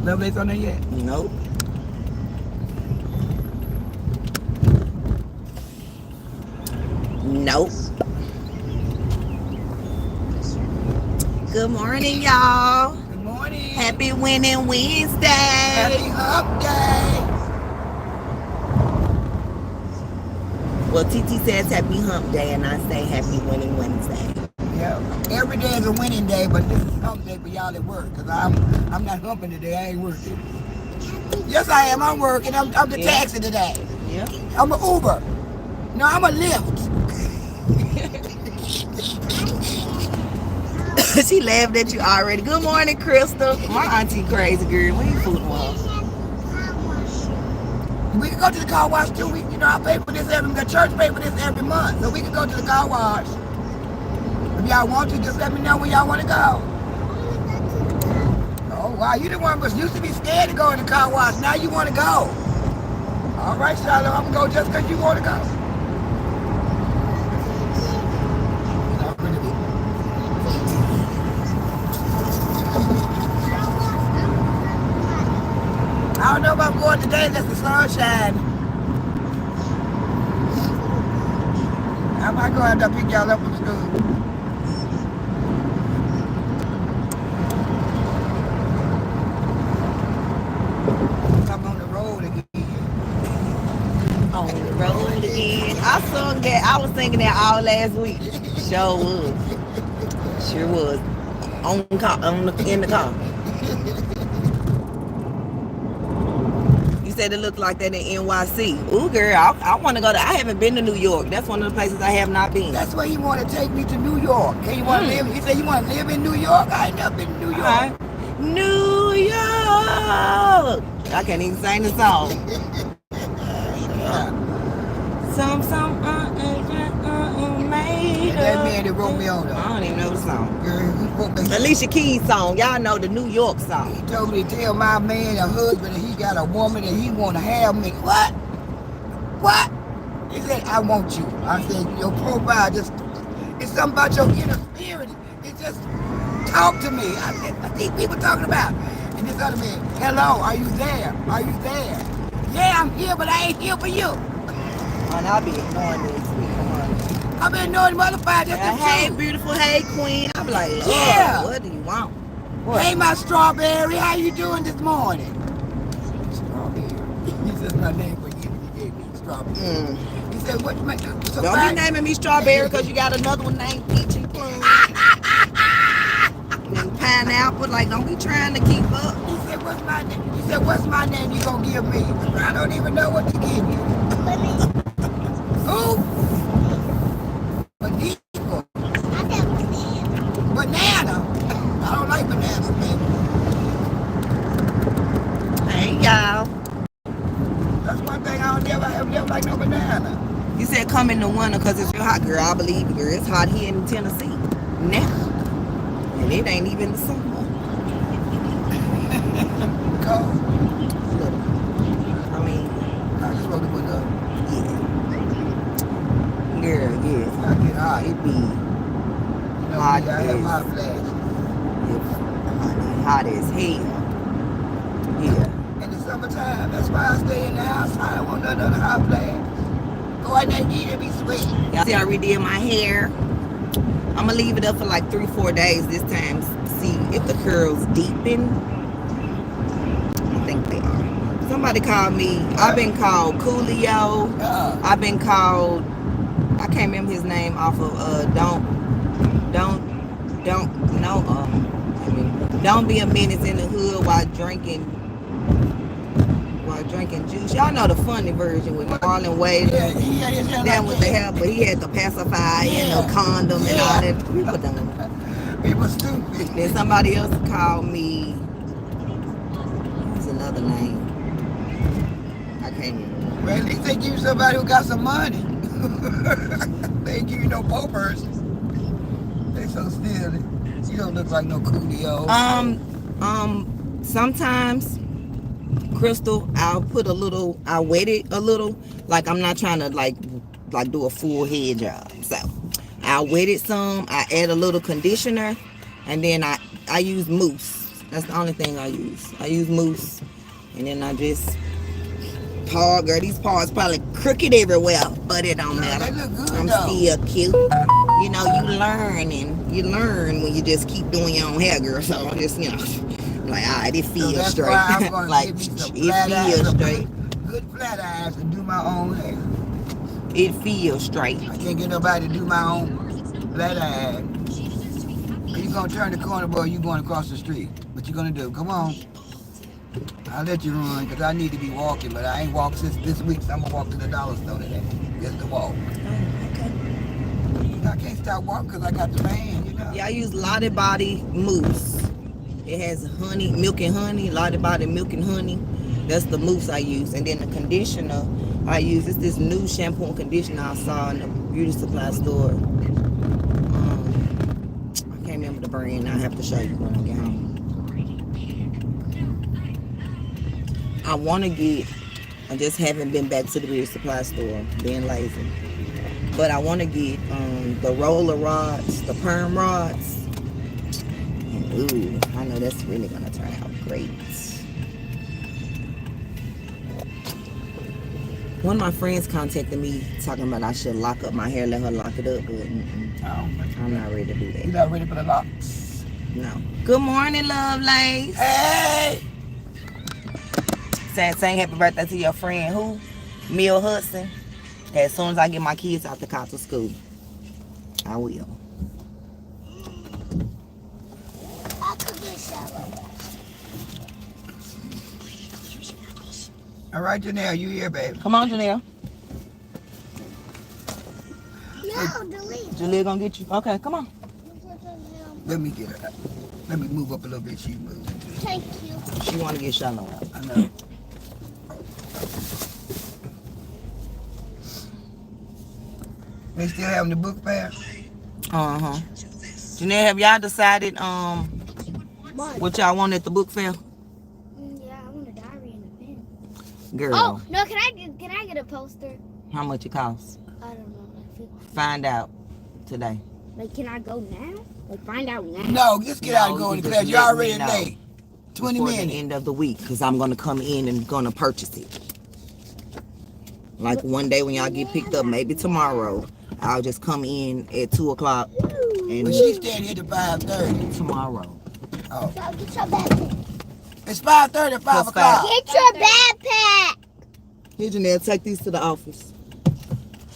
Lovelace on there yet? Nope. Nope. Good morning, y'all. Good morning. Happy Winning Wednesday. Happy Hump Day. Well, TT says Happy Hump Day, and I say Happy Winning Wednesday. Yeah. Every day is a winning day, but this is hump day for y'all at work. Because I'm not humping today. I ain't working. Yes, I am. I'm working. I'm the taxi today. Yeah. I'm an Uber. No, I'm a Lyft. She laughed at you already. Good morning, Crystal. My auntie crazy girl. What you fooling with? We can go to the car wash too. I pay for this the church pay for this every month. So we can go to the car wash. If y'all want to, just let me know when y'all want to go. Oh, wow. You the one who used to be scared to go in the car wash. Now you want to go. All right, Charlotte. I'm going to go just because you want to go. I don't know if I'm going today unless the sun shines. I might go out there pick y'all up from school. I'm on the road again. On the road again. I sung that. I was singing that all last week. Sure was. Sure was. In the car. Said it looked like that in NYC. Ooh, girl, I want to go to. I haven't been to New York. That's one of the places I have not been. That's where he want to take me to New York. Can you want to live? He said you want to live in New York. I ain't never been to New York. New York. I can't even sing the song. Made that man that wrote me on. I don't even know the song. Girl, Alicia Keys song. Y'all know the New York song. He told me to tell my man, a husband, that he got a woman that he want to have me. What? What? He said, I want you. I said, your profile just, it's something about your inner spirit. It just, talk to me. I said, what these people talking about? And this other man, hello, are you there? Are you there? Yeah, I'm here, but I ain't here for you. And I'll be ignoring this week. I've been knowing motherfucker just hey, beautiful. Hey, queen. I'm like, Lord, yeah. What do you want? What? Hey, my strawberry. How you doing this morning? Strawberry. He says my name for you. He gave me strawberry. He said, what you make? So don't be naming me strawberry because you got another one named peach and plum. And pineapple. Like, don't be trying to keep up. He said, what's my name? He said, what's my name you gonna give me? I don't even know what to give you. Who? Banana. I don't like bananas, baby. Hey, y'all. That's one thing I don't never like no banana. You said come in the winter because it's real hot, girl. I believe you, girl. It's hot here in Tennessee now. And it ain't even the summer. Cold. I mean, I just want to put up. Yeah. Girl, yes. I get hot. It be hot. I have hot flash. Hot as hell. Yeah. In the summertime, that's why I stay in the house. I don't want none of the hot flash. Go out there and eat and be sweet. Y'all see I redid my hair. I'm gonna leave it up for like 3-4 days this time. See if the curls deepen. I think they are. Somebody called me. I've been called Coolio. I've been called. I can't remember his name off of don't be a menace in the hood while drinking juice. Y'all know the funny version with Marlon Wade. That was the hell, but he had the pacifier and the condom and all that. People dumb. People stupid. Then somebody else called me. What's another name? I can't remember. Well, at least they give you somebody who got some money. They ain't give you no popers. They so silly. You don't look like no coolio. Sometimes, Crystal, I'll wet it a little. Like I'm not trying to like do a full head job. So I'll wet it some. I add a little conditioner, and then I use mousse. That's the only thing I use. I use mousse, and then I just paw. Girl, these paws probably crooked everywhere, but it don't matter. They look good, I'm though. still cute. You know, you learn when you just keep doing your own hair, girl. So I just, like, all right, it feels that's straight. why I'm gonna Like, give me some it flat feels irons, straight. Good flat irons and do my own hair. It feels straight. I can't get nobody to do my own flat iron. You gonna turn the corner, boy, you going across the street. What you gonna do? Come on. I'll let you run, because I need to be walking, but I ain't walked since this week, so I'm gonna walk to the dollar store today. Just to walk. I can't stop walking because I got the van, Yeah, I use Lottie Body mousse. It has honey, milk and honey. Lottie Body milk and honey. That's the mousse I use. And then the conditioner I use is this new shampoo and conditioner I saw in the beauty supply store. I can't remember the brand. I have to show you when I get home. I just haven't been back to the beauty supply store, being lazy. But I want to get the roller rods, the perm rods. And ooh, I know that's really going to turn out great. One of my friends contacted me talking about I should lock up my hair, let her lock it up, but I'm not ready to do that. You're not ready for the locks? No. Good morning, Lovelace. Hey! Saying happy birthday to your friend, who? Mill Hudson. As soon as I get my kids out the car to school, I will. I could get shallow. All right, Janelle, you here, baby? Come on, Janelle. No, delete. Jaleel gonna get you. Okay, come on. Let me get her. Let me move up a little bit. She moves. Thank you. She want to get shallow out. I know. They still having the book fair? Uh-huh. Janelle, have y'all decided what y'all want at the book fair? Yeah, I want a diary and a pen. Girl, Oh no, can I get a poster? how much it costs? I don't know. Find out today. Like, can I go now? Like, find out now? No, just get out and No, go you in the just class. You're let me already know late. 20 Before the minutes. end of the week, because I'm going to come in and going to purchase it. Like one day when y'all get picked up, maybe tomorrow, I'll just come in at 2 o'clock and But she's staying here to 5:30. tomorrow. Oh. So get your backpack. It's 5:30 at 5 o'clock. Get your backpack. Here, Janelle, take these to the office.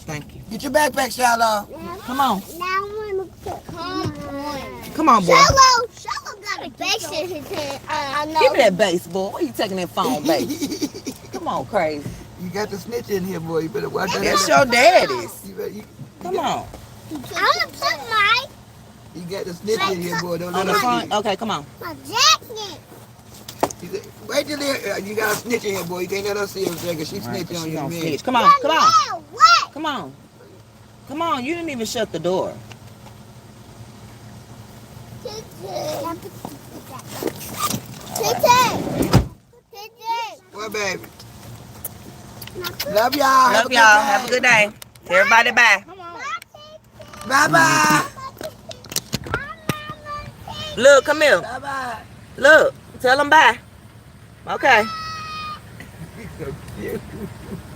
Thank you. Get your backpack, Shallow. Come on. Now I'm gonna put. Come on. Come on, boy. Shallow got a bass in his head. I know. Give me that bass, boy. Where you taking that phone, bass? Come on, crazy. You got the snitch in here, boy. You better watch that. That's your daddy's. Come on. I'm gonna put You got the snitch in here, boy. Don't On let the her front. see Okay, come on. my jacket. you. Wait till you got a snitch in here, boy. You can't let her see her because she snitching on She you, gonna man. snitch. Come on, come on. What? Come on. Come on. You didn't even shut the door. What, baby? Love y'all. Love y'all. Have a good day. Everybody bye. Bye-bye. Look, come here. Bye-bye. Look. Tell them bye. Okay. So cute.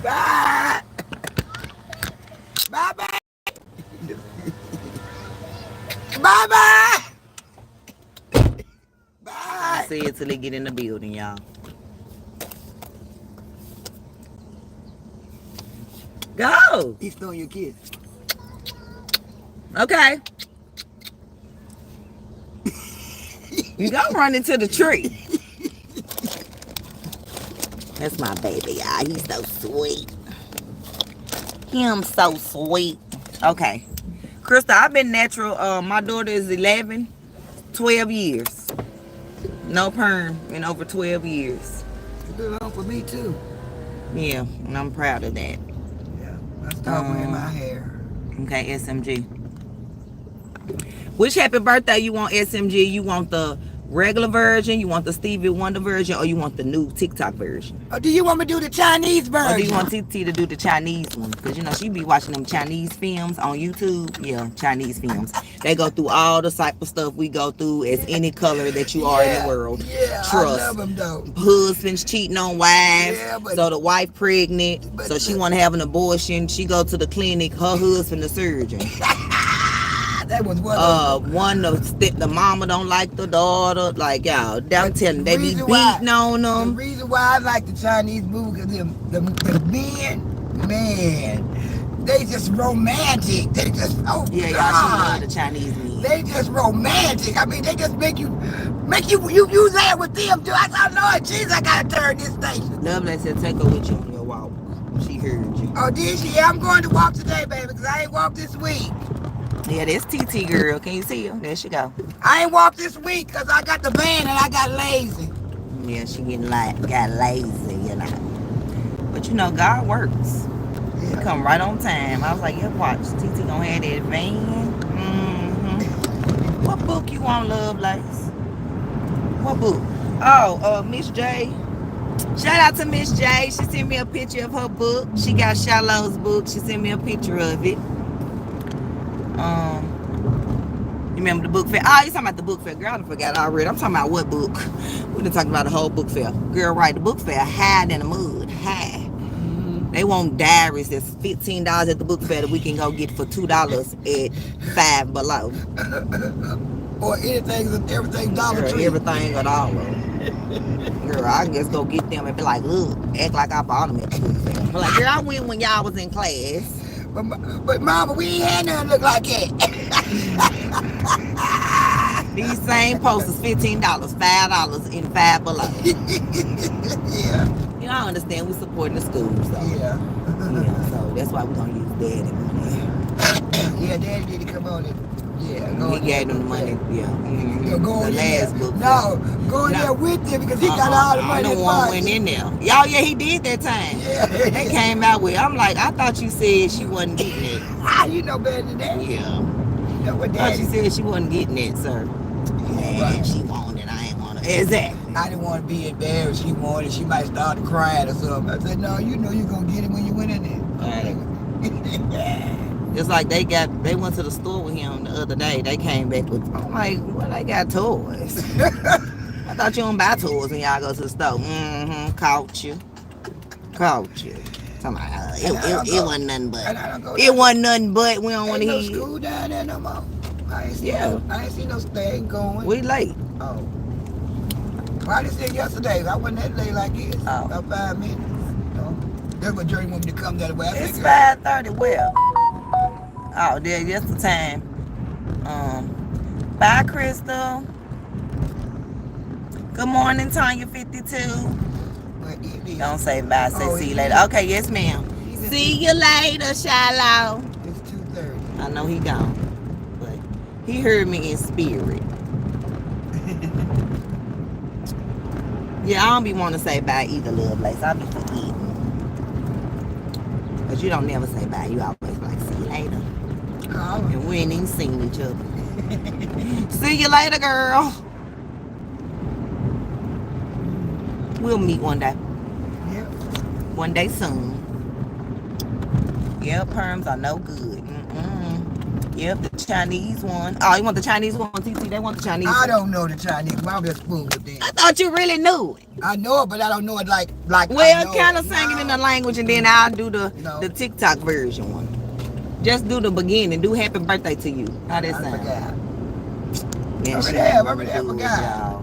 Bye. Bye-bye. Bye-bye. Bye. See it till they get in the building, y'all. Go. He's throwing your kids. Okay. You go run into the tree. That's my baby, y'all. He's so sweet. Him so sweet. Okay. Krista, I've been natural. My daughter is 11, 12 years. No perm in over 12 years. It's been long for me, too. Yeah, and I'm proud of that. Yeah, I start wearing my hair. Okay, SMG. Which happy birthday you want, SMG? You want the regular version, you want the Stevie Wonder version, or you want the new TikTok version? Or do you want me to do the Chinese version? Or do you want TT to do the Chinese one? Because, you know, she be watching them Chinese films on YouTube. Yeah, Chinese films. They go through all the type of stuff we go through as any color that you are in the world. Yeah, Trust. I love them, though. Husbands cheating on wives. Yeah, but, so the wife pregnant. So she want to have an abortion. She go to the clinic. Her husband the surgeon. That was one the mama don't like the daughter. Like, y'all, I'm telling you, they be beating on them. The reason why I like the Chinese movie, because the men, man, they just romantic. They just, oh yeah, God. y'all, she love the Chinese men. They just romantic. I mean, they just make you laugh with them, dude. I thought, Lord Jesus, I gotta turn this station. Lovely said, take her with you on your walk. She heard you. Oh, did she? Yeah, I'm going to walk today, baby, because I ain't walked this week. Yeah, that's TT girl. Can you see her? There she go. I ain't walked this week because I got the van and I got lazy. Yeah, she got lazy, you know. But you know, God works. He come right on time. I was like, yeah, watch. TT gonna have that van. What book you want, Lovelace? What book? Oh, Miss J. Shout out to Miss J. She sent me a picture of her book. She got Shiloh's book. She sent me a picture of it. You remember the book fair? Oh, you talking about the book fair. Girl, I forgot already. I'm talking about what book? We done talking about the whole book fair. Girl, right, the book fair, hide in the mud. High. They want diaries that's $15 at the book fair that we can go get for $2 at Five Below. Or everything Dollar Girl, Tree. everything $1. Girl, I can just go get them and be like, look, act like I bought them at the book fair. But like, girl, I went when y'all was in class. But Mama, we ain't had nothing look like that. These same posters, $15, $5 in Five Below. Yeah. You know, I understand we supporting the schools, so. Yeah. Yeah, so that's why we're gonna use Daddy money. Yeah, Daddy need to come on and He gave them the money, yeah. Go the last book. No, go in there with him because he got all the money. I one went in there. Y'all, yeah, he did that time. Yeah. They came out with, I'm like, I thought you said she wasn't getting it. You know better than that. Yeah. You know what I thought Daddy you said she wasn't getting it, sir. Yeah, she wanted it. I ain't want it. Exactly. I didn't want to be embarrassed. She wanted, she might start crying or something. I said, no, you know you're going to get it when you went in there. Right. It's like they went to the store with him the other day. They came back with, I'm like, well, they got toys. I thought you don't buy toys when y'all go to the store. Caught you. It wasn't nothing but. It wasn't nothing but. We don't want to hear. Ain't no school down there no more. I ain't seen no thing going. We late. Oh. Well, I just said yesterday. I wasn't that late like this. Oh. About 5 minutes. No. That's what Jerry wanted me to come that way. It's 5:30. Well. Oh, that's the time. Bye, Crystal. Good morning, Tanya 52. Don't say bye. Say see you later. Okay, yes, ma'am. See you later, Shiloh. It's 2:30. I know he gone, but he heard me in spirit. Yeah, I don't be want to say bye either, Lovelace. I be forgetting. But you don't never say bye. You always like, see you later. And we ain't even seen each other. See you later, girl. We'll meet one day. Yep. One day soon. Yep, perms are no good. Yep, the Chinese one. Oh, you want the Chinese one, TT? They want the Chinese one. I don't know the Chinese. I'm just fooling with them. I thought you really knew it. I know it, but I don't know it like. Well, kind of sing it in the language, and then I'll do the TikTok version one. Just do the beginning. Do happy birthday to you. How that sound? I forgot.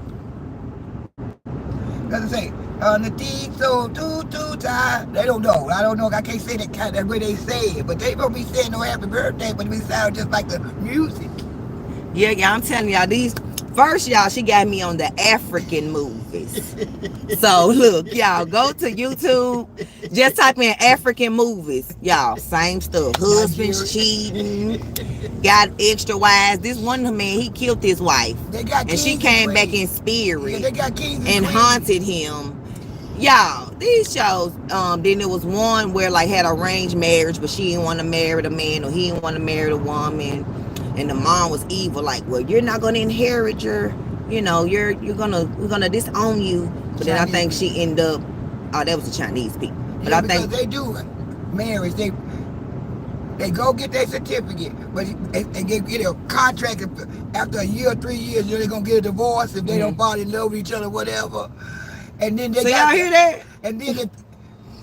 Doesn't say on the teeth so too tired. They don't know. I don't know. I can't say that kind of way they say it, but they don't be saying no happy birthday, but we sound just like the music. Yeah, I'm telling y'all these. First, y'all, she got me on the African movies. So, look, y'all, go to YouTube. Just type in African movies. Y'all, same stuff. Husbands cheating. Got extra wives. This one man, he killed his wife. And she came back in spirit and haunted him. Y'all, these shows, then there was one where like had arranged marriage, but she didn't want to marry the man, or he didn't want to marry the woman, and the mom was evil, like, well, you're not gonna inherit your, you know, we're gonna disown you. But then I think she ended up, oh, that was the Chinese people. But yeah, I think they do marriage, they go get their certificate, but and get a contract after a year or 3 years. They're gonna get a divorce if they don't fall in love with each other, whatever. And then they so y'all hear that? And then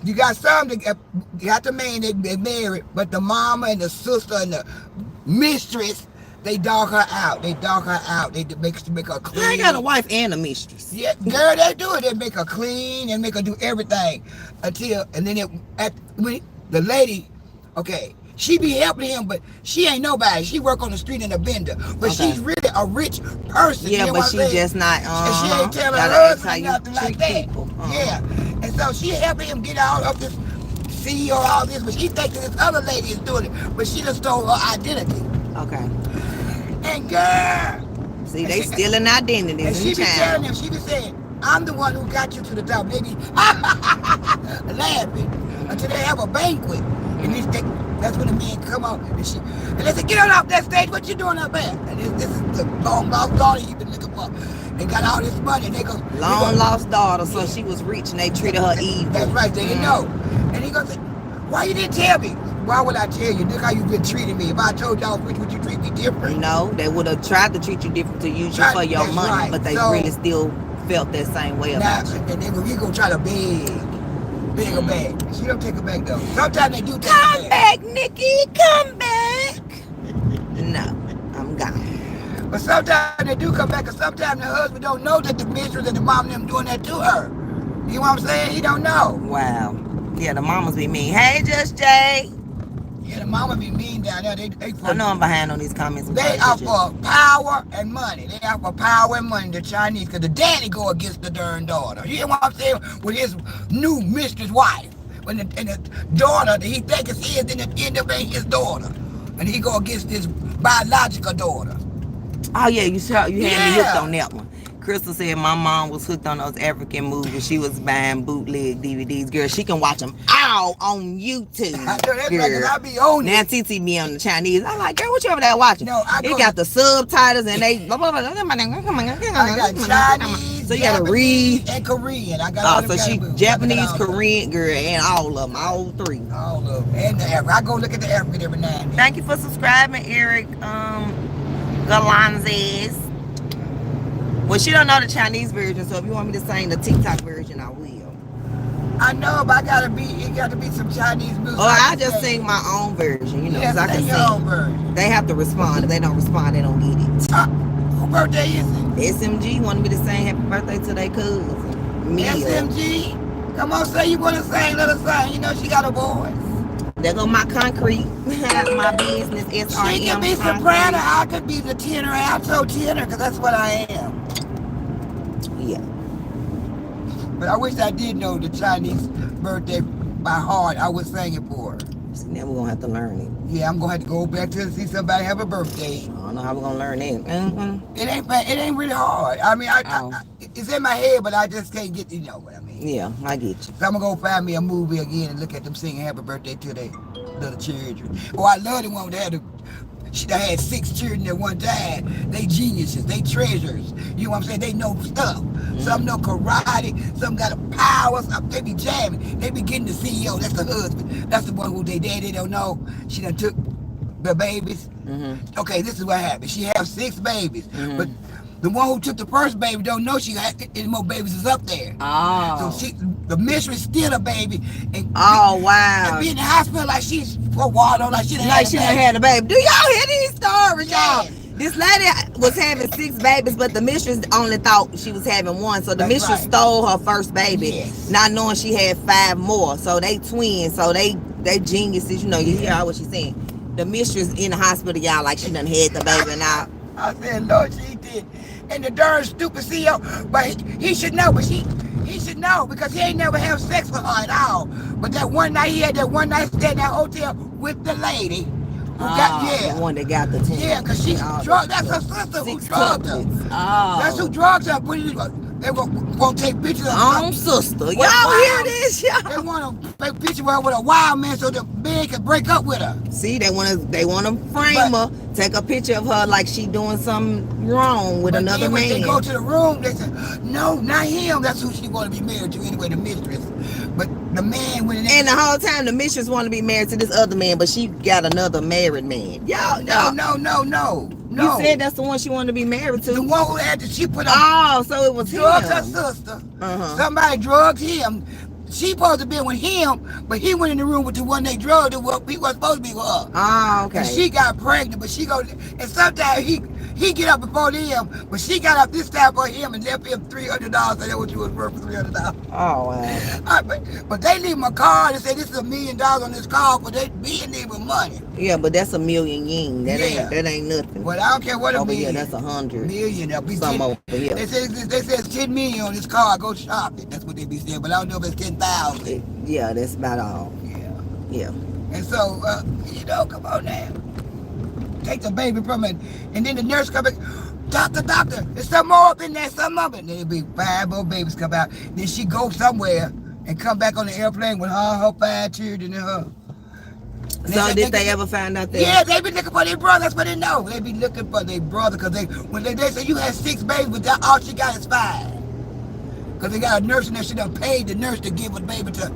you got some that got the man they married, but the mama and the sister and the mistress, they dog her out. They dog her out. They make her clean. I got a wife and a mistress. Yeah, girl, they do it. They make her clean and make her do everything until, and then when the lady, okay, she be helping him, but she ain't nobody. She work on the street in a vendor, but she's really a rich person. Yeah, you know but she just not. And she ain't telling her husband nothing like that. Yeah, and so she helping him get out of this CEO, all this, but she thinks that this other lady is doing it, but she just stole her identity. Okay. And girl, see, they stealing identities. And she be telling them, she be saying, I'm the one who got you to the top. They be laughing until they have a banquet. And that's when the men come out and they say, get on off that stage, what you doing up there? And this is the long lost daughter you've been looking for. They got all this money and they go, long lost daughter, so she was rich and they treated her evil. That's right, they didn't know. And he goes, why you didn't tell me? Why would I tell you? Look how you've been treating me. If I told y'all which, would you treat me different? No, they would have tried to treat you different to use you for your money, right. But they really still felt that same way about you. And then we gonna try to beg her back. She don't take her back though. Sometimes they do take her back. Come back, Nikki. Come back. No, I'm gone. But sometimes they do come back, and sometimes the husband don't know that the mistress and the mom and them doing that to her. You know what I'm saying? He don't know. Wow. Yeah, the mamas be mean. Hey, Just Jay. Yeah, the mama be mean down there. They I know I'm behind on these comments. They are for power and money. They are for power and money, the Chinese, because the daddy go against the darn daughter. You hear what I'm saying? With his new mistress wife. And the daughter that he think is his, then it end up being his daughter. And he go against his biological daughter. Oh, yeah, you had me hooked on that one. Crystal said my mom was hooked on those African movies. She was buying bootleg DVDs. Girl, she can watch them all on YouTube. Girl. I be on now TT be on the Chinese. I'm like, girl, what you over there watching? No, he got the subtitles and they blah, blah, blah. I got Chinese, so you gotta read. And Korean. I got all so she Japanese, Korean, girl, and all of them, all three. All of them. And the African. I go look at the African every now and then. Thank you for subscribing, Eric Galanzes. Well, she don't know the Chinese version, so if you want me to sing the TikTok version, I will. I know, but it got to be some Chinese music. Or I just sing my own version, you know, because I can sing. They have to respond. If they don't respond, they don't get it. Who birthday is it? SMG wanted me to sing happy birthday to their cousin, Mia. SMG? Come on, say you want to sing, let her sing. You know she got a voice. There go my concrete, my business, SRM. She can be soprano, I could be the tenor, alto tenor, because that's what I am. Yeah. But I wish I did know the Chinese birthday by heart. I would sing it for her. See, now we're going to have to learn it. Yeah, I'm going to have to go back to see somebody have a birthday. I don't know how we're going to learn it. It ain't really hard. I mean, it's in my head, but I just can't get, you know what I mean. Yeah, I get you. So I'm going to go find me a movie again and look at them singing happy birthday to their little children. Oh, I love the one that she had 6 children at one time. They geniuses, they treasures. You know what I'm saying? They know stuff. Some know karate, some got a power, they be jamming. They be getting the CEO, that's the husband. That's the one who they daddy don't know. She done took the babies. Okay, this is what happened. She have 6 babies, but the one who took the first baby don't know she had any more babies is up there. Oh. So the mistress still a baby. And wow. And be in the hospital like she's for water, like she done had a baby. Do y'all hear these stories, y'all? This lady was having 6 babies, but the mistress only thought she was having 1. So the mistress stole her first baby, not knowing she had 5 more. So they twins, so they geniuses, you know, you hear what she's saying. The mistress in the hospital, y'all, like she done had the baby now. I said, Lord, she did. And the darn stupid CEO, but he should know, but he should know because he ain't never have sex with her at all. But that one night, he had that one night stay in that hotel with the lady. The one that got the twins. Yeah, because she drugged, that's her sister who drugged her. That's who drugged her. They won't take pictures of Own sister. Y'all hear this, They y'all? want to take pictures of her with a wild man so the man can break up with her. See, they want to frame her, take a picture of her like she doing something wrong with another then when man. they go to the room, they say, no, not him. That's who she want to be married to anyway, the mistress. But the man, when and the whole time the mistress want to be married to this other man, but she got another married man. Y'all, no. You said that's the one she wanted to be married to. The one who had she put up. Oh, so it was drugged him. her sister. Somebody drugged him. She supposed to be with him, but he went in the room with the one they drugged. He wasn't supposed to be with her. Oh, okay. And she got pregnant, but she go. And sometimes he get up before them, but she got up this time for him and left him $300. So that's what you was worth for $300. Oh wow. But they leave him a card and say this is $1 million on this card, but they being need with money. Yeah, but that's $1 million yen. That ain't nothing. Well, I don't care what a over million. here, that's 100 million. Some over here. They said 10 million on this card. Go shop it. That's what they be saying. But I don't know if it's 10,000. Yeah, that's about all. Yeah. And so, come on now. Take the baby from it. And then the nurse come back. Doctor, there's some more up in there, some of it. And then there'll be 5 more babies come out. Then she go somewhere and come back on the airplane with her 5 children and her. And so did they ever find out that? Yeah, they be looking for their brother. That's what they know. They be looking for their brother because when they say you had 6 babies, but all she got is 5. Because they got a nurse in there. She done paid the nurse to give a baby to.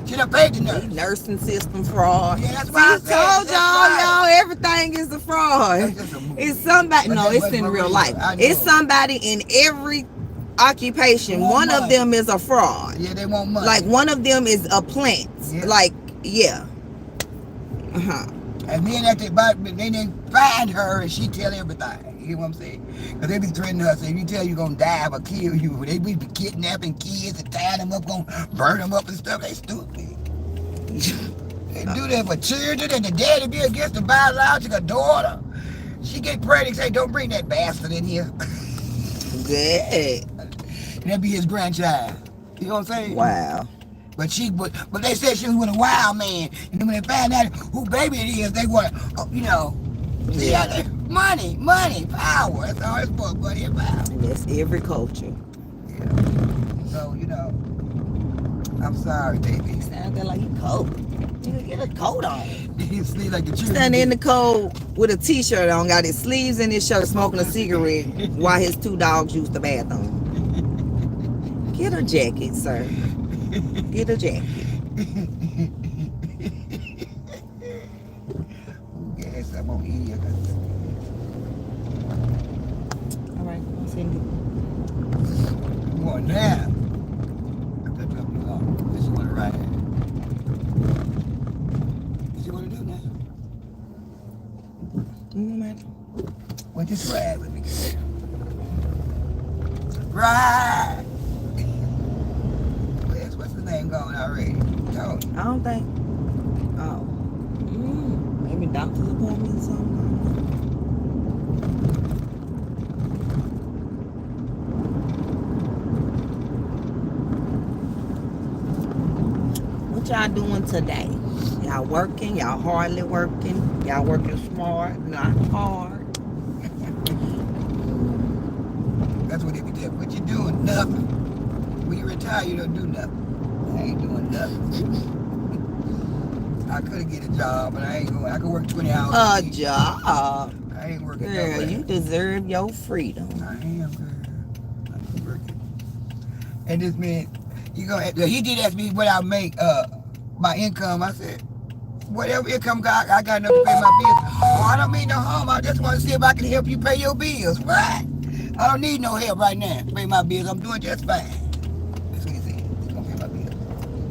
She done paid the nurse. Nursing system fraud. Yeah, that's why I told y'all, everything is a fraud. It's somebody. No, it's in real life. It's somebody in every occupation. One of them is a fraud. Yeah, they want money. Like one of them is a plant. Yeah. Like, yeah. And then they didn't find her and she tell everything. You know what I'm saying? Because they be threatening her, saying, you tell you gonna die or kill you. They be kidnapping kids and tying them up, gonna burn them up and stuff. They stupid. They do that for children, and the daddy be against the biological daughter. She get pregnant, say, don't bring that bastard in here. Good. That be his grandchild. You know what I'm saying? Wow. But they said she was with a wild man, and then when they found out who baby it is, they want, money, power. That's all it's for, money and power. That's every culture. Yeah. So I'm sorry, baby. Sounded like you cold. You get a coat on. You sleep like the children. Standing in the cold with a t-shirt on, got his sleeves in his shirt, smoking a cigarette while his 2 dogs use the bathroom. Get a jacket, sir. Get a jacket. Yes, I'm gonna eat it. All right, I'll send you. You want now? What you want to ride? What you want to do now? Well, just ride with me. Ride. What's the name going already? No. I don't think. Oh. Maybe doctor's appointment or something. What y'all doing today? Y'all working? Y'all hardly working? Y'all working smart, not hard? That's what they be doing. What you doing? Nothing. When you retire, you don't do nothing. I ain't doing nothing. I could get a job, but I ain't going. I could work 20 hours A job. I ain't working. Girl, you deserve your freedom. I am, girl. I'm working. And this man, he did ask me what I make, my income. I said, whatever income I got enough to pay my bills. Oh, I don't mean no harm. I just want to see if I can help you pay your bills. Right? I don't need no help right now to pay my bills. I'm doing just fine. That's what he said. He's gonna pay my bills.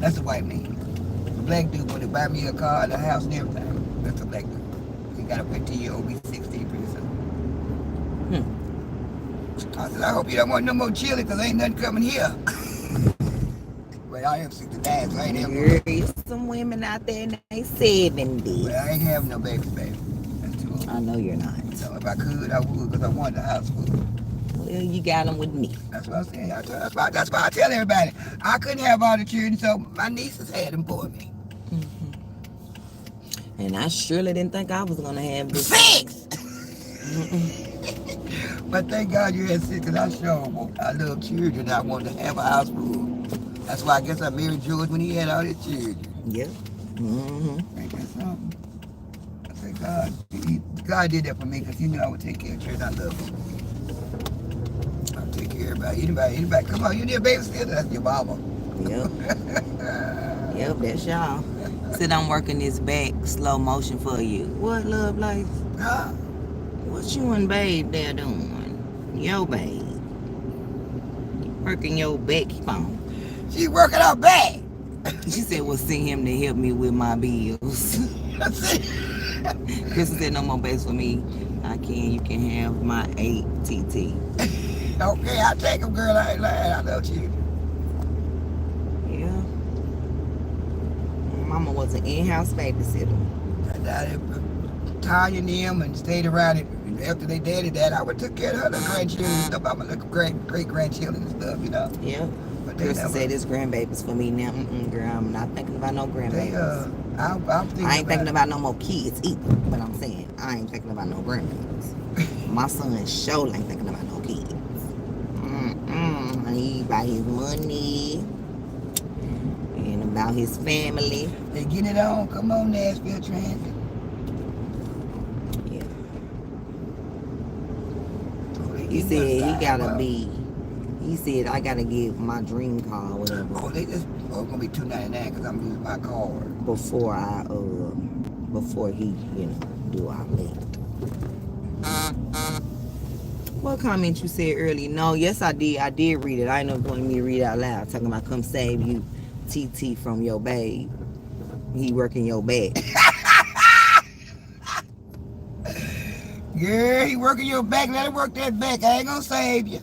That's the white man. The black dude when they buy me a car, a house, and everything. That's the black dude. He got to pay to you, be 16 pretty soon. I said, I hope you don't want no more chili because ain't nothing coming here. But I am 69, so I ain't having There's some women out there in their 70s. But I ain't having no baby. That's too old. I know you're not. So if I could, I would, because I wanted the house full. Well, you got them with me. That's what I'm saying. That's why I tell everybody. I couldn't have all the children, so my nieces had them for me. And I surely didn't think I was going to have this. 6! But thank God you had sick, because I sure I love children. I wanted to have a house full. That's why I guess I married George when he had all his children. Yep. Mm-hmm. Ain't that something? I thank God. God did that for me, because he knew I would take care of children. I love him. I'll take care of anybody. Come on, you need a babysitter? That's your mama. Yep. Yep, that's y'all. Said I'm working this back slow motion for you. What, love life? Huh? What you and babe there doing? Yo, babe. Working your back. Keep on. She working out bad. She said, well, send him to help me with my bills. Crystal said, no more bags for me. You can have my ATT. Okay, I'll take him, girl. I ain't lying. I love you. Yeah. Mama was an in-house babysitter. I Tanya and them and stayed around it. And after they daddy that, I would took care of her little grandchildren and stuff. I'm little great-grandchildren and stuff, you know. Yeah. But they Crystal never, said this grandbaby's for me now. Girl, I'm not thinking about no grandbabies. I ain't thinking about no more kids either. But I'm saying, I ain't thinking about no grandbabies. My son sure ain't thinking about no kids. He about his money and about his family. They getting it on. Come on, Nashville Transit. Yeah. Oh, He said he gotta be. He said I gotta give my dream car or whatever. Oh, it's gonna be $2.99 because I'm using my card. Before he, do all that. What comment you said earlier? No, yes I did. I did read it. I ain't know wanting me to read it out loud. Talking about come save you, TT from your babe. He working your back. Girl, he working your back. Let him work that back. I ain't gonna save you.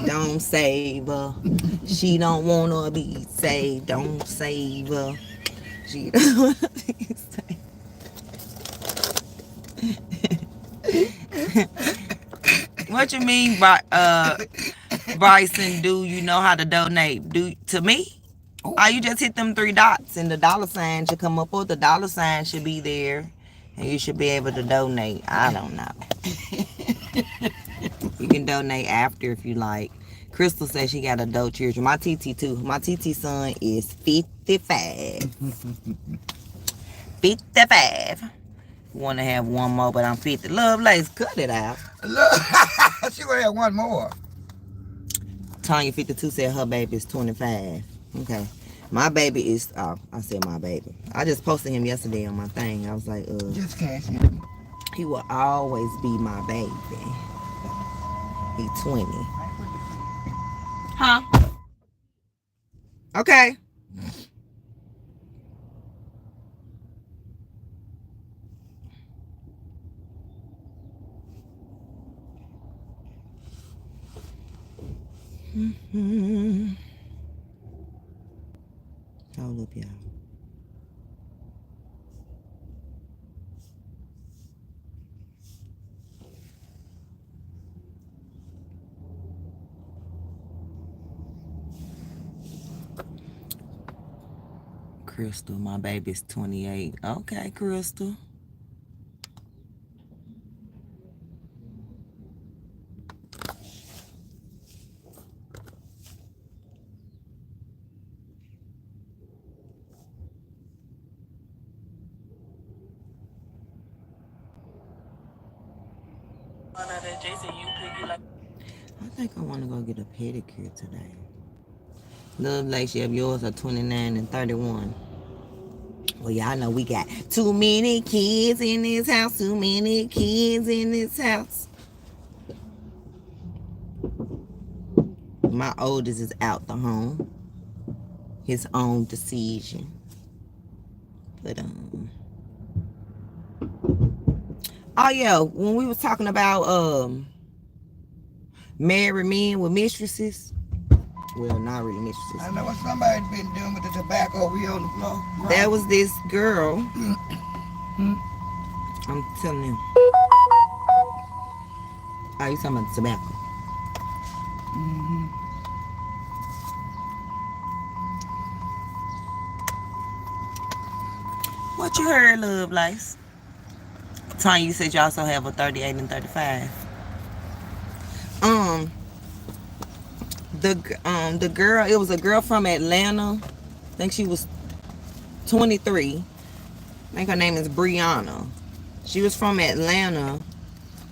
Don't save her. She don't wanna be saved. Don't save her. She don't wanna be saved. What you mean by Bryson, do you know how to donate? To me? Oh, you just hit them 3 dots and the $ should come up, or the $ should be there and you should be able to donate. I don't know. You can donate after if you like. Crystal says she got adult children. My TT too. My TT son is 55. 55. Want to have one more, but I'm 50. Love, let's cut it out. Look, she gonna have one more. Tanya 52 said her baby is 25. Okay. My baby is, I said my baby. I just posted him yesterday on my thing. I was like, just cash him. He will always be my baby. He 20. Huh? Okay. Hold up, y'all. Crystal, my baby's 28. Okay, Crystal. I think I want to go get a pedicure today. Love Lacey, of yours are 29 and 31. Well, y'all know we got too many kids in this house. Too many kids in this house. My oldest is out the home. His own decision. But oh yeah, when we was talking about married men with mistresses. Well, not really mistresses. I know what somebody's been doing with the tobacco wheel on the floor. Right. There was this girl. I'm telling you. Oh, you talking about the tobacco? What you heard, Love Life? Tanya, you said you also have a 38 and 35. The girl, it was a girl from Atlanta. I think she was 23. I think her name is Brianna. She was from Atlanta.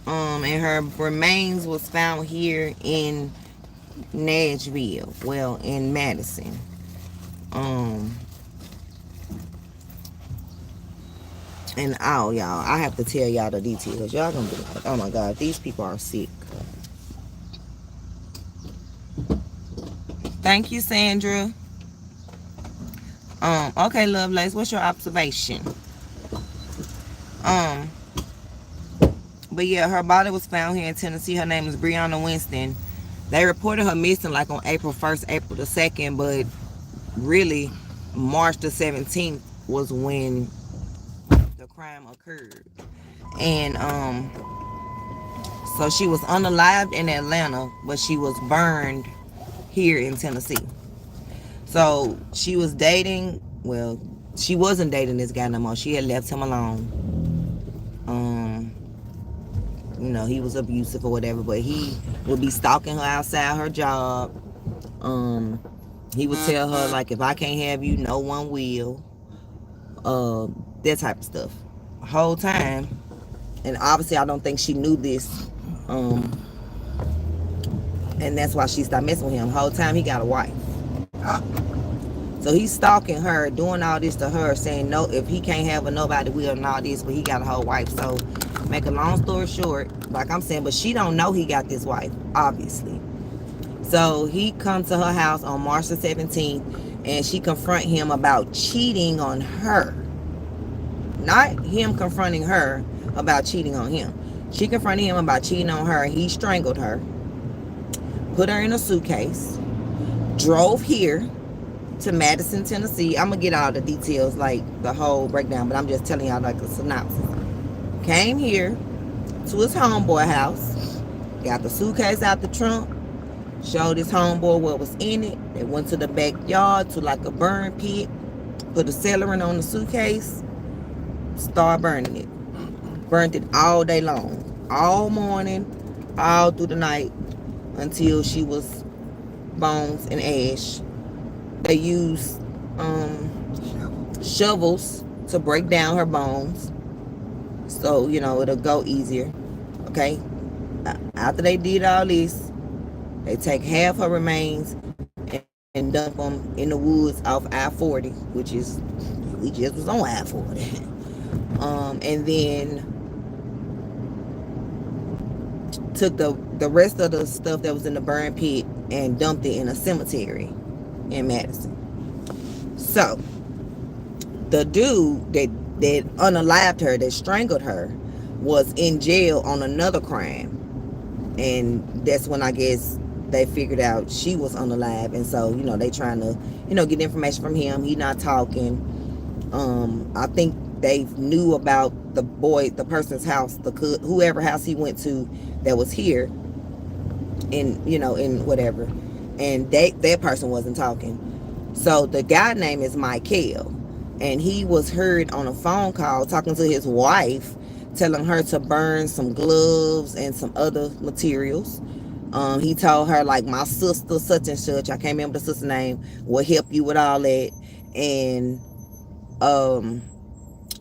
And her remains was found here in Nashville. Well, in Madison. And oh, y'all, I have to tell y'all the details. Y'all gonna be like, oh my God, these people are sick. Thank you, Sandra. Okay, Lovelace, what's your observation? But yeah, her body was found here in Tennessee. Her name is Brianna Winston. They reported her missing like on April 1st, April the 2nd, but really March the 17th was when the crime occurred. And so she was unalived in Atlanta, but she was burned here in Tennessee. So she was dating, well, she wasn't dating this guy no more. She had left him alone. You know, he was abusive or whatever, but he would be stalking her outside her job. He would tell her, like, if I can't have you, no one will. That type of stuff. The whole time. And obviously, I don't think she knew this. And that's why she stopped messing with him. The whole time, he got a wife. So he's stalking her, doing all this to her, saying, no, if he can't have her, nobody will, and all this, but he got a whole wife. So, make a long story short, like I'm saying, but she don't know he got this wife, obviously. So he comes to her house on March the 17th, and she confront him about cheating on her. Not him confronting her about cheating on him. She confronted him about cheating on her. He strangled her, put her in a suitcase, drove here to Madison, Tennessee. I'm going to get all the details, like the whole breakdown, but I'm just telling y'all like a synopsis. Came here to his homeboy house, got the suitcase out the trunk, showed his homeboy what was in it. They went to the backyard to like a burn pit, put a celery on the suitcase, started burning it. Burnt it all day long, all morning, all through the night, until she was bones and ash. They used shovels to break down her bones, so you know it'll go easier. Okay, after they did all this, they take half her remains and dump them in the woods off I-40, which is, we just was on I-40. And then took the rest of the stuff that was in the burn pit and dumped it in a cemetery in Madison. So the dude that unalived her, that strangled her, was in jail on another crime, and that's when I guess they figured out she was unalive. And so, you know, they trying to, you know, get information from him. He not talking. I think they knew about the person's house, whoever house he went to that was here, in, you know, in whatever, and that person wasn't talking. So the guy name is Mica, and he was heard on a phone call talking to his wife, telling her to burn some gloves and some other materials. He told her, like, my sister such and such, I can't remember the sister's name, will help you with all that.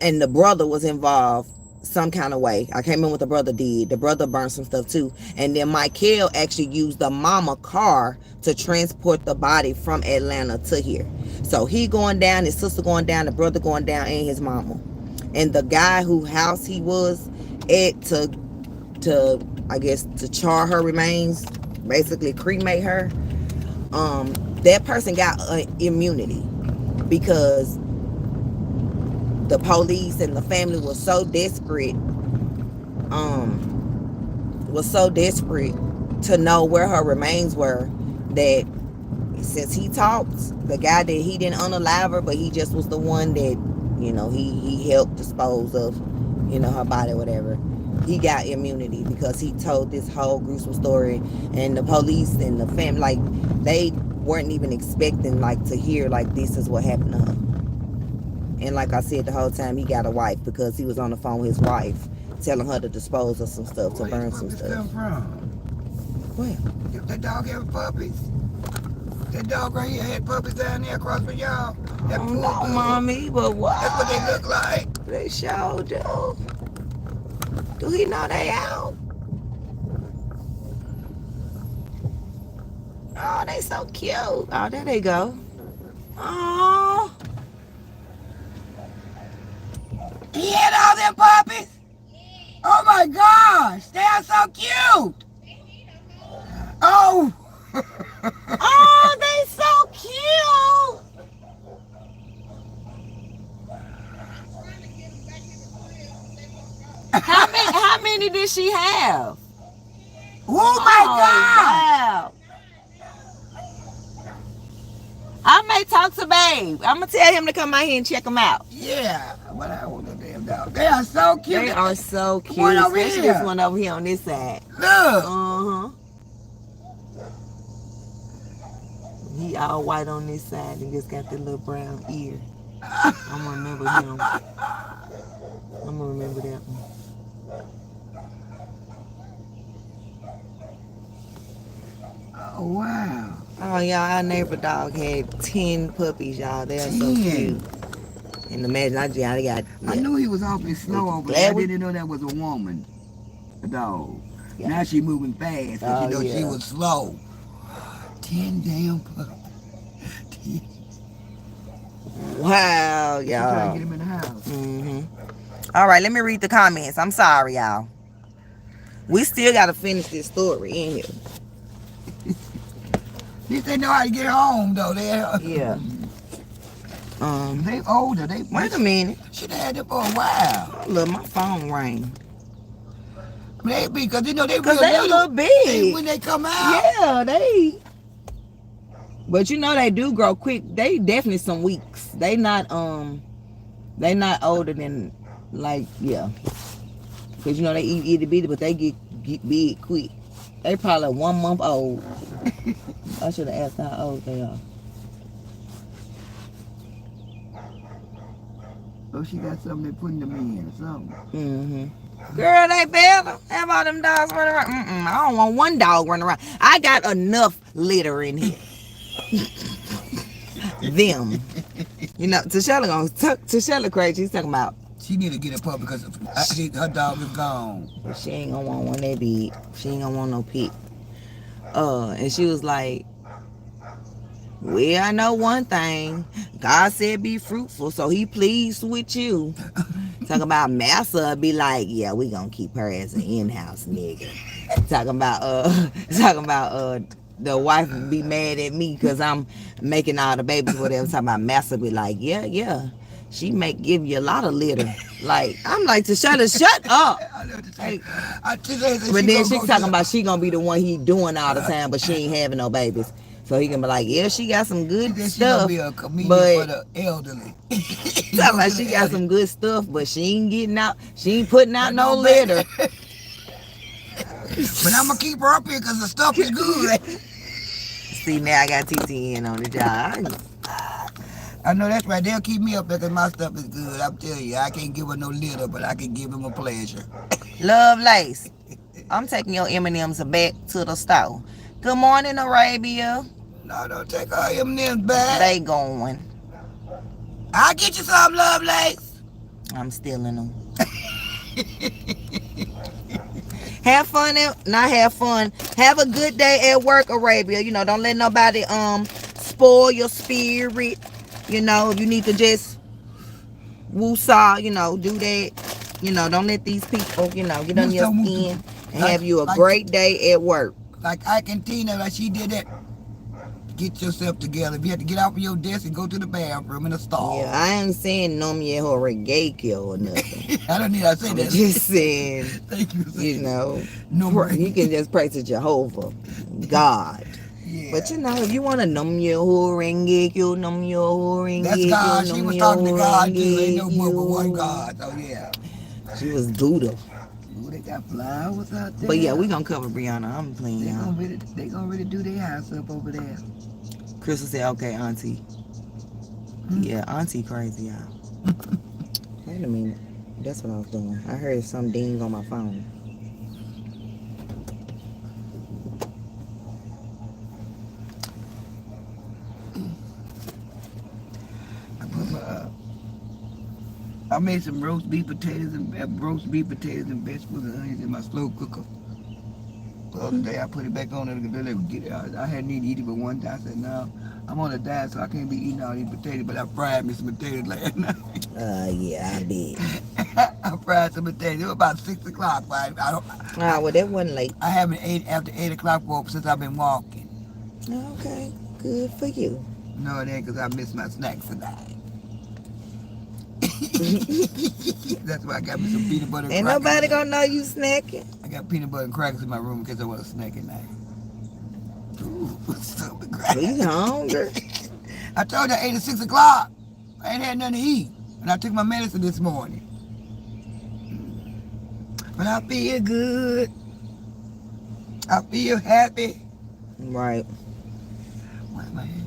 And the brother was involved some kind of way. I can't remember what the brother did. The brother burned some stuff too. And then Michael actually used the mama car to transport the body from Atlanta to here. So he going down, his sister going down, the brother going down, and his mama. And the guy whose house he was at to I guess to char her remains, basically cremate her, that person got immunity because the police and the family was so desperate to know where her remains were, that since he talked, the guy that he didn't unalive her, but he just was the one that, you know, he helped dispose of, you know, her body or whatever, he got immunity because he told this whole gruesome story. And the police and the family, like, they weren't even expecting, like, to hear, like, this is what happened to her. And like I said, the whole time he got a wife because he was on the phone with his wife telling her to dispose of some stuff, to burn some stuff. Where? If that dog have puppies. That dog right here had puppies down there across from y'all. That poor No, dog. mommy, but what? That's what they look like. They sure do. Do he know they out? Oh, they so cute. Oh, there they go. Oh. He had all them puppies? Oh my gosh, they are so cute. Oh. Oh, they so cute. How many did she have? Oh my God. Wow. I may talk to Babe. I'm gonna tell him to come out here and check them out. Yeah, but I want the damn dog. They are so cute. They are so cute. One over Especially here. this one over here on this side. Look. Uh-huh. He all white on this side and just got the little brown ear. I'm gonna remember him. I'm gonna remember that one. Oh wow. Oh, y'all, our neighbor dog had 10 puppies, y'all. They are so 10. cute. And imagine, I got... I knew he was awfully slow over there. I didn't know that was a woman. A dog. Yeah. Now she moving fast, but you know she was slow. 10 damn puppies. 10. Wow, Trying to y'all. get him in the house. Mm-hmm. All right, let me read the comments. I'm sorry, y'all. We still got to finish this story in here. At least they know how to get home, though. Yeah. They older. Wait a minute. Should have had them for a while. Look, my phone rang. Maybe, because you know they Because real they a little big. when they come out. Yeah, they. But you know they do grow quick. They definitely some weeks. They not older than like Because you know they eat itty bitty, but they get big quick. They probably 1 month old. I should have asked how old they are. Oh, she got something they putting them in or something. Mm-hmm. Girl, they better have all them dogs running around. I don't want one dog running around. I got enough litter in here. Them. You know, Tashella crazy. She's talking about. She need to get a pup because her dog is gone. She ain't gonna want one that big. She ain't gonna want no pit. And she was like, well, I know one thing. God said be fruitful, so he pleased with you. Talking about Massa be like, yeah, we gonna keep her as an in-house nigga. Talking about the wife be mad at me because I'm making all the babies, whatever. Talking about Massa be like, yeah. She may give you a lot of litter. Like, I'm like, shut up. Hey. But then she talking about she gonna be the one he doing all the time, but she ain't having no babies. So he can be like, yeah, she got some good stuff. She gonna be a comedian but for the elderly. talking about she got some good stuff, but she ain't getting out. She ain't putting out no litter. But I'm gonna keep her up here because the stuff is good. See, now I got TTN on the job. I know that's right. They'll keep me up there because my stuff is good. I'm telling you, I can't give her no litter, but I can give him a pleasure. Love Lace, I'm taking your M&Ms back to the store. Good morning, Arabia. No, don't take all M&Ms back. They going. I'll get you some, Love Lace. I'm stealing them. Have fun, not have fun. Have a good day at work, Arabia. You know, don't let nobody spoil your spirit. You know, if you need to just woo-saw, you know, do that. You know, don't let these people, you know, get on your skin and have you a great day at work. Like Ike and Tina, like she did that. Get yourself together. If you have to get off of your desk and go to the bathroom in the stall. Yeah, I ain't saying no me horrigakyo or nothing. I don't need to say that. Just saying, Thank you. you know, No, you can just pray to Jehovah, God. Yeah. But you know, if you want to num your horengekyo, num your horengekyo, that's God. She was talking to God too. Ain't no more but one God. Oh yeah. She was Buddha. Ooh, they got flowers out there. But yeah, we gonna cover Brianna. I'm playing y'all. They gonna really do their house up over there. Crystal said, okay, Auntie. Yeah, Auntie crazy, y'all. Wait a minute. That's what I was doing. I heard some ding on my phone. I made some roast beef potatoes and vegetables and onions in my slow cooker. The other day I put it back on it. I hadn't even eaten it but one time. I said, no, I'm on a diet, so I can't be eating all these potatoes. But I fried me some potatoes last night. Yeah, I bet. I fried some potatoes. It was about 6 o'clock. Right? Well, that wasn't late. I haven't ate after 8 o'clock since I've been walking. Okay, good for you. No, it ain't because I missed my snacks tonight. That's why I got me some peanut butter and Ain't crackers. nobody gonna know you snacking. I got peanut butter and crackers in my room because I want a snack at night. Ooh, stupid crackers. We hungry. I told you I ate at 6 o'clock. I ain't had nothing to eat. And I took my medicine this morning. But I feel good. I feel happy. Right. Why am I happy?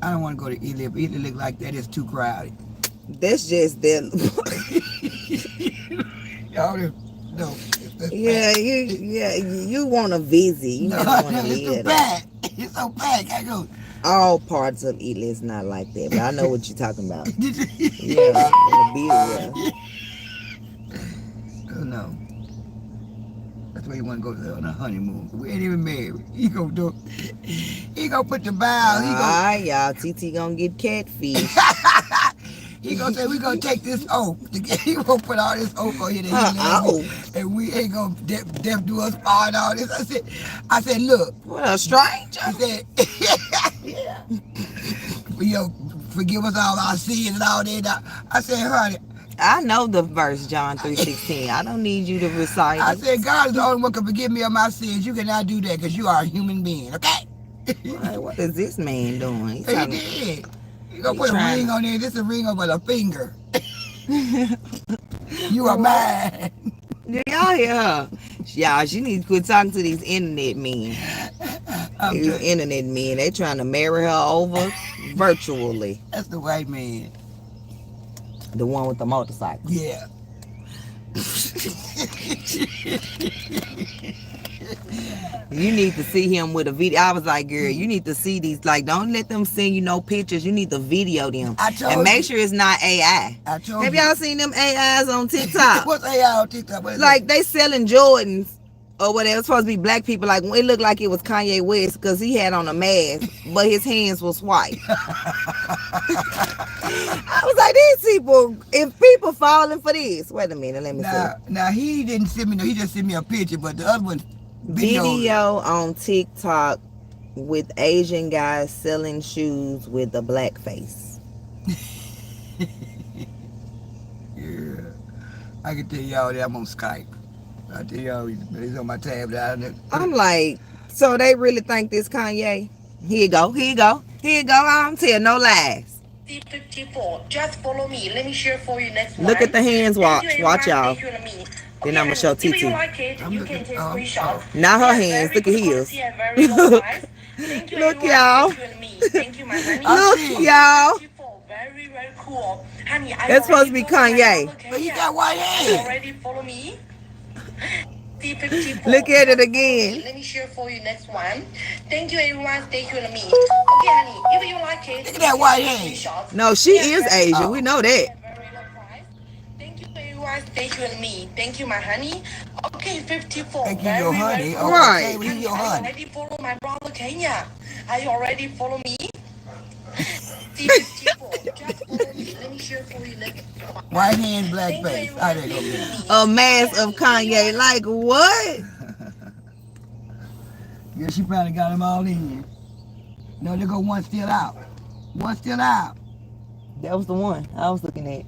I don't want to go to Ely. If Ely look like that, it's too crowded. That's just that. Y'all just, no. You want to visit. You No, don't want to it's too live. bad. It's so bad. I go. All parts of Ely is not like that, but I know what you're talking about. Did you? Yeah, in the beer. Oh no. That's where you want to go on a honeymoon. We ain't even married. He gonna put the vows. Alright, y'all. TT gonna get catfish. He gonna say we gonna take this oath. He gonna put all this oath on here and we ain't gonna death do us all and all this. I said, look. What, a stranger? He said, forgive us all our sins and all that. I said, honey. I know the verse, John 3:16. I don't need you to recite I it. said, God is the only one who can forgive me of my sins. You cannot do that because you are a human being, okay? Right, what is this man doing? He's He talking, did. You gonna put a ring on there. This is a ring over the finger. You are mine. y'all hear her? Y'all, she needs to quit talking to these internet men. These internet men, they trying to marry her over virtually. That's the white man. The one with the motorcycle. Yeah. You need to see him with a video. I was like, girl, you need to see these. Like, don't let them send you no pictures. You need to video them. And make sure it's not AI. Have y'all seen them AIs on TikTok? What's AI on TikTok? Like, they selling Jordans or whatever. It's supposed to be black people. Like, it looked like it was Kanye West because he had on a mask, but his hands was white. I was like, these people, if people falling for this. Wait a minute, let me see. Now, he didn't send me, he just sent me a picture, but the other one, video on TikTok with Asian guys selling shoes with a black face. Yeah. I can tell y'all that I'm on Skype. I tell y'all it's on my tab. I'm like, so they really think this Kanye? Here you go. I don't tell no lies. 54. Just follow me. Let me share for you next one. Look at the hands. Watch y'all. Then I'm gonna show TT. If you like it, you can take screenshots. Not her hands. Look at his. Look, y'all. Thank you, my honey. Look, y'all. Very, very cool. Honey, That's supposed to be Kanye. But he got white hands. You already follow me? Look at it again. Let me share for you next one. Thank you, everyone. Stay tuned to me. Okay, honey. If you like it, look at that white hand. No, she is Asian. We know that. Thank you, everyone. Stay tuned to me. Thank you, my honey. Okay, 54. Thank you, your honey. Very right. Okay, we your I honey. already follow my brother Kenya. Are you already follow me? 54. Just follow me. Let me share for you next one. White hand, black face. How they gonna be? A mask of Kanye. Like what? Yeah, she probably got them all in. No, there go one still out. One still out. That was the one I was looking at.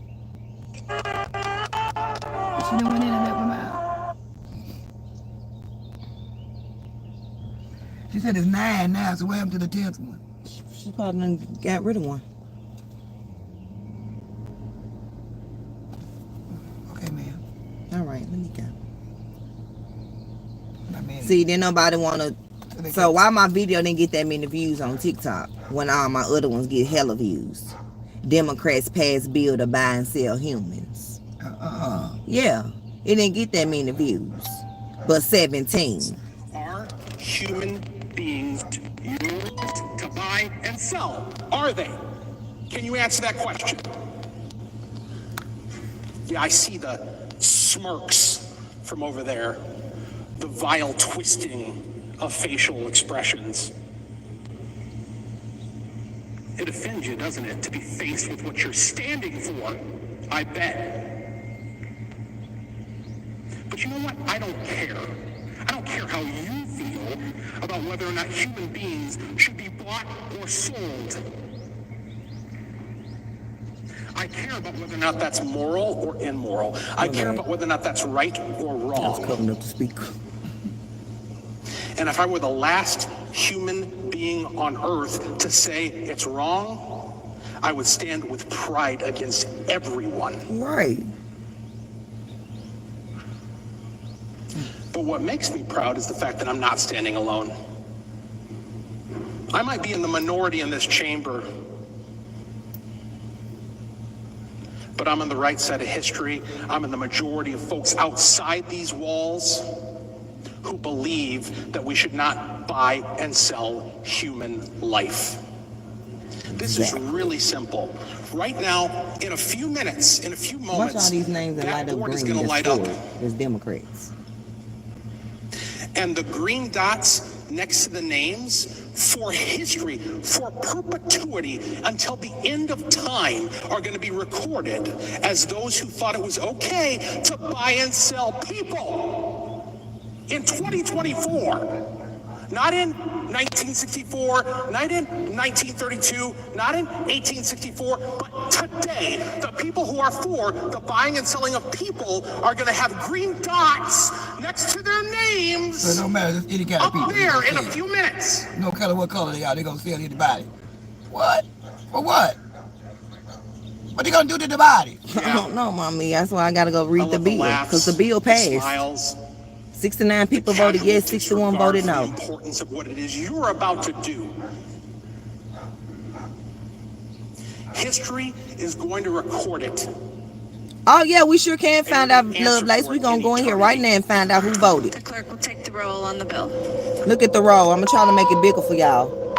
She done went in and left them out. She said it's 9 now, so what happened to the 10th one? She probably done got rid of one. Okay, ma'am. All right, let me go. I mean, See, then nobody wanna. So why my video didn't get that many views on TikTok when all my other ones get hella views? Democrats pass bill to buy and sell humans. Yeah, it didn't get that many views, but 17. Are human beings to buy and sell, are they? Can you answer that question? Yeah, I see the smirks from over there, the vile twisting of facial expressions. It offends you, doesn't it, to be faced with what you're standing for? I bet. But you know what? I don't care. I don't care how you feel about whether or not human beings should be bought or sold. I care about whether or not that's moral or immoral. I care about whether or not that's right or wrong. Coming up to speak. And if I were the last human being on earth to say it's wrong, I would stand with pride against everyone. Right. But what makes me proud is the fact that I'm not standing alone. I might be in the minority in this chamber, but I'm on the right side of history. I'm in the majority of folks outside these walls who believe that we should not buy and sell human life. This is really simple. Right now, in a few minutes, in a few moments, watch all these names that light up board is green. going to light up. There's Democrats. And the green dots next to the names for history, for perpetuity, until the end of time, are going to be recorded as those who thought it was okay to buy and sell people in 2024. Not in 1964, not in 1932, not in 1864, but today, the people who are for the buying and selling of people are going to have green dots next to their names. So no matter, just any kind of up people. there in a few minutes. No matter what color they are, they're gonna sell anybody. What? For what? What they gonna do to the body? I don't know, mommy. That's why I gotta go read the bill, laughs, because the bill passed. Smiles, 69 people voted yes, 61 voted the no. importance of what it is you're about to do. History is going to record it. Oh yeah, we sure can find out, Lovelace. We're gonna go in here right now and find out who voted. The clerk will take the roll on the bill. Look at the roll. I'm gonna try to make it bigger for y'all.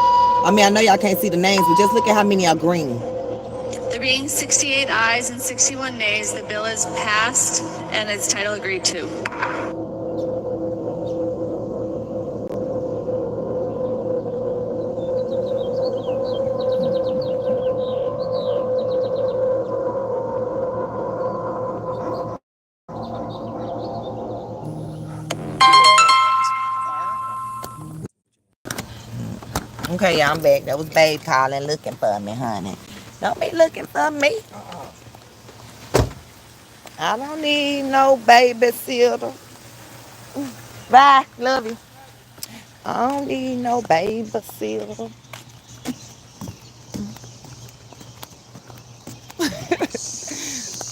I mean, I know y'all can't see the names, but just look at how many are green. There being 68 ayes and 61 nays, the bill is passed and its title agreed to. Okay, yeah, I'm back. That was Babe calling, looking for me, honey. Don't be looking for me. I don't need no babysitter. Bye, love you. I don't need no babysitter.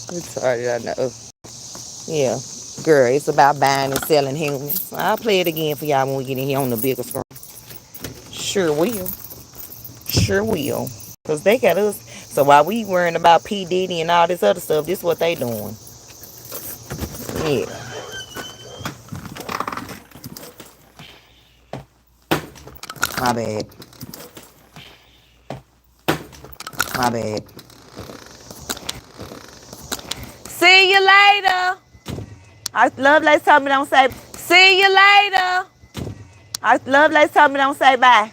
It's hard, I know. Yeah, girl, it's about buying and selling humans. I'll play it again for y'all when we get in here on the bigger screen. Sure will. Sure will. Because they got us. So while we worrying about P. Diddy and all this other stuff, this is what they doing. Yeah. My bad. My bad. See you later. Lovelace told me don't say, see you later. Lovelace told me don't say bye.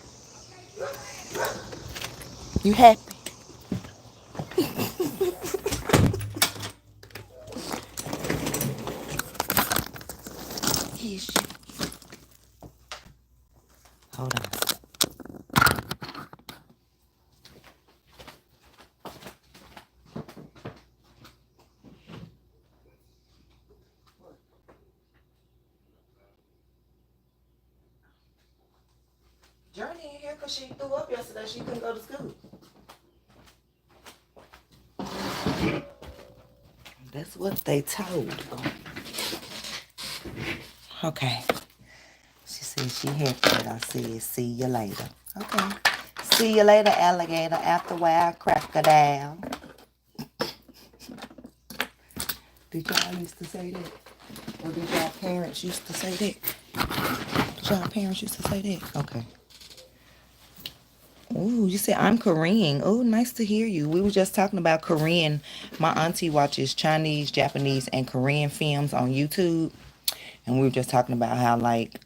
You happy? Yes. Hold on. Journey in here because she threw up yesterday. She couldn't go to school. That's what they told her. Okay. She said she happy that I said see you later. Okay. See you later, alligator, after a while, crocodile. Did y'all used to say that? Or did y'all parents used to say that? Did y'all parents used to say that? Okay. Ooh, you said I'm Korean. Oh, nice to hear you. We were just talking about Korean. My auntie watches Chinese, Japanese, and Korean films on YouTube. And we were just talking about how, like,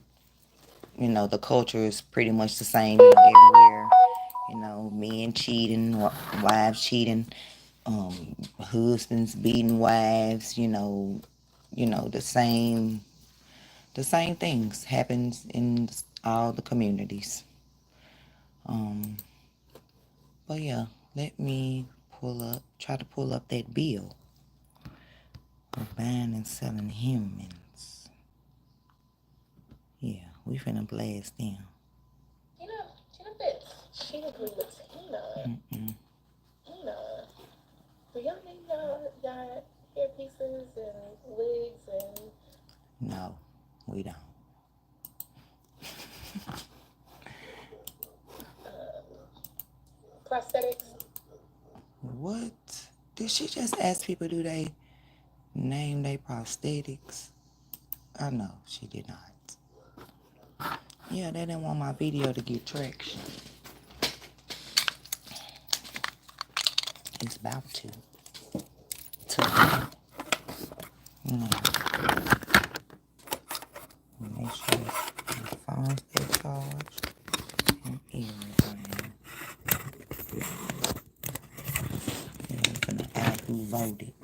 the culture is pretty much the same, everywhere. Men cheating, wives cheating, husbands beating wives, the same things happens in all the communities. But yeah, let me try to pull up that bill of buying and selling humans. Yeah, we finna blast them. Tina Fitz. She agreed with Tina. Tina. Do y'all need y'all hair pieces and wigs and... No, we don't. prosthetics? What? Did she just ask people do they name their prosthetics? Oh no, she did not. Yeah, they didn't want my video to get traction. It's about to. Make sure the phones get charged and everything. And we're gonna add who voted.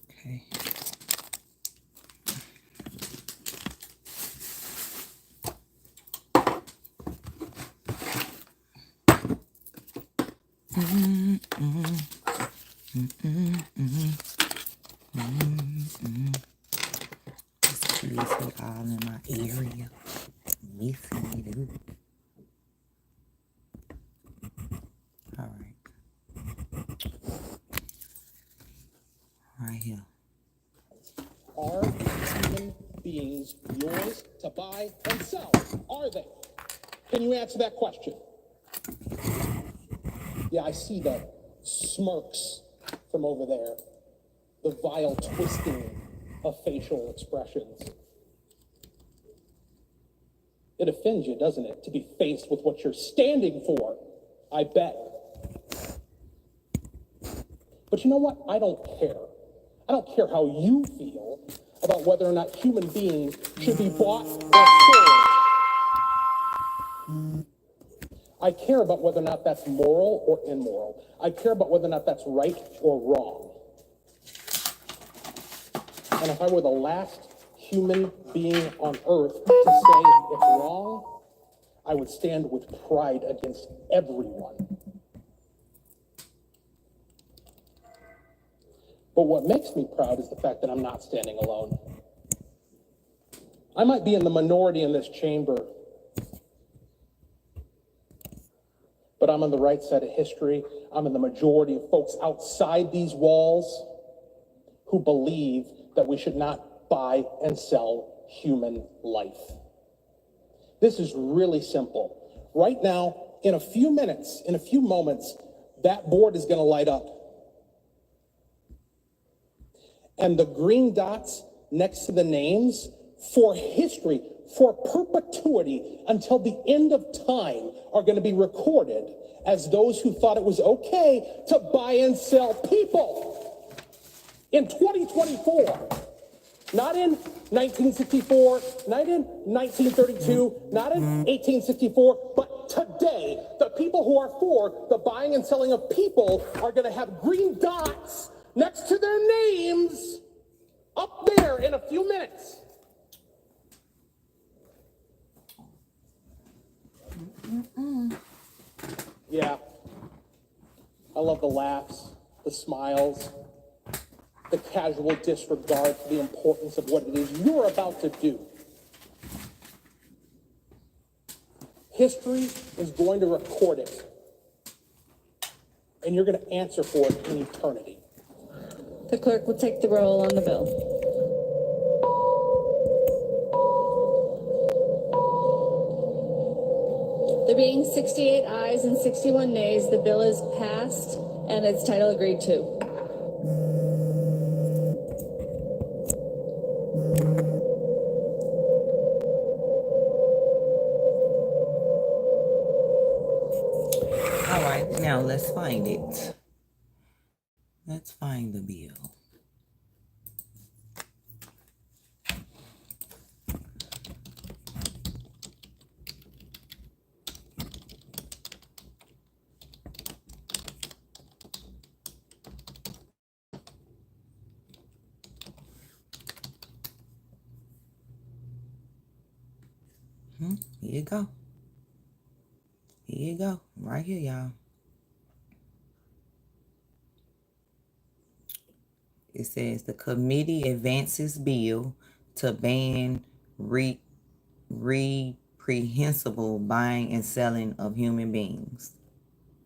Okay. This kids are all in my area. Missing it. All right. Right here. Are human beings yours to buy and sell? Are they? Can you answer that question? Yeah, I see the smirks from over there, the vile twisting of facial expressions. It offends you, doesn't it, to be faced with what you're standing for? I bet. But you know what? I don't care. I don't care how you feel about whether or not human beings should be bought or sold. I care about whether or not that's moral or immoral. I care about whether or not that's right or wrong. And if I were the last human being on earth to say it's wrong, I would stand with pride against everyone. But what makes me proud is the fact that I'm not standing alone. I might be in the minority in this chamber, but I'm on the right side of history. I'm in the majority of folks outside these walls who believe that we should not buy and sell human life. This is really simple. Right now, in a few minutes, in a few moments, that board is going to light up. And the green dots next to the names for history, for perpetuity, until the end of time, are going to be recorded as those who thought it was okay to buy and sell people in 2024. Not in 1964, not in 1932, not in 1864, but today, the people who are for the buying and selling of people are going to have green dots next to their names up there in a few minutes. Yeah, I love the laughs, the smiles, the casual disregard for the importance of what it is you're about to do. History is going to record it, and you're going to answer for it in eternity. The clerk will take the roll on the bill. There being 68 ayes and 61 nays, the bill is passed and its title agreed to. Now, let's find it. Let's find the bill. Here you go. Here you go. Right here, y'all. It says the committee advances bill to ban reprehensible buying and selling of human beings.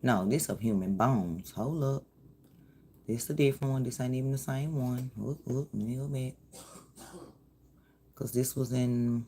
No, this of human bones. Hold up. This a different one. This ain't even the same one. Look, let me go back. Because this was in...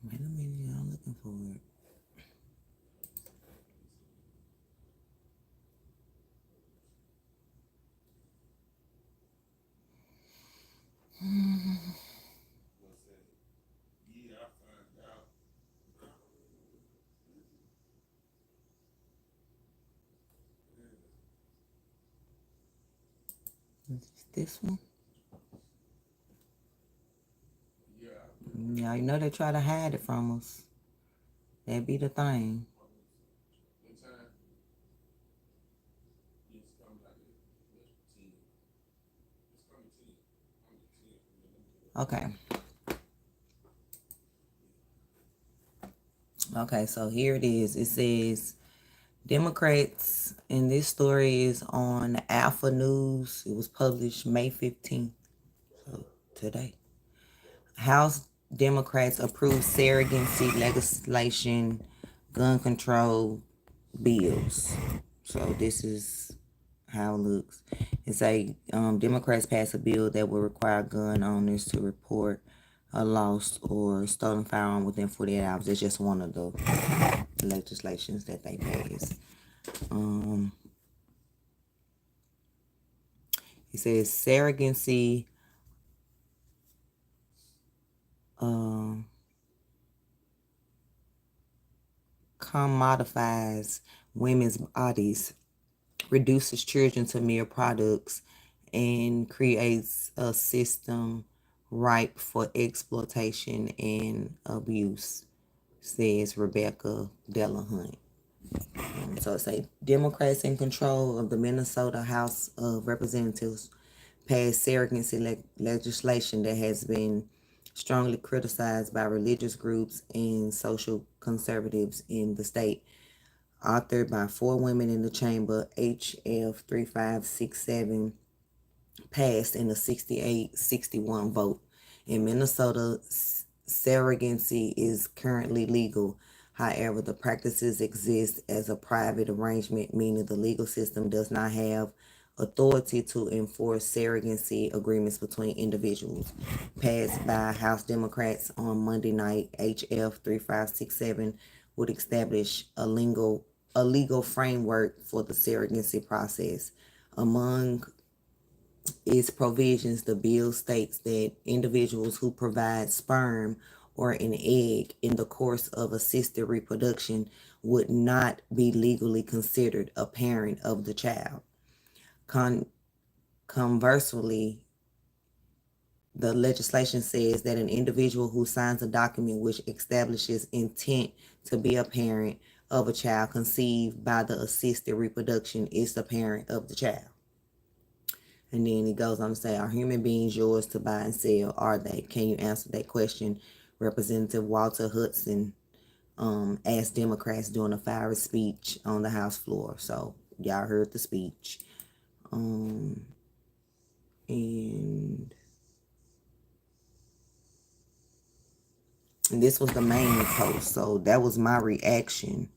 Wait a minute, I'm looking for it. This one? Yeah, you know they try to hide it from us. That be the thing. Okay. Okay, so here it is. It says Democrats, and this story is on Alpha News. It was published May 15th, so today. House Democrats approve surrogacy legislation, gun control bills. So this is how it looks. It's a Democrats pass a bill that will require gun owners to report a lost or stolen firearm within 48 hours. It's just one of the legislations that they passed. It says surrogacy commodifies women's bodies, reduces children to mere products, and creates a system ripe for exploitation and abuse, says Rebecca Delahunt. So it's a Democrats in control of the Minnesota House of Representatives passed surrogacy legislation that has been strongly criticized by religious groups and social conservatives in the state. Authored by 4 women in the chamber, HF 3567 passed in a 68-61 vote. In Minnesota, surrogacy is currently legal. However, the practices exist as a private arrangement, meaning the legal system does not have authority to enforce surrogacy agreements between individuals. Passed by House Democrats on Monday night, HF 3567 would establish a legal framework for the surrogacy process. Among its provisions, the bill states that individuals who provide sperm or an egg in the course of assisted reproduction would not be legally considered a parent of the child. Conversely, the legislation says that an individual who signs a document which establishes intent to be a parent of a child conceived by the assisted reproduction is the parent of the child. And then it goes on to say, are human beings yours to buy and sell? Are they? Can you answer that question? Representative Walter Hudson asked Democrats during a fiery speech on the House floor. So y'all heard the speech. And this was the main post. So that was my reaction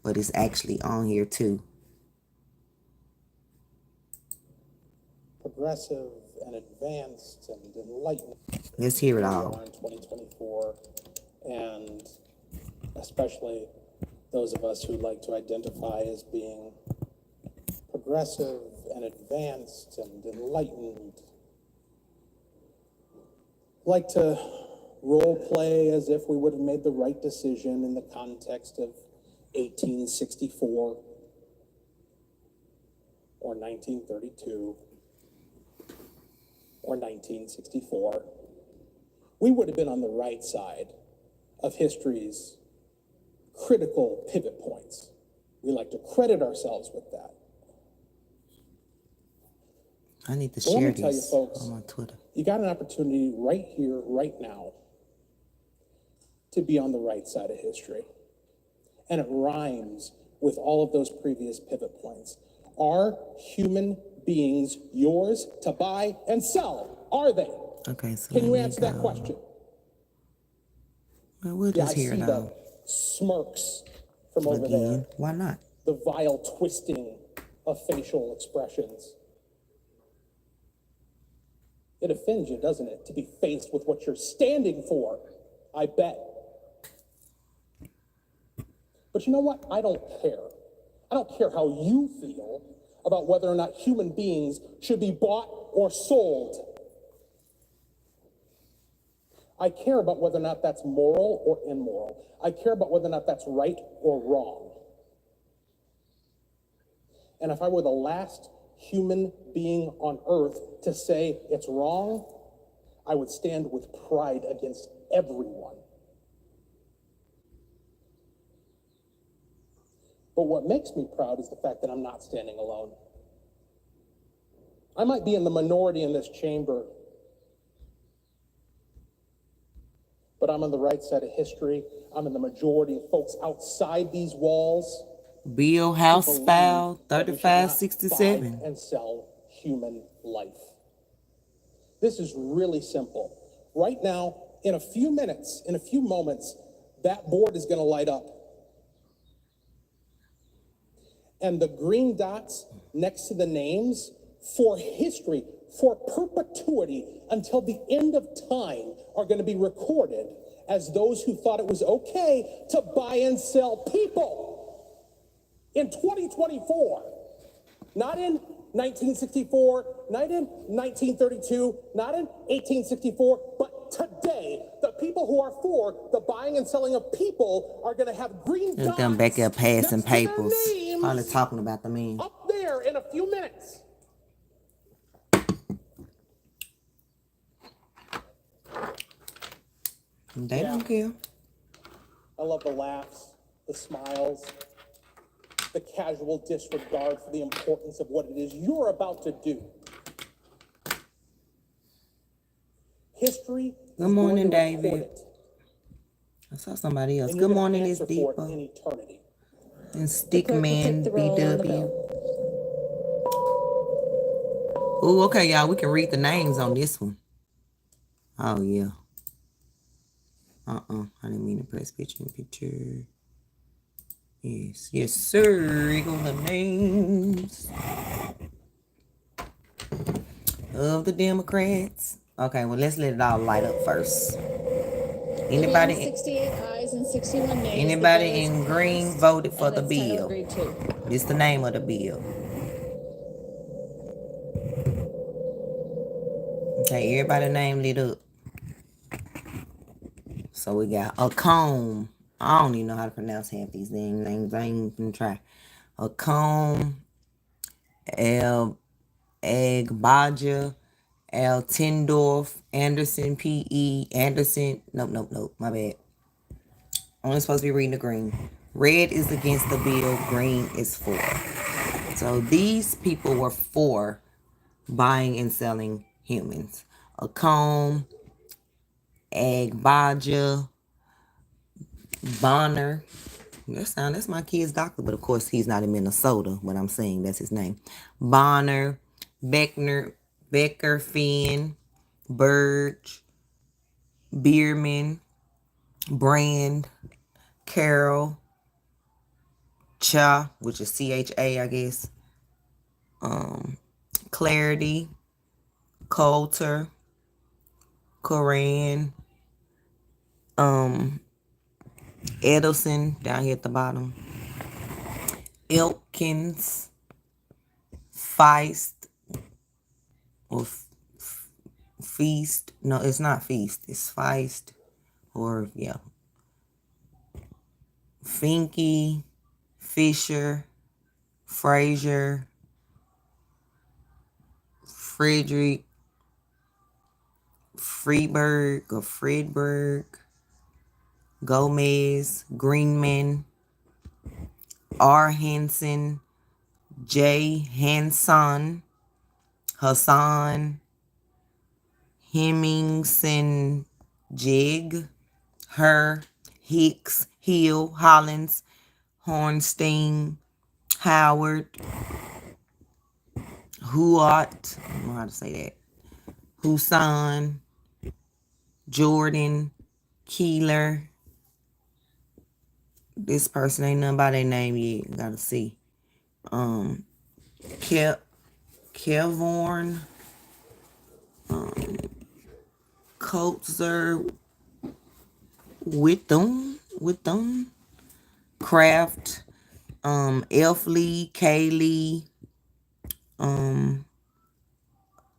but it's actually on here too. Progressive and advanced and enlightened. Let's hear it all. In 2024, and especially those of us who like to identify as being progressive and advanced and enlightened, like to role play as if we would have made the right decision in the context of 1864 or 1932 or 1964. We would have been on the right side of history's critical pivot points. We like to credit ourselves with that. I need to Well, share let me tell you, this folks, on my Twitter. You got an opportunity right here, right now, to be on the right side of history. And it rhymes with all of those previous pivot points. Are human beings yours to buy and sell? Are they? Okay, so Can you answer that question? Well, we'll Yeah, just I hear see it the out smirks from over again. there. Why not? The vile twisting of facial expressions. It offends you, doesn't it, to be faced with what you're standing for? I bet. But you know what? I don't care. I don't care how you feel about whether or not human beings should be bought or sold. I care about whether or not that's moral or immoral. I care about whether or not that's right or wrong. And if I were the last human being on earth to say it's wrong, I would stand with pride against everyone. But what makes me proud is the fact that I'm not standing alone. I might be in the minority in this chamber, but I'm on the right side of history. I'm in the majority of folks outside these walls. Bill House File 3567. And sell human life. This is really simple. Right now, in a few minutes, in a few moments, that board is going to light up. And the green dots next to the names for history, for perpetuity, until the end of time, are going to be recorded as those who thought it was okay to buy and sell people in 2024. Not in 1964, not in 1932, not in 1864, but today. The people who are for the buying and selling of people are going to have green dots. Come back up passing next to their papers. names Probably talking about the meme. up there in a few minutes. They don't care. I love the laughs, the smiles, the casual disregard for the importance of what it is you're about to do. History. Good morning, David. I saw somebody else. Good morning, it's Deepa. And Stickman BW. Oh, okay, y'all. We can read the names on this one. Oh, yeah. I didn't mean to press picture in picture. Yes, yes, sir. Here go the names of the Democrats. Okay, well, let's let it all light up first. Anybody? 68 ayes and 61 nays. Anybody in green voted for the bill. This the name of the bill. Okay, everybody name lit up. So we got a comb. I don't even know how to pronounce half these names. I ain't even try. A comb, El Agbaja, Al Tindorf, Anderson P.E. Anderson. Nope. My bad. Only supposed to be reading the green. Red is against the bill. Green is for. So these people were for buying and selling humans. A comb, Agbaja, Bonner. That's my kid's doctor, but of course he's not in Minnesota. But I'm saying that's his name. Bonner, Becker, Finn, Burge, Bierman, Brand, Carroll, Cha, which is CHA, I guess. Clarity, Coulter, Coran, Edelson down here at the bottom, Elkins, Feist, or Feast. No, it's not Feast. It's Feist, or yeah, Finke, Fisher, Frazier, Frederick, Friedberg, Gomez, Greenman, R. Henson, J. Hanson, Hassan, Hemmingson, Jig, Her, Hicks, Hill, Hollins, Hornstein, Howard, Huot, I don't know how to say that, Husan, Jordan, Keeler. This person ain't nothing by their name yet. Gotta see. Kelvorn, Coatzer, Witham, Kraft, Elfley, Kaylee,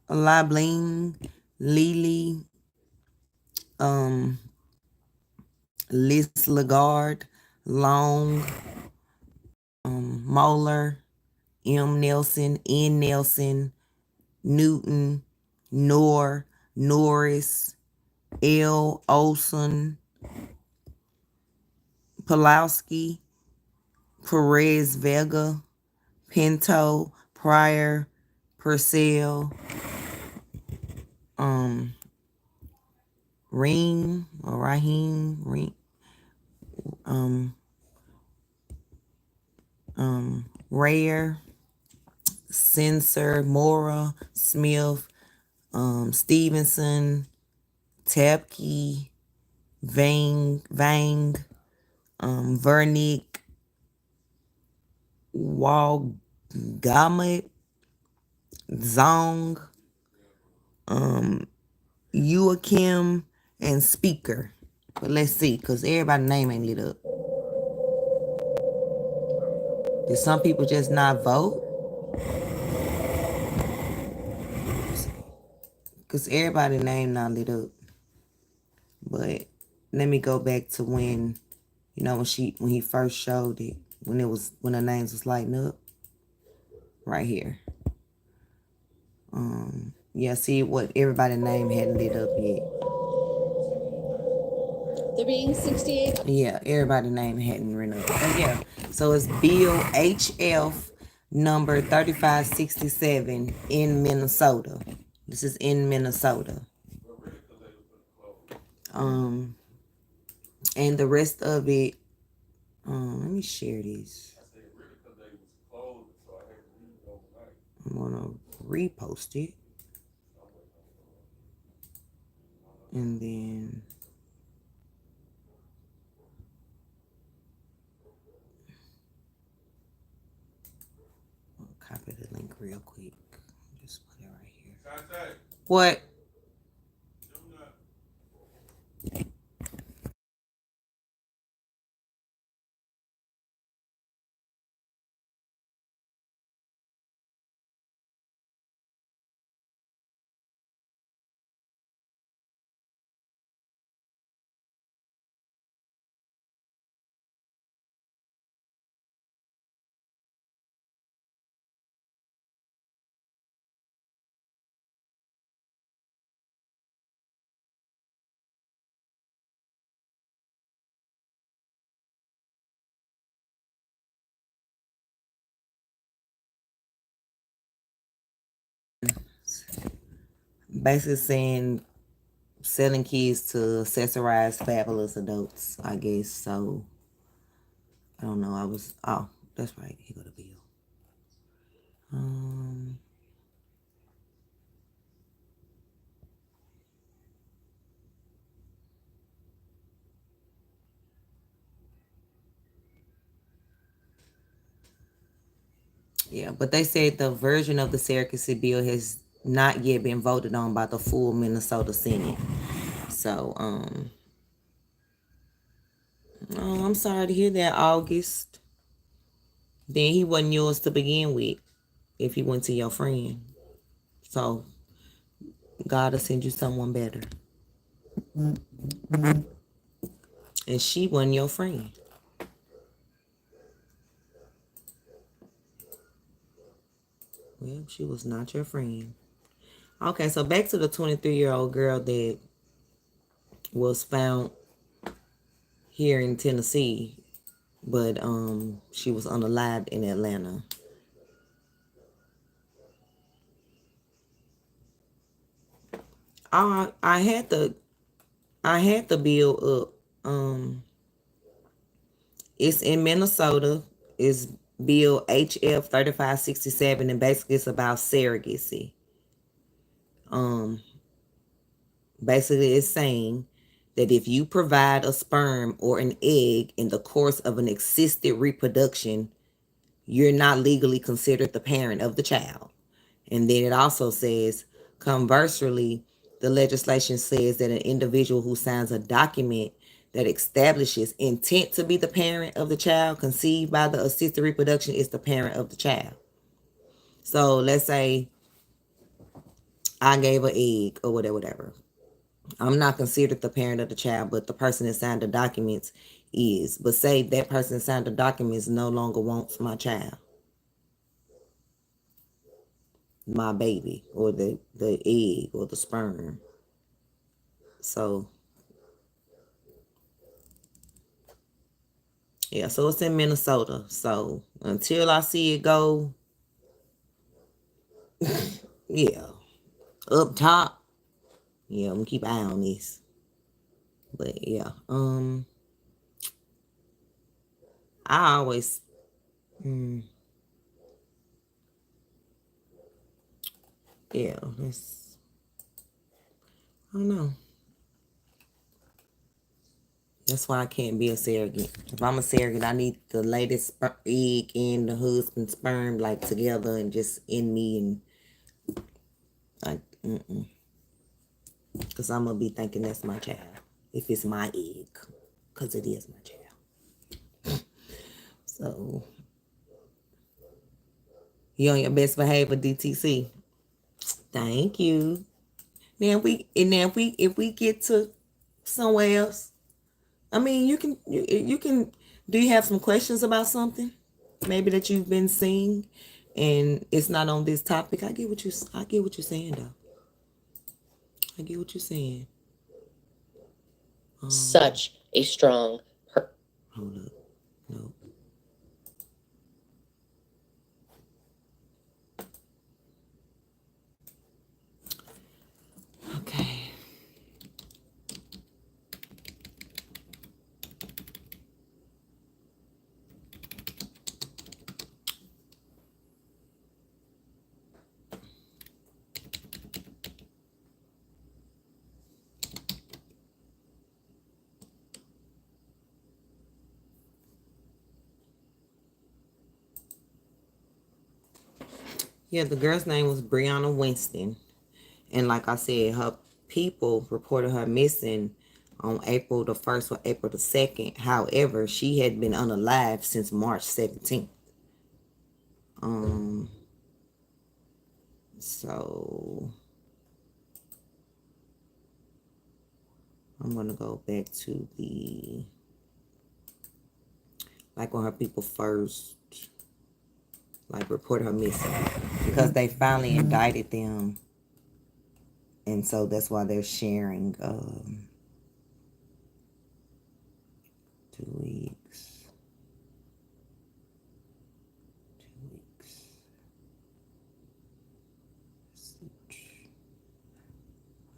Labling, Lily, Liz Lagarde, Long, Moeller, M. Nelson, N. Nelson, Newton, Norris, L. Olson, Pulowski, Perez Vega, Pinto, Pryor, Purcell, Rare, Sensor, Mora, Smith, Stevenson, Tapke, Vang, Vernick, Walgamet, Zong, Joachim, and Speaker. But let's see, because everybody's name ain't lit up. Did some people just not vote? Because everybody's name not lit up. But let me go back to when, you know, when he first showed it, when the names was lighting up. Right here. Yeah, see what everybody's name hadn't lit up yet. There being 68. Yeah, everybody's name hadn't written up. But yeah, so it's Bill HF number 3567 in Minnesota. This is in Minnesota. And the rest of it, let me share this. I'm gonna repost it. And then I'll copy the link real quick. Just put it right here. What? Basically saying selling kids to accessorize fabulous adults, I guess. So I don't know. Oh, that's right. Here go the bill. Yeah, but they said the version of the surrogacy bill has not yet been voted on by the full Minnesota Senate. So, oh, I'm sorry to hear that, August. Then he wasn't yours to begin with if he went to your friend. So, God will send you someone better. And she wasn't your friend. Well, she was not your friend. Okay, so back to the 23-year-old girl that was found here in Tennessee, but she was unalived in Atlanta. I had the bill up. It's in Minnesota. It's Bill HF 3567, and basically it's about surrogacy. Basically it's saying that if you provide a sperm or an egg in the course of an assisted reproduction, you're not legally considered the parent of the child. And then it also says, conversely, the legislation says that an individual who signs a document that establishes intent to be the parent of the child conceived by the assisted reproduction is the parent of the child. So let's say I gave an egg or whatever. I'm not considered the parent of the child, but the person that signed the documents is. But say that person that signed the documents no longer wants my child, my baby, or the egg or the sperm. So yeah, so it's in Minnesota. So until I see it go, yeah, up top, yeah, I'm gonna keep an eye on this. But yeah, I always, yeah, that's, I don't know. That's why I can't be a surrogate. If I'm a surrogate, I need the latest egg and the husband's sperm like together and just in me, and like, because I'm gonna be thinking that's my child if it's my egg, because it is my child. So you on your best behavior, DTC. Thank you. Now if we get to somewhere else, I mean, you can. Do you have some questions about something, maybe that you've been seeing, and it's not on this topic? I get what you're saying, though. I get what you're saying. Such a strong. Hold up. No. Okay. Yeah, the girl's name was Brianna Winston. And like I said, her people reported her missing on April the 1st or April the 2nd. However, she had been unalive since March 17th. So I'm going to go back to the, like when her people first like reported her missing, because they finally indicted them, and so that's why they're sharing 2 weeks.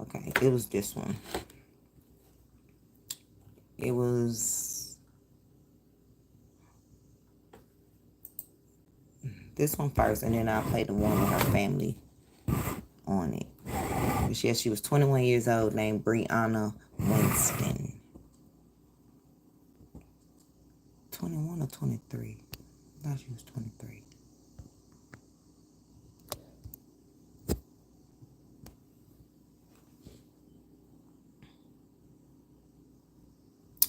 Okay, it was this one. It was this one first, and then I'll play the one with her family on it. But yes, she was 21 years old, named Brianna Winston. 21 or 23? I thought she was 23.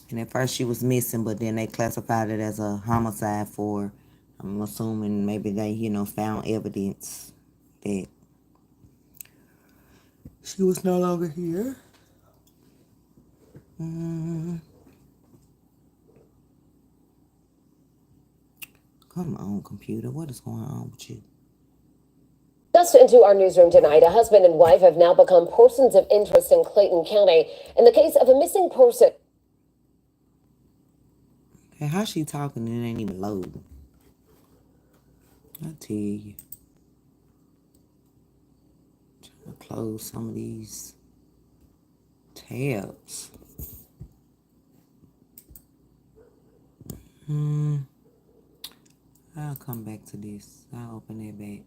And at first she was missing, but then they classified it as a homicide for, I'm assuming maybe they, found evidence that she was no longer here. Come on, computer. What is going on with you? Just into our newsroom tonight, a husband and wife have now become persons of interest in Clayton County in the case of a missing person. Hey, how's she talking and it ain't even loading? I tell you. Trying to close some of these tabs. I'll come back to this. I'll open it back.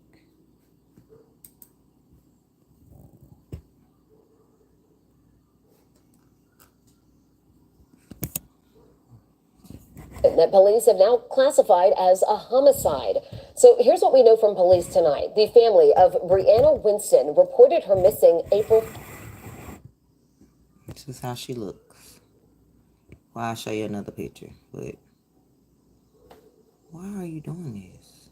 That police have now classified as a homicide. So here's what we know from police tonight. The family of Brianna Winston reported her missing April. This is how she looks. Well, I'll show you another picture, but why are you doing this?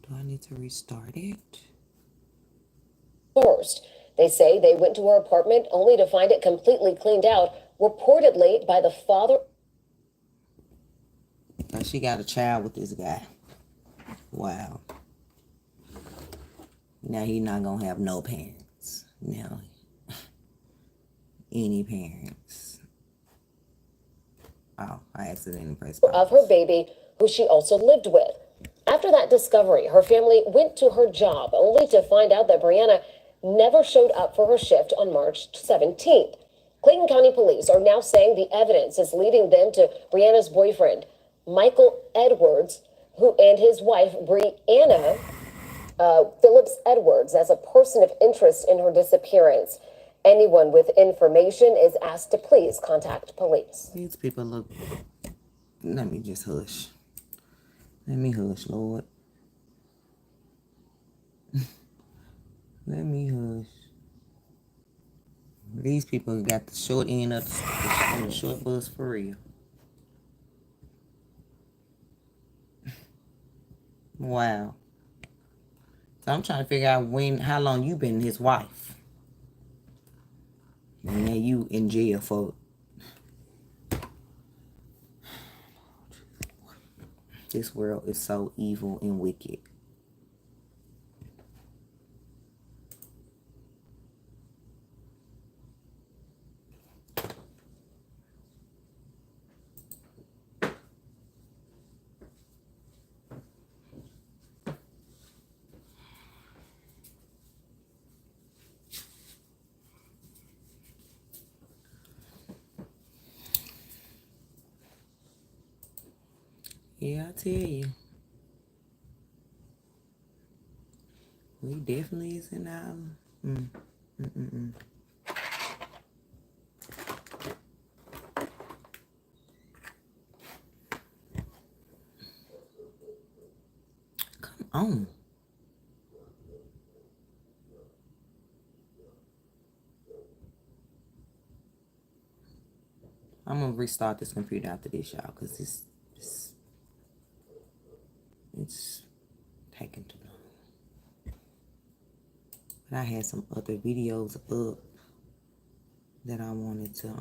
Do I need to restart it? First, they say they went to her apartment only to find it completely cleaned out, reportedly by the father. She got a child with this guy. Wow. Now he's not gonna have no parents. Now, any parents. Oh, I accidentally pressed pause. Of her baby, who she also lived with. After that discovery, her family went to her job only to find out that Brianna never showed up for her shift on March 17th. Clayton County Police are now saying the evidence is leading them to Brianna's boyfriend, Michael Edwards, who and his wife, Brianna Phillips Edwards, as a person of interest in her disappearance. Anyone with information is asked to please contact police. These people look... Let me just hush. Let me hush, Lord. Let me hush. These people got the short end of the short bus for real. Wow. So I'm trying to figure out how long you been his wife. And now you in jail for... This world is so evil and wicked. Yeah, I tell you. We definitely is in our... Come on. I'm gonna restart this computer after this, y'all, because it's taking too long. But I had some other videos up that I wanted to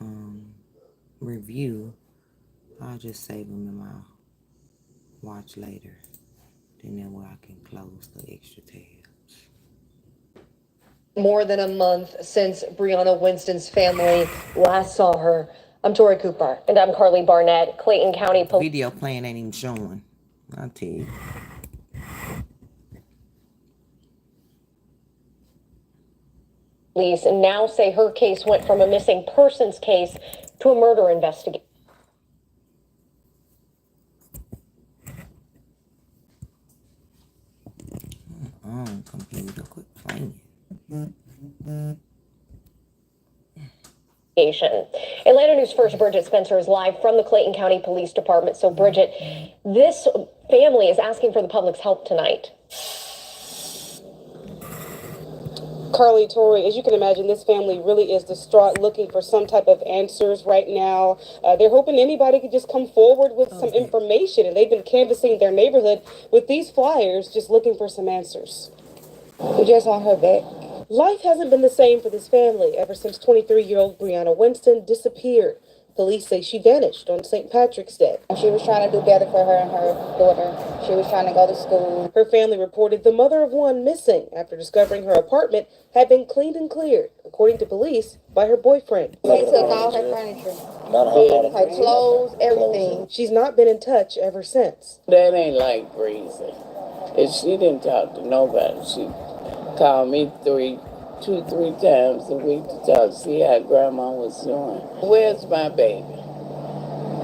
review. I'll just save them in my watch later. Then that way I can close the extra tabs. More than a month since Brianna Winston's family last saw her. I'm Tori Cooper. And I'm Carly Barnett. Clayton County Police. Video playing ain't even showing. I'll tell you. Police now say her case went from a missing persons case to a murder investigation. Computer, quit playing. Atlanta News First Bridget Spencer is live from the Clayton County Police Department. So Bridget, this family is asking for the public's help tonight. Carly, Tori, as you can imagine, this family really is distraught, looking for some type of answers right now. They're hoping anybody could just come forward with some information, and they've been canvassing their neighborhood with these flyers, just looking for some answers. We just want her back. Life hasn't been the same for this family ever since 23-year-old Brianna Winston disappeared. Police say she vanished on St. Patrick's Day. She was trying to do better for her and her daughter. She was trying to go to school. Her family reported the mother of one missing after discovering her apartment had been cleaned and cleared, according to police, by her boyfriend. They took all her furniture, her clothes, everything. She's not been in touch ever since. That ain't like Breezy. If she didn't talk to nobody, she called me 2-3 times a week to talk to see how grandma was doing. Where's my baby?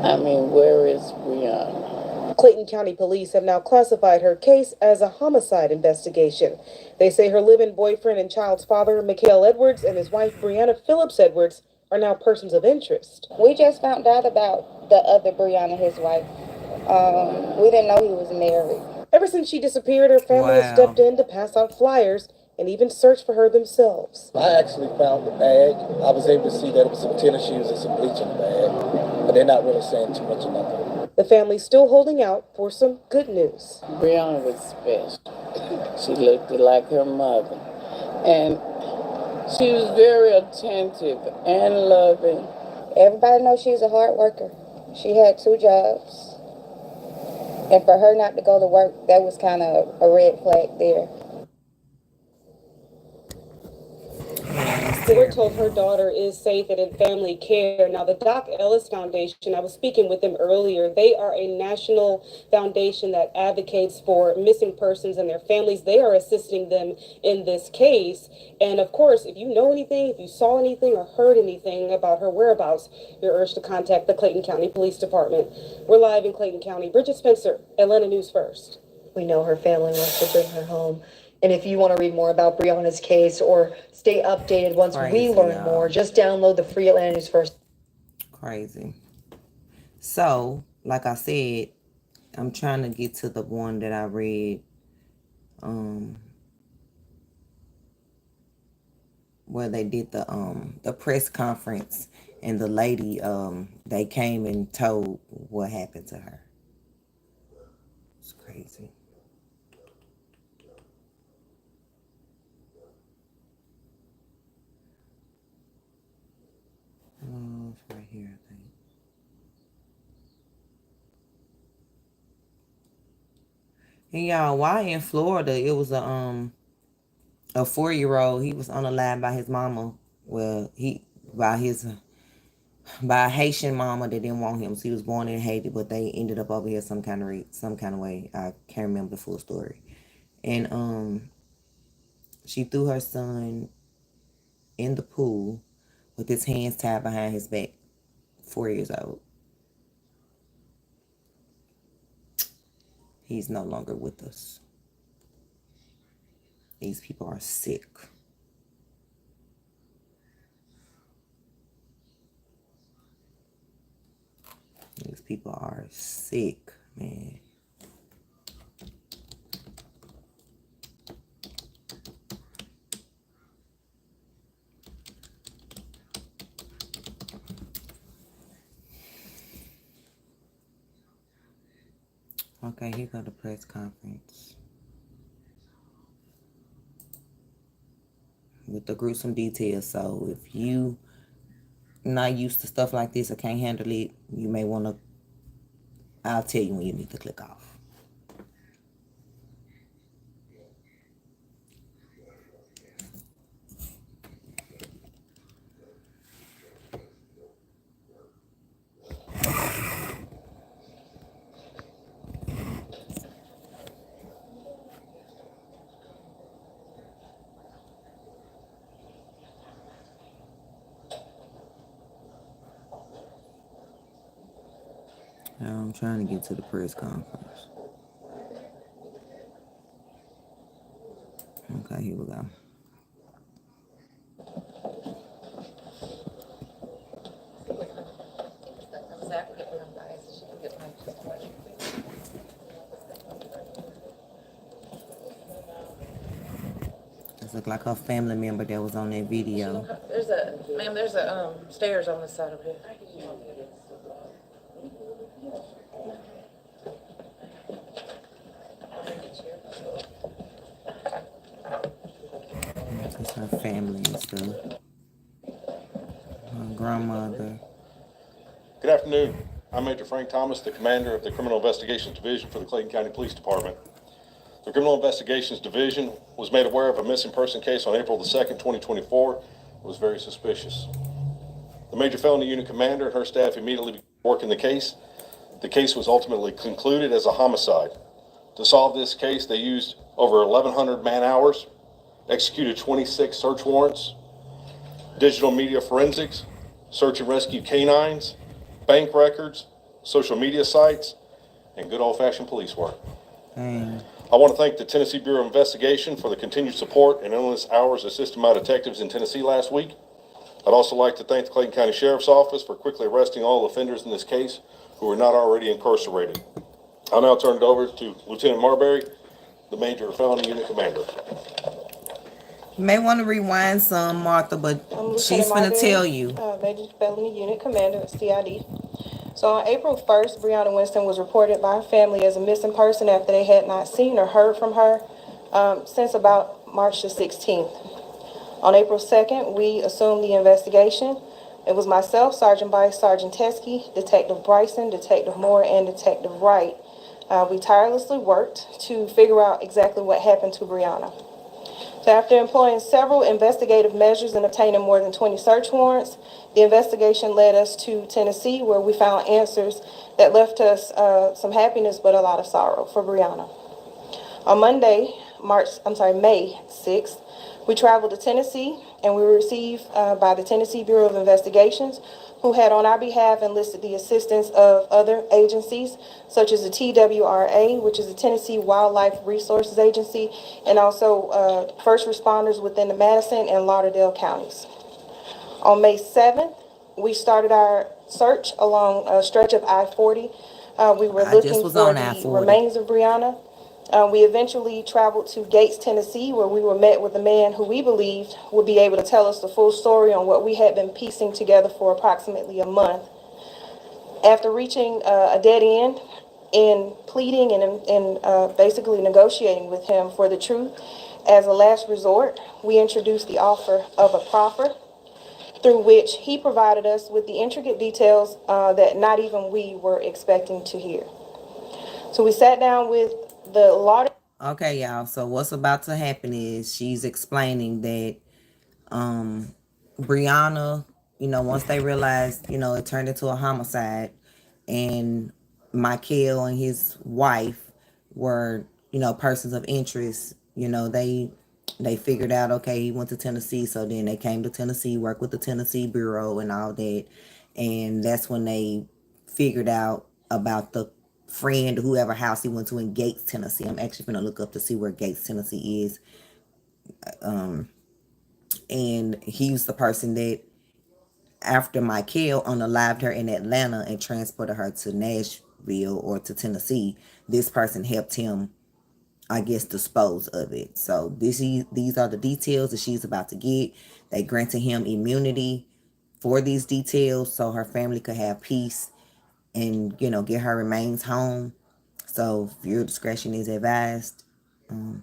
I mean, where is Brianna? Clayton County Police have now classified her case as a homicide investigation. They say her live-in boyfriend and child's father, Mikhail Edwards, and his wife, Brianna Phillips Edwards, are now persons of interest. We just found out about the other Brianna, his wife. We didn't know he was married. Ever since she disappeared, her family has stepped in to pass out flyers and even search for her themselves. I actually found the bag. I was able to see that it was some tennis shoes and some bleach in the bag, but they're not really saying too much of nothing. The family's still holding out for some good news. Brianna was special. She looked like her mother, and she was very attentive and loving. Everybody knows she's a hard worker. She had 2 jobs, and for her not to go to work, that was kind of a red flag there. We're told her daughter is safe and in family care. Now, the Doc Ellis Foundation, I was speaking with them earlier. They are a national foundation that advocates for missing persons and their families. They are assisting them in this case. And of course, if you know anything, if you saw anything or heard anything about her whereabouts, you're urged to contact the Clayton County Police Department. We're live in Clayton County. Bridget Spencer, Atlanta News First. We know her family wants to bring her home. And if you want to read more about Brianna's case or stay updated once we learn more, just download the free Atlanta News First. Crazy. So, like I said, I'm trying to get to the one that I read, where they did the press conference, and the lady, they came and told what happened to her. It's crazy. It's right here, I think. And y'all, why in Florida it was a 4-year-old. He was unalived by his mama. Well, by a Haitian mama that didn't want him. So he was born in Haiti, but they ended up over here some kind of way. I can't remember the full story. And she threw her son in the pool with his hands tied behind his back. 4 years old. He's no longer with us. These people are sick. These people are sick, man. Okay, here go the press conference with the gruesome details. So if you not used to stuff like this or can't handle it, you may want to, I'll tell you when you need to click off. I'm trying to get to the press conference. Okay, here we go. This look like her family member that was on that video. There's a stairs on the side of it. It's her family and stuff. Her grandmother. Good afternoon. I'm Major Frank Thomas, the commander of the Criminal Investigations Division for the Clayton County Police Department. The Criminal Investigations Division was made aware of a missing person case on April the 2nd, 2024. It was very suspicious. The Major Felony Unit Commander and her staff immediately began working the case. The case was ultimately concluded as a homicide. To solve this case, they used over 1,100 man-hours, executed 26 search warrants, digital media forensics, search and rescue canines, bank records, social media sites, and good old-fashioned police work. I want to thank the Tennessee Bureau of Investigation for the continued support and endless hours assisting my detectives in Tennessee last week. I'd also like to thank the Clayton County Sheriff's Office for quickly arresting all offenders in this case who are not already incarcerated. I'll now turn it over to Lieutenant Marbury, the Major Felony Unit Commander. You may want to rewind some, Martha, but she's going to tell you. Major Felony Unit Commander at CID. So on April 1st, Brianna Winston was reported by her family as a missing person after they had not seen or heard from her since about March the 16th. On April 2nd, we assumed the investigation. It was myself, Sergeant Bice, Sergeant Teskey, Detective Bryson, Detective Moore, and Detective Wright. We tirelessly worked to figure out exactly what happened to Brianna. So after employing several investigative measures and obtaining more than 20 search warrants, the investigation led us to Tennessee, where we found answers that left us some happiness but a lot of sorrow for Brianna. On Monday, May 6th, we traveled to Tennessee and we were received by the Tennessee Bureau of Investigations, who had on our behalf enlisted the assistance of other agencies, such as the TWRA, which is the Tennessee Wildlife Resources Agency, and also first responders within the Madison and Lauderdale counties. On May 7th, we started our search along a stretch of I-40. We were looking for the remains of Brianna. We eventually traveled to Gates, Tennessee, where we were met with a man who we believed would be able to tell us the full story on what we had been piecing together for approximately a month. After reaching a dead end in pleading and basically negotiating with him for the truth, as a last resort, we introduced the offer of a proffer, through which he provided us with the intricate details that not even we were expecting to hear. So we sat down with the Lauderdale. Okay, y'all. So what's about to happen is she's explaining that Brianna, once they realized, it turned into a homicide, and Michael and his wife were, persons of interest. They figured out, okay, he went to Tennessee, so then they came to Tennessee, worked with the Tennessee Bureau and all that, and that's when they figured out about the friend, whoever house he went to in Gates, Tennessee. I'm actually going to look up to see where Gates, Tennessee is. And he was the person that, after Michael unalived her in Atlanta and transported her to Nashville or to Tennessee, this person helped him, I guess, dispose of it. So these are the details that she's about to get. They granted him immunity for these details so her family could have peace and, get her remains home. So your discretion is advised.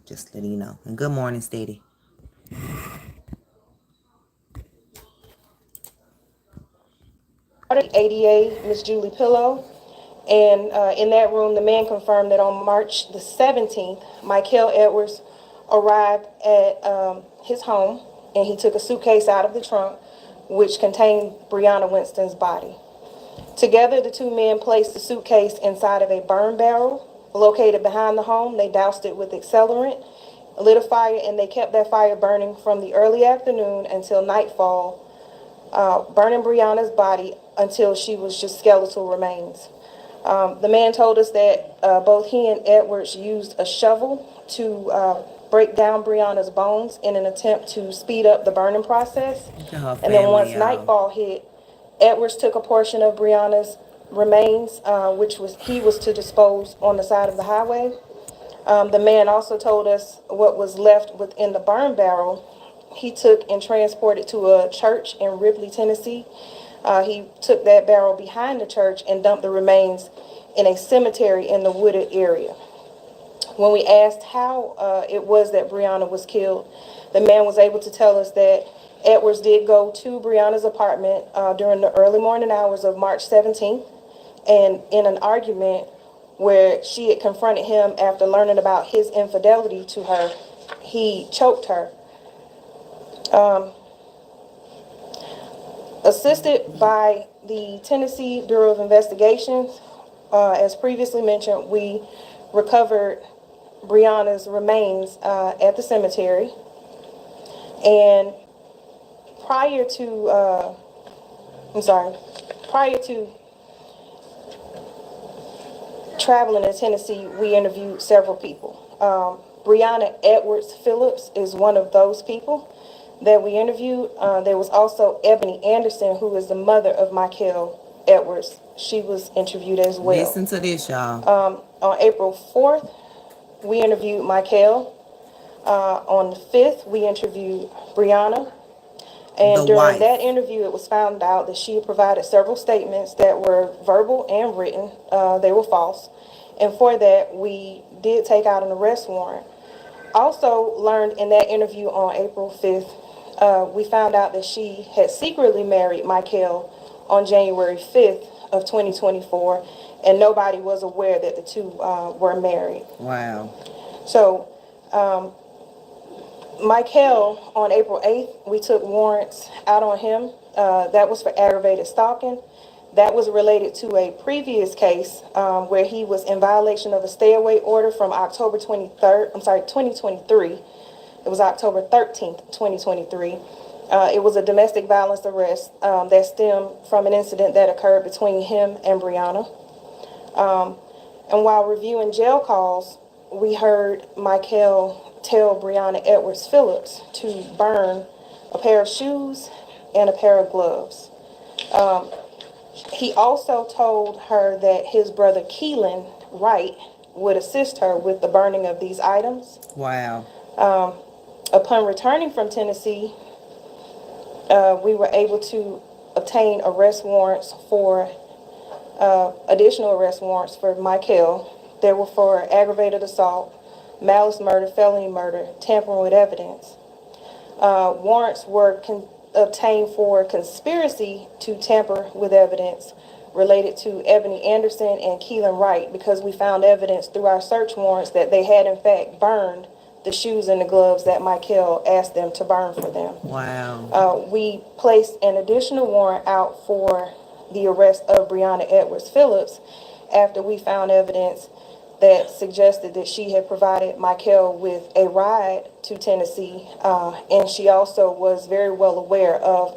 Just letting you know. And good morning, Steady. ADA, Miss Julie Pillow. And in that room, the man confirmed that on March the 17th, Michael Edwards arrived at his home, and he took a suitcase out of the trunk, which contained Brianna Winston's body. Together, the two men placed the suitcase inside of a burn barrel located behind the home. They doused it with accelerant, lit a fire, and they kept that fire burning from the early afternoon until nightfall, burning Brianna's body until she was just skeletal remains. The man told us that both he and Edwards used a shovel to break down Brianna's bones in an attempt to speed up the burning process. And then once nightfall hit, Edwards took a portion of Brianna's remains, which he was to dispose on the side of the highway. The man also told us what was left within the burn barrel he took and transported to a church in Ripley, Tennessee. He took that barrel behind the church and dumped the remains in a cemetery in the wooded area. When we asked how it was that Brianna was killed, the man was able to tell us that Edwards did go to Brianna's apartment during the early morning hours of March 17th, and in an argument where she had confronted him after learning about his infidelity to her, he choked her. Assisted by the Tennessee Bureau of Investigations, as previously mentioned, we recovered Brianna's remains at the cemetery. And prior to traveling to Tennessee, we interviewed several people. Brianna Edwards Phillips is one of those people that we interviewed. There was also Ebony Anderson, who is the mother of Michael Edwards. She was interviewed as well. Listen to this, y'all. On April 4th, we interviewed Michael. On the 5th, we interviewed Brianna. And during that interview, it was found out that she had provided several statements that were verbal and written. They were false. And for that, we did take out an arrest warrant. Also learned in that interview on April 5th, we found out that she had secretly married Michael on January 5th of 2024, and nobody was aware that the two were married. Wow. So, Michael, on April 8th, we took warrants out on him. That was for aggravated stalking. That was related to a previous case where he was in violation of a stay-away order from October 2023. It was October 13th, 2023. It was a domestic violence arrest that stemmed from an incident that occurred between him and Brianna. And while reviewing jail calls, we heard Michael tell Brianna Edwards Phillips to burn a pair of shoes and a pair of gloves. He also told her that his brother Keelan Wright would assist her with the burning of these items. Wow. Upon returning from Tennessee, we were able to obtain arrest warrants for additional arrest warrants for Michael. They were for aggravated assault, malice murder, felony murder, tampering with evidence. Warrants were obtained for conspiracy to tamper with evidence related to Ebony Anderson and Keelan Wright, because we found evidence through our search warrants that they had in fact burned the shoes and the gloves that Michael asked them to burn for them. Wow. We placed an additional warrant out for the arrest of Brianna Edwards Phillips after we found evidence that suggested that she had provided Michael with a ride to Tennessee, and she also was very well aware of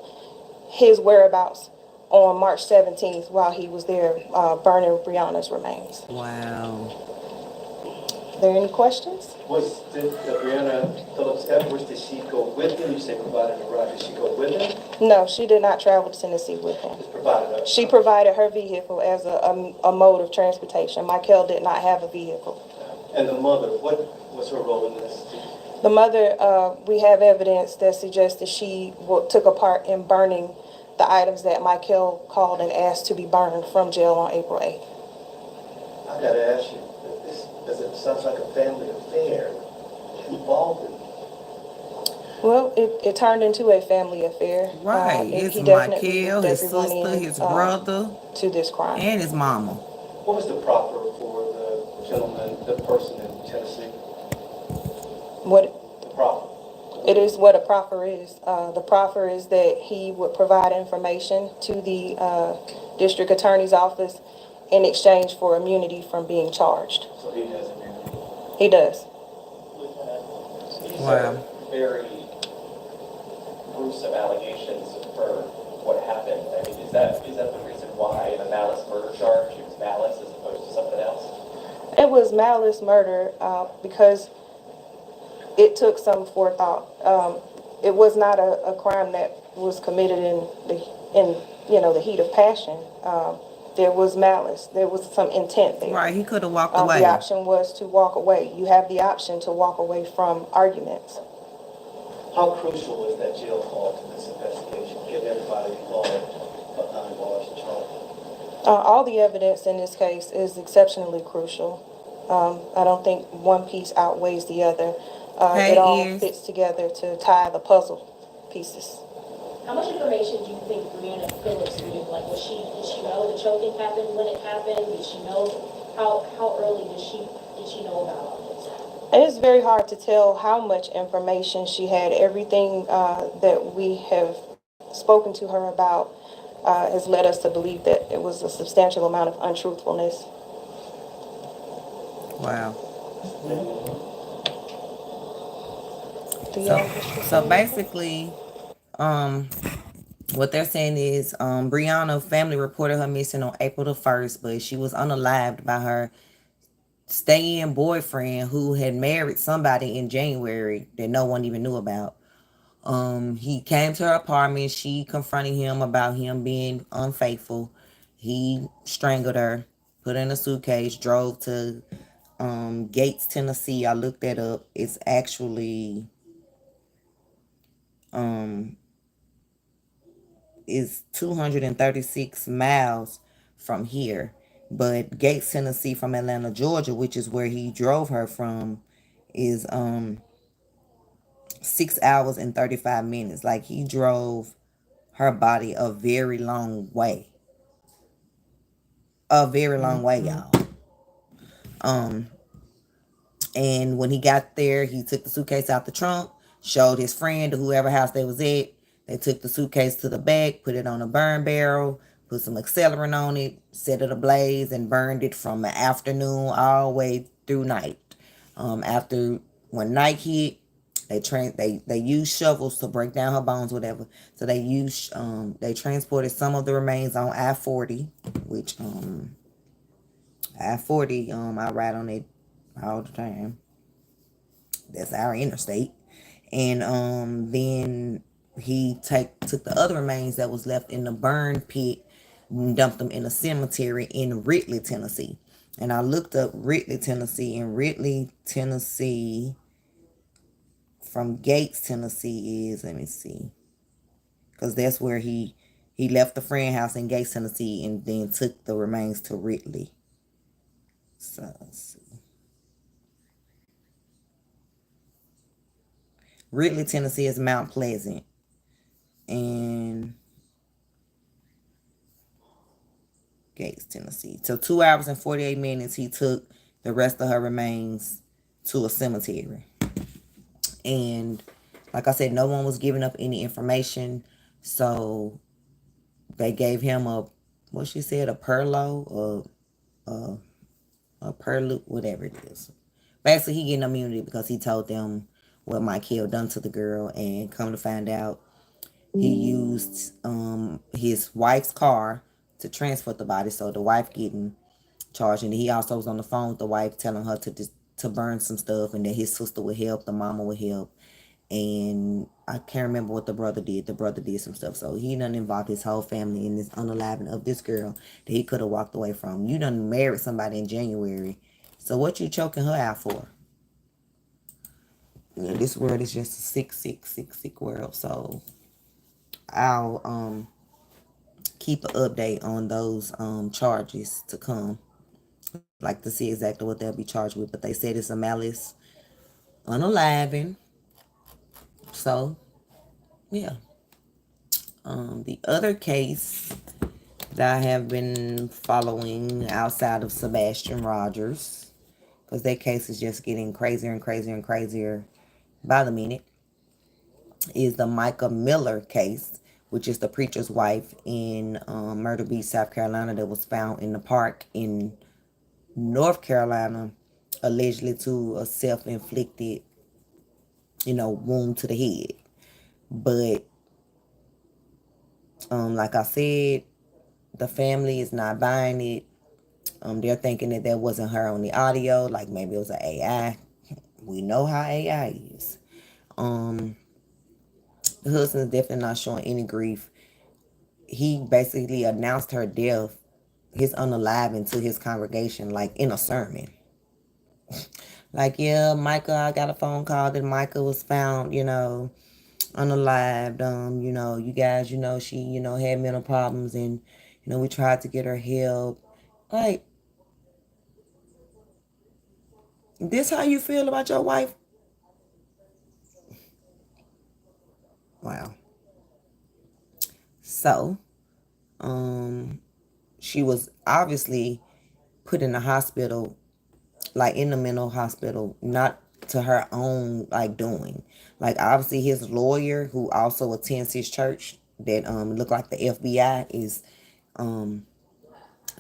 his whereabouts on March 17th while he was there burning Brianna's remains. Wow. Are there any questions? Did Brianna Phillips Edwards, did she go with him? You say provided a ride. Did she go with him? No, she did not travel to Tennessee with him. She provided her vehicle as a mode of transportation. Michael did not have a vehicle. And the mother, what was her role in this? The mother, we have evidence that suggests that she took a part in burning the items that Michael called and asked to be burned from jail on April 8th. I gotta ask you, it sounds like a family affair involved in. Well, it turned into a family affair. Right. It's Michael, his sister, his brother, to this crime, and his mama. What was the proffer for the gentleman, the person in Tennessee? What? The proffer. It is what a proffer is. The proffer is that he would provide information to the district attorney's office in exchange for immunity from being charged. So he has immunity? He does. Wow. Very gruesome allegations for what happened. I mean, is that the reason why the malice murder charge, it was malice as opposed to something else? It was malice murder because it took some forethought. It was not a crime that was committed in the heat of passion. there was malice. There was some intent there. Right, he could have walked away. The option was to walk away. You have the option to walk away from arguments. How crucial was that jail call to this investigation? Get everybody involved behind bars and charges. All the evidence in this case is exceptionally crucial. I don't think one piece outweighs the other. It all fits together to tie the puzzle pieces. How much information do you think Brianna Phillips knew? Like, did she know the choking happened when it happened? Did she know how early did she know about all this? It is very hard to tell how much information she had. Everything that we have spoken to her about has led us to believe that it was a substantial amount of untruthfulness. Wow. So basically, what they're saying is Brianna's family reported her missing on April the 1st, but she was unalived by her stay-in boyfriend who had married somebody in January that no one even knew about. He came to her apartment. She confronted him about him being unfaithful. He strangled her, put her in a suitcase, drove to Gates, Tennessee. I looked that up. It's actually is 236 miles from here. But Gates, Tennessee from Atlanta, Georgia, which is where he drove her from, is 6 hours and 35 minutes. Like, he drove her body a very long way. A very long way, y'all. And when he got there, he took the suitcase out the trunk, showed his friend to whoever house they was at. They took the suitcase to the back, put it on a burn barrel, put some accelerant on it, set it ablaze, and burned it from the afternoon all the way through night. After when night hit, they used shovels to break down her bones, whatever. So they transported some of the remains on I-40, which I-40 I ride on it all the time. That's our interstate. And then he took the other remains that was left in the burn pit and dumped them in a cemetery in Ridley, Tennessee. And I looked up Ridley, Tennessee, and Ridley, Tennessee from Gates, Tennessee is, let me see, because that's where he left the friend house in Gates, Tennessee, and then took the remains to Ridley. So let's see. Ridley, Tennessee is Mount Pleasant. And Gates, Tennessee. So 2 hours and 48 minutes he took the rest of her remains to a cemetery. And like I said, no one was giving up any information. So they gave him a Perlo, a Perlu, whatever it is. Basically, he getting immunity because he told them what Mike Hill done to the girl, and come to find out, he used his wife's car to transport the body, so the wife getting charged, and he also was on the phone with the wife telling her to burn some stuff, and that his sister would help, the mama would help, and I can't remember what the brother did. The brother did some stuff, so he done involved his whole family in this unaliving of this girl that he could have walked away from. You done married somebody in January, so what you choking her out for? You know, this world is just a sick world. So I'll keep an update on those charges to come. Like to see exactly what they'll be charged with, but they said it's a malice unaliving. So yeah. The other case that I have been following outside of Sebastian Rogers, because that case is just getting crazier and crazier and crazier by the minute, is the Mica Miller case, which is the preacher's wife in Myrtle Beach, South Carolina, that was found in the park in North Carolina, allegedly to a self-inflicted, wound to the head. But like I said, the family is not buying it. They're thinking that wasn't her on the audio, like maybe it was an AI. We know how AI is. The husband's definitely not showing any grief. He basically announced her death his unaliving to his congregation, like in a sermon. Like, yeah, Mica, I got a phone call that Mica was found, unalived. You guys, she, had mental problems, and, we tried to get her help. Like, this how you feel about your wife? Wow. So, she was obviously put in the hospital, like in the mental hospital, not to her own like doing. Like, obviously his lawyer, who also attends his church, that look like the FBI, is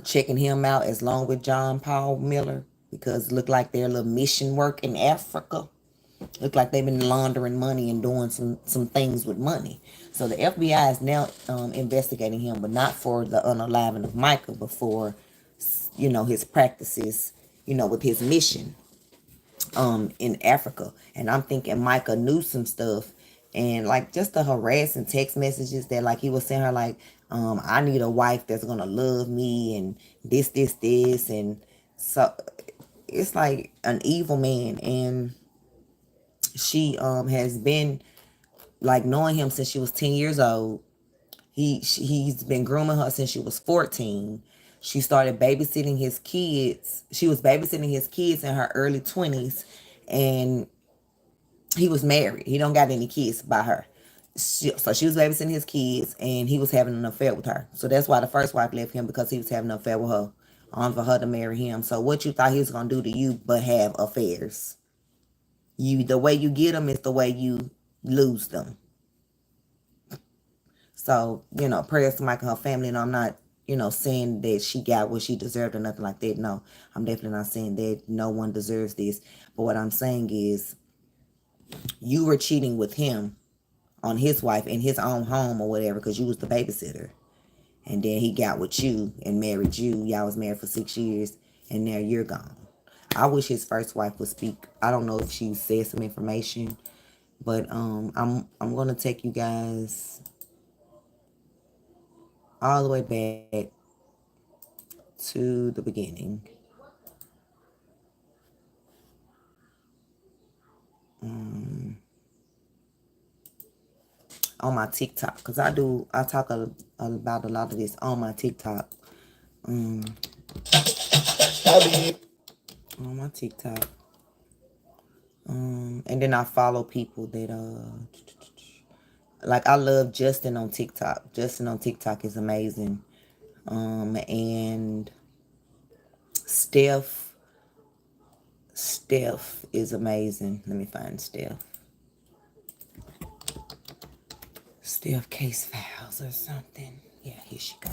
checking him out as long with John Paul Miller, because it look like their little mission work in Africa. Look like they've been laundering money and doing some things with money. So the FBI is now investigating him, but not for the unaliving of Mica, but for, his practices, with his mission in Africa. And I'm thinking Mica knew some stuff, and like just the harassing text messages that like he was sending her, like, I need a wife that's gonna love me, and this, and so it's like an evil man. And she has been like knowing him since she was 10 years old. He's been grooming her since she was 14. She started babysitting his kids. She was babysitting his kids in her early 20s, and he was married. He don't got any kids by her. So she was babysitting his kids, and he was having an affair with her. So that's why the first wife left him, because he was having an affair with her, for her to marry him. So what you thought he was gonna do to you but have affairs? The way you get them is the way you lose them. So, prayers to Mica and her family. And I'm not, saying that she got what she deserved or nothing like that. No, I'm definitely not saying that no one deserves this. But what I'm saying is, you were cheating with him on his wife in his own home or whatever, because you was the babysitter. And then he got with you and married you. Y'all was married for 6 years, and now you're gone. I wish his first wife would speak. I don't know if she said some information, but I'm gonna take you guys all the way back to the beginning. On my TikTok, because I talk about a lot of this on my TikTok. On my TikTok. And then I follow people that like, I love Justin on TikTok. Justin on TikTok is amazing. And Steph is amazing. Let me find Steph Case Files or something. Yeah, here she go.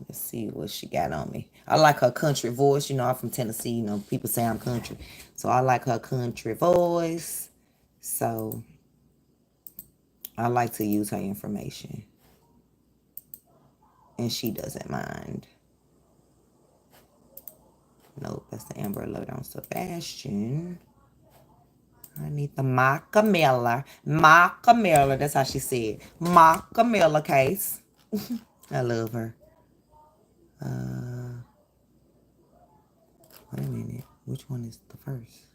Let's see what she got on me. I like her country voice. I'm from Tennessee. People say I'm country. So I like her country voice. So I like to use her information. And she doesn't mind. Nope, that's the Amber Alert on Sebastian. I need the Mica Miller. Mica Miller, that's how she said. Mica Miller case. I love her. Wait a minute. Which one is the first?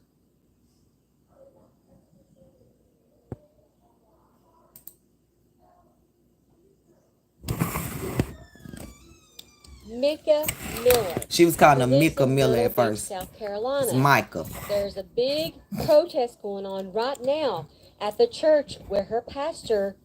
Mica Miller. She was calling her This Mica is Miller Myrtle at Beach, first. South Carolina. It's Mica. There's a big protest going on right now at the church where her pastor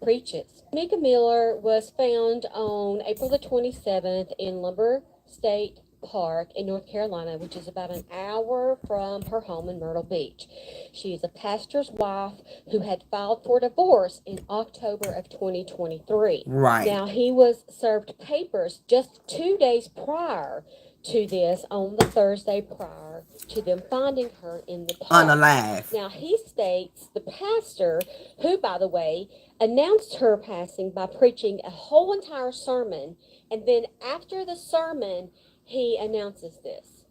preaches. Mica Miller was found on April the 27th in Lumber State Park in North Carolina, which is about an hour from her home in Myrtle Beach. She is a pastor's wife who had filed for divorce in October of 2023. Right. Now, he was served papers just 2 days prior to this, on the Thursday prior to them finding her in the park. Unalive. Now, he states the pastor, who, by the way, announced her passing by preaching a whole entire sermon, and then after the sermon, he announces this.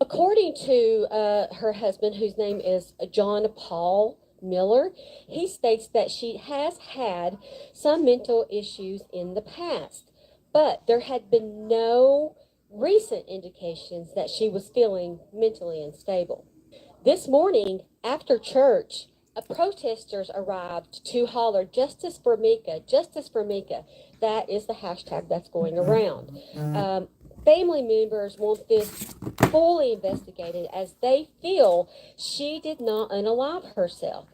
According to her husband, whose name is John Paul Miller, he states that she has had some mental issues in the past, but there had been no recent indications that she was feeling mentally unstable. This morning, after church, protesters arrived to holler, "Justice for Mica, justice for Mica." That is the hashtag that's going around. Family members want this fully investigated as they feel she did not unalive herself.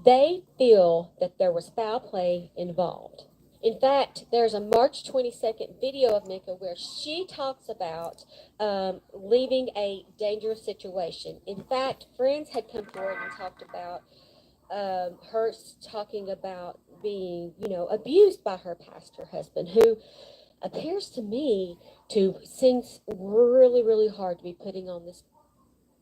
They feel that there was foul play involved. In fact, there's a March 22nd video of Mica where she talks about leaving a dangerous situation. In fact, friends had come forward and talked about her talking about being, abused by her pastor husband, who appears to me to seems really, really hard to be putting on this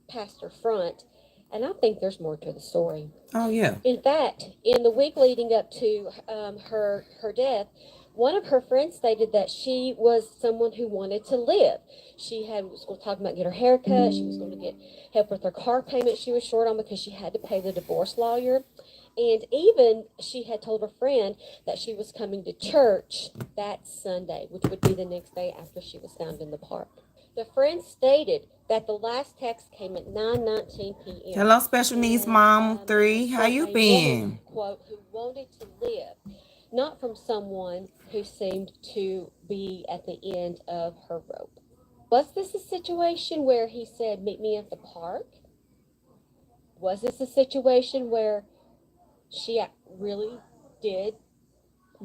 pastor front. And I think there's more to the story. Oh, yeah. In fact, in the week leading up to her death, one of her friends stated that she was someone who wanted to live. She was going to talk about get her hair cut. She was going to get help with her car payment she was short on because she had to pay the divorce lawyer. And even she had told her friend that she was coming to church that Sunday, which would be the next day after she was found in the park. The friend stated that the last text came at 9:19 p.m. Hello, special needs mom 3. How you been? Woman, quote, who wanted to live, not from someone who seemed to be at the end of her rope. Was this a situation where he said, "Meet me at the park"? Was this a situation where she really did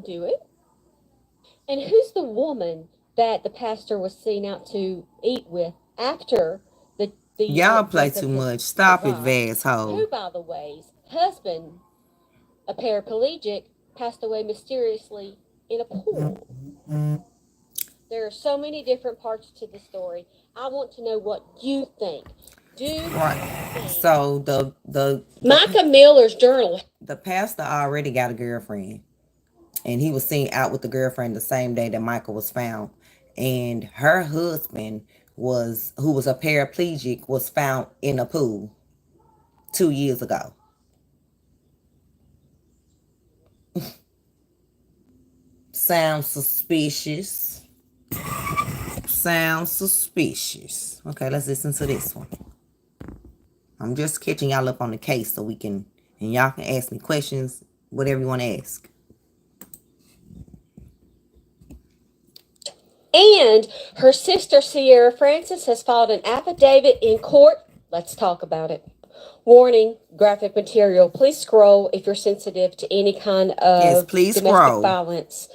do it? And who's the woman that the pastor was seen out to eat with after the y'all play too much. Stop it, asshole. Who, by the way, husband, a paraplegic, passed away mysteriously in a pool. There are so many different parts to the story. I want to know what you think. So the Mica Miller's journal. The pastor already got a girlfriend, and he was seen out with the girlfriend the same day that Mica was found. And her husband who was a paraplegic, was found in a pool 2 years ago. Sounds suspicious. Sounds suspicious. Okay, let's listen to this one. I'm just catching y'all up on the case so we can, and y'all can ask me questions, whatever you want to ask. And her sister, Sierra Francis, has filed an affidavit in court. Let's talk about it. Warning, graphic material. Please scroll if you're sensitive to any kind of domestic violence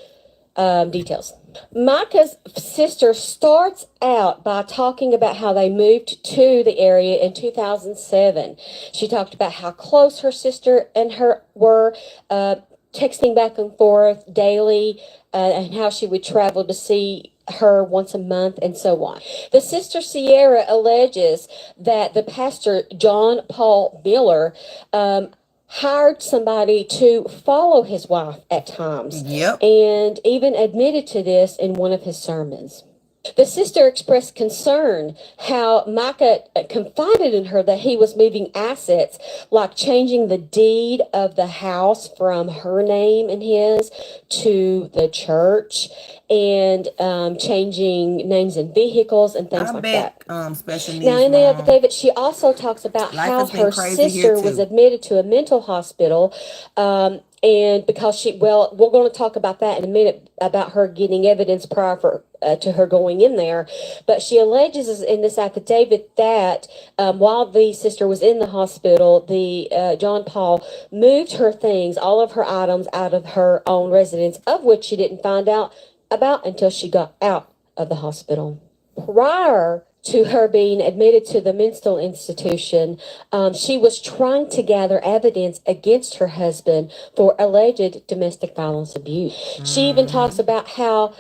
details. Mica's sister starts out by talking about how they moved to the area in 2007. She talked about how close her sister and her were, texting back and forth daily, and how she would travel to see her once a month and so on. The sister Sierra alleges that the pastor John Paul Miller hired somebody to follow his wife at times. Yep. And even admitted to this in one of his sermons. The sister expressed concern how Mica confided in her that he was moving assets, like changing the deed of the house from her name and his to the church, and changing names in vehicles and things like that. Special needs now, in the affidavit, she also talks about how her sister was admitted to a mental hospital. And because we're going to talk about that in a minute, about her getting evidence prior to her going in there. But she alleges in this affidavit that while the sister was in the hospital, John Paul moved her things, all of her items, out of her own residence, of which she didn't find out about until she got out of the hospital. Prior to her being admitted to the mental institution, she was trying to gather evidence against her husband for alleged domestic violence abuse. She even talks about how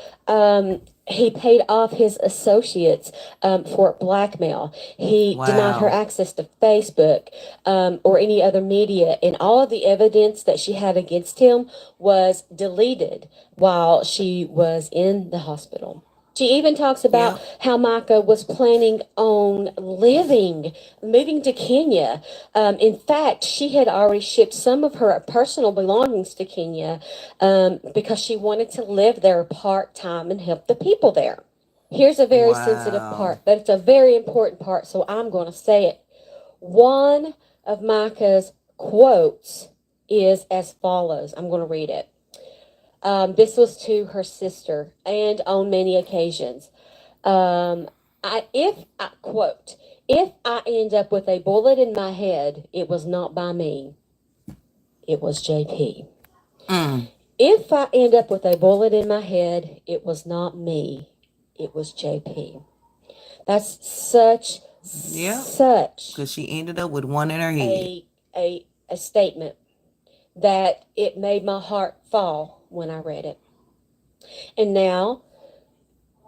he paid off his associates for blackmail. He denied her access to Facebook or any other media, and all of the evidence that she had against him was deleted while she was in the hospital. She even talks about how Mica was planning on moving to Kenya. In fact, she had already shipped some of her personal belongings to Kenya because she wanted to live there part-time and help the people there. Here's a very sensitive part, but it's a very important part, so I'm going to say it. One of Mica's quotes is as follows. I'm going to read it. This was to her sister, and on many occasions. Quote, if I end up with a bullet in my head, it was not by me. It was JP. If I end up with a bullet in my head, it was not me. It was JP. That's such, because she ended up with one in her head. A statement that it made my heart fall when I read it. And now,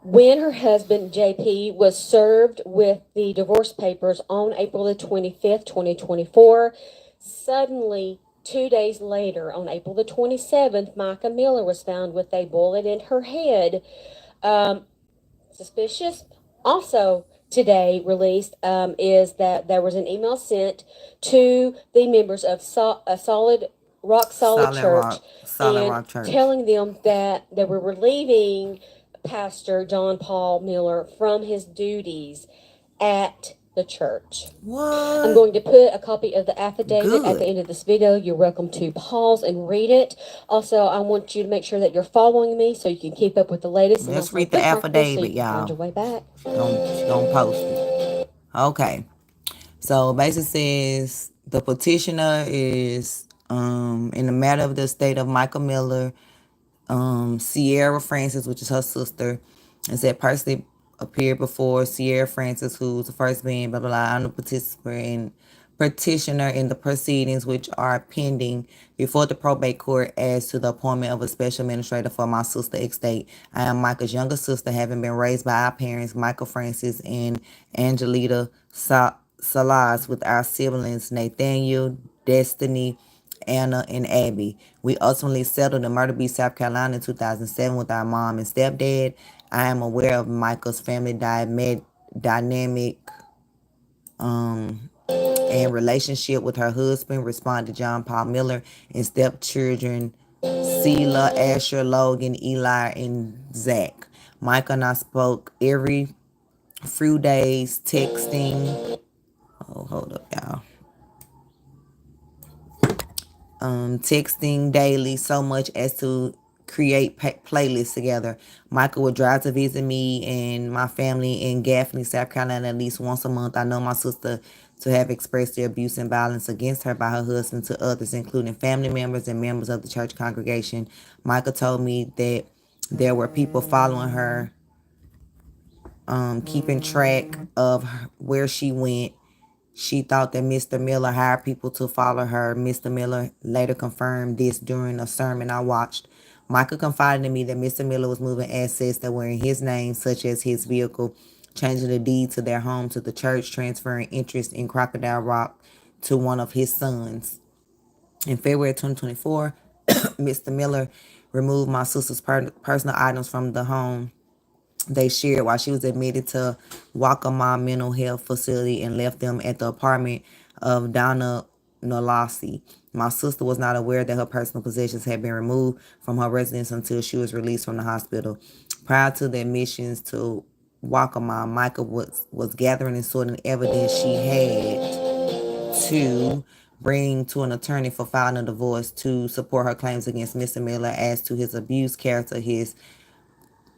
when her husband, JP, was served with the divorce papers on April the 25th, 2024, suddenly, 2 days later, on April the 27th, Mica Miller was found with a bullet in her head. Suspicious. Also, today released is that there was an email sent to the members of Solid Rock Church, telling them that they were relieving Pastor John Paul Miller from his duties at the church. I'm going to put a copy of the affidavit at the end of this video. You're welcome to pause and read it. Also, I want you to make sure that you're following me so you can keep up with the latest. Let's read the affidavit, y'all. Find your way back. Don't post it. Okay. So basically says the petitioner is in the matter of the estate of Mica Miller, Sierra Francis, which is her sister, and said personally appeared before Sierra Francis, who's the first being blah blah blah. I'm the petitioner in the proceedings which are pending before the probate court as to the appointment of a special administrator for my sister estate. I am Mica's younger sister, having been raised by our parents, Michael Francis and Angelita Salas, with our siblings Nathaniel, Destiny, Anna, and Abby. We ultimately settled in Myrtle Beach, South Carolina in 2007 with our mom and stepdad. I am aware of Mica's family dynamic and relationship with her husband, responded John Paul Miller, and stepchildren Selah, Asher, Logan, Eli, and Zach. Mica and I spoke every few days, texting. Oh, hold up, y'all. Texting daily, so much as to create playlists together. Mica would drive to visit me and my family in Gaffney, South Carolina at least once a month. I know my sister to have expressed the abuse and violence against her by her husband to others, including family members and members of the church congregation. Mica told me that there were people following her, keeping track of where she went. She thought that Mr. Miller hired people to follow her. Mr. Miller later confirmed this during a sermon I watched. Mica confided in me that Mr. Miller was moving assets that were in his name, such as his vehicle, changing the deed to their home to the church, transferring interest in Crocodile Rock to one of his sons. In February 2024, Mr. Miller removed my sister's personal items from the home they shared while she was admitted to Waccamaw Mental Health Facility and left them at the apartment of Donna Nolasi. My sister was not aware that her personal possessions had been removed from her residence until she was released from the hospital. Prior to the admissions to Waccamaw, Mica was gathering and sorting evidence she had to bring to an attorney for filing a divorce to support her claims against Mr. Miller as to his abuse, character, his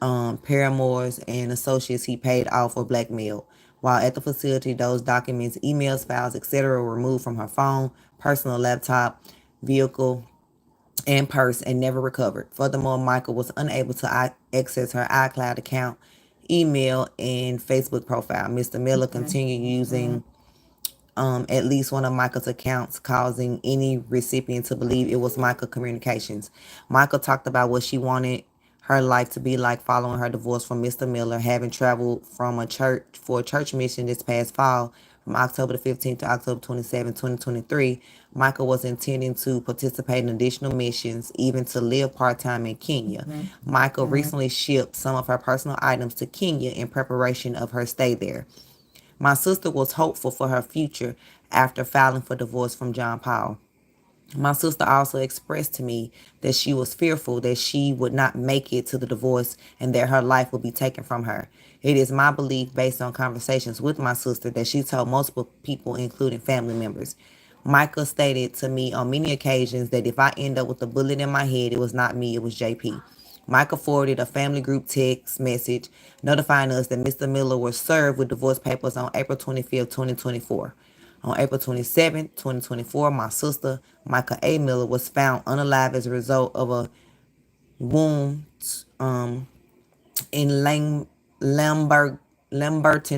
paramours and associates he paid off or blackmailed. While at the facility, those documents, emails, files, etc. were removed from her phone, personal laptop, vehicle, and purse and never recovered. Furthermore, Mica was unable to access her iCloud account, email, and Facebook profile. Mr. Miller continued using at least one of Mica's accounts, causing any recipient to believe it was Mica Communications. Mica talked about what she wanted her life to be like following her divorce from Mr. Miller, having traveled from a church for a church mission this past fall, from October the 15th to October 27, 2023, Mica was intending to participate in additional missions, even to live part-time in Kenya. Mica recently shipped some of her personal items to Kenya in preparation of her stay there. My sister was hopeful for her future after filing for divorce from John Paul. My sister also expressed to me that she was fearful that she would not make it to the divorce and that her life would be taken from her. It is my belief, based on conversations with my sister, that she told multiple people, including family members. Mica stated to me on many occasions that if I end up with a bullet in my head, it was not me, it was JP. Mica forwarded a family group text message notifying us that Mr. Miller was served with divorce papers on April 25th, 2024. On April 27, 2024, my sister, Mica A. Miller, was found unalive as a result of a wound in Lamberton,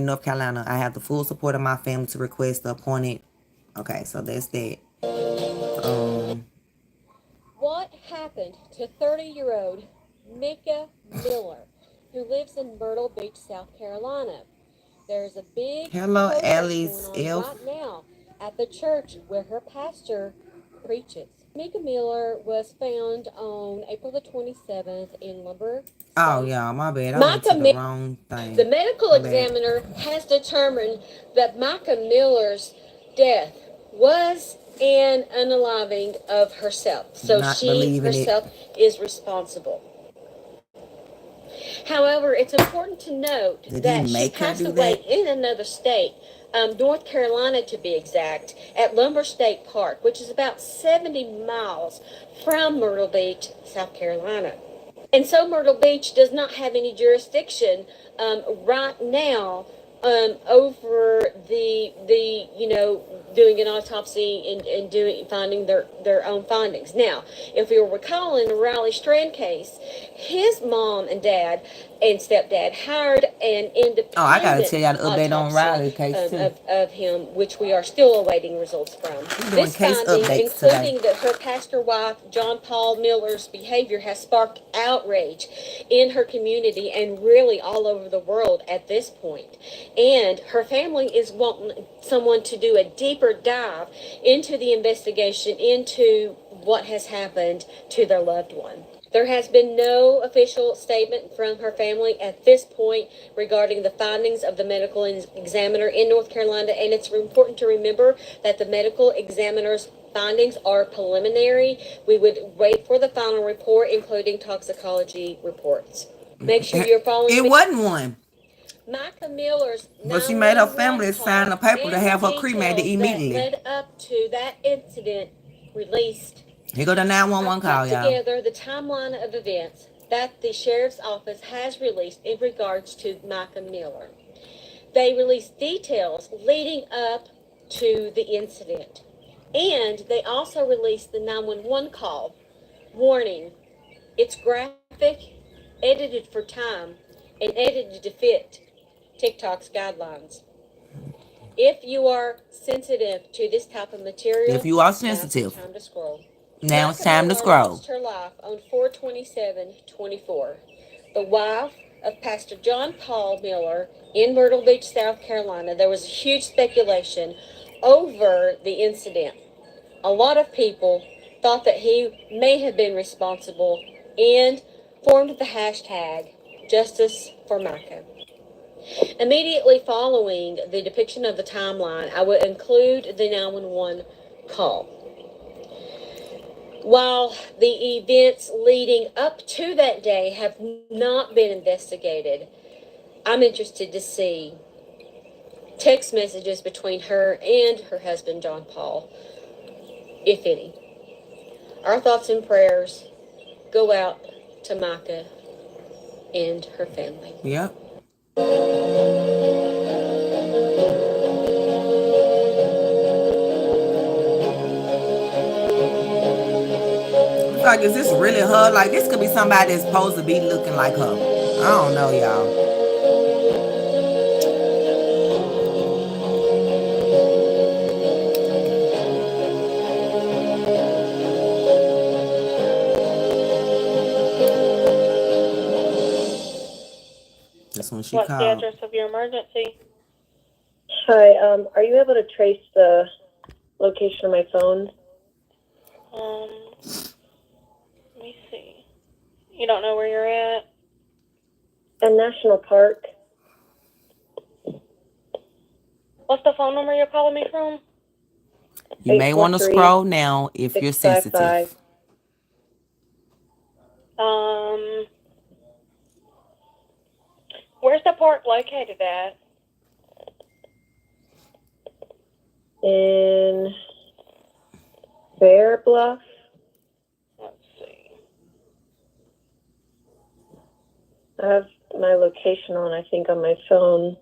North Carolina. I have the full support of my family to request the appointed. Okay, so that's that. What happened to 30-year-old Mica Miller, who lives in Myrtle Beach, South Carolina? There's a big Hello, protest Alice going on F. right now at the church where her pastor preaches. Mica Miller was found on April the 27th in Lumber. Oh, y'all, my bad. I went to the wrong thing. The medical My bad. examiner has determined that Mica Miller's death was an unaliving of herself. So Not she believing it. herself is responsible. However, it's important to note Did he that she make her passed do away that? in another state, North Carolina to be exact, at Lumber State Park, which is about 70 miles from Myrtle Beach, South Carolina. And so Myrtle Beach does not have any jurisdiction right now over the doing an autopsy and finding their own findings. Now, if you'll recall in the Riley Strand case, his mom and dad and stepdad hired an independent Oh, I gotta tell y'all the update on autopsy, Riley's case too. of him, which we are still awaiting results from. We're doing This case finding, updates including today. that her pastor wife, John Paul Miller's behavior has sparked outrage in her community and really all over the world at this point. And her family is wanting someone to do a deeper dive into the investigation into what has happened to their loved one. There has been no official statement from her family at this point regarding the findings of the medical examiner in North Carolina, and it's important to remember that the medical examiner's findings are preliminary. We would wait for the final report, including toxicology reports. Make sure you're following. It wasn't one. Mica Miller's But she made her 911 family sign a call paper to and have the her cremated details immediately. that led up to that incident released. Here go the 911 call, Put y'all. together the timeline of events that the sheriff's office has released in regards to Mica Miller. They released details leading up to the incident, and they also released the 911 call. Warning: it's graphic, edited for time, and edited to fit TikTok's guidelines. If you are sensitive to this type of material, If you are now's sensitive, the time to scroll. now it's Mica time to Miller scroll. lost her life on 4/27/24. The wife of Pastor John Paul Miller in Myrtle Beach, South Carolina. There was a huge speculation over the incident. A lot of people thought that he may have been responsible and formed the hashtag Justice for Mica. Immediately following the depiction of the timeline, I would include the 911 call. While the events leading up to that day have not been investigated, I'm interested to see text messages between her and her husband, John Paul, if any. Our thoughts and prayers go out to Mica and her family. Yep. It's like, is this really her? Like, this could be somebody that's supposed to be looking like her. I don't know, y'all. That's when she What's the called. address of your emergency? Hi, are you able to trace the location of my phone? Let me see. You don't know where you're at? In National Park. What's the phone number you're calling me from? You may want to scroll now if you're sensitive. Where's the park located at? In Bear Bluff. Let's see. I have my location on, I think, on my phone.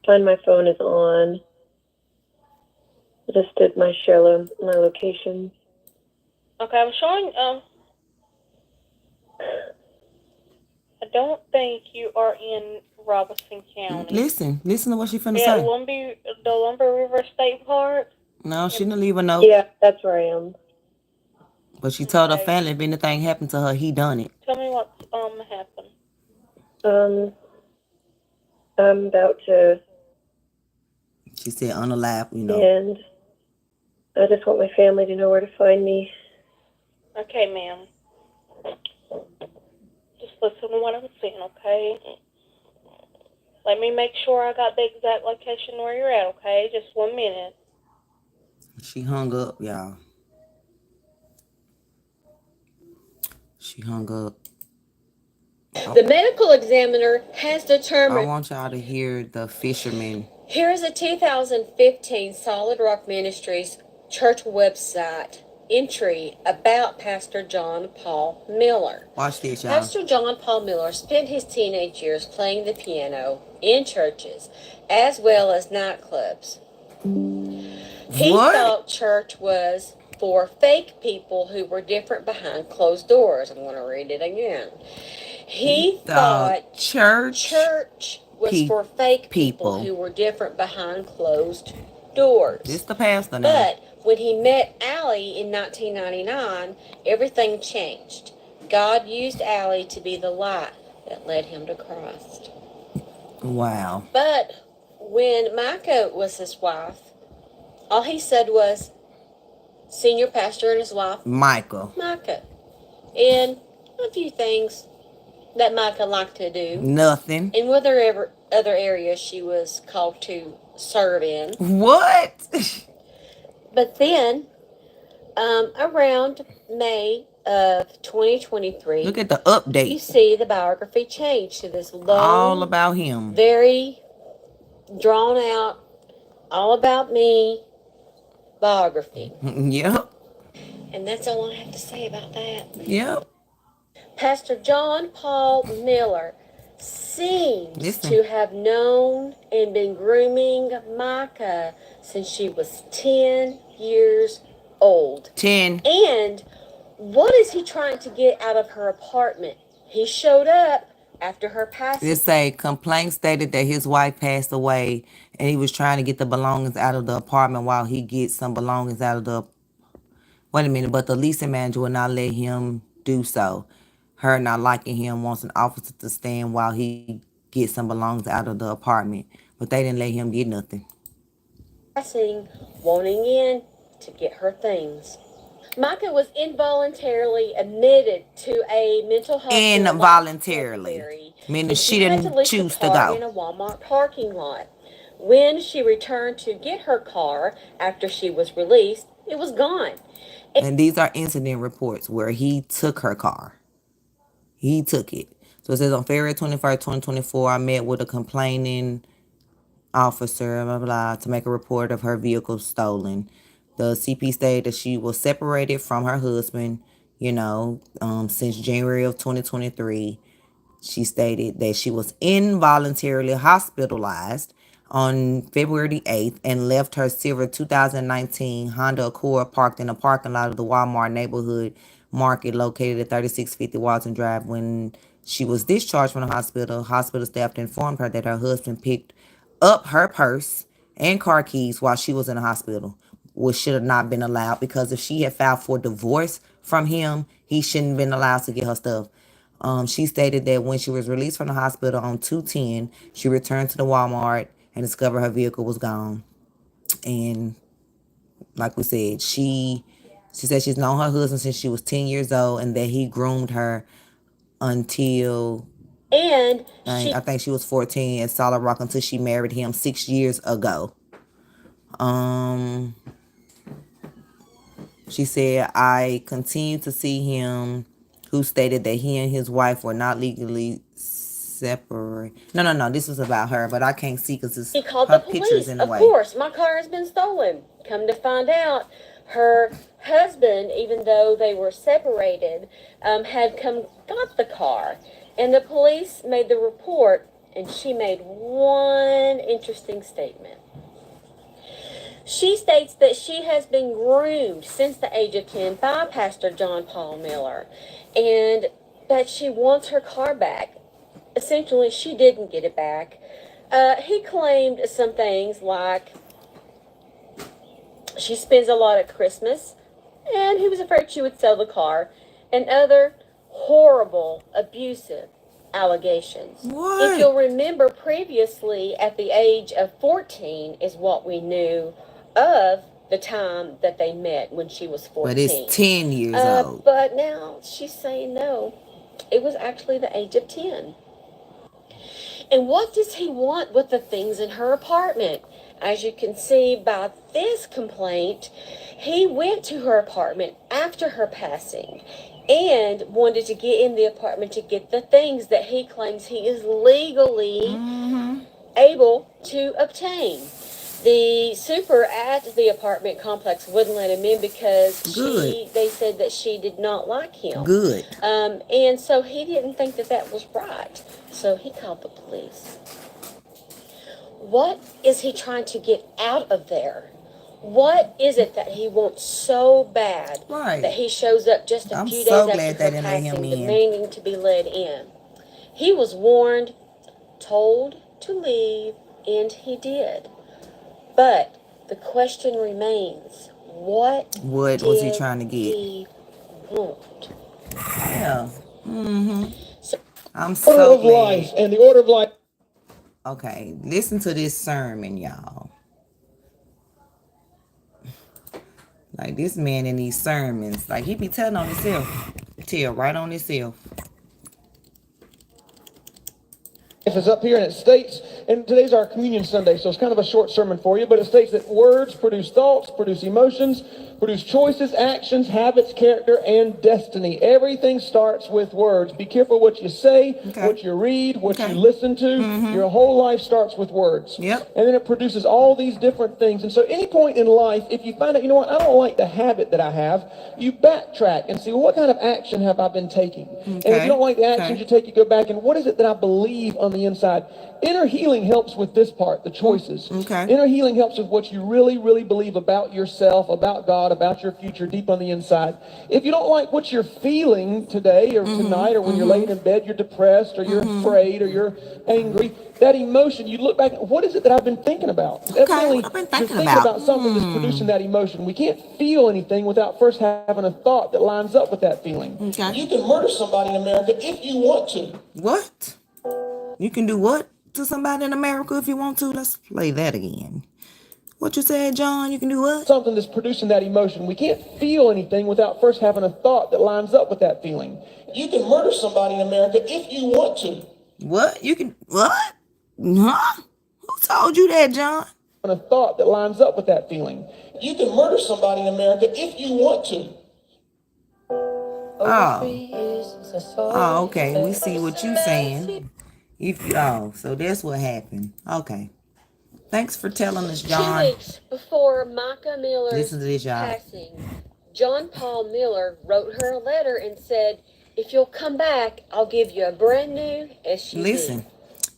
Find my phone is on. I just did my my location. Okay, I'm showing, I don't think you are in Robeson County. Listen to what she finna Yeah, say. the Lumber River State Park. No, she didn't leave a note. Yeah, that's where I am. But she told her family if anything happened to her, he done it. Tell me what's happened. I'm about to. She said on the lap, you know. And I just want my family to know where to find me. Okay, ma'am. Just listen to what I'm saying, okay? Let me make sure I got the exact location where you're at, okay? Just 1 minute. She hung up, y'all. She hung up. The medical examiner has determined. I want y'all to hear the fisherman. Here is a 2015 Solid Rock Ministries church website entry about Pastor John Paul Miller. Watch this, y'all. Pastor John Paul Miller spent his teenage years playing the piano in churches as well as nightclubs. He thought church was for fake people who were different behind closed doors. I'm going to read it again. He thought church was for fake people who were different behind closed doors. This the pastor now. But when he met Allie in 1999, everything changed. God used Allie to be the light that led him to Christ. Wow. But when Mica was his wife, all he said was, senior pastor and his wife, Mica. And a few things that Mica liked to do. Nothing. And whatever other areas she was called to serve in. What? But then, around May of 2023, look at the update. You see the biography change to this long, all about him, very drawn out, all about me biography. Yep. And that's all I have to say about that. Yep. Pastor John Paul Miller seems to have known and been grooming Mica since she was 10 years old. 10. And what is he trying to get out of her apartment? He showed up after her passing. It say complaint stated that his wife passed away and he was trying to get the belongings out of the apartment while he gets some belongings out of the... Wait a minute, but the leasing manager will not let him do so. Her not liking him wants an officer to stand while he gets some belongings out of the apartment. But they didn't let him get nothing. Wanting in to get her things. Mica was involuntarily admitted to a mental health involuntarily, meaning she didn't choose to go. In a Walmart parking lot. When she returned to get her car after she was released, it was gone. And these are incident reports where he took her car. He took it. So it says on February 21st, 2024, I met with a complaining officer, blah, blah, blah, to make a report of her vehicle stolen. The CP stated that she was separated from her husband, since January of 2023. She stated that she was involuntarily hospitalized on February the 8th and left her silver 2019 Honda Accord parked in a parking lot of the Walmart neighborhood market located at 3650 Walton Drive. When she was discharged from the hospital staff informed her that her husband picked up her purse and car keys while she was in the hospital, which should have not been allowed, because if she had filed for divorce from him, he shouldn't have been allowed to get her stuff. She stated that when she was released from the hospital on 2/10, she returned to the Walmart and discovered her vehicle was gone. And like we said, she said she's known her husband since she was 10 years old and that he groomed her until I think she was 14 at Solid Rock until she married him 6 years ago. She said, I continue to see him, who stated that he and his wife were not legally separate. No. This was about her, but I can't see because He called her the picture's police. in the Of way. course, my car has been stolen. Come to find out, her husband, even though they were separated, had got the car. And the police made the report, and she made one interesting statement. She states that she has been groomed since the age of 10 by Pastor John Paul Miller, and that she wants her car back. Essentially, she didn't get it back. He claimed some things like she spends a lot at Christmas, and he was afraid she would sell the car, and other horrible, abusive allegations. What? If you'll remember, previously, at the age of 14 is what we knew of the time that they met, when she was 14. But it's 10 years old. But now she's saying no, it was actually the age of 10. And what does he want with the things in her apartment? As you can see by this complaint, he went to her apartment after her passing and wanted to get in the apartment to get the things that he claims he is legally able to obtain. The super at the apartment complex wouldn't let him in because they said that she did not like him. Good. And so he didn't think that that was right. So he called the police. What is he trying to get out of there? What is it that he wants so bad that he shows up just a few days after her passing, demanding to be let in? He was warned, told to leave, and he did. But the question remains, what was he trying to get? He want? Yeah. I'm Order so of glad. life and the order of life. Okay, listen to this sermon, y'all. Like this man in these sermons, like he be telling on himself. Tell right on himself. If it's up here and it states, and today's our communion Sunday, so it's kind of a short sermon for you, but it states that words produce thoughts, produce emotions, produce choices, actions, habits, character, and destiny. Everything starts with words. Be careful what you say, what you read, what you listen to. Your whole life starts with words. Yep. And then it produces all these different things. And so any point in life, if you find out, you know what, I don't like the habit that I have, you backtrack and see, well, what kind of action have I been taking? And if you don't like the actions you take, you go back and what is it that I believe on the inside? Inner healing helps with this part, the choices. Inner healing helps with what you really, really believe about yourself, about God, about your future deep on the inside. If you don't like what you're feeling today or tonight or when you're laying in bed, you're depressed or you're afraid or you're angry, that emotion, you look back, what is it that I've been thinking about? Evidently, I've been you're thinking thinking about something that's producing that emotion. We can't feel anything without first having a thought that lines up with that feeling. You can murder somebody in America if you want to. What? You can do what to somebody in America if you want to? Let's play that again. What you said, John? You can do what? Something that's producing that emotion. We can't feel anything without first having a thought that lines up with that feeling. You can murder somebody in America if you want to. What? You can what? Huh? Who told you that, John? A thought that lines up with that feeling. You can murder somebody in America if you want to. Oh, okay. We see what you saying. So that's what happened. Okay. Thanks for telling us, John. 2 weeks before Mica Miller's Listen to this, y'all. passing, John Paul Miller wrote her a letter and said, if you'll come back, I'll give you a brand new SUV. Listen.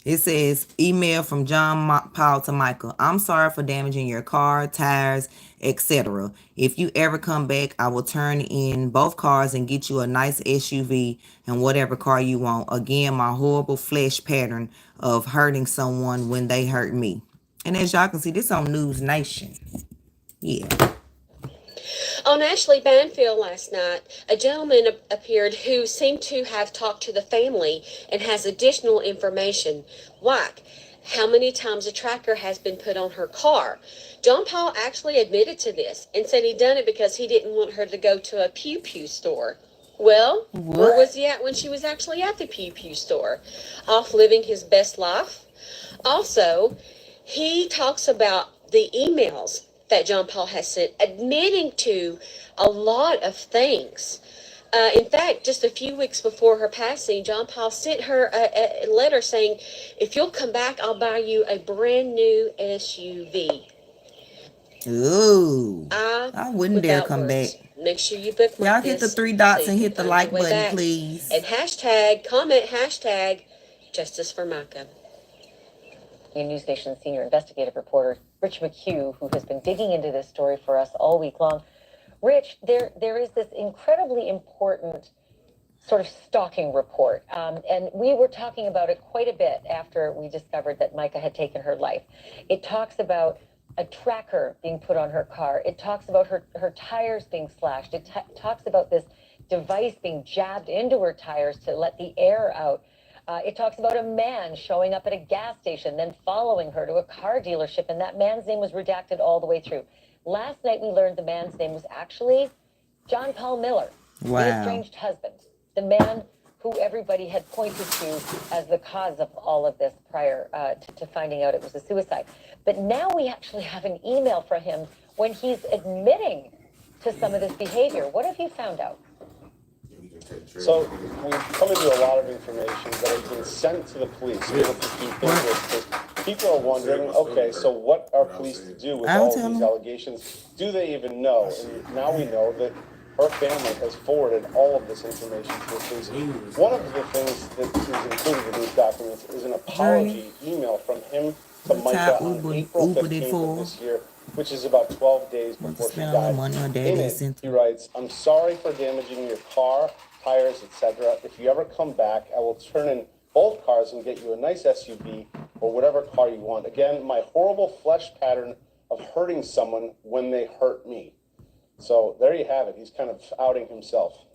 It says, email from John Paul to Michael. I'm sorry for damaging your car, tires, etc. If you ever come back, I will turn in both cars and get you a nice SUV and whatever car you want. Again, my horrible flesh pattern of hurting someone when they hurt me. And as y'all can see, this on News Nation. Yeah. On Ashley Banfield last night, a gentleman appeared who seemed to have talked to the family and has additional information, like how many times a tracker has been put on her car. John Paul actually admitted to this and said he'd done it because he didn't want her to go to a Pew Pew store. Well, where was he at when she was actually at the Pew Pew store? Off living his best life? Also, he talks about the emails that John Paul has sent, admitting to a lot of things. In fact, just a few weeks before her passing, John Paul sent her a letter saying, if you'll come back, I'll buy you a brand new SUV. Ooh. I wouldn't dare come back. Make sure you bookmark Y'all hit the 3 dots and hit the like button, please. And comment hashtag justice for Mica. News Nation senior investigative reporter Rich McHugh, who has been digging into this story for us all week long. Rich, there is this incredibly important sort of stalking report, and we were talking about it quite a bit after we discovered that Mica had taken her life. It talks about a tracker being put on her car. It talks about her tires being slashed. It talks about this device being jabbed into her tires to let the air out. It talks about a man showing up at a gas station, then following her to a car dealership, and that man's name was redacted all the way through. Last night we learned the man's name was actually John Paul Miller, the estranged husband, the man who everybody had pointed to as the cause of all of this prior to finding out it was a suicide. But now we actually have an email from him when he's admitting to some of this behavior. What have you found out? So we've come into a lot of information that has been sent to the police. People are wondering, okay, so what are police to do with all of these allegations? Do they even know? And now we know that her family has forwarded all of this information to the police. One of the things that is included in these documents is an apology email from him to Mica on April 15th of this year, which is about 12 days before she died. In it, he writes, I'm sorry for damaging your car, tires, etc. If you ever come back, I will turn in both cars and get you a nice SUV or whatever car you want. Again, my horrible flesh pattern of hurting someone when they hurt me. So there you have it. He's kind of outing himself.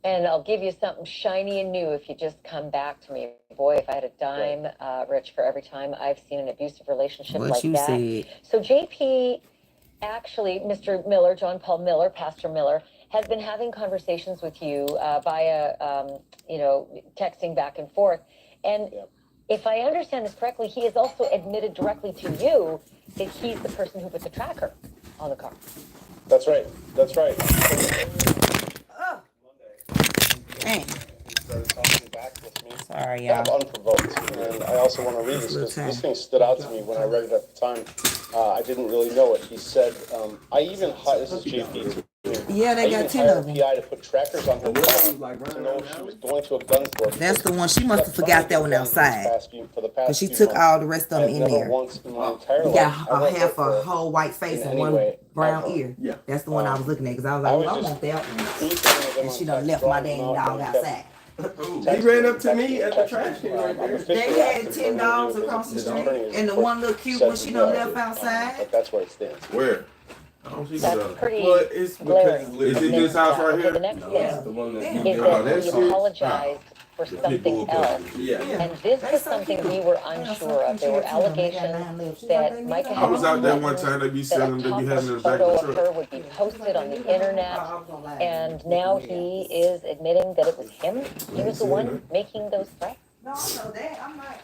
And I'll give you something shiny and new if you just come back to me. Boy, if I had a dime, Rich, for every time I've seen an abusive relationship like that. Said. So JP, actually, Mr. Miller, John Paul Miller, Pastor Miller, has been having conversations with you via, texting back and forth. And if I understand this correctly, he has also admitted directly to you that he's the person who put the tracker on the car. That's right. That's right. Dang. Sorry, y'all. Kind of unprovoked. And I also want to read this because this thing stood out to me when I read it at the time. I didn't really know it. He said, I even hired, this is JP. Yeah, they got 10 of them. PI to put trackers on her car to know if she was going to a gun store. That's the one. She must have forgot that one outside. Because she took all the rest of them in there. You got half a whole white face and one brown ear. That's the one I was looking at because I was like, well, I want that one. And she done left my dang dog outside. He ran up to me at the trash can right there. They had 10 dogs across the street. And the one little cute one she done left outside. But that's where it stands. Where? That's pretty well, it's because is it this house right here? The next thing is that he apologized for something else. And this was something we were unsure of. There were allegations that Mica had I was out there one time, they be selling, they be having in the back of the truck. Her would be posted on the internet, and now he is admitting that it was him. He was the one making those threats. No, no, that I'm not.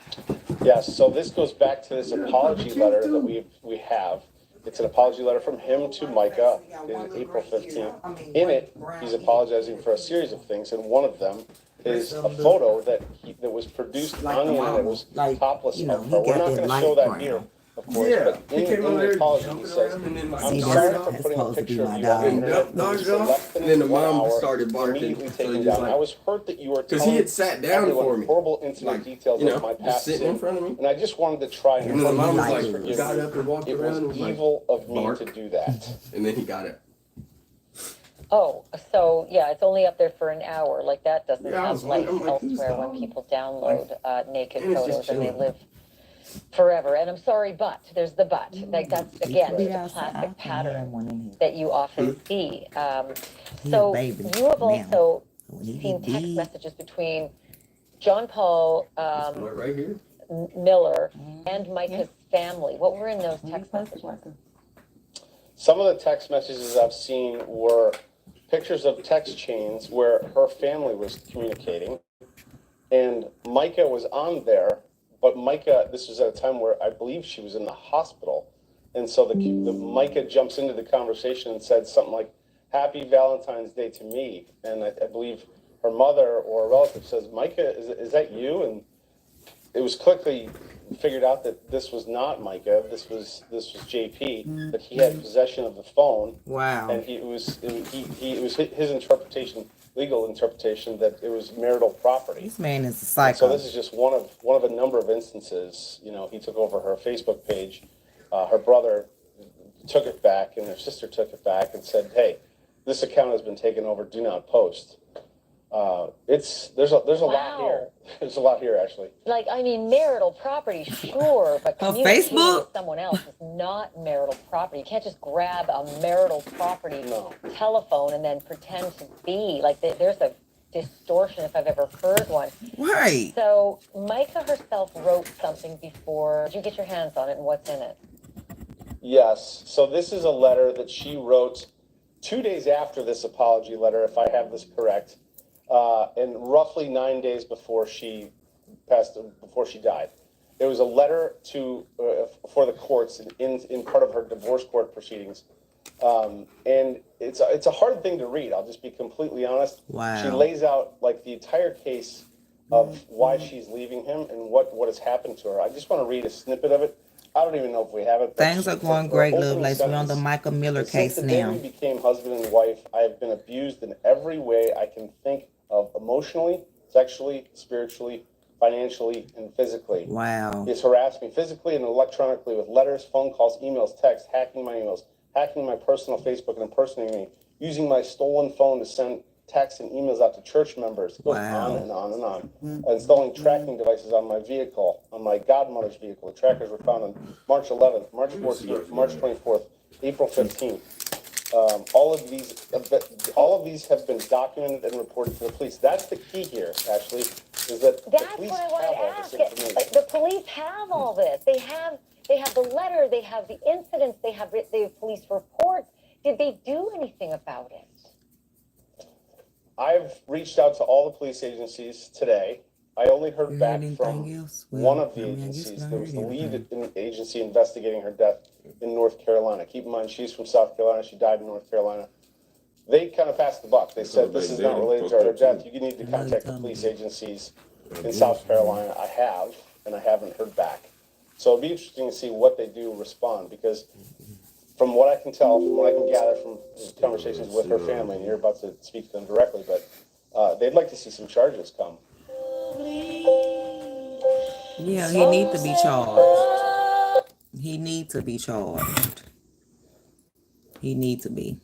Yes, so this goes back to this apology letter that we have. It's an apology letter from him to Mica in April 15th. In it, he's apologizing for a series of things, and one of them is a photo that was produced on the internet. It was topless of her. We're not going to show that here, of course, but in the apology he says, I'm sorry for putting a picture of you on the internet. And then the mom started barking. I was hurt that you were because he had sat down for me. Horrible intimate details of my past sitting in front of me. And I just wanted to try and then the mom was like, got up and walked around. It was evil of me to do that. And then he got it. Oh, so yeah, it's only up there for an hour. Like that doesn't have like elsewhere when people download naked photos and they live forever. And I'm sorry, but there's the but. Like that's again just a classic pattern that you often see. So you have also seen text messages between John Paul Miller and Mica's family. What were in those text messages? Some of the text messages I've seen were pictures of text chains where her family was communicating, and Mica was on there, but Mica, this was at a time where I believe she was in the hospital, and so the Mica jumps into the conversation and said something like, "Happy Valentine's Day to me," and I believe her mother or a relative says, "Mica, is that you?" And it was quickly figured out that this was not Mica. This was JP. That he had possession of the phone. Wow. And it was his interpretation, legal interpretation, that it was marital property. This man is a psycho. And so this is just one of a number of instances. You know, he took over her Facebook page. Her brother took it back, and her sister took it back and said, "Hey, this account has been taken over. Do not post." There's a lot here. There's a lot here, actually. Like, I mean, marital property, sure, but communicating with someone else is not marital property. You can't just grab a marital property telephone and then pretend to be like there's a distortion if I've ever heard one. Right. So Mica herself wrote something before. Did you get your hands on it, and what's in it? Yes. So this is a letter that she wrote 2 days after this apology letter, if I have this correct. And roughly 9 days before she died. It was a letter to for the courts in part of her divorce court proceedings, and it's a hard thing to read. I'll just be completely honest. Wow. She lays out like the entire case of why she's leaving him and what has happened to her. I just want to read a snippet of it. I don't even know if we have it. Things are going great, Lovelace. We're on the Mica Miller case Since the day now. we became husband and wife, I have been abused in every way I can think of, emotionally, sexually, spiritually, financially, and physically. Wow. He's harassed me physically and electronically with letters, phone calls, emails, texts, hacking my emails, hacking my personal Facebook and impersonating me, using my stolen phone to send texts and emails out to church members. It goes on and on and on. Installing tracking devices on my vehicle, on my godmother's vehicle. The trackers were found on March 11th, March 14th, March 24th, April 15th. All of these have been documented and reported to the police. That's the key here, actually, is that the police have all this information. Like, the police have all this. They have the letter. They have the incidents. They have police reports. Did they do anything about it? I've reached out to all the police agencies today. I only heard back from one of the agencies. That was the lead agency investigating her death in North Carolina. Keep in mind, she's from South Carolina. She died in North Carolina. They kind of passed the buck. They said this is not related to her death. You need to contact the police agencies in South Carolina. I have, and I haven't heard back. So it'd be interesting to see what they do respond, because from what I can tell, from what I can gather from conversations with her family, and you're about to speak to them directly, but they'd like to see some charges come. Yeah, he needs to be charged. He needs to be charged. He needs to be.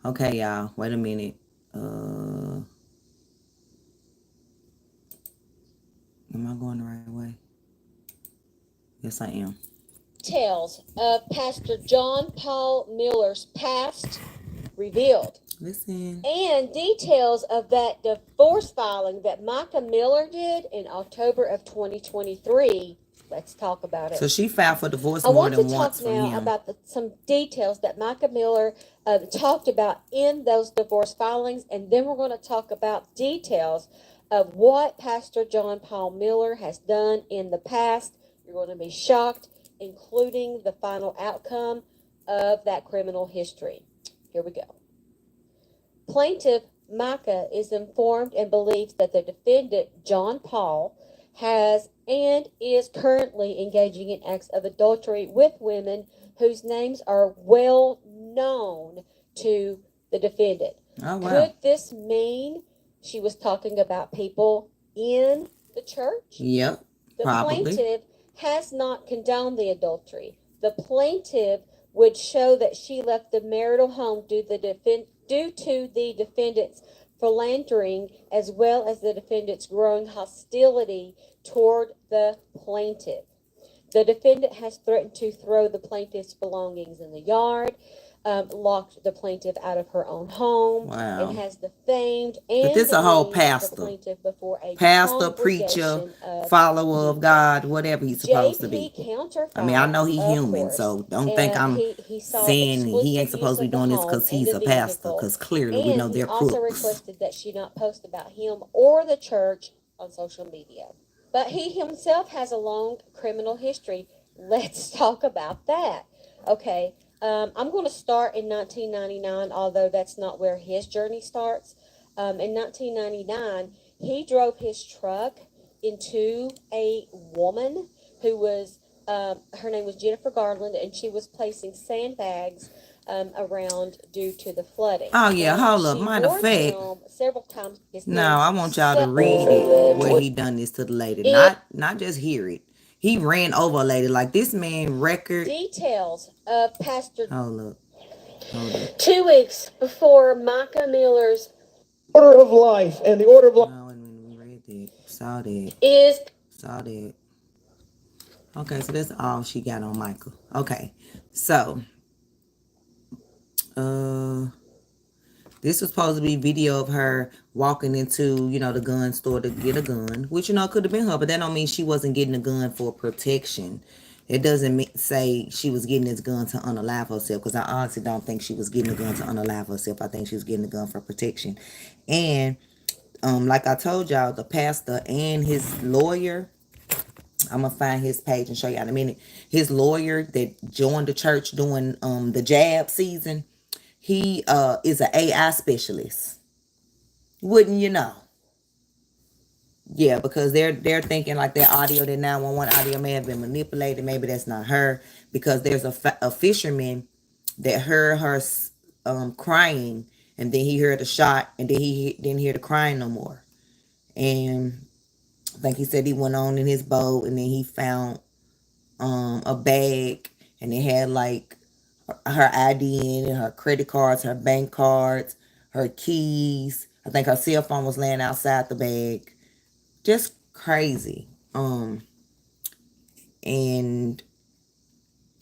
Okay, y'all. Wait a minute. Am I going the right way? Yes, I am. Details of Pastor John Paul Miller's past revealed. Listen. And details of that divorce filing that Mica Miller did in October of 2023. Let's talk about it. So she filed for divorce more than once. I want to talk now about some details that Mica Miller talked about in those divorce filings, and then we're going to talk about details of what Pastor John Paul Miller has done in the past. You're going to be shocked, including the final outcome of that criminal history. Here we go. Plaintiff Mica is informed and believes that the defendant, John Paul, has and is currently engaging in acts of adultery with women whose names are well known to the defendant. Oh, wow. Could this mean she was talking about people in the church? Yep, The probably. plaintiff has not condoned the adultery. The plaintiff would show that she left the marital home due to the defendant's philandering, as well as the defendant's growing hostility toward the plaintiff. The defendant has threatened to throw the plaintiff's belongings in the yard, locked the plaintiff out of her own home, Wow. and has defamed and But this a whole demeaned pastor. the plaintiff before a Pastor, preacher, follower of God, whatever he's supposed to be. I mean, I know he's human, so don't think I'm saying he ain't supposed to be doing this because he's a pastor, because clearly we know they're crooks. He also requested that she not post about him or the church on social media. But he himself has a long criminal history. Let's talk about that. Okay, I'm going to start in 1999, although that's not where his journey starts. In 1999, he drove his truck into a woman who was, her name was Jennifer Garland, and she was placing sandbags around due to the flooding. Oh, yeah, hold up. Matter of fact, several times. no, I want y'all to read it where he done this to the lady. Not just hear it. He ran over a lady. Like, this man record. Details of Pastor. Hold up. 2 weeks before Mica Miller's order of life, and the order of life. No, we read that. Saw that. Is. Saw that. Okay, so that's all she got on Michael. Okay, so this was supposed to be video of her walking into, the gun store to get a gun, which, could have been her, but that don't mean she wasn't getting a gun for protection. It doesn't say she was getting this gun to unalive herself, because I honestly don't think she was getting a gun to unalive herself. I think she was getting a gun for protection. And like I told y'all, the pastor and his lawyer, I'm going to find his page and show you in a minute. His lawyer that joined the church during the jab season, he is an AI specialist. Wouldn't you know? Yeah, because they're thinking like their audio, their 911 audio may have been manipulated. Maybe that's not her, because there's a fisherman that heard her crying, and then he heard a shot, and then he didn't hear the crying no more. And I think he said he went on in his boat, and then he found a bag, and it had like her ID in it, her credit cards, her bank cards, her keys. I think her cell phone was laying outside the bag. Just crazy. And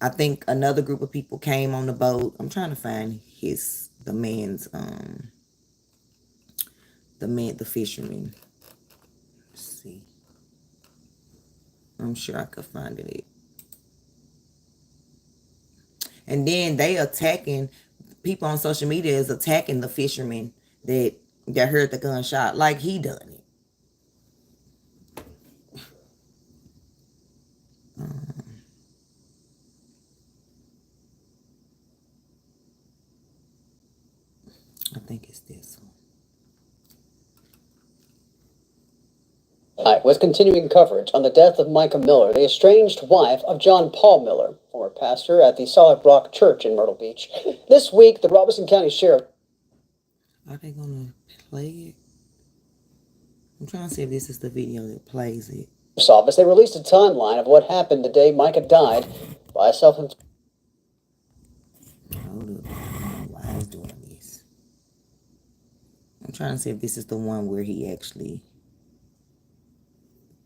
I think another group of people came on the boat. I'm trying to find the fisherman. Let's see. I'm sure I could find it. And then they attacking, people on social media is attacking the fisherman that heard the gunshot like he done it. I think it's this one. With continuing coverage on the death of Mica Miller, the estranged wife of John Paul Miller, former pastor at the Solid Rock Church in Myrtle Beach. This week, the Robeson County Sheriff. Are they going to play it? I'm trying to see if this is the video that plays it. Office, they released a timeline of what happened the day Mica died by a self-inflicted. Hold up. I don't know why he's doing this. I'm trying to see if this is the one where he actually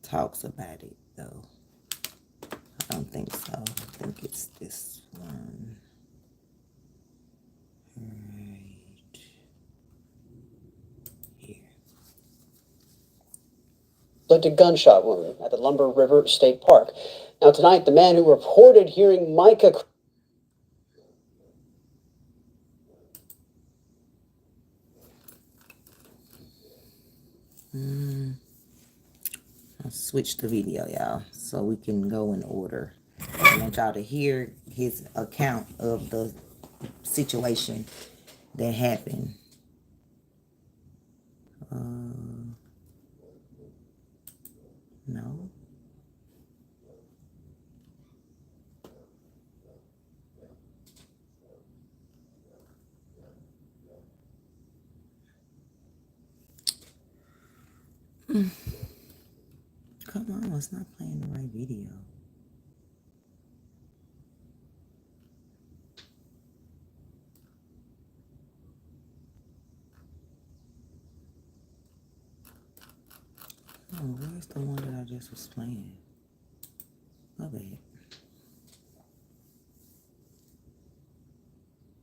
talks about it, though. I don't think so. I think it's this one. Right here. A gunshot wound at the Lumber River State Park. Now tonight, the man who reported hearing Mica. I'll switch the video, y'all, so we can go in order. I want y'all to hear his account of the situation that happened. No. Come on, it's not playing the right video. where's the one that I just was playing? My bad.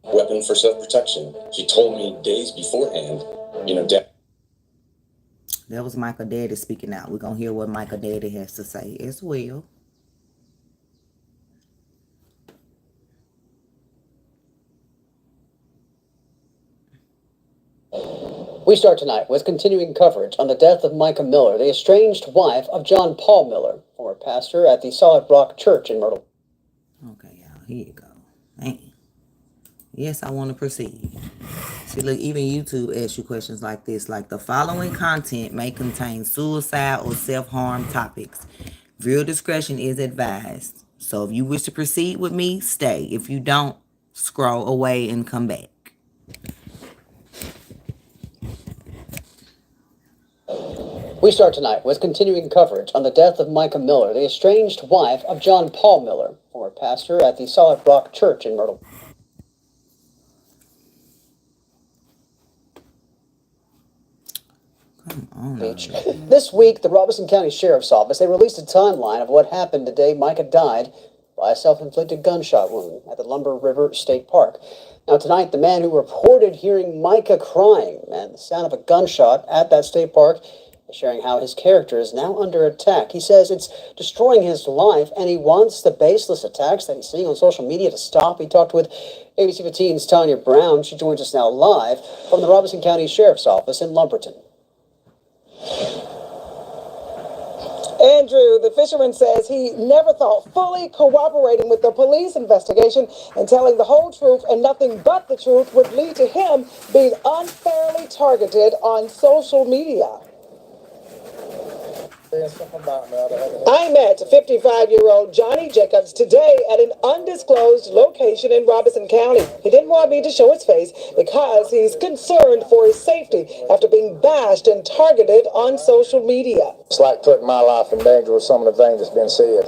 Weapon for self-protection. She told me days beforehand, That was Michael Daddy speaking out. We're going to hear what Michael Daddy has to say as well. We start tonight with continuing coverage on the death of Mica Miller, the estranged wife of John Paul Miller, former pastor at the Solid Rock Church in Myrtle. Okay, y'all. Here you go. Man. Yes, I want to proceed. See, look, even YouTube asks you questions like this, like the following content may contain suicide or self-harm topics. Viewer discretion is advised. So if you wish to proceed with me, stay. If you don't, scroll away and come back. We start tonight with continuing coverage on the death of Mica Miller, the estranged wife of John Paul Miller, former pastor at the Solid Rock Church in Myrtle Beach. This week, the Robeson County Sheriff's Office, they released a timeline of what happened the day Mica died by a self-inflicted gunshot wound at the Lumber River State Park. Now, tonight, the man who reported hearing Mica crying and the sound of a gunshot at that state park is sharing how his character is now under attack. He says it's destroying his life, and he wants the baseless attacks that he's seeing on social media to stop. He talked with ABC 15's Tanya Brown. She joins us now live from the Robeson County Sheriff's Office in Lumberton. Andrew, the fisherman, says he never thought fully cooperating with the police investigation and telling the whole truth and nothing but the truth would lead to him being unfairly targeted on social media. I met 55-year-old Johnny Jacobs today at an undisclosed location in Robeson County. He didn't want me to show his face because he's concerned for his safety after being bashed and targeted on social media. It's like putting my life in danger with some of the things that's been said.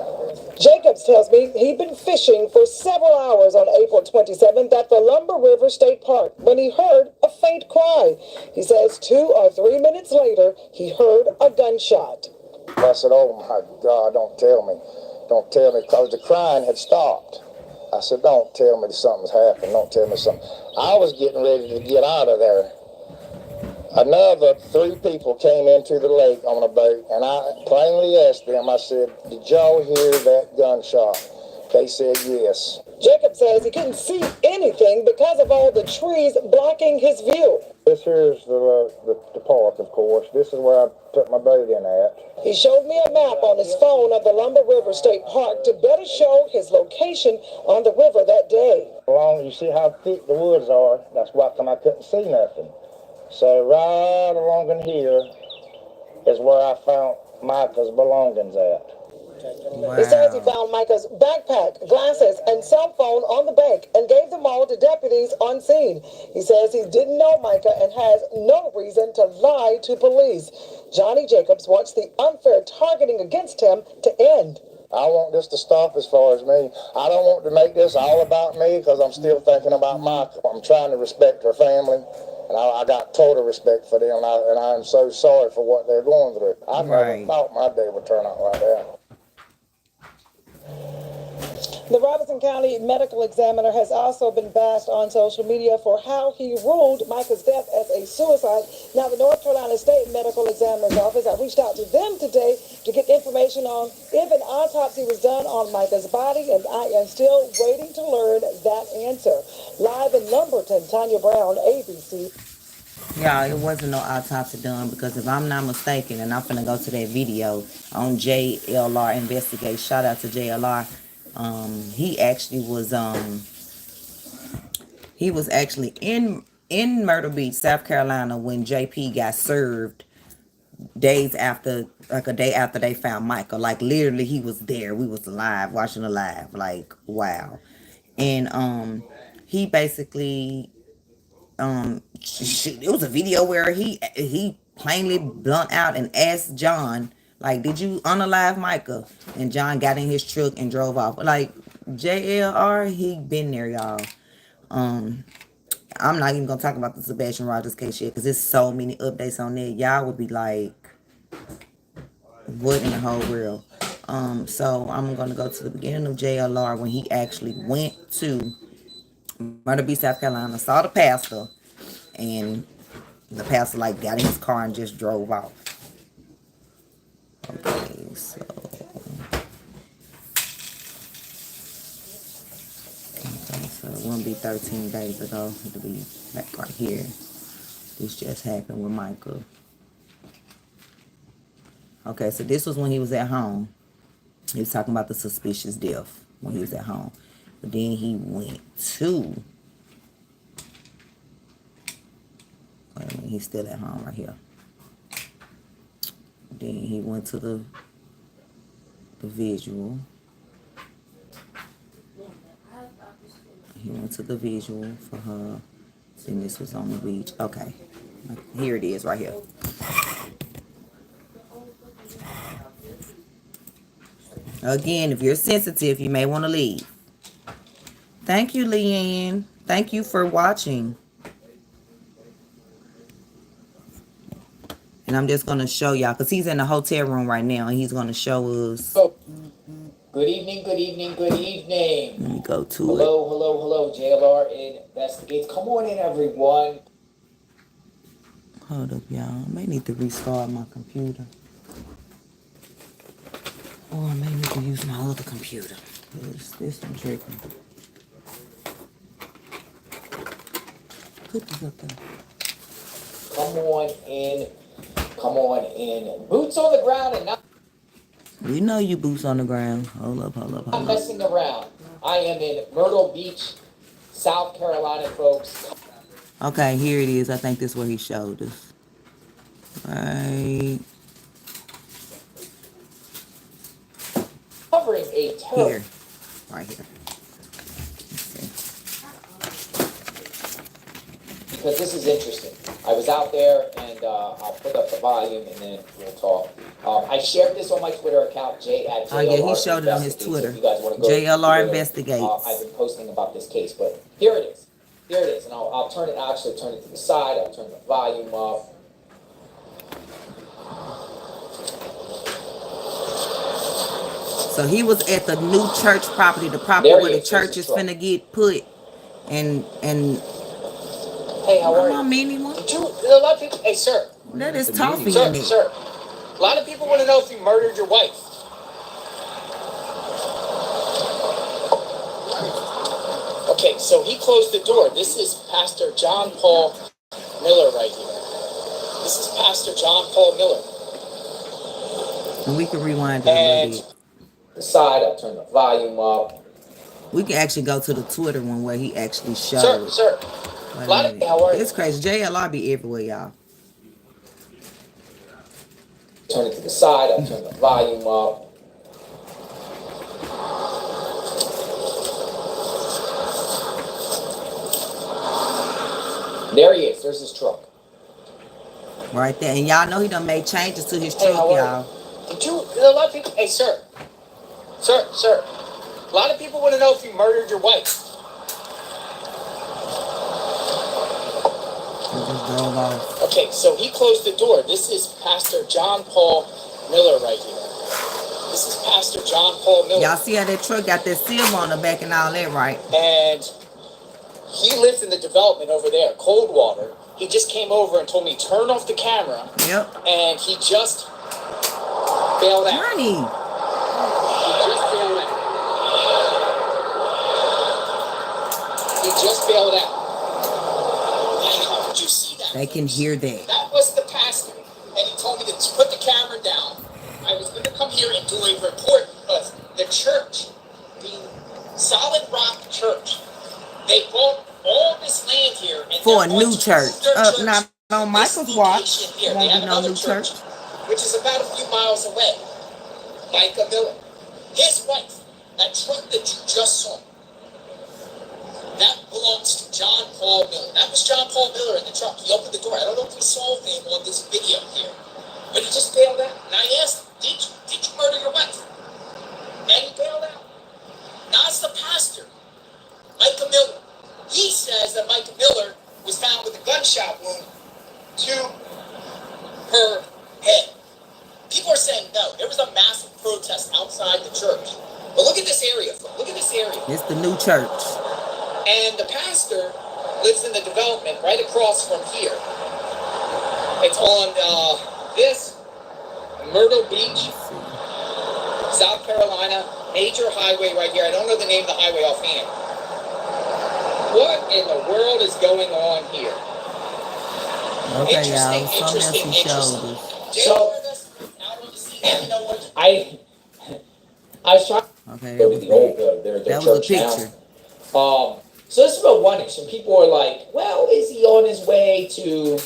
Jacobs tells me he'd been fishing for several hours on April 27th at the Lumber River State Park when he heard a faint cry. He says 2 or 3 minutes later, he heard a gunshot. I said, oh my God, don't tell me. Don't tell me, because the crying had stopped. I said, don't tell me something's happened. Don't tell me something. I was getting ready to get out of there. Another 3 people came into the lake on a boat, and I plainly asked them, I said, did y'all hear that gunshot? They said yes. Jacob says he couldn't see anything because of all the trees blocking his view. This here's the park, of course. This is where I put my boat in at. He showed me a map on his phone of the Lumber River State Park to better show his location on the river that day. You see how thick the woods are? That's why I couldn't see nothing. So right along in here is where I found Mica's belongings at. Wow. He says he found Mica's backpack, glasses, and cell phone on the bank and gave them all to deputies on scene. He says he didn't know Mica and has no reason to lie to police. Johnny Jacobs wants the unfair targeting against him to end. I want this to stop as far as me. I don't want to make this all about me because I'm still thinking about Mica. I'm trying to respect her family. And I got total respect for them, and I'm so sorry for what they're going through. I never thought my day would turn out like that. The Robeson County medical examiner has also been bashed on social media for how he ruled Mica's death as a suicide. Now, the North Carolina State Medical Examiner's Office, I reached out to them today to get information on if an autopsy was done on Mica's body, and I am still waiting to learn that answer. Live in Lumberton, Tanya Brown, ABC. Yeah, it wasn't no autopsy done because if I'm not mistaken, and I'm finna go to that video on JLR Investigate. Shout out to JLR. He was actually in Myrtle Beach, South Carolina when JP got served days after, like a day after they found Mica. Like literally he was there. We was live, watching it live. Like, wow. And he basically it was a video where he plainly blunt out and asked John, like, did you unalive Mica? And John got in his truck and drove off. Like, JLR, he been there, y'all. I'm not even gonna talk about the Sebastian Rogers case yet because there's so many updates on there. Y'all would be like, What in the whole world? So I'm gonna go to the beginning of JLR when he actually went to Myrtle Beach, South Carolina, saw the pastor, and the pastor like got in his car and just drove off. Okay, so it won't be 13 days ago. It'll be back right here. This just happened with Michael. Okay, so this was when he was at home. He was talking about the suspicious death when he was at home. But then he went to... Wait a minute, he's still at home right here. Then he went to the visual. He went to the visual for her. Then this was on the beach. Okay. Here it is right here. Again, if you're sensitive, you may want to leave. Thank you, Leanne. Thank you for watching. And I'm just going to show y'all, because he's in the hotel room right now, and he's going to show us. Oh. Good evening, good evening, good evening. Let me go to hello, JLR investigates. Come on in, everyone. Hold up, y'all. I may need to restart my computer. Or I may need to use my other computer. This one tripping. Put this up there. Come on in. Come on in. Boots on the ground and not... We know you boots on the ground. Hold up. Not messing around. I am in Myrtle Beach, South Carolina, folks. Okay, here it is. I think this is where he showed us. Right. Covering a terrible... Here. Right here. Because this is interesting. I was out there, and I'll put up the volume, and then we'll talk. I shared this on my Twitter account, JLR. Oh yeah, he showed it on his Twitter. If you guys want to go JLR Investigates. I've been posting about this case, but here it is. Here it is, and I'll turn it. I'll actually turn it to the side. I'll turn the volume up. So he was at the new church property, the property where the church is finna get put, and hey, how are you? Did you? A lot of people. Hey, sir. That is toffee sir, in it. Sir, a lot of people want to know if you murdered your wife. Okay, so he closed the door. This is Pastor John Paul Miller right here. This is Pastor John Paul Miller. And we can rewind it a little bit. The side, I'll turn the volume up. We can actually go to the Twitter one where he actually showed. Sir. It's crazy. JLR be everywhere, y'all. Turn it to the side, I'll turn the volume up. There he is. There's his truck. Right there. And y'all know he done made changes to his truck, y'all. Did you? A lot of people. Hey, sir. Sir. A lot of people want to know if you murdered your wife. Okay, so he closed the door. This is Pastor John Paul Miller right here. This is Pastor John Paul Miller. Y'all see how that truck got that seal on the back and all that, right? And he lives in the development over there, Coldwater. He just came over and told me, turn off the camera. Yep. And he just bailed out. Journey. He just bailed out. Wow, did you see that? They can hear that. That was the pastor. And he told me to put the camera down. I was going to come here and do a report because the church, the Solid Rock Church, they bought all this land here. And for a new church. Not on Michael's watch. Here. They have another church, which is about a few miles away. Mica Miller. His wife, that truck that you just saw, that belongs to John Paul Miller. That was John Paul Miller in the truck. He opened the door. I don't know if we saw him on this video here, but he just bailed out. And I asked him, did you murder your wife? And he bailed out. Now it's the pastor, Mica Miller. He says that Mica Miller was found with a gunshot wound to her head. People are saying, know. There was a massive protest outside the church. But look at this area. Look at this area. It's the new church. And the pastor lives in the development right across from here. It's on this Myrtle Beach, South Carolina, major highway right here. I don't know the name of the highway offhand. What in the world is going on here? Okay, y'all. Something else he showed us. So, I was trying okay, to go to the old their church now. So this is what I'm wondering. Some people are like, well, is he on his way to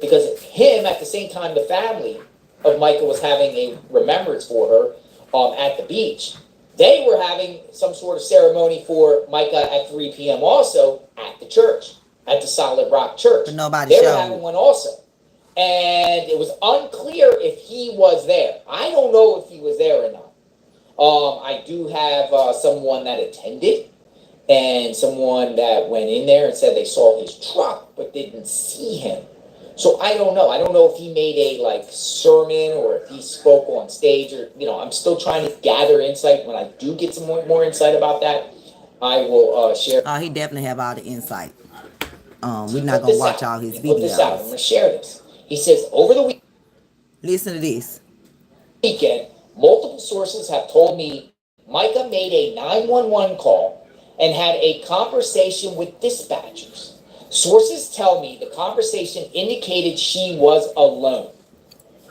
because him at the same time the family of Mica was having a remembrance for her at the beach. They were having some sort of ceremony for Mica at 3 p.m. also at the church, at the Solid Rock Church. But nobody They showed. were having one also. And it was unclear if he was there. I don't know if he was there or not. I do have someone that attended and someone that went in there and said they saw his truck but didn't see him. So I don't know. I don't know if he made a sermon or if he spoke on stage or, I'm still trying to gather insight. When I do get some more insight about that, I will share. He definitely have all the insight. We're not going to watch all his videos. Put this out. I'm going to share this. He says, over the weekend. Listen to this. Multiple sources have told me Mica made a 911 call and had a conversation with dispatchers. Sources tell me the conversation indicated she was alone.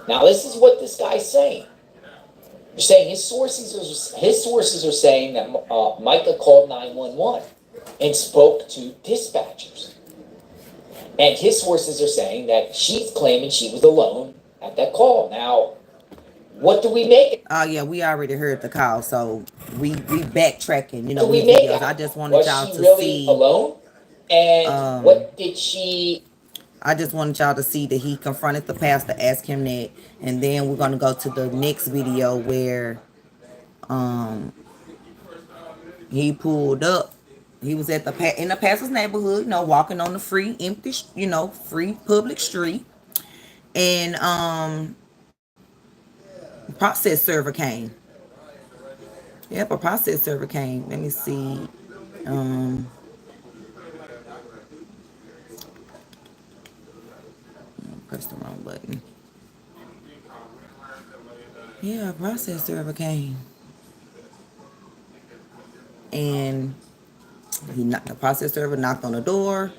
Now, this is what this guy's saying. They're saying his sources are saying that Mica called 911 and spoke to dispatchers. And his sources are saying that she's claiming she was alone at that call. Now, what do we make? Oh yeah, we already heard the call, so we backtracking. We with make videos. it? I just wanted y'all Was she to really see alone? And what did she? I just wanted y'all to see that he confronted the pastor, asked him that, and then we're gonna go to the next video where he pulled up. He was at in the pastor's neighborhood, walking on the free, empty, free public street, and process server came. Yep, a process server came. Let me see. Press the wrong button. Yeah, a process server came. And the process server knocked on the door.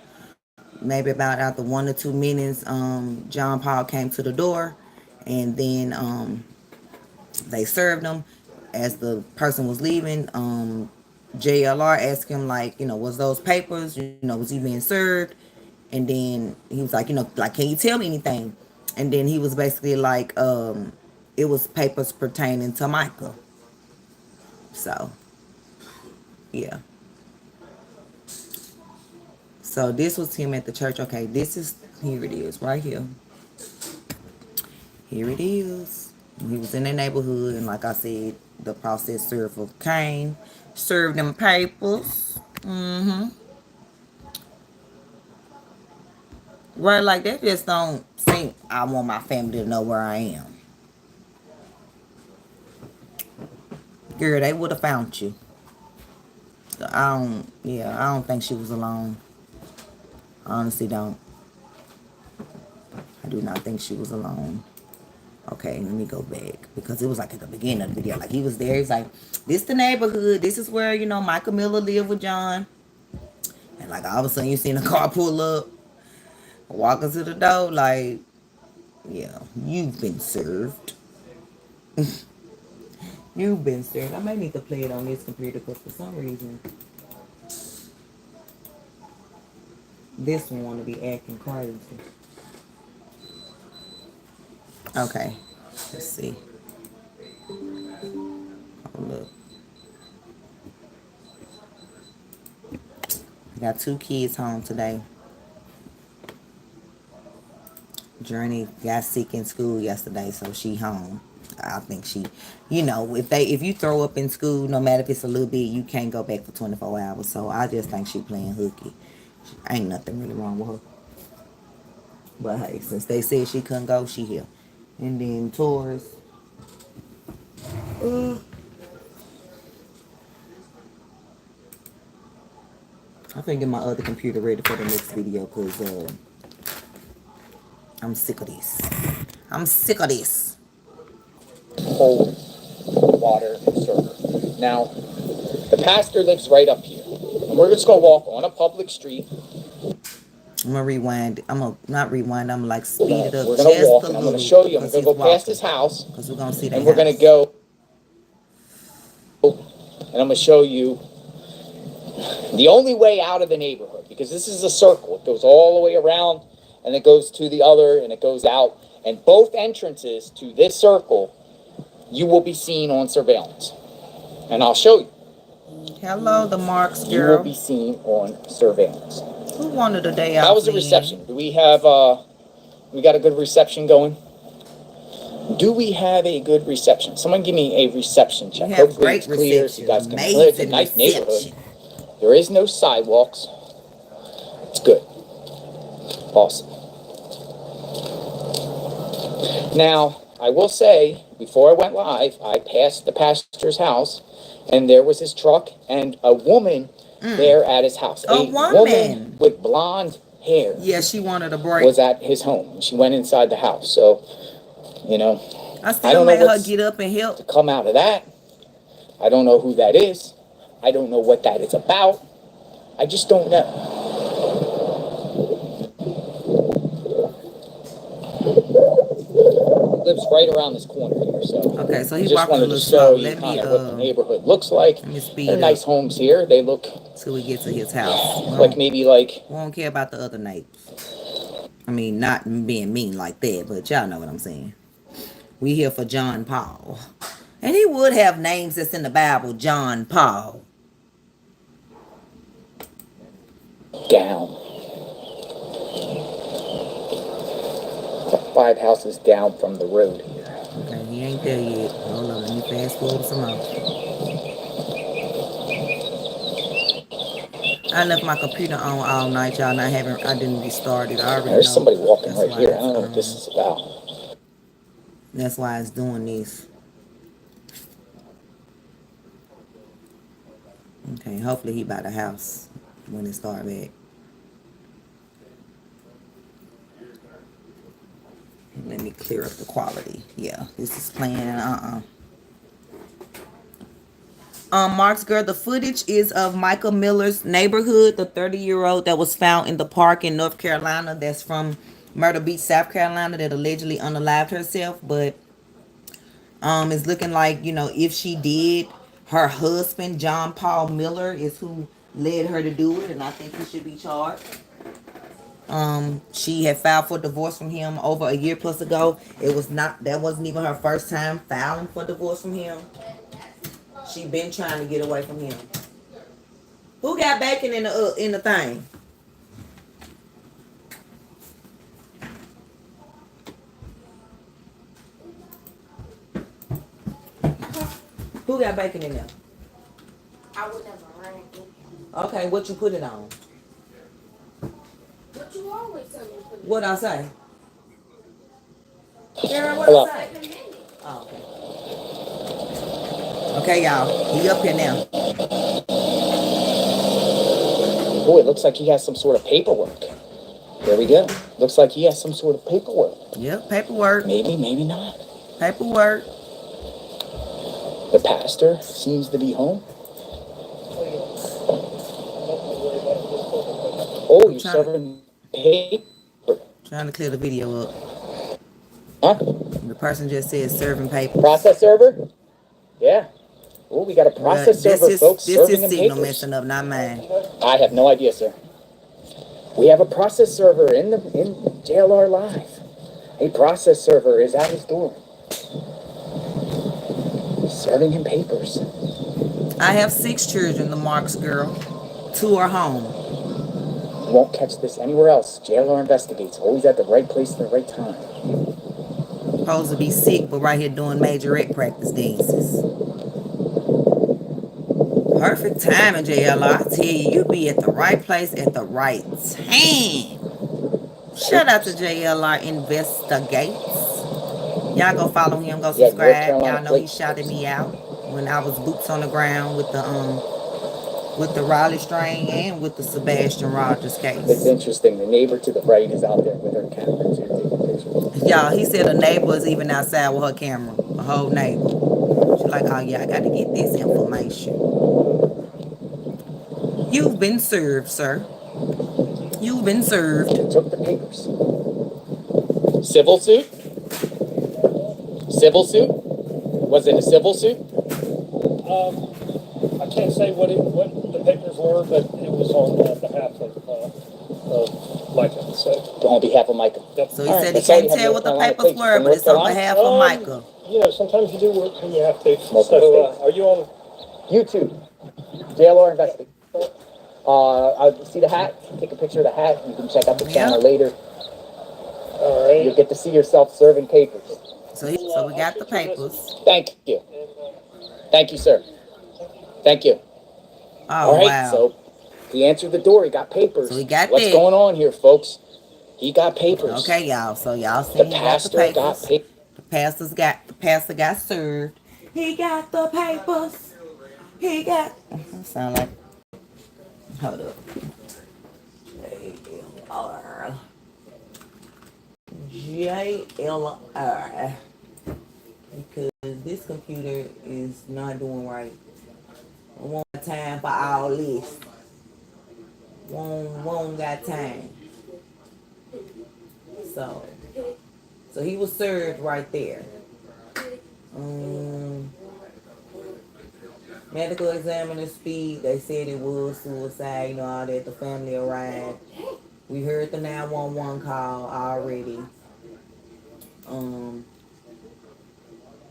Maybe about after 1 or 2 minutes, John Paul came to the door, and then they served him. As the person was leaving, JLR asked him, was those papers, was he being served? And then he was like, can you tell me anything? And then he was basically like, it was papers pertaining to Mica. So, yeah. So this was him at the church. Okay, here it is, right here. Here it is. He was in the neighborhood, and like I said, the process server came, served them papers. Right, like that just don't think I want my family to know where I am. Girl, they would have found you. So I don't think she was alone. I honestly don't. I do not think she was alone. Okay, let me go back, because it was like at the beginning of the video. Like he was there. He's like, this the neighborhood. This is where, Michael Miller lived with John. And like all of a sudden you seen a car pull up, walking to the door, like, yeah, you've been served. You've been served. I may need to play it on this computer because for some reason this one want to be acting crazy. Okay, let's see. Hold up. I got 2 kids home today. Journey got sick in school yesterday, so she home. I think she, if you throw up in school, no matter if it's a little bit, you can't go back for 24 hours. So I just think she playing hooky. Ain't nothing really wrong with her. But hey, since they said she couldn't go, she here. And then Taurus. I think get my other computer ready for the next video because I'm sick of this. I'm sick of this. Cold water server. Now, the pastor lives right up here. And we're just going to walk on a public street. I'm going to rewind. I'm going to not rewind. I'm going to like speed it up. We're going to walk and I'm going to show you. I'm going to go past his house. Because we're going to see that and we're going to go. And I'm going to show you the only way out of the neighborhood. Because this is a circle. It goes all the way around. And it goes to the other. And it goes out. And both entrances to this circle, you will be seen on surveillance. And I'll show you. Hello, the Marks girl. You will be seen on surveillance. Who wanted a day out? How was the reception? Do we have, we got a good reception going? Do we have a good reception? Someone give me a reception check. Hopefully it's clear so you guys can clear. It's a nice neighborhood. There is no sidewalks. It's good. Awesome. Now, I will say, before I went live, I passed the pastor's house, and there was his truck and a woman there at his house. A woman with blonde hair. Yeah, she wanted a break. Was at his home. She went inside the house. So, you know, I still made her get up and help. To come out of that, I don't know who that is. I don't know what that is about. I just don't know. Lives right around this corner here, so okay. So he just wanted to show you kind of what the neighborhood looks like. They're nice homes here. They look till we get to his house. Like maybe like we won't care about the other neighbors. I mean, not being mean like that, but y'all know what I'm saying. We here for John Paul, and he would have names that's in the Bible. John Paul. Down. 5 houses down from the road here. Okay, he ain't there yet. Hold on, let me fast forward some more. I left my computer on all night, y'all. I didn't restart it. I already There's know. somebody walking right here. I don't know what this is about. That's why it's doing this. Okay, hopefully he by the house when it start back. Let me clear up the quality. Yeah, this is playing. Mark's girl, the footage is of Mica Miller's neighborhood, the 30-year-old that was found in the park in North Carolina. That's from Myrtle Beach, South Carolina, that allegedly unalived herself. But it's looking like, you know, if she did, her husband, John Paul Miller, is who led her to do it, and I think he should be charged. She had filed for divorce from him over a year plus ago. That wasn't even her first time filing for divorce from him. She been trying to get away from him. Who got bacon in the thing? Who got bacon in there? I would never run it. Okay, what you put it on? But you always tell me to put it. What I say? Karen, what Hello. I say? Oh, okay. Okay, y'all. He up here now. Oh, it looks like he has some sort of paperwork. There we go. Looks like he has some sort of paperwork. Yep, paperwork. Maybe, maybe not. Paperwork. The pastor seems to be home. Oh, you're serving paper. Trying to clear the video up. Huh? The person just said serving papers. Process server? Yeah. Oh, we got a process server, folks. This serving is them signal papers. messing up, not mine. I have no idea, sir. We have a process server in JLR Live. A process server is at his door. Serving him papers. I have 6 children, the Marks girl. 2 are home. You won't catch this anywhere else. JLR investigates. Always at the right place at the right time. Supposed to be sick, but right here doing majorette practice dances. Perfect timing, JLR. I tell you, you be at the right place at the right time. Shout out to JLR Investigates. Y'all go follow him, go Yeah, North subscribe. Carolina Y'all know he Police shouted Force. me out when I was boots on the ground with the Raleigh strain and with the Sebastian Rogers case. It's interesting. The neighbor to the right is out there with her camera too, taking pictures. Y'all, he said a neighbor is even outside with her camera. A whole neighbor. She's like, oh yeah, I got to get this information. You've been served, sir. You've been served. Took the papers. Civil suit? Civil suit? Was it a civil suit? I can't say what the papers were, but it was on behalf of Mica. So. On behalf of Mica. Yep. So he said he can't tell what the papers were, but it's on behalf of Mica. You know, sometimes you do work when you have to. So, Are you on YouTube? JLR investigate. See the hat? Take a picture of the hat. You can check out the channel later. All right. You'll get to see yourself serving papers. So we got the papers. Thank you. Thank you, sir. Thank you. Oh, all right, wow. So he answered the door. He got papers. So he got What's that. going on here, folks? He got papers. Okay, y'all. So y'all see the he pastor got the papers. The pastor got served. He got the papers. He got. That sound like. Hold up. JLR. Because this computer is not doing right. One time for all this. Won't got time. So he was served right there. Medical examiner speed, they said it was suicide, you know, all that. The family arrived. We heard the 911 call already.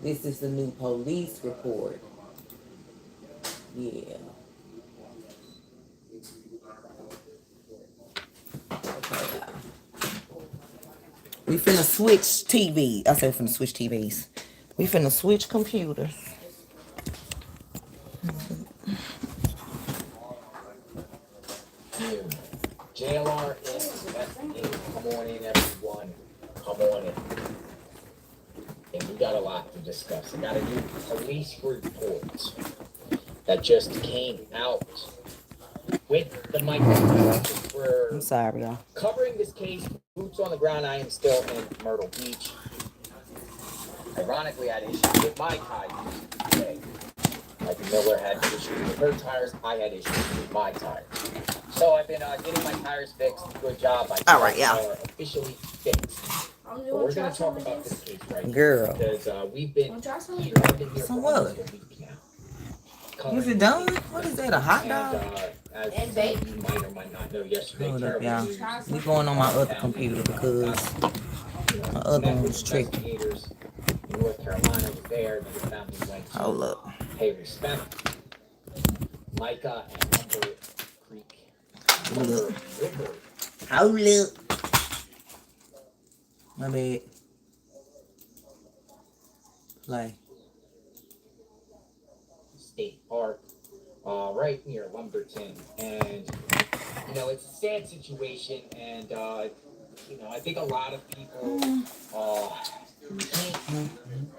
This is the new police report. Yeah. Okay. We finna switch TV. I said we finna switch TVs. We finna switch computers. JLR is investigating. Come on in, everyone. Come on in. And we got a lot to discuss. I got a new police report that just came out with the microphone. I'm sorry, y'all. Covering this case, boots on the ground. I am still in Myrtle Beach. Ironically, I had issues with my tires today. Like Miller had issues with her tires, I had issues with my tires. So I've been getting my tires fixed. Good job. My all right, y'all. are officially fixed. So we're going to talk about this case right now. Girl. Because we've been here. I've been here So for what? almost a week now. Is it done? What is that, a hot dog? As some of you might or might not know, yesterday, Hold up, terrible y'all. news. We going on my other computer because my other one was tricky. Investigators in North Carolina were there. The family went to Hold up. pay respect. Mica and Lumber Creek. Hold up. Hold up. My bad. Play. State Park, right near Lumberton, and you know it's a sad situation, and you know I think a lot of people can't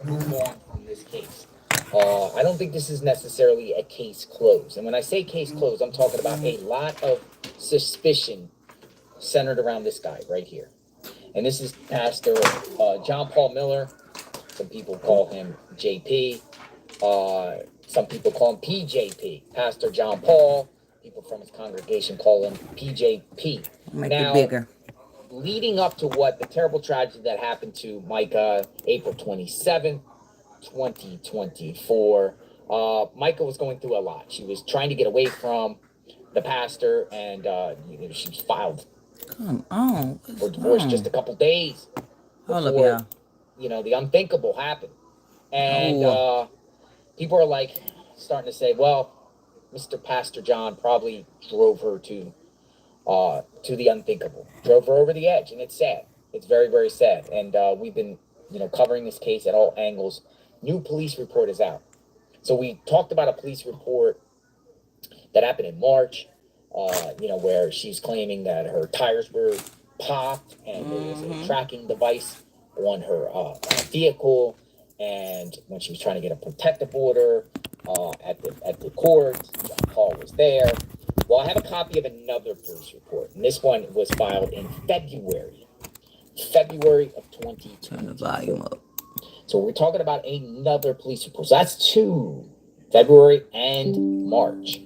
move on from this case. I don't think this is necessarily a case closed, and when I say case closed, I'm talking about a lot of suspicion centered around this guy right here, and this is Pastor John Paul Miller. Some people call him JP. Some people call him PJP, Pastor John Paul. People from his congregation call him PJP. Make it bigger. Leading up to what the terrible tragedy that happened to Mica, April 27th, 2024, Mica was going through a lot. She was trying to get away from the pastor, and you know, she was filed for divorce just a couple days before, you know, the unthinkable happened. And people are like starting to say, well, Mr. Pastor John probably drove her to the unthinkable, drove her over the edge, and it's sad. It's very, very sad. And we've been, you know, covering this case at all angles. New police report is out. So we talked about a police report that happened in March, you know, where she's claiming that her tires were popped and there was a tracking device on her vehicle, and when she was trying to get a protective order at the court, John Paul was there. Well, I have a copy of another police report, and this one was filed in February of 2020. Turn the volume up. So we're talking about another police report. So that's 2, February and March.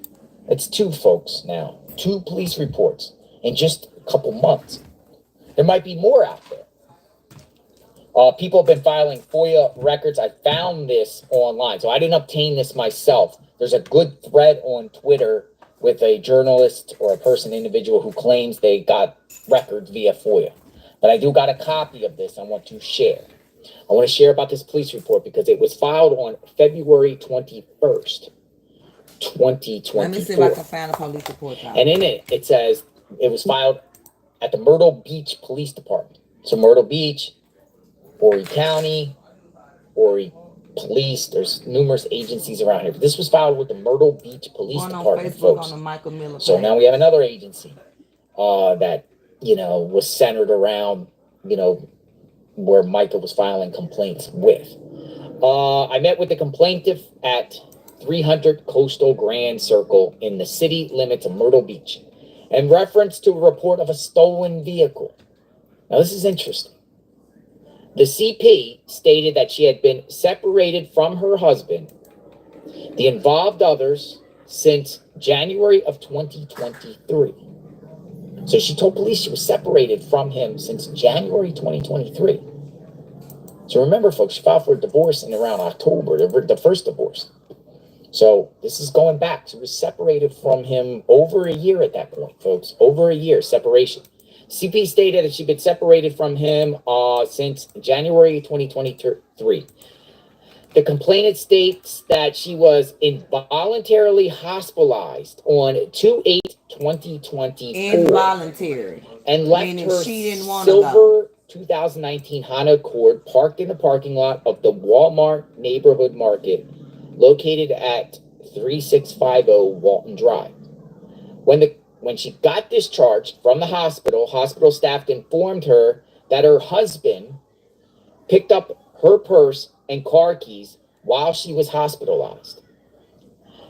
That's 2, folks, now. 2 police reports in just a couple months. There might be more out there. People have been filing FOIA records. I found this online, so I didn't obtain this myself. There's a good thread on Twitter with a journalist or a individual who claims they got records via FOIA. But I do got a copy of this I want to share. I want to share about this police report because it was filed on February 21st, 2024. Let me see if I can find a police report. And in it, it says it was filed at the Myrtle Beach Police Department. So Myrtle Beach, Horry County, Horry Police. There's numerous agencies around here. But this was filed with the Myrtle Beach Police Department, folks. On the Michael Miller So now we have another agency that, was centered around, where Mica was filing complaints with. I met with the complainant at 300 Coastal Grand Circle in the city limits of Myrtle Beach in reference to a report of a stolen vehicle. Now, this is interesting. The CP stated that she had been separated from her husband, the involved others, since January of 2023. So she told police she was separated from him since January 2023. So remember, folks, she filed for a divorce in around October, the first divorce. So this is going back. She was separated from him over a year at that point, folks. Over a year separation. CP stated that she'd been separated from him since January 2023. The complainant states that she was involuntarily hospitalized on 2/8/2024. Involuntary. And left Meaning her she didn't want silver 2019 Honda Accord parked in the parking lot of the Walmart Neighborhood Market located at 3650 Walton Drive. When she got discharged from the hospital staff informed her that her husband picked up her purse and car keys while she was hospitalized.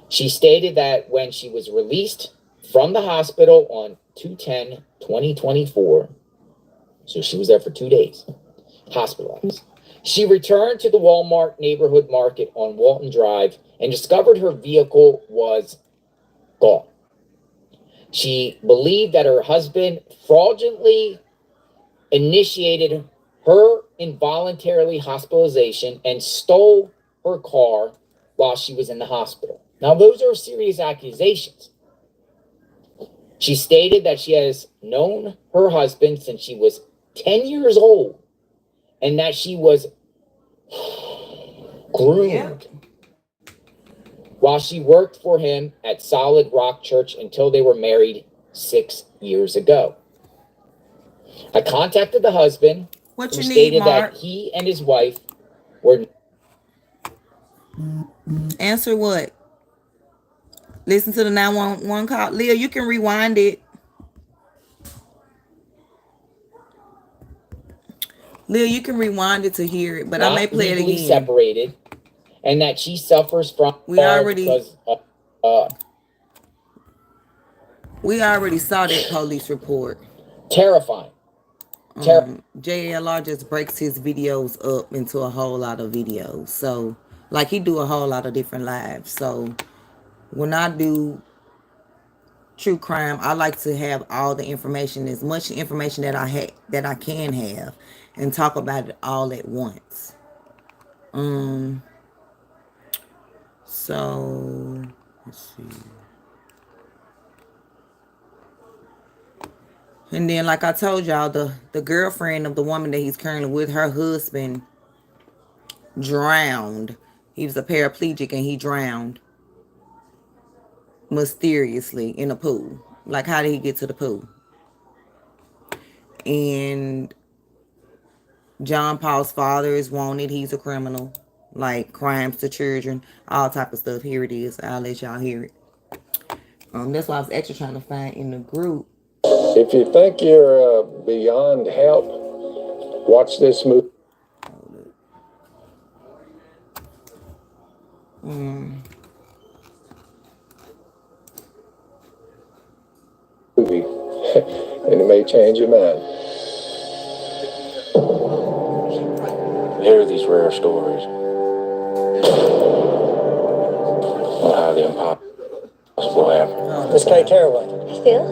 She stated that when she was released from the hospital on 2/10/2024, so she was there for 2 days, hospitalized, she returned to the Walmart Neighborhood Market on Walton Drive and discovered her vehicle was gone. She believed that her husband fraudulently initiated her involuntarily hospitalization and stole her car while she was in the hospital. Now, those are serious accusations. She stated that she has known her husband since she was 10 years old and that she was groomed while she worked for him at Solid Rock Church until they were married 6 years ago. I contacted the husband, who stated that he and his wife were... Answer what? Listen to the 911 call. Leah, you can rewind it. Leah, you can rewind it to hear it, but I may play it again. Separated, and that she suffers from... We already saw that police report. Terrifying. JLR just breaks his videos up into a whole lot of videos. So, like, he do a whole lot of different lives. So, when I do true crime, I like to have all the information, as much information that I can have, and talk about it all at once. So, let's see. And then, like I told y'all, the girlfriend of the woman that he's currently with, her husband drowned. He was a paraplegic and he drowned mysteriously in a pool. Like, how did he get to the pool? And John Paul's father is wanted. He's a criminal. Like, crimes to children, all type of stuff. Here it is. I'll let y'all hear it. That's why I was extra trying to find in the group. If you think you're beyond help, watch this movie. And it may change your mind. There are these rare stories on how the impossible happened. Miss Kay Caroline. Phil?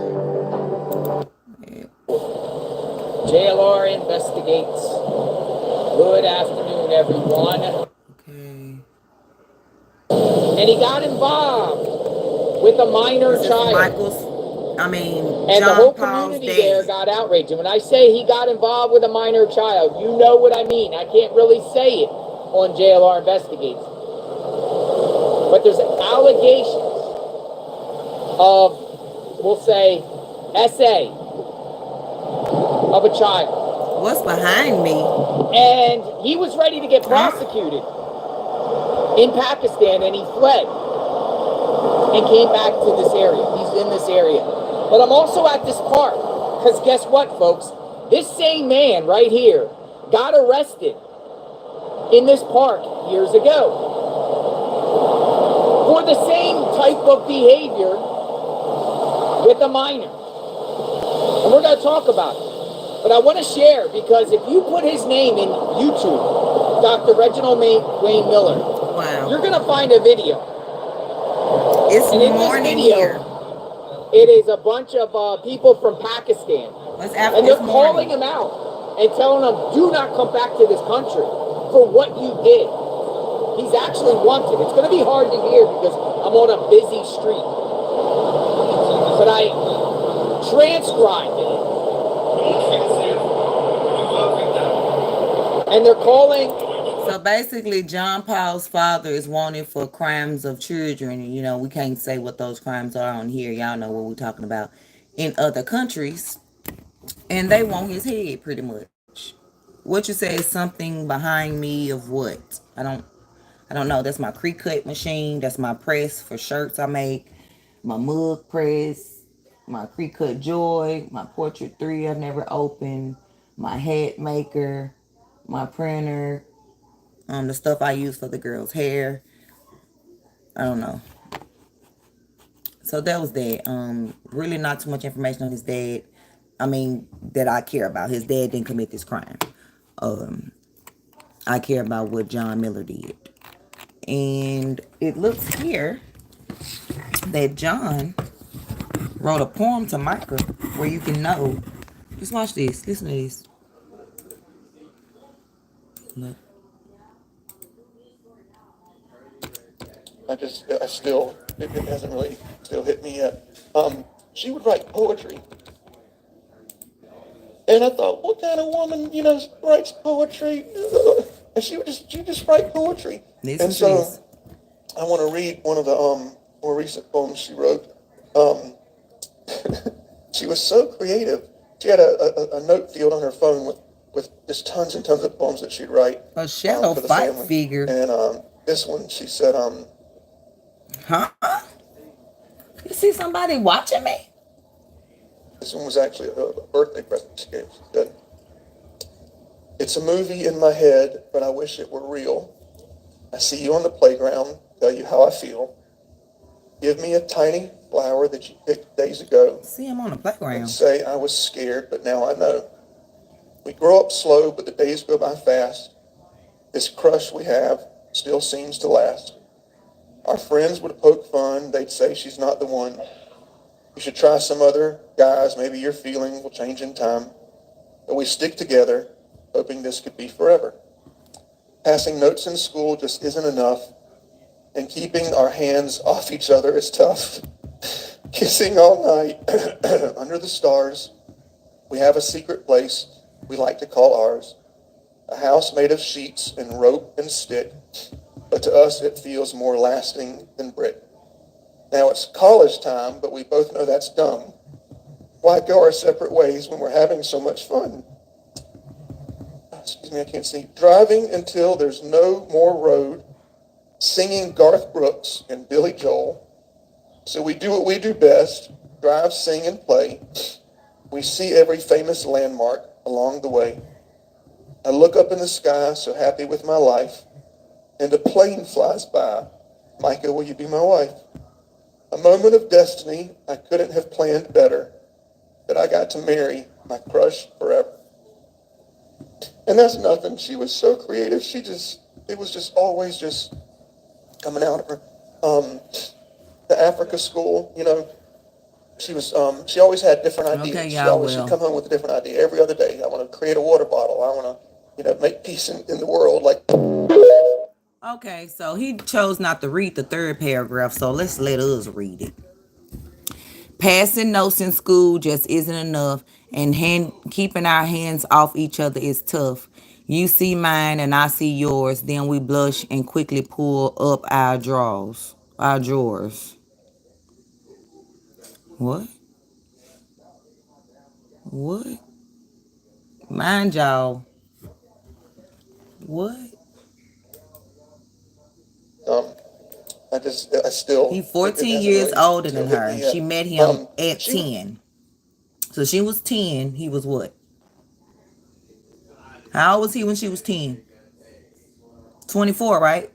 JLR investigates. Good afternoon, everyone. Okay. And he got involved with a minor child. And the whole community there got outraged. And when I say he got involved with a minor child, you know what I mean. I can't really say it on JLR Investigates. But there's allegations of, we'll say, SA of a child. What's behind me? And he was ready to get prosecuted in Pakistan, and he fled and came back to this area. He's in this area. But I'm also at this park, because guess what, folks? This same man right here got arrested in this park years ago for the same type of behavior with a minor. And we're going to talk about it. But I want to share, because if you put his name in YouTube, Dr. Reginald Wayne Miller, you're going to find a video. It's and in this morning video, here. it is a bunch of people from Pakistan. And they're calling him out and telling him, do not come back to this country for what you did. He's actually wanted. It's going to be hard to hear because I'm on a busy street. But I transcribed it. And they're calling. So basically, John Paul's father is wanted for crimes of children. And, you know, we can't say what those crimes are on here. Y'all know what we're talking about in other countries. And they want his head, pretty much. What you say is something behind me of what? I don't know. That's my Cricut machine. That's my press for shirts I make. My mug press. My Cricut Joy. My Portrait 3 I've never opened. My hat maker. My printer. The stuff I use for the girls' hair. I don't know. So that was that. Really not too much information on his dad. I mean, that I care about. His dad didn't commit this crime. I care about what John Miller did. And it looks here that John wrote a poem to Mica where you can know. Just watch this. Listen to this. Look. It hasn't really still hit me yet. She would write poetry. And I thought, what kind of woman, writes poetry? And she just write poetry. I want to read one of the more recent poems she wrote. She was so creative. She had a note field on her phone with just tons and tons of poems that she'd write. A shadow fight family. Figure. And this one, she said, huh? You see somebody watching me? This one was actually a birthday present she gave. She said, it's a movie in my head, but I wish it were real. I see you on the playground, tell you how I feel. Give me a tiny flower that you picked days ago. See him on the playground. And say I was scared, but now I know. We grow up slow, but the days go by fast. This crush we have still seems to last. Our friends would poke fun. They'd say she's not the one. You should try some other guys. Maybe your feeling will change in time. But we stick together, hoping this could be forever. Passing notes in school just isn't enough. And keeping our hands off each other is tough. Kissing all night under the stars. We have a secret place we like to call ours. A house made of sheets and rope and stick. But to us it feels more lasting than brick. Now it's college time, but we both know that's dumb. Why go our separate ways when we're having so much fun? Excuse me, I can't see. Driving until there's no more road. Singing Garth Brooks and Billy Joel. So we do what we do best. Drive, sing, and play. We see every famous landmark along the way. I look up in the sky, so happy with my life. And a plane flies by. Mica, will you be my wife? A moment of destiny I couldn't have planned better, that I got to marry my crush forever. And that's nothing. She was so creative. It was just always just coming out of her. The Africa school, you know, she always had different ideas. Okay, She'd come home with a different idea every other day. I want to create a water bottle. I want to, make peace in the world. Like. Okay, so he chose not to read the third paragraph, so let's let us read it. Passing notes in school just isn't enough, and keeping our hands off each other is tough. You see mine and I see yours, then we blush and quickly pull up our drawers. What? What? Mind y'all. What? He's 14 years older than her. She met him at 10. So she was 10. He was what? How old was he when she was 10? 24, right?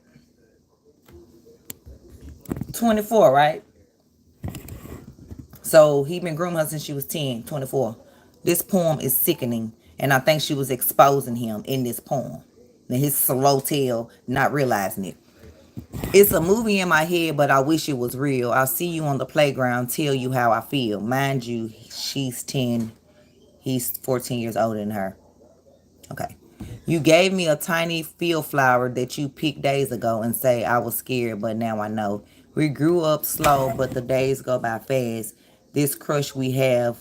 24, right? So he been grooming her since she was 10, 24. This poem is sickening, and I think she was exposing him in this poem. And his slow tail, not realizing it. It's a movie in my head, but I wish it was real. I'll see you on the playground, tell you how I feel. Mind you, she's 10. He's 14 years older than her. Okay. You gave me a tiny field flower that you picked days ago and say I was scared, but now I know. We grew up slow, but the days go by fast. This crush we have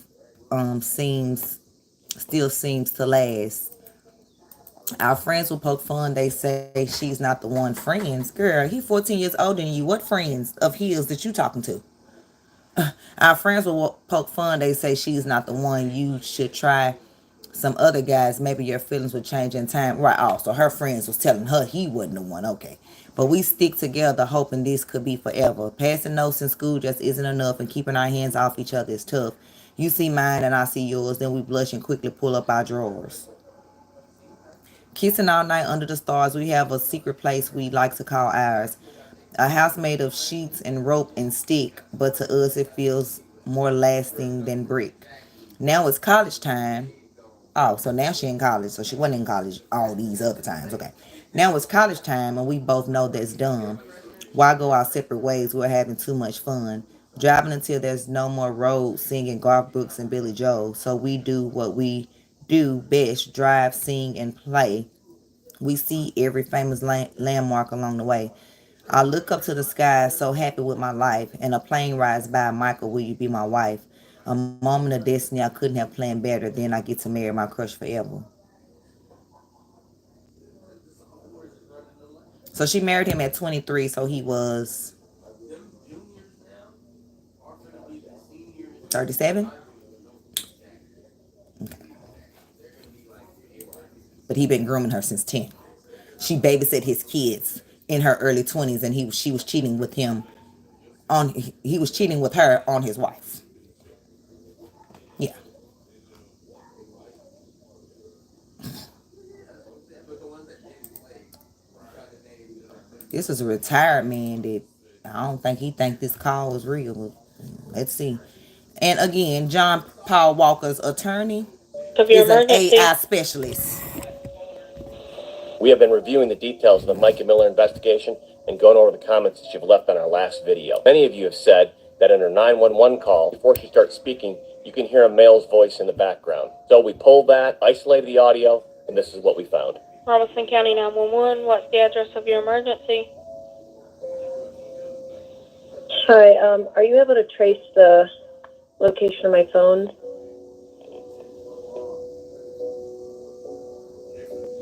still seems to last. Our friends will poke fun. They say she's not the one. Friends? Girl, he 14 years older than you. What friends of his that you talking to? Our friends will poke fun. They say she's not the one. You should try some other guys. Maybe your feelings would change in time. Right. Oh, so her friends was telling her he wasn't the one. Okay. But we stick together hoping this could be forever. Passing notes in school just isn't enough, and keeping our hands off each other is tough. You see mine and I see yours. Then we blush and quickly pull up our drawers. Kissing all night under the stars. We have a secret place we like to call ours. A house made of sheets and rope and stick, but to us it feels more lasting than brick. Now it's college time. Oh, so now she in college. So she wasn't in college all these other times. Okay. Now it's college time, and we both know that's dumb. Why go our separate ways? We're having too much fun. Driving until there's no more road, singing Garth Brooks and Billy Joel. So we do what we do best. Drive, sing, and play. We see every famous landmark along the way. I look up to the sky, so happy with my life, and a plane rides by. Michael, will you be my wife? A moment of destiny I couldn't have planned better. Then I get to marry my crush forever. So she married him at 23, so he was 37? Okay. But he been grooming her since 10. She babysat his kids in her early 20s, and she was cheating with him he was cheating with her on his wife. Yeah. This is a retired man that I don't think he think this call was real. Let's see. And again, John Paul Walker's attorney is an AI specialist. We have been reviewing the details of the Mica Miller investigation and going over the comments that you've left on our last video. Many of you have said that in her 911 call, before she starts speaking, you can hear a male's voice in the background. So we pulled that, isolated the audio, and this is what we found. Robinson County 911, what's the address of your emergency? Hi, are you able to trace the location of my phone?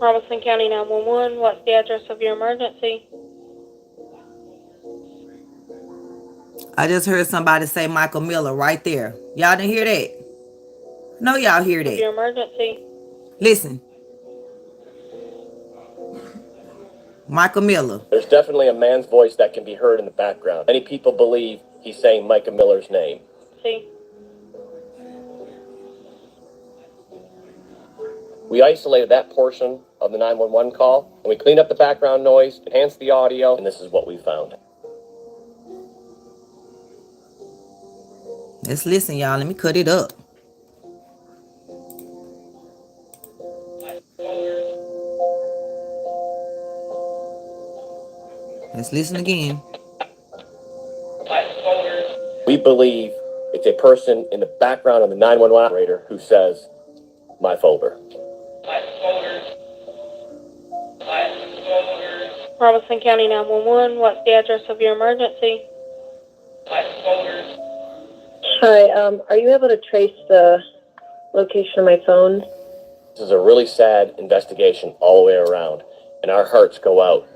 Robinson County 911, what's the address of your emergency? I just heard somebody say Michael Miller right there. Y'all didn't hear that? No, y'all hear that. Your emergency. Listen. Michael Miller. There's definitely a man's voice that can be heard in the background. Many people believe he's saying Mica Miller's name. See. We isolated that portion of the 911 call, and we cleaned up the background noise, enhanced the audio, and this is what we found. Let's listen, y'all. Let me cut it up. Let's listen again. We believe it's a person in the background of the 911 operator who says, my folder. Robinson County 911, what's the address of your emergency? Hi, are you able to trace the location of my phone? This is a really sad investigation all the way around, and our hearts go out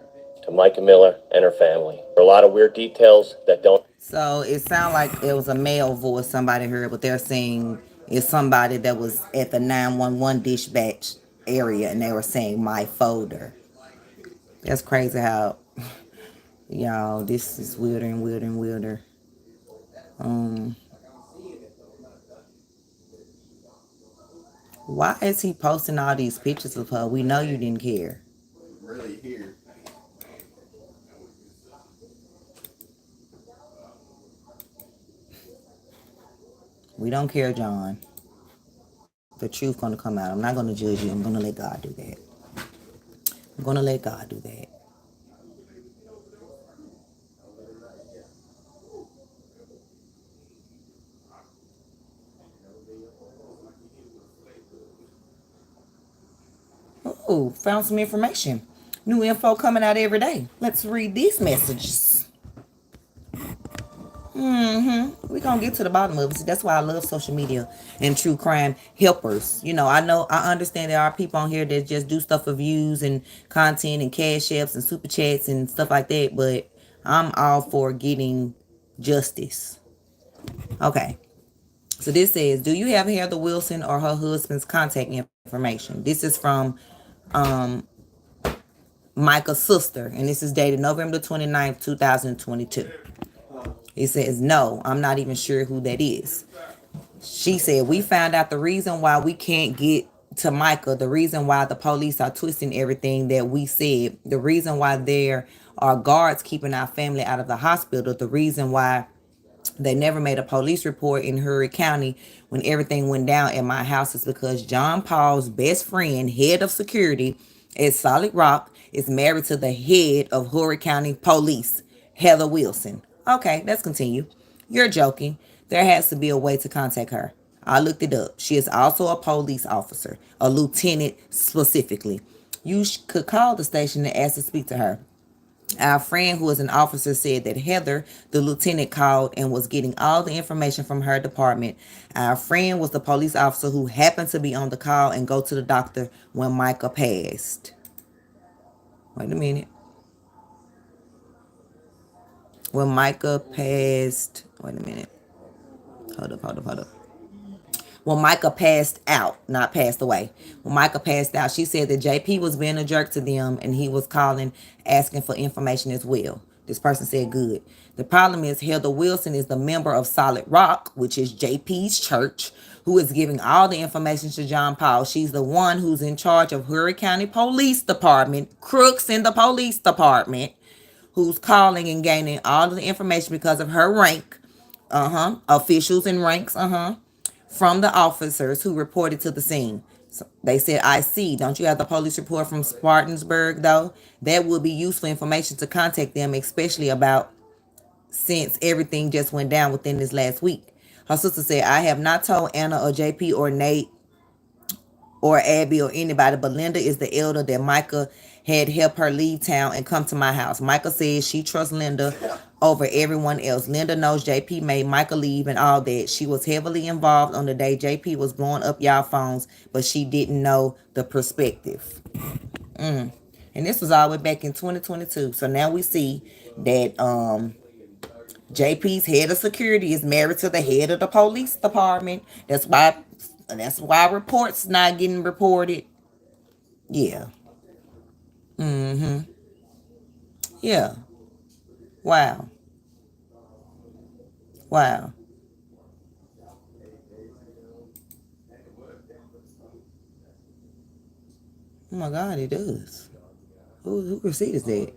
to Mica Miller and her family. There are a lot of weird details that don't... So it sounds like it was a male voice somebody heard, but they're saying it's somebody that was at the 911 dispatch area, and they were saying my folder. That's crazy how, y'all, this is weirder and weirder and weirder. Why is he posting all these pictures of her? We know you didn't care. Really here. We don't care, John. The truth gonna come out. I'm not gonna judge you. I'm gonna let God do that. I'm gonna let God do that. Oh, found some information. New info coming out every day. Let's read these messages. We're gonna get to the bottom of it. That's why I love social media and true crime helpers. You know, I understand there are people on here that just do stuff for views and content and cash apps and super chats and stuff like that, but I'm all for getting justice. Okay. So this says, do you have Heather Wilson or her husband's contact information? This is from Mica's sister, and this is dated November 29th, 2022. It says, no, I'm not even sure who that is. She said, we found out the reason why we can't get to Mica, the reason why the police are twisting everything that we said, the reason why there are guards keeping our family out of the hospital, the reason why they never made a police report in Horry County when everything went down at my house is because John Paul's best friend, head of security at Solid Rock, is married to the head of Horry County Police, Heather Wilson. Okay, let's continue. You're joking. There has to be a way to contact her. I looked it up. She is also a police officer, a lieutenant specifically. You could call the station and ask to speak to her. Our friend, who is an officer, said that Heather, the lieutenant, called and was getting all the information from her department. Our friend was the police officer who happened to be on the call and go to the doctor when Mica passed. Wait a minute. When Mica passed, wait a minute. Hold up. When Mica passed out, not passed away. When Mica passed out, she said that JP was being a jerk to them and he was calling, asking for information as well. This person said good. The problem is Heather Wilson is the member of Solid Rock, which is JP's church, who is giving all the information to John Paul. She's the one who's in charge of Horry County Police Department, crooks in the police department, who's calling and gaining all of the information because of her rank. Officials and ranks, from the officers who reported to the scene. So they said, I see. Don't you have the police report from Spartansburg, though? That would be useful information to contact them, especially about since everything just went down within this last week. Her sister said, I have not told Anna or JP or Nate or Abby or anybody, but Linda is the elder that Mica had helped her leave town and come to my house. Mica says she trusts Linda over everyone else. Linda knows JP made Mica leave and all that. She was heavily involved on the day JP was blowing up y'all phones, but she didn't know the perspective. And this was all the way back in 2022. So now we see that JP's head of security is married to the head of the police department. That's why reports not getting reported. Yeah. Yeah. Wow. Oh my God, it does. Who receipt is that?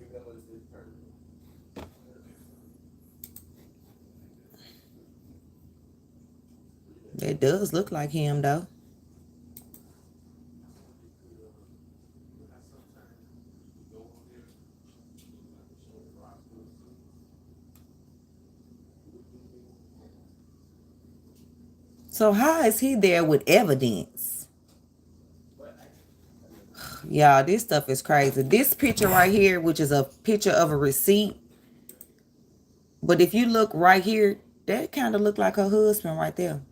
does look like him, though. So how is he there with evidence? Y'all, this stuff is crazy. This picture right here, which is a picture of a receipt. But if you look right here, that kind of look like her husband right there.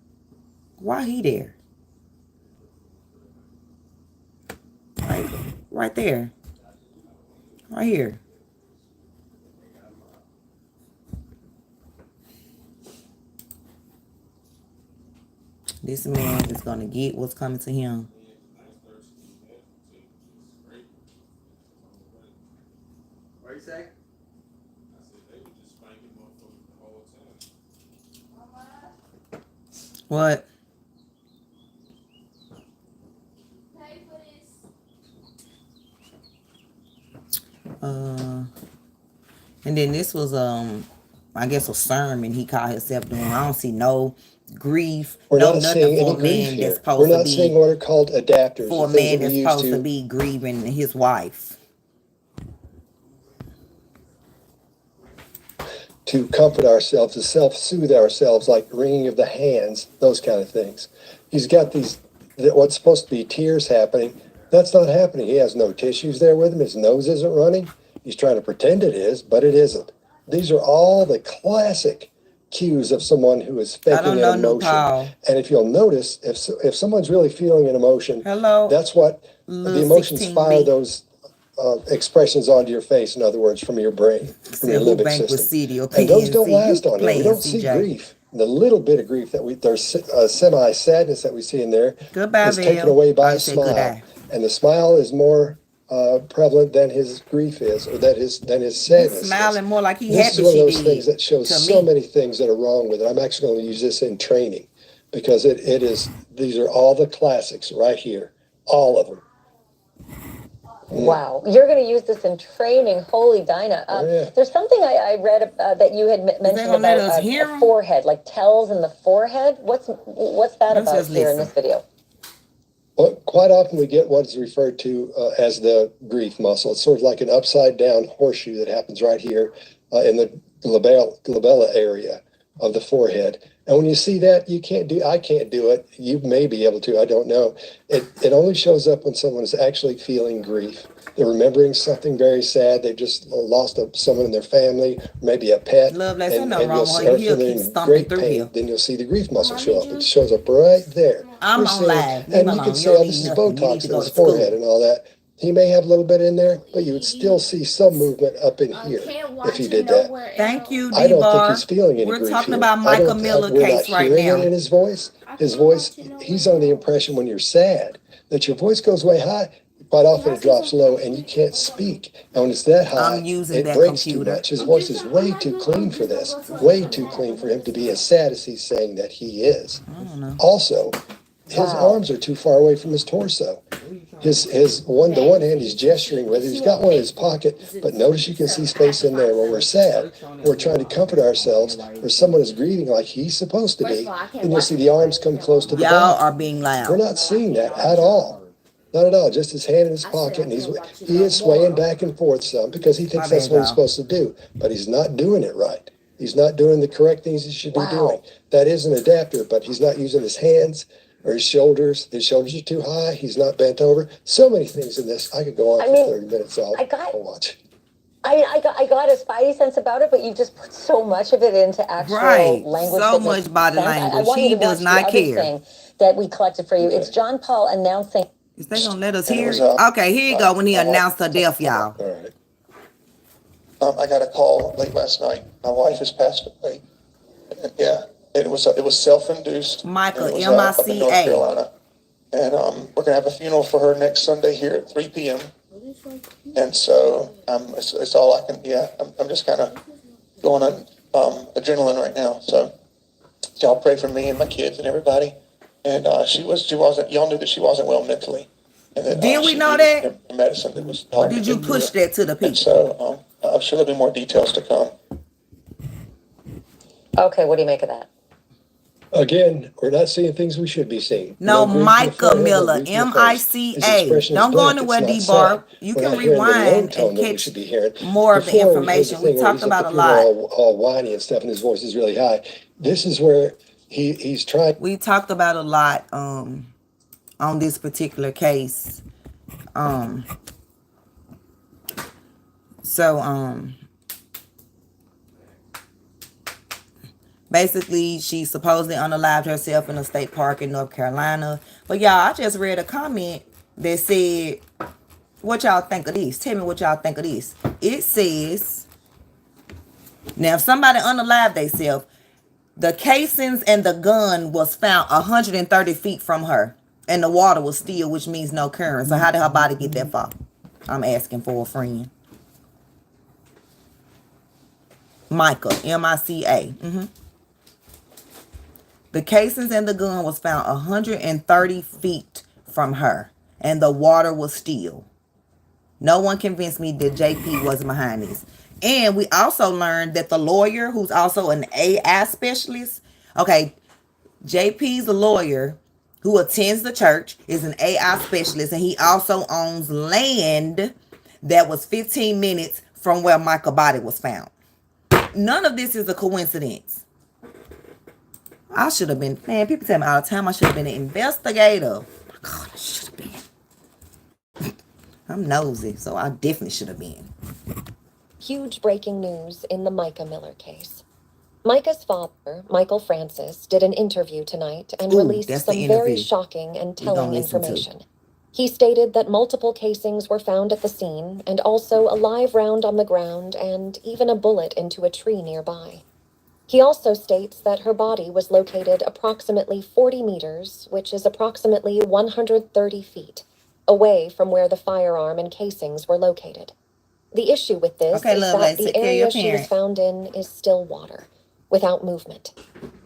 Why he there? Right there. Right here. This man is going to get what's coming to him. What you say? What? And then this was I guess a sermon he called himself doing. I don't see no grief, nothing for a man that's supposed to be. We're not seeing what are called adapters. For a man that's supposed to be grieving his wife. To comfort ourselves, to self-soothe ourselves, like wringing of the hands, those kind of things. He's got these, what's supposed to be tears happening. That's not happening. He has no tissues there with him. His nose isn't running. He's trying to pretend it is, but it isn't. These are all the classic cues of someone who is faking an emotion. And if you'll notice, if someone's really feeling an emotion, that's what the emotions fire those expressions onto your face, in other words, from your brain, from your limbic system. And those don't last on here. We don't see grief. The little bit of grief that there's semi-sadness that we see in there is taken away by a smile. And the smile is more prevalent than his grief is, or than his sadness. He's smiling more like he this happy. This is one of those things that shows so many things that are wrong with it. I'm actually going to use this in training because it is. These are all the classics right here, all of them. Wow, you're going to use this in training. Holy Dinah. There's something I read that you had mentioned about a forehead, like tells in the forehead. What's that about here in this video? Well, quite often we get what is referred to as the grief muscle. It's sort of like an upside down horseshoe that happens right here in the glabella area of the forehead. And when you see that, I can't do it. You may be able to, I don't know. It only shows up when someone is actually feeling grief. They're remembering something very sad. They've just lost someone in their family, maybe a pet. And you'll see her feeling great pain. Then you'll see the grief muscle show up. It shows up right there. I'm on live. And you can see all this is Botox in his forehead and all that. He may have a little bit in there, but you would still see some movement up in here if he did that. Thank you, I don't think he's feeling any grief. We're talking about Mica Miller case right now. We're not hearing it in his voice. His voice, he's under the impression when you're sad that your voice goes way high. Quite often it drops low and you can't speak. And when it's that high, it breaks too much. His voice is way too clean for this. Way too clean for him to be as sad as he's saying that he is. Also, his arms are too far away from his torso. The one hand he's gesturing with, he's got one in his pocket, but notice you can see space in there. When we're sad, we're trying to comfort ourselves, or someone is grieving like he's supposed to be, and you'll see the arms come close to the back. Y'all are being loud. We're not seeing that at all. Not at all. Just his hand in his pocket, and he is swaying back and forth some because he thinks that's what he's supposed to do, but he's not doing it right. He's not doing the correct things he should be doing. That is an adapter, but he's not using his hands or his shoulders. His shoulders are too high. He's not bent over. So many things in this. I could go on for 30 minutes. I'll watch. I got a spidey sense about it, but you just put so much of it into actual language. So much body language. He does not care. That we collected for you. It's John Paul announcing. Is they gonna let us hear it? Okay, here you go when he announced her death, y'all. All right. I got a call late last night. My wife has passed away. Yeah, it was self-induced. Michael, Up in North Carolina. And we're gonna have a funeral for her next Sunday here at 3 p.m. And so it's all I can. Yeah, I'm just kind of going on adrenaline right now. So y'all pray for me and my kids and everybody. And she wasn't. Y'all knew that she wasn't well mentally. And that, did we know that? Medicine that was. Or did you push that to the people? And so I'm sure there'll be more details to come. Okay, what do you make of that? Again, we're not seeing things we should be seeing. No, green from the Mica forehead, no Miller, blue from the face. His M-I-C-A. expression is Don't go blank. It's anywhere, not D-Bar. sad. You We're can not hearing the low rewind tone and that we catch should be hearing. more of the Before, we heard the information. We thing where talked he's up about a here lot. all whiny and stuff, and his voice is really high. This is where he's trying. We talked about a lot on this particular case. Basically, she supposedly unalived herself in a state park in North Carolina. But y'all, I just read a comment that said, what y'all think of this? Tell me what y'all think of this. It says, now if somebody unalived themselves, the casings and the gun was found 130 feet from her. And the water was still, which means no current. So how did her body get that far? I'm asking for a friend. Mica, M-I-C-A. The casings and the gun was found 130 feet from her. And the water was still. No one convinced me that JP wasn't behind this. And we also learned that the lawyer, who's also an AI specialist, okay, JP's a lawyer who attends the church, is an AI specialist, and he also owns land that was 15 minutes from where Mica's body was found. None of this is a coincidence. I should have been, man, people tell me all the time I should have been an investigator. Oh my God, I should have been. I'm nosy, so I definitely should have been. Huge breaking news in the Mica Miller case. Mica's father, Michael Francis, did an interview tonight and released some very shocking and telling information. He stated that multiple casings were found at the scene and also a live round on the ground and even a bullet into a tree nearby. He also states that her body was located approximately 40 meters, which is approximately 130 feet, away from where the firearm and casings were located. The issue with this is that the area she was found in is still water, without movement.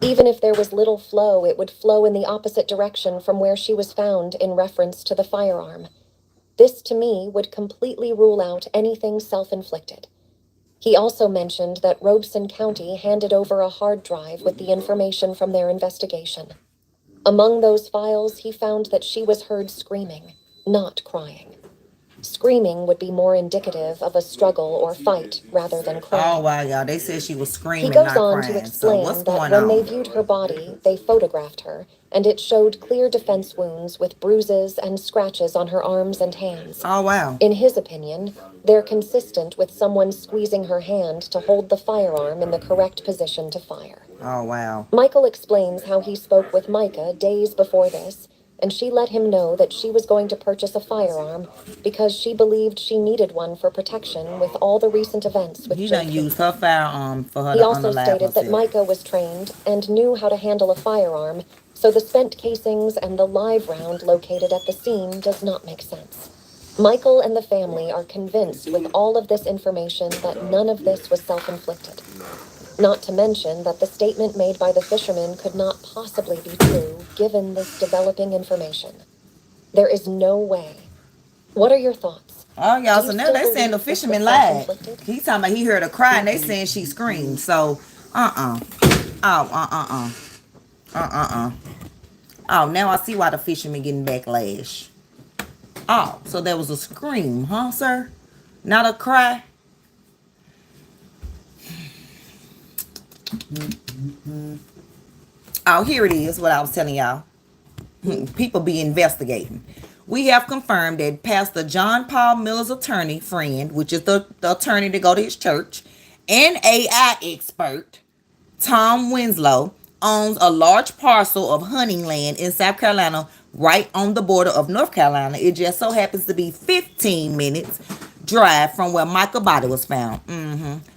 Even if there was little flow, it would flow in the opposite direction from where she was found in reference to the firearm. This, to me, would completely rule out anything self-inflicted. He also mentioned that Robeson County handed over a hard drive with the information from their investigation. Among those files, he found that she was heard screaming, not crying. Screaming would be more indicative of a struggle or fight rather than crying. Oh, wow, y'all. They said she was screaming, he goes not on crying. to explain that when they viewed her body, they photographed her, and it showed clear defense wounds with bruises and scratches on her arms and hands. Oh, wow. In his opinion, they're consistent with someone squeezing her hand to hold the firearm in the correct position to fire. Oh, wow. Michael explains how he spoke with Mica days before this, and she let him know that she was going to purchase a firearm because she believed she needed one for protection with all the recent events with He JP. done used her firearm for her He to also unalive stated that herself. Mica was trained and knew how to handle a firearm, so the spent casings and the live round located at the scene does not make sense. Michael and the family are convinced with all of this information that none of this was self-inflicted. Not to mention that the statement made by the fisherman could not possibly be true given this developing information. There is no way. What are your thoughts? Oh, y'all, so now they saying the fisherman lied. He talking about he heard her cry and they saying she screamed. So, Oh, now I see why the fisherman getting backlash. Oh, so there was a scream, huh, sir? Not a cry? Oh, here it is, what I was telling y'all. People be investigating. We have confirmed that Pastor John Paul Miller's attorney friend, which is the attorney to go to his church, and AI expert, Tom Winslow, owns a large parcel of hunting land in South Carolina, right on the border of North Carolina. It just so happens to be 15 minutes drive from where Mica's body was found.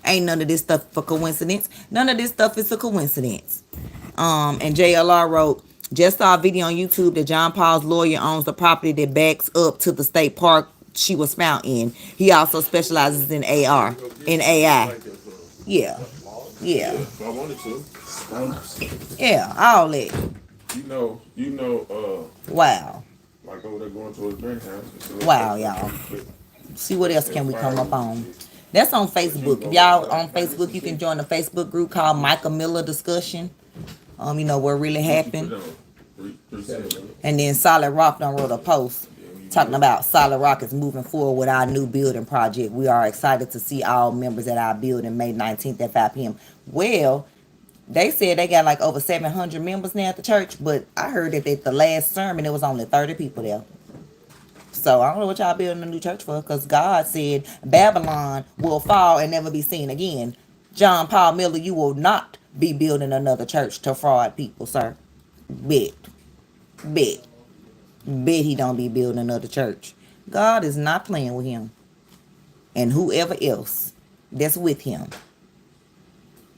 Ain't none of this stuff for coincidence. None of this stuff is a coincidence. And JLR wrote, just saw a video on YouTube that John Paul's lawyer owns the property that backs up to the state park she was found in. He also specializes in AI. Yeah. If I wanted to. Yeah, all that. You know, wow. Like over there going to a drink house. Wow, y'all. See what else can we come up on. That's on Facebook. If y'all on Facebook, you can join the Facebook group called Mica Miller Discussion. you know, what really happened. And then Solid Rock done wrote a post talking about Solid Rock is moving forward with our new building project. We are excited to see all members at our building May 19th at 5 p.m. Well, they said they got like over 700 members now at the church, but I heard that at the last sermon, it was only 30 people there. So I don't know what y'all building a new church for, because God said Babylon will fall and never be seen again. John Paul Miller, you will not be building another church to fraud people, sir. Bet he don't be building another church. God is not playing with him. And whoever else that's with him.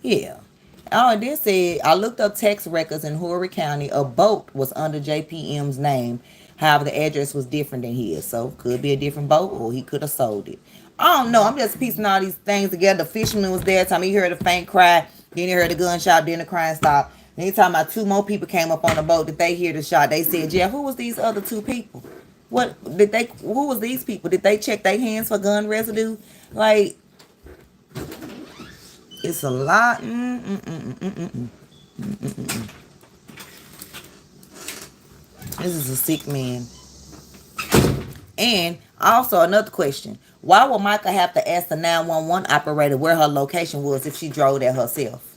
Yeah. Oh, and then said, I looked up tax records in Horry County. A boat was under JPM's name. However, the address was different than his. So, could be a different boat, or he could have sold it. I don't know. I'm just piecing all these things together. The fisherman was there. Time he heard a faint cry. Then he heard a gunshot. Then the crying stopped. Then he talking about 2 more people came up on the boat that they hear the shot. They said, Jeff, who was these other 2 people? Who was these people? Did they check their hands for gun residue? Like, it's a lot. This is a sick man. And also another question. Why would Mica have to ask the 911 operator where her location was if she drove there herself?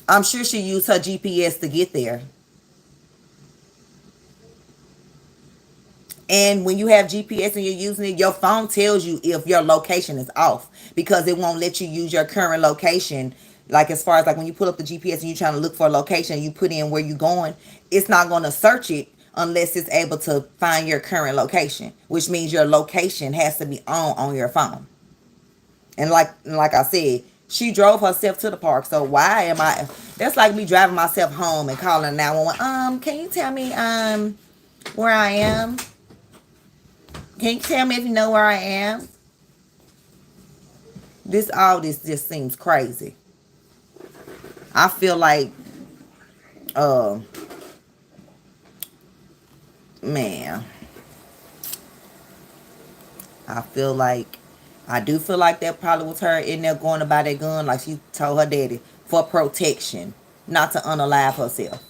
I'm sure she used her GPS to get there. And when you have GPS and you're using it, your phone tells you if your location is off, because it won't let you use your current location. Like, as far as like when you pull up the GPS and you're trying to look for a location, you put in where you're going, it's not going to search it unless it's able to find your current location, which means your location has to be on your phone. And like I said, she drove herself to the park. So why am I? That's like me driving myself home and calling 911. Can you tell me where I am? Can you tell me if you know where I am? All this just seems crazy. I feel like, man, I do feel like that probably was her in there going to buy that gun, like she told her daddy, for protection, not to unalive herself.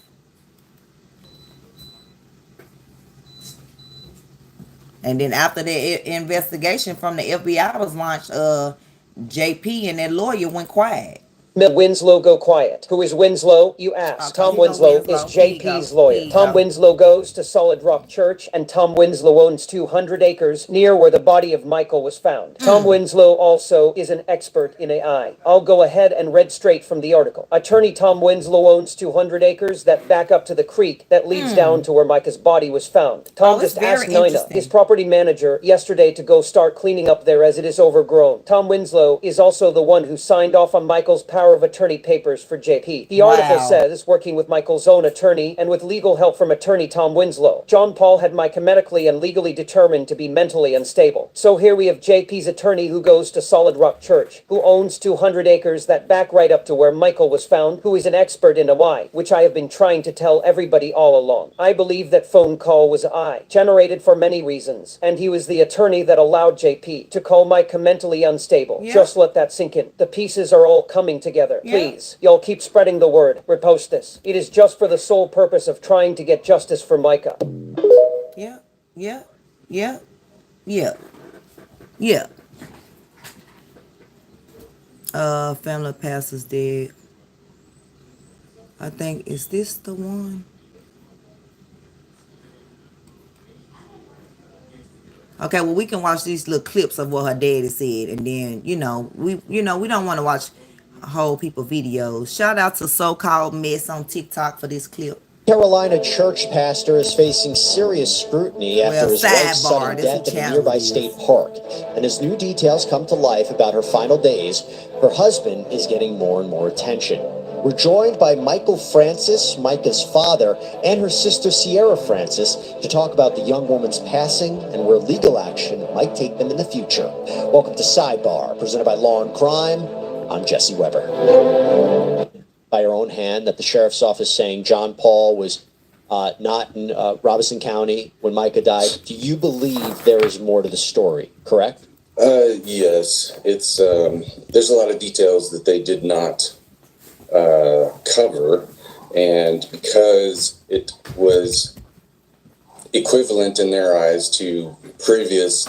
And then after the investigation from the FBI was launched, JP and that lawyer went quiet. Winslow go quiet. Who is Winslow, you ask? Tom Winslow is JP's lawyer. Tom Winslow goes to Solid Rock Church, and Tom Winslow owns 200 acres near where the body of Michael was found. Tom Winslow also is an expert in AI. I'll go ahead and read straight from the article. Attorney Tom Winslow owns 200 acres that back up to the creek that leads down to where Micah's body was found. Tom just asked Nina, his property manager, yesterday to go start cleaning up there as it is overgrown. Tom Winslow is also the one who signed off on Michael's power of attorney papers for JP. The article says, working with Michael's own attorney and with legal help from attorney Tom Winslow, John Paul had Mica medically and legally determined to be mentally unstable. So here we have JP's attorney who goes to Solid Rock Church, who owns 200 acres that back right up to where Michael was found, who is an expert in AI, which I have been trying to tell everybody all along. I believe that phone call was generated for many reasons, and he was the attorney that allowed JP to call Mica mentally unstable. Just let that sink in. The pieces are all coming together. Please, y'all keep spreading the word. Repost this. It is just for the sole purpose of trying to get justice for Mica. Yeah. Family pastor's dead. I think, is this the one? Okay, well, we can watch these little clips of what her daddy said, and then, we don't want to watch whole people videos. Shout out to So-Called Mess on TikTok for this clip. Carolina church pastor is facing serious scrutiny after his wife's sudden death at a nearby state park. And as new details come to life about her final days, her husband is getting more and more attention. We're joined by Michael Francis, Mica's father, and her sister Sierra Francis to talk about the young woman's passing and where legal action might take them in the future. Welcome to Sidebar, presented by Law and Crime. I'm Jesse Weber. By your own hand, that the sheriff's office saying John Paul was not in Robeson County when Mica died. Do you believe there is more to the story, correct? Yes, it's there's a lot of details that they did not cover, and because it was equivalent in their eyes to previous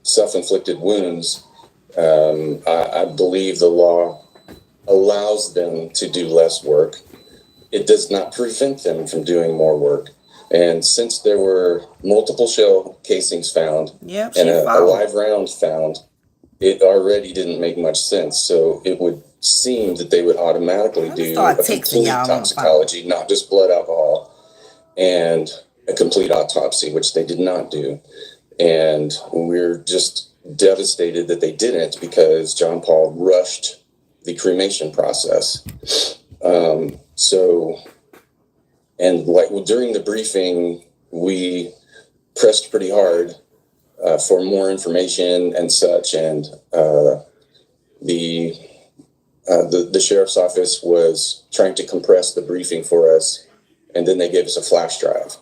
self-inflicted wounds, I believe the law allows them to do less work. It does not prevent them from doing more work. And since there were multiple shell casings found and a live round found, it already didn't make much sense. So it would seem that they would automatically do a complete toxicology, not just blood alcohol, and a complete autopsy, which they did not do. And we're just devastated that they didn't, because John Paul rushed the cremation process. And like during the briefing, we pressed pretty hard for more information and such. And the sheriff's office was trying to compress the briefing for us, and then they gave us a flash drive.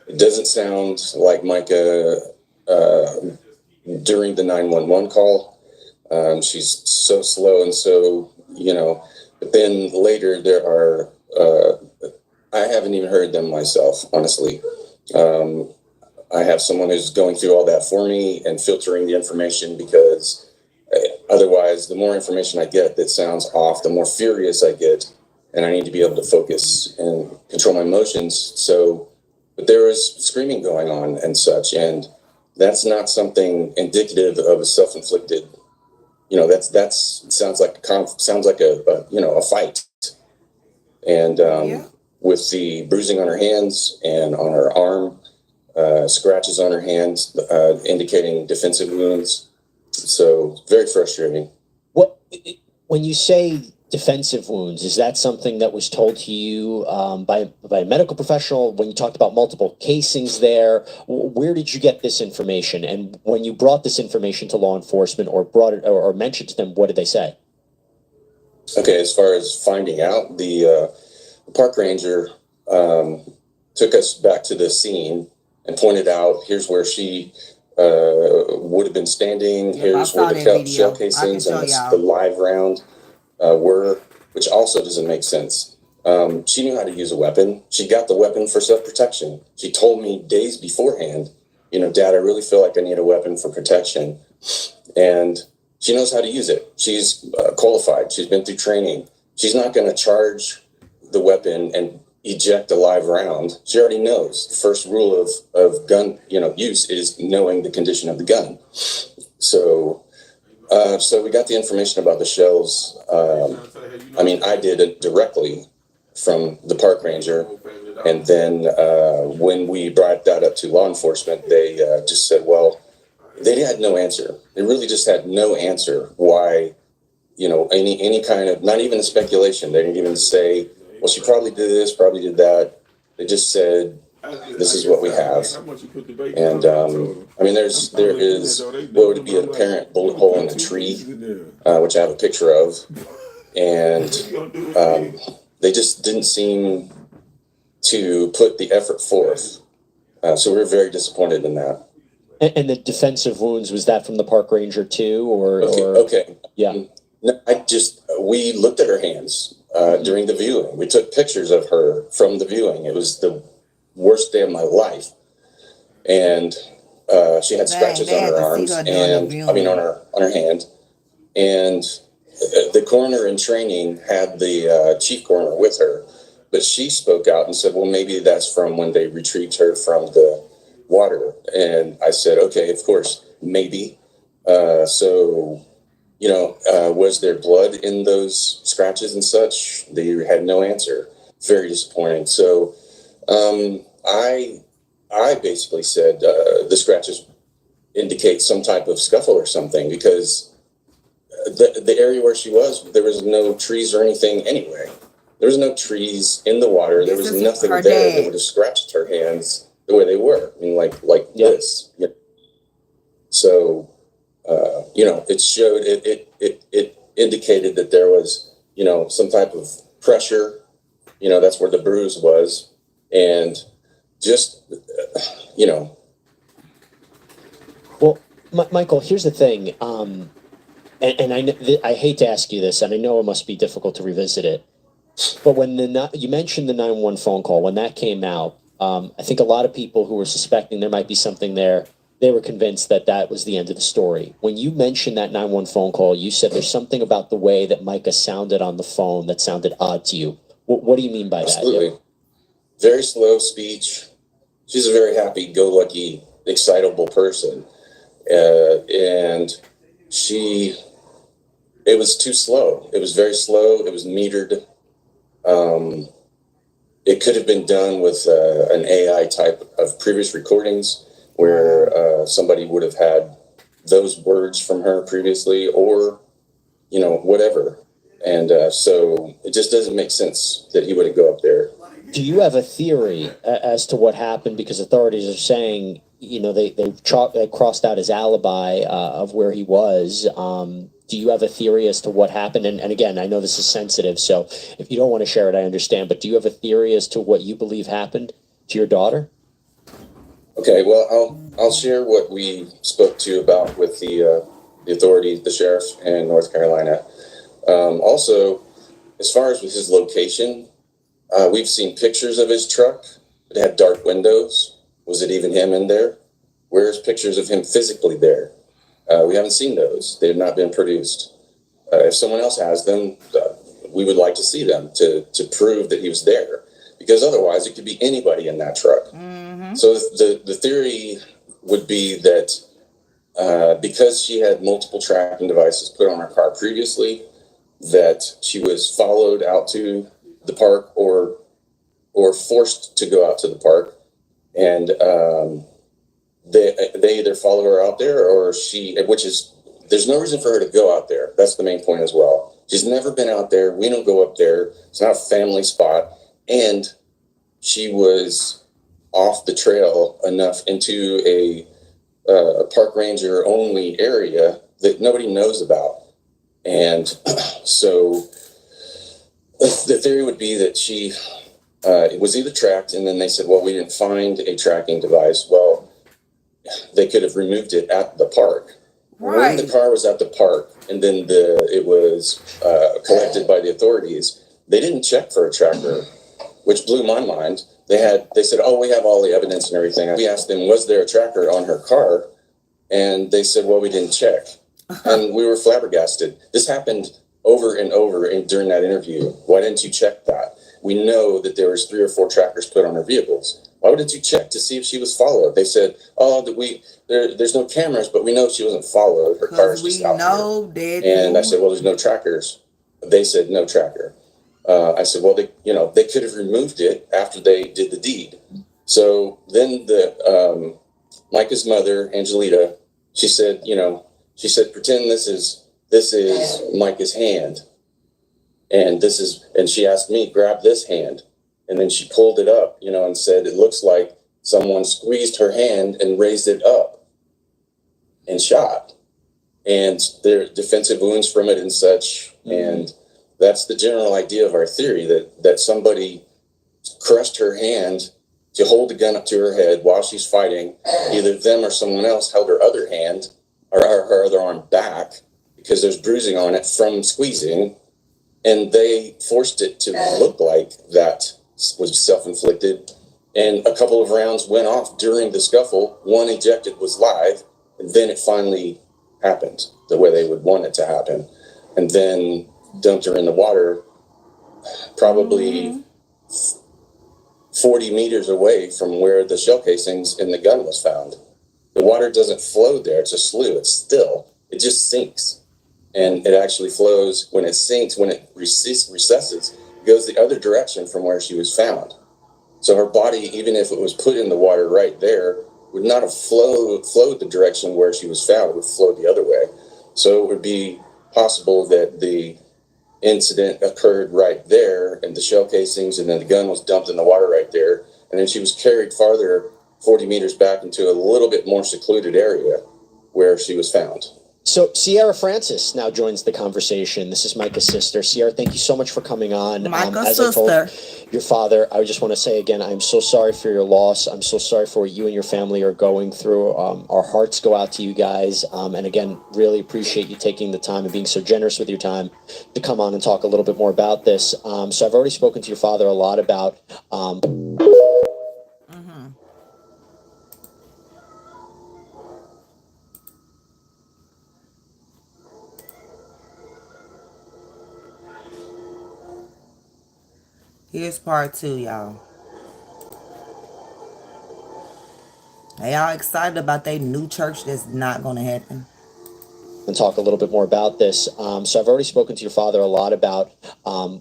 It doesn't sound like Mica during the 911 call. She's so slow and so, but then later there are, I haven't even heard them myself, honestly. I have someone who's going through all that for me and filtering the information, because otherwise the more information I get that sounds off, the more furious I get, and I need to be able to focus and control my emotions. But there was screaming going on and such, and that's not something indicative of a self-inflicted. That's sounds like a fight. And with the bruising on her hands and on her arm, scratches on her hands, indicating defensive wounds. So very frustrating. When you say defensive wounds, is that something that was told to you by a medical professional when you talked about multiple casings there? Where did you get this information? And when you brought this information to law enforcement or brought it or mentioned to them, what did they say? Okay, as far as finding out, the park ranger took us back to the scene and pointed out, here's where she would have been standing. Here's where the shell casings and the live round were, which also doesn't make sense. She knew how to use a weapon. She got the weapon for self-protection. She told me days beforehand, Dad, I really feel like I need a weapon for protection. And she knows how to use it. She's qualified. She's been through training. She's not going to charge the weapon and eject a live round. She already knows the first rule of gun use is knowing the condition of the gun. So we got the information about the shells. I did it directly from the park ranger. And then when we brought that up to law enforcement, they just said, well, they had no answer. They really just had no answer why, any kind of, not even a speculation. They didn't even say, well, she probably did this, probably did that. They just said, this is what we have. And there is what would be an apparent bullet hole in a tree, which I have a picture of. And they just didn't seem to put the effort forth. So we're very disappointed in that. And the defensive wounds, was that from the park ranger too, or? Okay. Yeah. No, we looked at her hands during the viewing. We took pictures of her from the viewing. It was the worst day of my life. And she had scratches on her arms and on her hand. And the coroner in training had the chief coroner with her, but she spoke out and said, well, maybe that's from when they retrieved her from the water. And I said, okay, of course, maybe. Was there blood in those scratches and such? They had no answer. Very disappointing. So I basically said the scratches indicate some type of scuffle or something, because the area where she was, there was no trees or anything anyway. There was no trees in the water. There was nothing there that would have scratched her hands the way they were. Like this. So, it showed, it indicated that there was, some type of pressure, that's where the bruise was. And just, Michael, here's the thing. And I hate to ask you this, and I know it must be difficult to revisit it. But when you mentioned the 911 phone call, when that came out, I think a lot of people who were suspecting there might be something there, they were convinced that that was the end of the story. When you mentioned that 911 phone call, you said there's something about the way that Mica sounded on the phone that sounded odd to you. What do you mean by that? Absolutely. Very slow speech. She's a very happy-go-lucky, excitable person. And it was too slow. It was very slow. It was metered. It could have been done with an AI type of previous recordings where somebody would have had those words from her previously, or, whatever. And so it just doesn't make sense that he wouldn't go up there. Do you have a theory as to what happened? Because authorities are saying, they crossed out his alibi of where he was. Do you have a theory as to what happened? And again, I know this is sensitive, so if you don't want to share it, I understand. But do you have a theory as to what you believe happened to your daughter? Okay, well, I'll share what we spoke to about with the authorities, the sheriff in North Carolina. Also, as far as with his location, we've seen pictures of his truck. It had dark windows. Was it even him in there? Where's pictures of him physically there? We haven't seen those. They have not been produced. If someone else has them, we would like to see them to prove that he was there, because otherwise it could be anybody in that truck. Mm-hmm. So the theory would be that because she had multiple tracking devices put on her car previously, that she was followed out to the park or forced to go out to the park, and they either follow her out there, or there's no reason for her to go out there. That's the main point as well. She's never been out there. We don't go up there. It's not a family spot. And she was off the trail enough into a park ranger only area that nobody knows about. And so the theory would be that she was either tracked, and then they said, well, we didn't find a tracking device. Well, they could have removed it at the park. Right. When the car was at the park, and then it was collected by the authorities, they didn't check for a tracker, which blew my mind. They said, oh, we have all the evidence and everything. We asked them, was there a tracker on her car? And they said, well, we didn't check. And we were flabbergasted. This happened over and over during that interview. Why didn't you check that? We know that there was 3 or 4 trackers put on her vehicles. Why wouldn't you check to see if she was followed? They said, oh, there's no cameras, but we know she wasn't followed. Her car is just out here. And I said, well, there's no trackers. They said no tracker. I said, well, they could have removed it after they did the deed. So then Mica's mother, Angelita, she said, pretend this is Mica's hand. And she asked me, grab this hand. And then she pulled it up, and said, it looks like someone squeezed her hand and raised it up and shot. And there are defensive wounds from it and such. Mm-hmm. And that's the general idea of our theory, that somebody crushed her hand to hold the gun up to her head while she's fighting. Either them or someone else held her other hand or her other arm back, because there's bruising on it from squeezing. And they forced it to look like that was self-inflicted. And a couple of rounds went off during the scuffle. One ejected was live, and then it finally happened the way they would want it to happen. And then dumped her in the water, probably 40 meters away from where the shell casings in the gun was found. The water doesn't flow there. It's a slough. It's still. It just sinks. And it actually flows when it sinks, when it recesses, it goes the other direction from where she was found. So her body, even if it was put in the water right there, would not have flowed the direction where she was found. It would flow the other way. So it would be possible that the incident occurred right there, and the shell casings, and then the gun was dumped in the water right there. And then she was carried farther, 40 meters back, into a little bit more secluded area where she was found. So Sierra Francis now joins the conversation. This is Mica's sister. Sierra, thank you so much for coming on. Mica's as sister. I told your father, I just want to say again, I'm so sorry for your loss. I'm so sorry for what you and your family are going through. Our hearts go out to you guys. And again, really appreciate you taking the time and being so generous with your time to come on and talk a little bit more about this. So I've already spoken to your father a lot about Here's part 2, y'all. They all excited about their new church that's not going to happen. and talk a little bit more about this. So I've already spoken to your father a lot about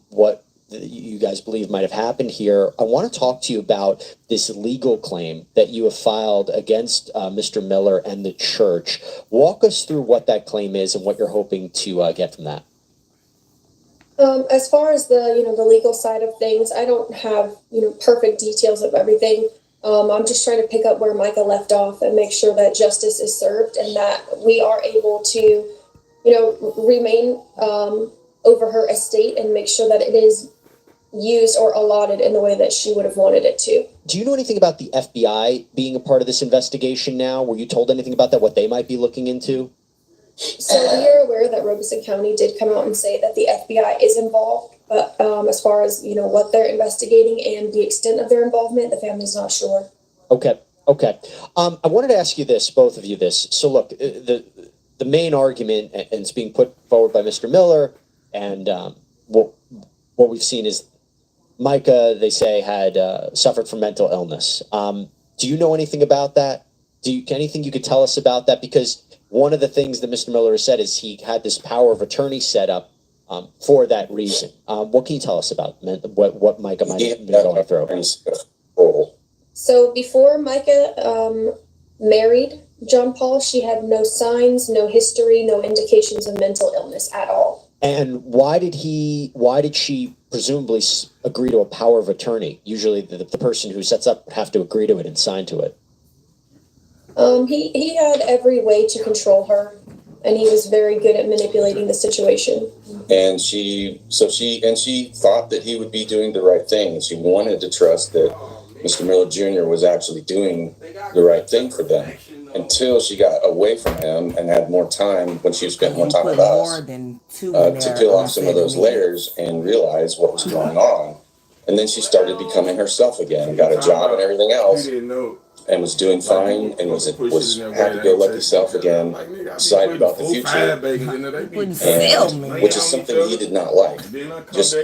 what you guys believe might have happened here. I want to talk to you about this legal claim that you have filed against Mr. Miller and the church. Walk us through what that claim is and what you're hoping to get from that. As far as the legal side of things, I don't have perfect details of everything. I'm just trying to pick up where Mica left off and make sure that justice is served and that we are able to, remain over her estate and make sure that it is used or allotted in the way that she would have wanted it to. Do you know anything about the FBI being a part of this investigation now? Were you told anything about that, what they might be looking into? So we are aware that Robeson County did come out and say that the FBI is involved, but as far as what they're investigating and the extent of their involvement, the family's not sure. Okay. I wanted to ask you this, both of you this. So look, the main argument, and it's being put forward by Mr. Miller, and what we've seen is Mica, they say, had suffered from mental illness. Do you know anything about that? Anything you could tell us about that? Because one of the things that Mr. Miller has said is he had this power of attorney set up for that reason. What can you tell us about what Mica might have been going through? So before Mica married John Paul, she had no signs, no history, no indications of mental illness at all. And why did she presumably agree to a power of attorney? Usually the person who sets up would have to agree to it and sign to it. He had every way to control her, and he was very good at manipulating the situation. And she thought that he would be doing the right thing. And she wanted to trust that Mr. Miller Jr. was actually doing the right thing for them until she got away from him and had more time when she spent more time with us to peel off some of those layers and realize what was going on. And then she started becoming herself again, got a job and everything else, and was doing fine and was happy-go-lucky self again, excited about the future, and which is something he did not like. Just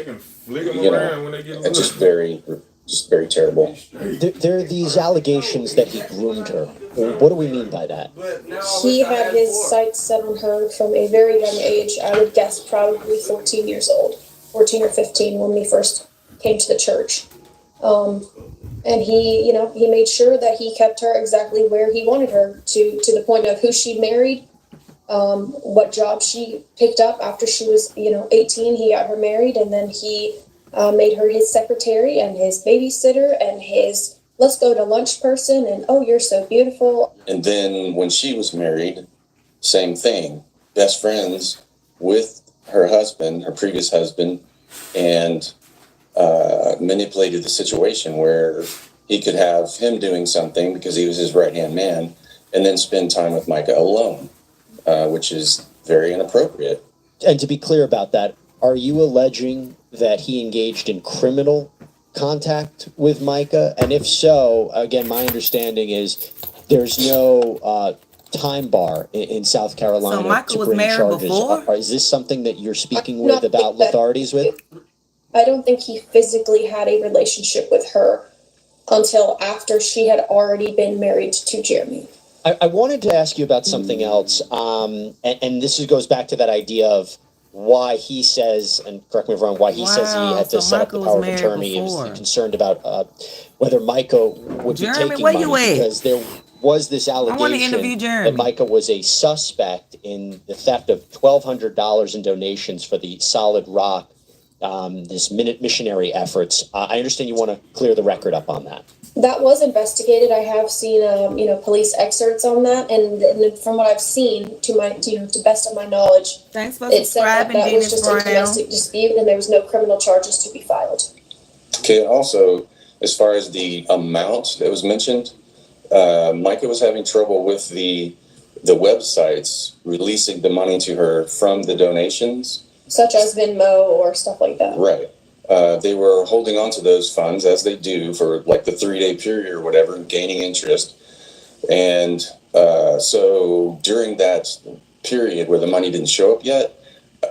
very terrible. There are these allegations that he groomed her. What do we mean by that? He had his sights set on her from a very young age. I would guess probably 14 years old, 14 or 15 when we first came to the church. And he made sure that he kept her exactly where he wanted her to the point of who she married, what job she picked up after she was, 18. He got her married, and then he made her his secretary and his babysitter and his let's go to lunch person and oh, you're so beautiful. And then when she was married, same thing, best friends with her husband, her previous husband, and manipulated the situation where he could have him doing something because he was his right-hand man and then spend time with Mica alone, which is very inappropriate. And to be clear about that, are you alleging that he engaged in criminal contact with Mica? And if so, again, my understanding is there's no time bar in South Carolina so Mica to was bring married charges. Before? Is this something that you're speaking with authorities with? I don't think he physically had a relationship with her until after she had already been married to Jeremy. I wanted to ask you about something else, and this goes back to that idea of why he says, and correct me if I'm wrong, why he says he had to set up the power of attorney. He was concerned about whether Mica would be taking money because there was this allegation that Mica was a suspect in the theft of $1,200 in donations for the Solid Rock, this missionary efforts. I understand you want to clear the record up on that. That was investigated. I have seen, police excerpts on that, and from what I've seen, to best of my knowledge, Thanks for it said that subscribing, that was Dennis just Brown. a domestic dispute, and there was no criminal charges to be filed. Okay, also, as far as the amount that was mentioned, Mica was having trouble with the websites releasing the money to her from the donations. Such as Venmo or stuff like that. Right. They were holding on to those funds, as they do, for like the 3-day period or whatever, and gaining interest. And so during that period where the money didn't show up yet,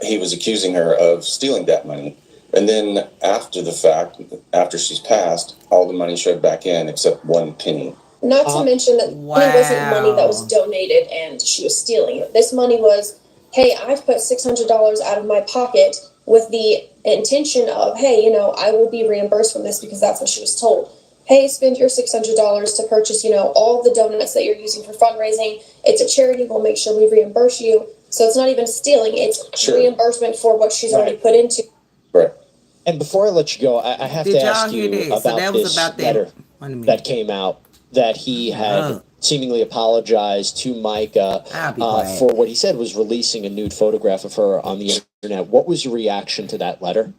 he was accusing her of stealing that money. And then after the fact, after she's passed, all the money showed back in except 1 penny. Not to mention that it wasn't money that was donated and she was stealing it. This money was, hey, I've put $600 out of my pocket with the intention of, hey, I will be reimbursed from this, because that's what she was told. Hey, spend your $600 to purchase, all the donuts that you're using for fundraising. It's a charity. We'll make sure we reimburse you. So it's not even stealing. It's reimbursement for what she's already put into. Right. And before I let you go, I have to ask you about this letter that came out that he had seemingly apologized to Mica for what he said was releasing a nude photograph of her on the internet. What was your reaction to that letter?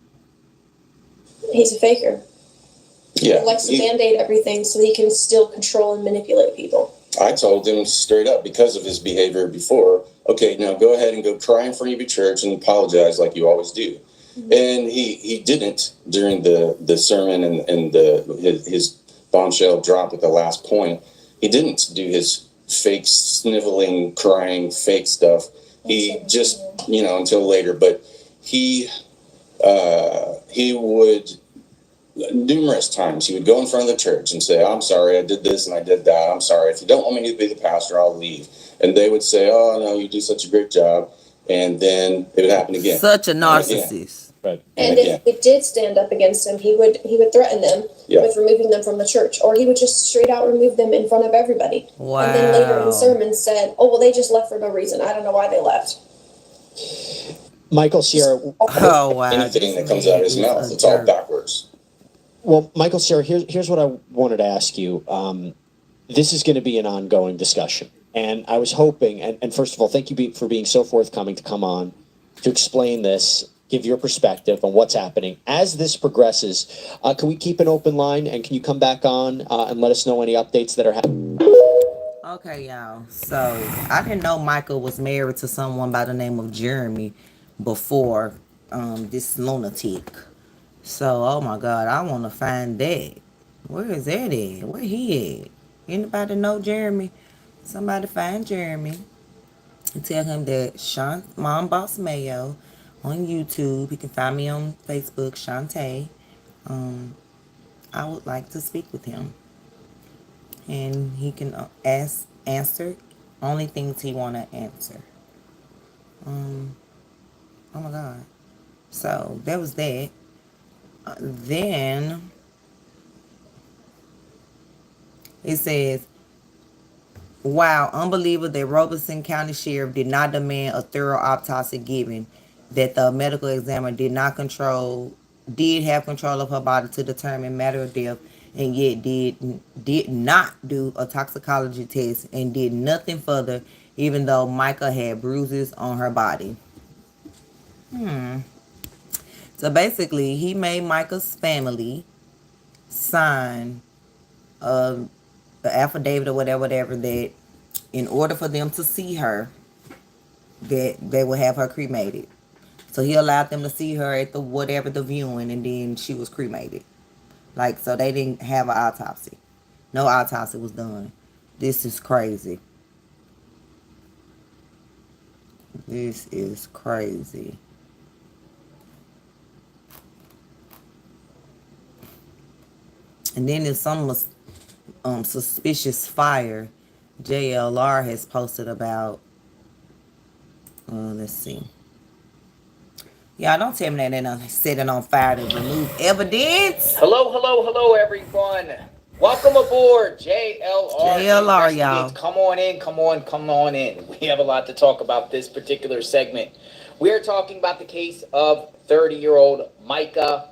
He's a faker. Yeah. He likes to band-aid everything so he can still control and manipulate people. I told him straight up, because of his behavior before, okay, now go ahead and go cry in front of your church and apologize like you always do. Mm-hmm. And he didn't during the sermon and his bombshell drop at the last point. He didn't do his fake sniveling, crying, fake stuff. He just, until later. But he would, numerous times, he would go in front of the church and say, I'm sorry, I did this and I did that. I'm sorry. If you don't want me to be the pastor, I'll leave. And they would say, oh, no, you do such a great job. And then it would happen again. Such a narcissist. Right. And if it did stand up against him, he would threaten them with removing them from the church, or he would just straight out remove them in front of everybody. Wow. And then later in sermons said, oh, well, they just left for no reason. I don't know why they left. Michael Sierra. Oh, wow. Anything that comes out of his mouth, it's all backwards. Well, Michael Sierra, here's what I wanted to ask you. This is going to be an ongoing discussion. And I was hoping, and first of all, thank you for being so forthcoming to come on to explain this, give your perspective on what's happening. As this progresses, can we keep an open line, and can you come back on and let us know any updates that are happening? Okay, y'all. So I didn't know Michael was married to someone by the name of Jeremy before this lunatic. So, oh my God, I want to find that. Where is that at? Where he at? Anybody know Jeremy? Somebody find Jeremy and tell him that MomBossMayo on YouTube. He can find me on Facebook, Shantae. I would like to speak with him, and he can answer only things he want to answer. Oh my God. So that was that. Then it says, wow, unbelievable that Robeson County Sheriff did not demand a thorough autopsy, given that the medical examiner did have control of her body to determine matter of death, and yet did not do a toxicology test and did nothing further, even though Mica had bruises on her body. So basically, he made Mica's family sign the affidavit or whatever, that in order for them to see her, that they would have her cremated. So he allowed them to see her at the viewing, and then she was cremated. So they didn't have an autopsy. No autopsy was done. This is crazy. This is crazy. And then there's some suspicious fire JLR has posted about. Let's see. Y'all don't tell me that they're not setting on fire to remove evidence. Hello, everyone. Welcome aboard, JLR, y'all. Come on in. We have a lot to talk about this particular segment. We're talking about the case of 30-year-old Mica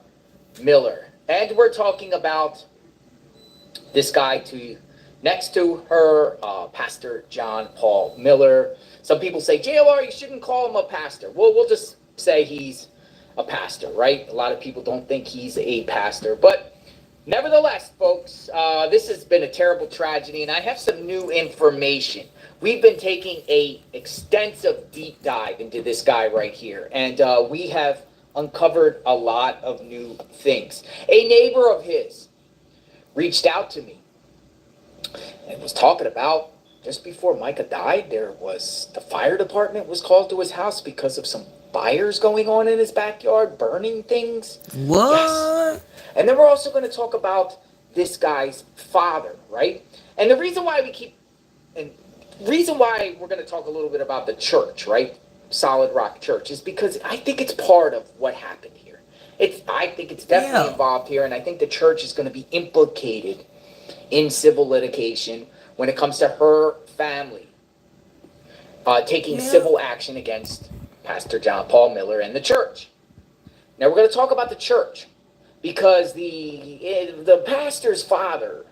Miller. And we're talking about this guy next to her, Pastor John Paul Miller. Some people say, JLR, you shouldn't call him a pastor. Well, we'll just say he's a pastor, right? A lot of people don't think he's a pastor. But nevertheless, folks, this has been a terrible tragedy, and I have some new information. We've been taking a extensive deep dive into this guy right here, and we have uncovered a lot of new things. A neighbor of his reached out to me and was talking about just before Mica died, the fire department was called to his house because of some fires going on in his backyard, burning things. What? Yes. And then we're also going to talk about this guy's father, right? And the reason why we're going to talk a little bit about the church, right? Solid Rock Church, is because I think it's part of what happened here. I think it's definitely involved here, and I think the church is going to be implicated in civil litigation when it comes to her family taking civil action against Pastor John Paul Miller and the church. Now we're going to talk about the church because the pastor's father,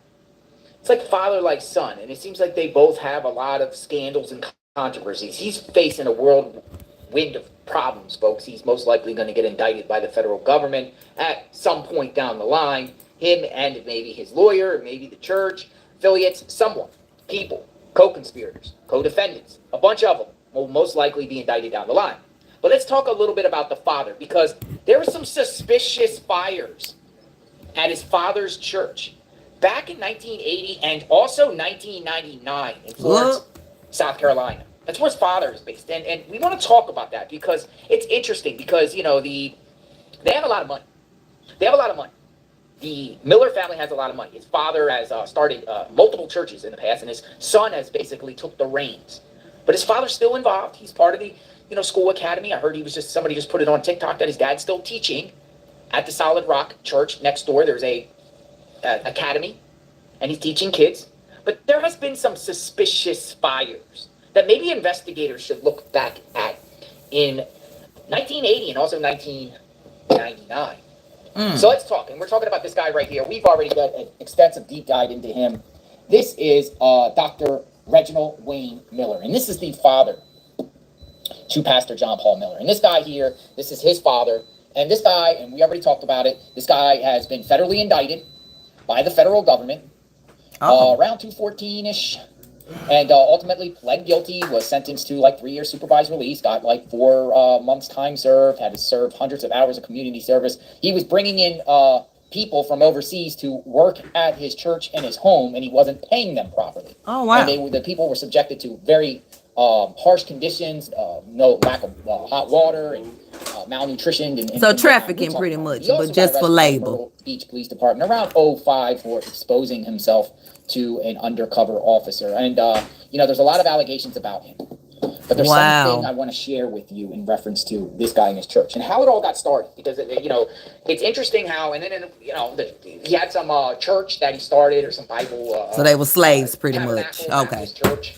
it's like father like son, and it seems like they both have a lot of scandals and controversies. He's facing a whirlwind of problems, folks. He's most likely going to get indicted by the federal government at some point down the line. Him and maybe his lawyer, or maybe the church, affiliates, someone, people, co-conspirators, co-defendants, a bunch of them will most likely be indicted down the line. But let's talk a little bit about the father, because there were some suspicious fires at his father's church back in 1980 and also 1999 in Florence, South Carolina. That's where his father is based. And we want to talk about that because it's interesting because, you know, they have a lot of money. They have a lot of money. The Miller family has a lot of money. His father has started multiple churches in the past, and his son has basically took the reins. But his father's still involved. He's part of the, school academy. I heard somebody just put it on TikTok that his dad's still teaching at the Solid Rock Church next door. There's a academy, and he's teaching kids. But there has been some suspicious fires that maybe investigators should look back at in 1980 and also 1999. So let's talk, and we're talking about this guy right here. We've already got an extensive deep dive into him. This is Dr. Reginald Wayne Miller, and this is the father to Pastor John Paul Miller. And this guy here, this is his father, and this guy, and we already talked about it, this guy has been federally indicted by the federal government around 214-ish, and ultimately pled guilty, was sentenced to like 3 years supervised release, got like 4 months time served, had to serve hundreds of hours of community service. He was bringing in people from overseas to work at his church and his home, and he wasn't paying them properly. Oh, wow. And the people were subjected to very harsh conditions, no lack of hot water, and malnutrition. And so trafficking pretty much, but just for labor. Beach Police Department around 2005 for exposing himself to an undercover officer. And, there's a lot of allegations about him. But there's something I want to share with you in reference to this guy in his church and how it all got started. Because, it's interesting how, and then, he had some church that he started or some Bible. So they were slaves pretty much. Okay. Church.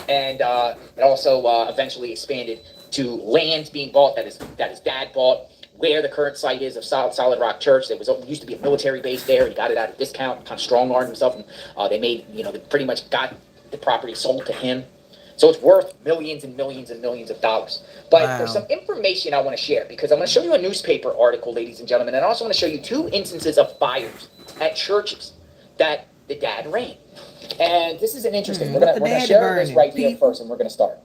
And it also eventually expanded to lands being bought that his dad bought, where the current site is of Solid Rock Church. There used to be a military base there. He got it at a discount, kind of strong-armed himself, and they made, they pretty much got the property sold to him. So it's worth millions and millions and millions of dollars. But there's some information I want to share, because I'm going to show you a newspaper article, ladies and gentlemen, and I also want to show you 2 instances of fires at churches that the dad ran. And this is an interesting. We're going to share this right here first, and we're going to start.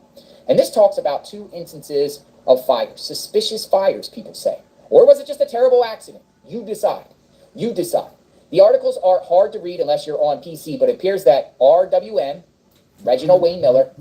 And this talks about 2 instances of fires, suspicious fires, people say. Or was it just a terrible accident? You decide. You decide. The articles are hard to read unless you're on PC, but it appears that RWM, Reginald Wayne Miller,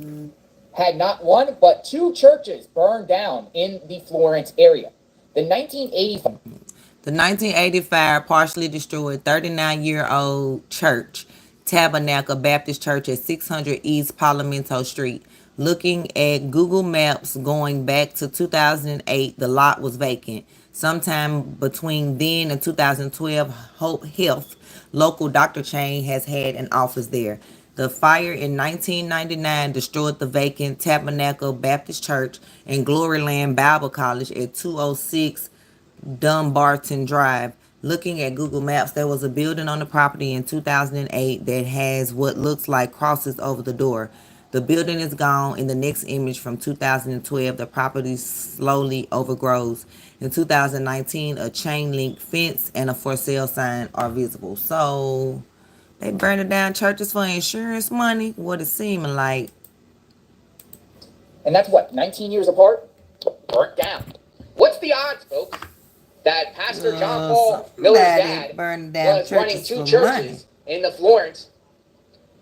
had not 1 but 2 churches burned down in the Florence area. The 1980 fire partially destroyed 39-year-old church, Tabernacle Baptist Church at 600 East Palomino Street. Looking at Google Maps going back to 2008, the lot was vacant. Sometime between then and 2012, Hope Health, local doctor chain, has had an office there. The fire in 1999 destroyed the vacant Tabernacle Baptist Church and Gloryland Bible College at 206 Dumbarton Drive. Looking at Google Maps, there was a building on the property in 2008 that has what looks like crosses over the door. The building is gone. In the next image from 2012, the property slowly overgrows. In 2019, a chain link fence and a for sale sign are visible. So they burning down churches for insurance money. What it's seeming like. And that's what, 19 years apart? Burnt down. What's the odds, folks, that Pastor John Paul Miller's dad was running two churches in the Florence,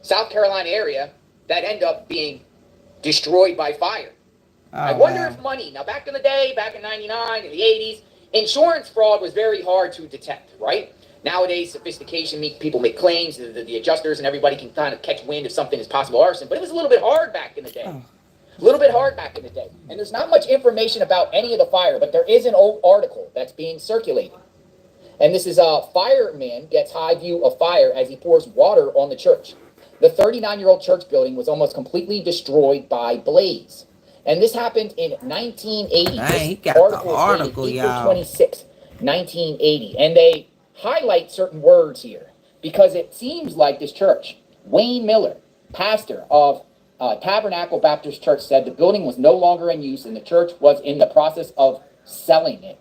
South Carolina area that end up being destroyed by fire? I wonder if money, now back in the day, back in 99, in the 80s, insurance fraud was very hard to detect, right? Nowadays, sophistication, people make claims, the adjusters and everybody can kind of catch wind if something is possible arson, but it was a little bit hard back in the day. A little bit hard back in the day. And there's not much information about any of the fire, but there is an old article that's being circulated. And this is a fireman gets high view of fire as he pours water on the church. The 39-year-old church building was almost completely destroyed by blaze. And this happened in 1980. Dang, he got the article, y'all. April 26, 1980. And they highlight certain words here because it seems like this church, Wayne Miller, pastor of Tabernacle Baptist Church, said the building was no longer in use and the church was in the process of selling it.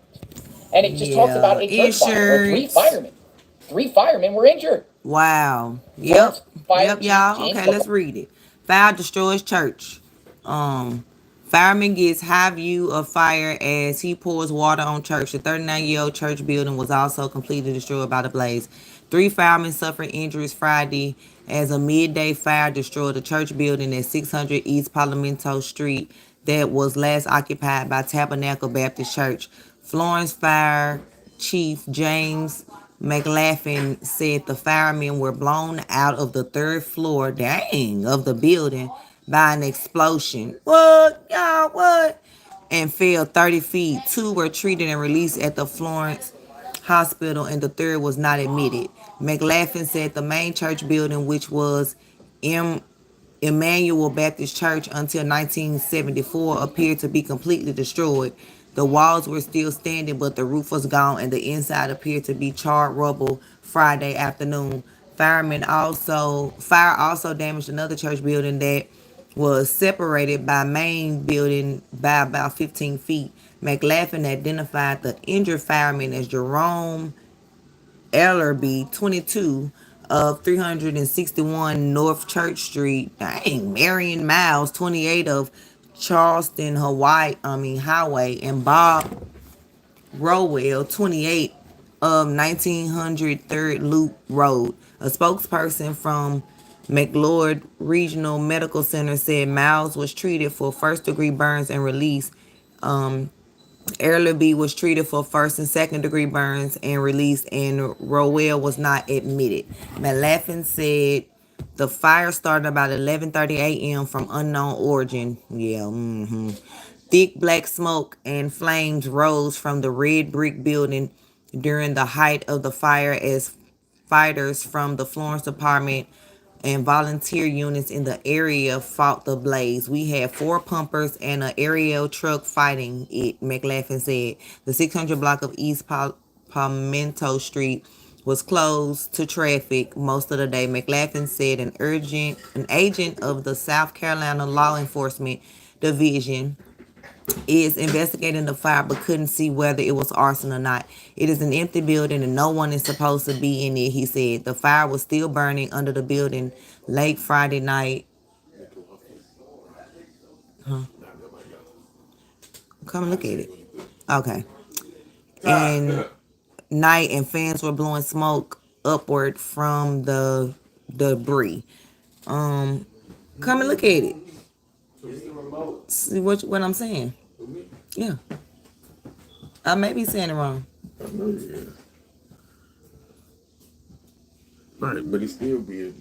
And it just talks about a church fire where 3 firemen. 3 firemen were injured. Wow. Yep, y'all. Okay, let's read it. Fire destroys church. Fireman gets high view of fire as he pours water on church. The 39-year-old church building was also completely destroyed by the blaze. 3 firemen suffered injuries Friday as a midday fire destroyed a church building at 600 East Palmetto Street that was last occupied by Tabernacle Baptist Church. Florence Fire Chief James McLaughlin said the firemen were blown out of the 3rd floor, of the building by an explosion. What? Y'all, what? And fell 30 feet. 2 were treated and released at the Florence hospital, and the 3rd was not admitted. McLaughlin said the main church building, which was Emmanuel Baptist Church until 1974, appeared to be completely destroyed. The walls were still standing, but the roof was gone, and the inside appeared to be charred rubble Friday afternoon. Fire also damaged another church building that was separated by main building by about 15 feet. McLaughlin identified the injured fireman as Jerome Ellerby, 22, of 361 North Church Street. Marion Miles, 28, of Charleston Highway, and Bob Rowell, 28, of 1900 3rd Loop Road. A spokesperson from McLeod Regional Medical Center said Miles was treated for 1st-degree burns and released. Ellerby was treated for 1st and 2nd-degree burns and released, and Rowell was not admitted. McLaughlin said the fire started about 11:30 a.m. from unknown origin. Thick black smoke and flames rose from the red brick building during the height of the fire as fighters from the Florence Department and volunteer units in the area fought the blaze. We had 4 pumpers and an aerial truck fighting it, McLaughlin said. The 600 block of East Palmetto Street was closed to traffic most of the day. McLaughlin said an agent of the South Carolina Law Enforcement Division is investigating the fire but couldn't see whether it was arson or not. It is an empty building and no one is supposed to be in it, he said. The fire was still burning under the building late Friday night. Come and look at it. Okay. And night, and fans were blowing smoke upward from the debris. Come and look at it. See what I'm saying? Yeah. I may be saying it wrong. Right, but it's still gonna be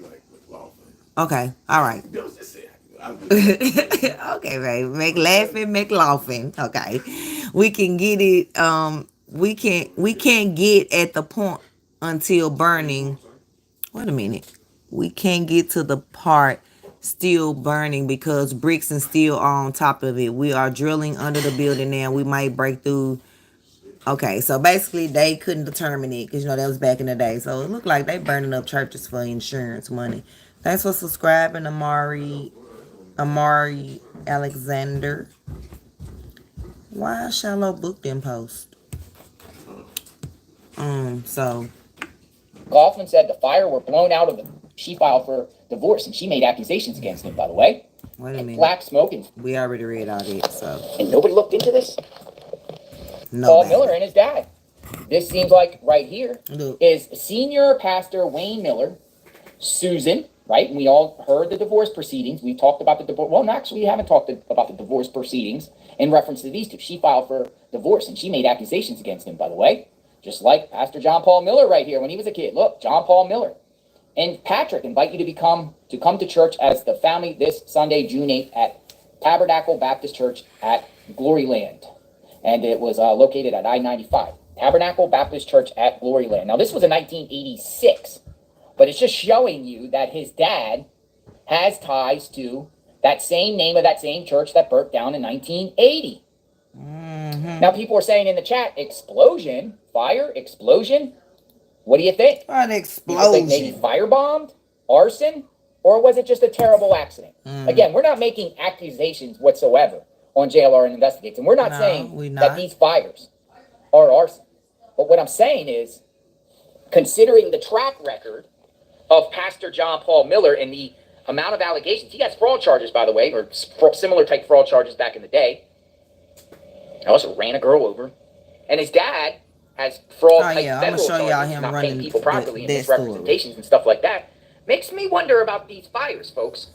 like McLaughlin. Okay, all right. Okay, babe. McLaughlin. Okay. We can get it, we can't get at the point until burning. Wait a minute. We can't get to the part still burning because bricks and steel are on top of it. We are drilling under the building now. We might break through Okay, so basically they couldn't determine it because, you know, that was back in the day. So it looked like they burning up churches for insurance money. Thanks for subscribing, Amari Alexander. Why Shallow Book didn't post? So Kaufman said the fire were blown out of them. She filed for divorce and she made accusations against him, by the way. Wait a minute. Black smoke and we already read all that, so. And nobody looked into this? No. Paul Miller and his dad. This seems like right here is senior pastor Wayne Miller, Susan, right? And we all heard the divorce proceedings. We talked about the divorce. Well, actually, we haven't talked about the divorce proceedings in reference to these two. She filed for divorce and she made accusations against him, by the way. Just like Pastor John Paul Miller right here when he was a kid. Look, John Paul Miller. And Patrick, invite you to come to church as the family this Sunday, June 8th at Tabernacle Baptist Church at Gloryland. And it was located at I-95. Tabernacle Baptist Church at Gloryland. Now, this was in 1986, but it's just showing you that his dad has ties to that same name of that same church that burnt down in 1980. Now, people are saying in the chat, explosion, fire, explosion. What do you think? An explosion. You think maybe firebombed, arson, or was it just a terrible accident? Again, we're not making accusations whatsoever on JLR and Investigates. And we're not saying that these fires are arson. But what I'm saying is, considering the track record of Pastor John Paul Miller and the amount of allegations, he has fraud charges, by the way, or similar type fraud charges back in the day. I also ran a girl over. And his dad has fraud type federal charges, not paying people properly and misrepresentations and stuff like that. Makes me wonder about these fires, folks.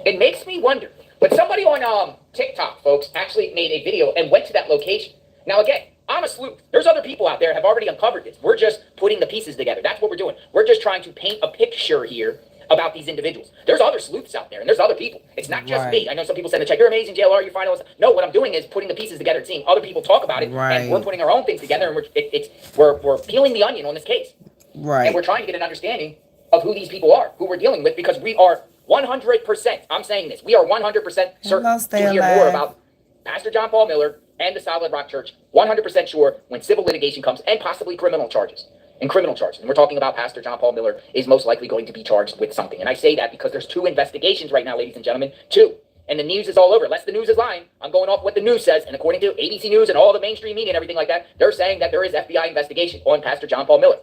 It makes me wonder. But somebody on TikTok, folks, actually made a video and went to that location. Now, again, I'm a sleuth. There's other people out there have already uncovered this. We're just putting the pieces together. That's what we're doing. We're just trying to paint a picture here about these individuals. There's other sleuths out there, and there's other people. It's not just me. I know some people say in the chat, you're amazing, JLR, you're fine. No, what I'm doing is putting the pieces together and seeing other people talk about it, and we're putting our own things together, and we're peeling the onion on this case. And we're trying to get an understanding of who these people are, who we're dealing with, because we are 100%, I'm saying this, we are 100% certain to hear more about Pastor John Paul Miller and the Solid Rock Church, 100% sure when civil litigation comes and possibly criminal charges. And we're talking about Pastor John Paul Miller is most likely going to be charged with something. And I say that because there's 2 investigations right now, ladies and gentlemen, 2. And the news is all over. Unless the news is lying, I'm going off what the news says. And according to ABC News and all the mainstream media and everything like that, they're saying that there is FBI investigation on Pastor John Paul Miller.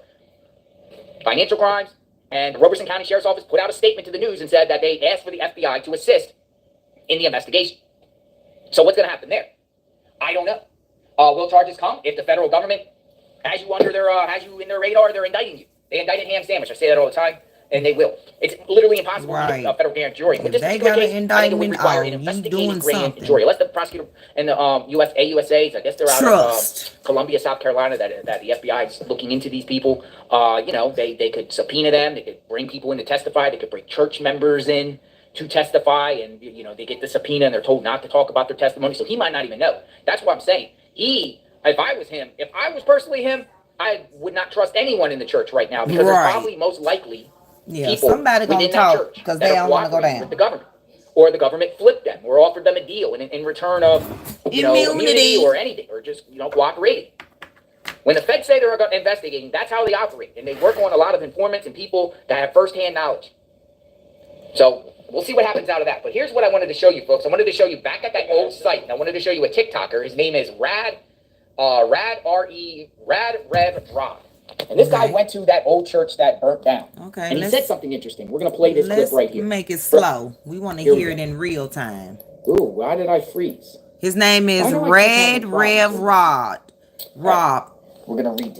Financial crimes. And the Robertson County Sheriff's Office put out a statement to the news and said that they asked for the FBI to assist in the investigation. So what's going to happen there? I don't know. Will charges come if the federal government has you in their radar? They're indicting you. They indicted Ham Sandwich. I say that all the time, and they will. It's literally impossible to get a federal grand jury. But this particular case, I think it would require an investigative grand jury. Unless the prosecutor and the AUSAs, I guess they're out of Columbia, South Carolina, that the FBI is looking into these people. They could subpoena them. They could bring people in to testify. They could bring church members in to testify, and they get the subpoena and they're told not to talk about their testimony. So he might not even know. That's what I'm saying. If I was personally him, I would not trust anyone in the church right now because there's probably most likely people somebody gonna within talk that church because they don't want to go down with the government, or the government flipped them or offered them a deal in return of immunity or anything, or just cooperating. When the feds say they're investigating, that's how they operate, and they work on a lot of informants and people that have firsthand knowledge. So we'll see what happens out of that. But here's what I wanted to show you, folks. I wanted to show you back at that old site. I wanted to show you a TikToker. His name is Rad Rev Rod. And this guy went to that old church that burnt down. Okay. And he said something interesting. We're going to play this clip right here. Make it slow. We want to hear it in real time. Ooh, why did I freeze? His name is Rad Rev Rod. Rob. We're going to read this.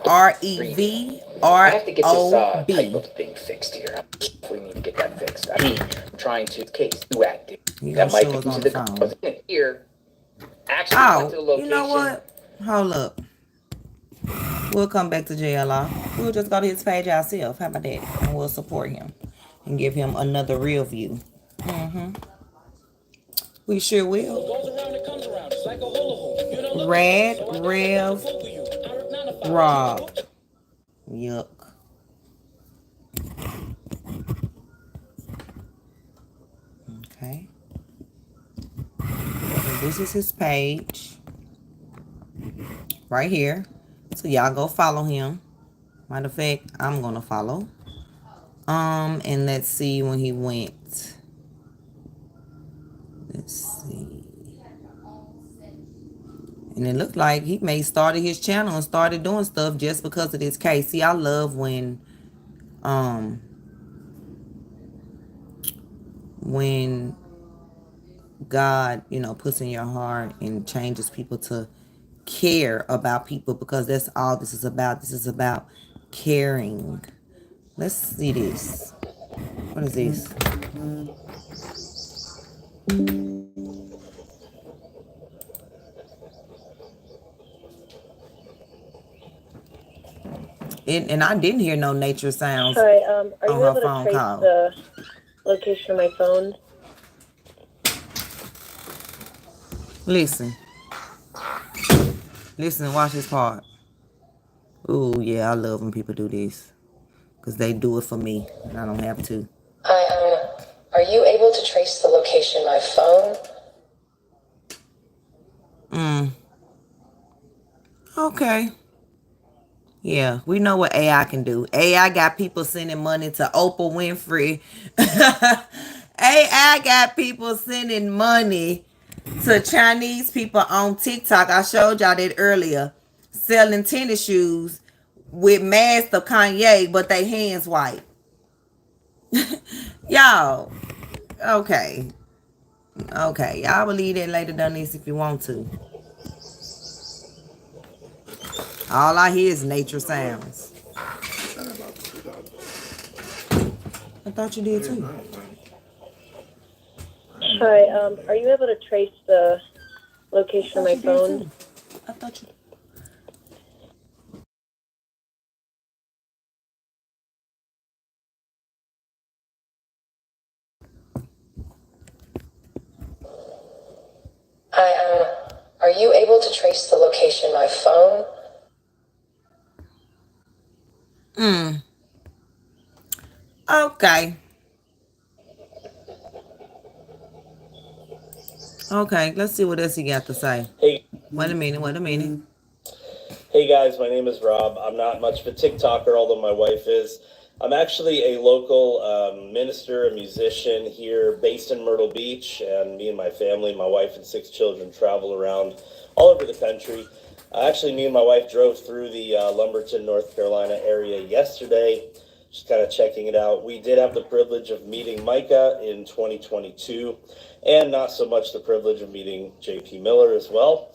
RADREV I have to get this ROB. type of thing fixed here. We need to get that fixed. I'm trying to case do active. That might be to the phone. Here. Actually went to the location. You know what? Hold up. We'll come back to JLR. We'll just go to his page ourselves. How about that? And we'll support him and give him another real view. We sure will. Rad Rev Rob. Yuck. Okay. So this is his page. right here. So y'all go follow him. Matter of fact, I'm gonna follow. And let's see when he went. Let's see. And it looked like he may started his channel and started doing stuff just because of this case. See, I love when God, you know, puts in your heart and changes people to care about people, because that's all this is about. This is about caring. Let's see this. What is this? And I didn't hear no nature sounds Hi, are on you her able to phone trace call. the location of my phone? Listen. Listen, watch this part. Ooh, yeah, I love when people do this. Because they do it for me, and I don't have to. Hi, are you able to trace the location of my phone? Okay. Yeah, we know what AI can do. AI got people sending money to Oprah Winfrey. AI got people sending money to Chinese people on TikTok. I showed y'all that earlier. Selling tennis shoes with masks of Kanye, but they hands white. Y'all, okay. Okay, y'all believe that later done this if you want to. All I hear is nature sounds. I thought you did too. Hi, are you able to trace the location of my phone? I thought you. Hi, are you able to trace the location of my phone? Okay. Okay, let's see what else he got to say. Hey. Wait a minute. Hey guys, my name is Rob. I'm not much of a TikToker, although my wife is. I'm actually a local minister, a musician here based in Myrtle Beach, and me and my family, my wife and 6 children, travel around all over the country. Actually, me and my wife drove through the Lumberton, North Carolina area yesterday, just kind of checking it out. We did have the privilege of meeting Mica in 2022, and not so much the privilege of meeting JP Miller as well.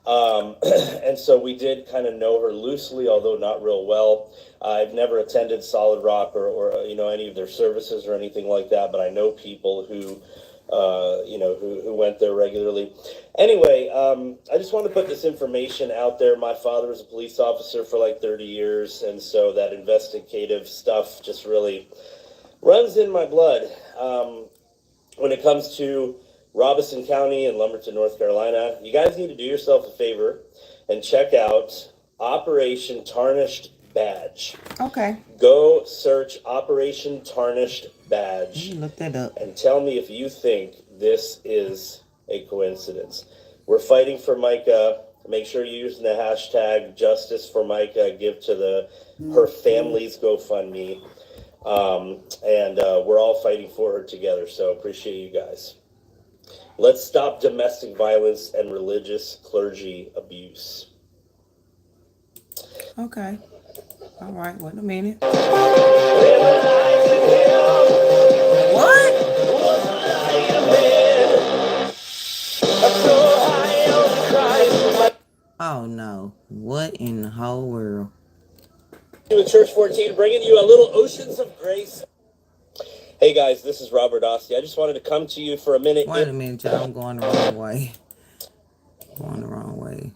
And so we did kind of know her loosely, although not real well. I've never attended Solid Rock or any of their services or anything like that, but I know people who who went there regularly. Anyway, I just want to put this information out there. My father was a police officer for like 30 years, and so that investigative stuff just really runs in my blood. When it comes to Robeson County and Lumberton, North Carolina, you guys need to do yourself a favor and check out Operation Tarnished Badge. Okay. Go search Operation Tarnished Badge. Look that up. And tell me if you think this is a coincidence. We're fighting for Mica. Make sure you're using the hashtag Justice for Mica. Give to her family's GoFundMe. And we're all fighting for her together, so appreciate you guys. Let's stop domestic violence and religious clergy abuse. Okay. All right, wait a minute. What? Oh no. What in the whole world? With Church 14, bringing you a little Oceans of Grace. Hey guys, this is Robert Ossie. I just wanted to come to you for a minute. Wait a minute, y'all. I'm going the wrong way.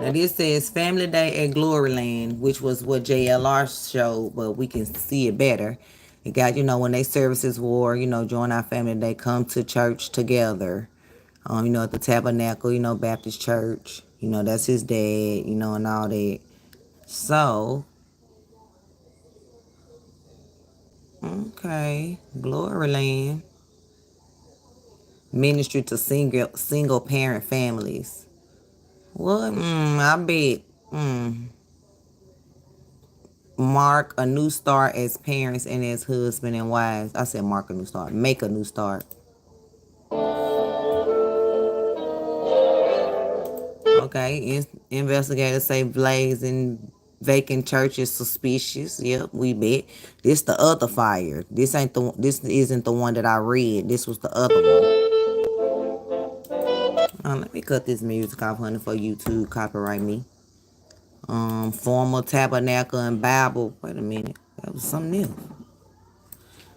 Now this says Family Day at Gloryland, which was what JLR showed, but we can see it better. It got, when they services were, join our family, they come to church together. At the Tabernacle, Baptist Church. That's his dad, and all that. So, okay, Gloryland. Ministry to single parent families. What? I bet. Mark a new start as parents and as husband and wives. I said mark a new start. Make a new start. Okay. Investigators say blazing vacant church is suspicious. Yep, we bet. This the other fire. This isn't the one that I read. This was the other one. Let me cut this music off, honey, for YouTube. Copyright me. Former Tabernacle and Bible. Wait a minute. That was something else.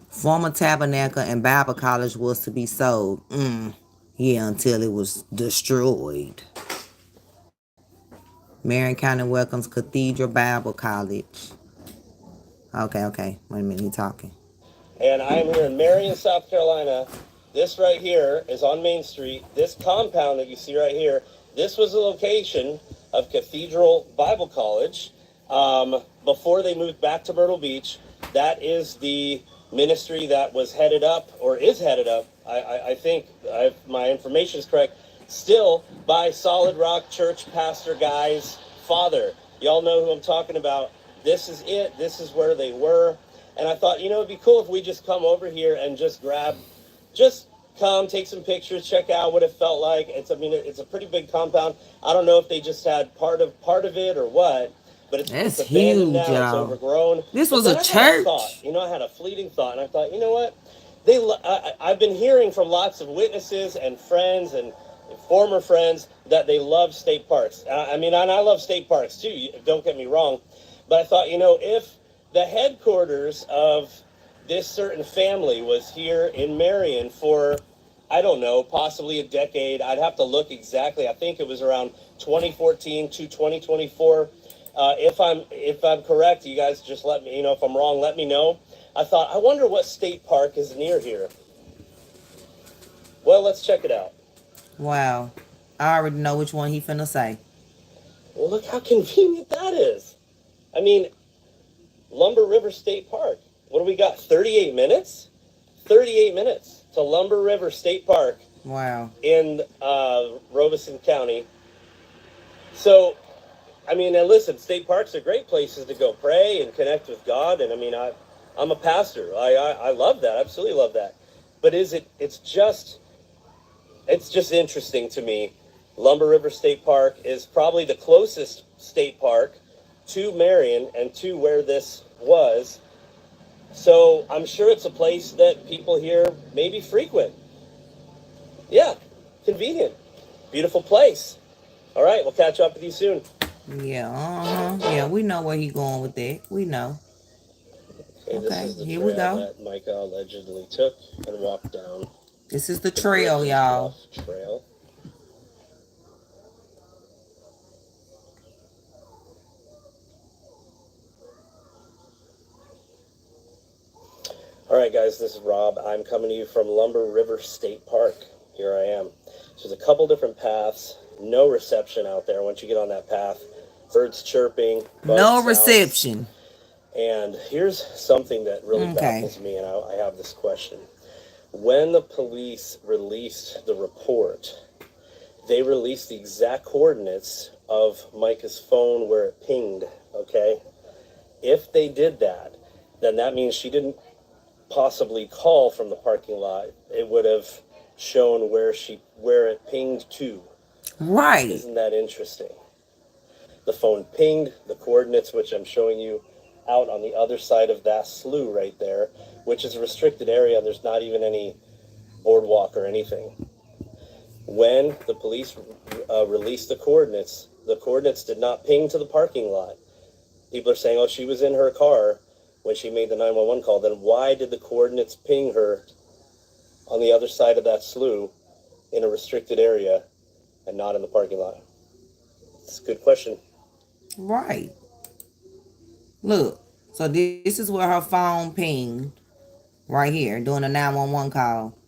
Former Tabernacle and Bible College was to be sold. Yeah, until it was destroyed. Marion County welcomes Cathedral Bible College. Okay. Wait a minute, he talking. And I am here in Marion, South Carolina. This right here is on Main Street. This compound that you see right here, this was the location of Cathedral Bible College before they moved back to Myrtle Beach. That is the ministry that was headed up, or is headed up, I think, if my information is correct, still by Solid Rock Church pastor guy's father. Y'all know who I'm talking about. This is it. This is where they were. And I thought, it'd be cool if we just come over here and just come, take some pictures, check out what it felt like. It's a pretty big compound. I don't know if they just had part of it or what, but it's abandoned huge, now. It's overgrown. This was a church. I had a fleeting thought, and I thought, you know what? I've been hearing from lots of witnesses and friends and former friends that they love state parks. And I love state parks too. Don't get me wrong, but I thought, if the headquarters of this certain family was here in Marion for, I don't know, possibly a decade. I'd have to look exactly. I think it was around 2014 to 2024. If I'm correct, you guys just let me, if I'm wrong, let me know. I thought, I wonder what state park is near here. Well, let's check it out. Wow. I already know which one he finna say. Well, look how convenient that is. Lumber River State Park. What do we got? 38 minutes? 38 minutes to Lumber River State Park. Wow. In Robeson County. So, and listen, state parks are great places to go pray and connect with God. And I'm a pastor. I love that. Absolutely love that. But it's just interesting to me. Lumber River State Park is probably the closest state park to Marion and to where this was. So I'm sure it's a place that people here maybe frequent. Yeah, convenient. Beautiful place. All right, we'll catch up with you soon. Yeah, Yeah, we know where he's going with that. We know. Okay, this is the here we go. That Mica allegedly took and walked down. This is the trail, y'all. Trail. All right, guys, this is Rob. I'm coming to you from Lumber River State Park. Here I am. So there's a couple different paths. No reception out there once you get on that path. Birds chirping. No reception. And here's something that really baffles me, and I have this question. When the police released the report, they released the exact coordinates of Mica's phone where it pinged, okay? If they did that, then that means she didn't possibly call from the parking lot. It would have shown where it pinged to. Right. Isn't that interesting? The phone pinged the coordinates, which I'm showing you out on the other side of that slough right there, which is a restricted area. There's not even any boardwalk or anything. When the police released the coordinates did not ping to the parking lot. People are saying, oh, she was in her car when she made the 911 call. Then why did the coordinates ping her on the other side of that slough in a restricted area and not in the parking lot? It's a good question. Right. Look, so this is where her phone pinged, right here, doing a 911 call.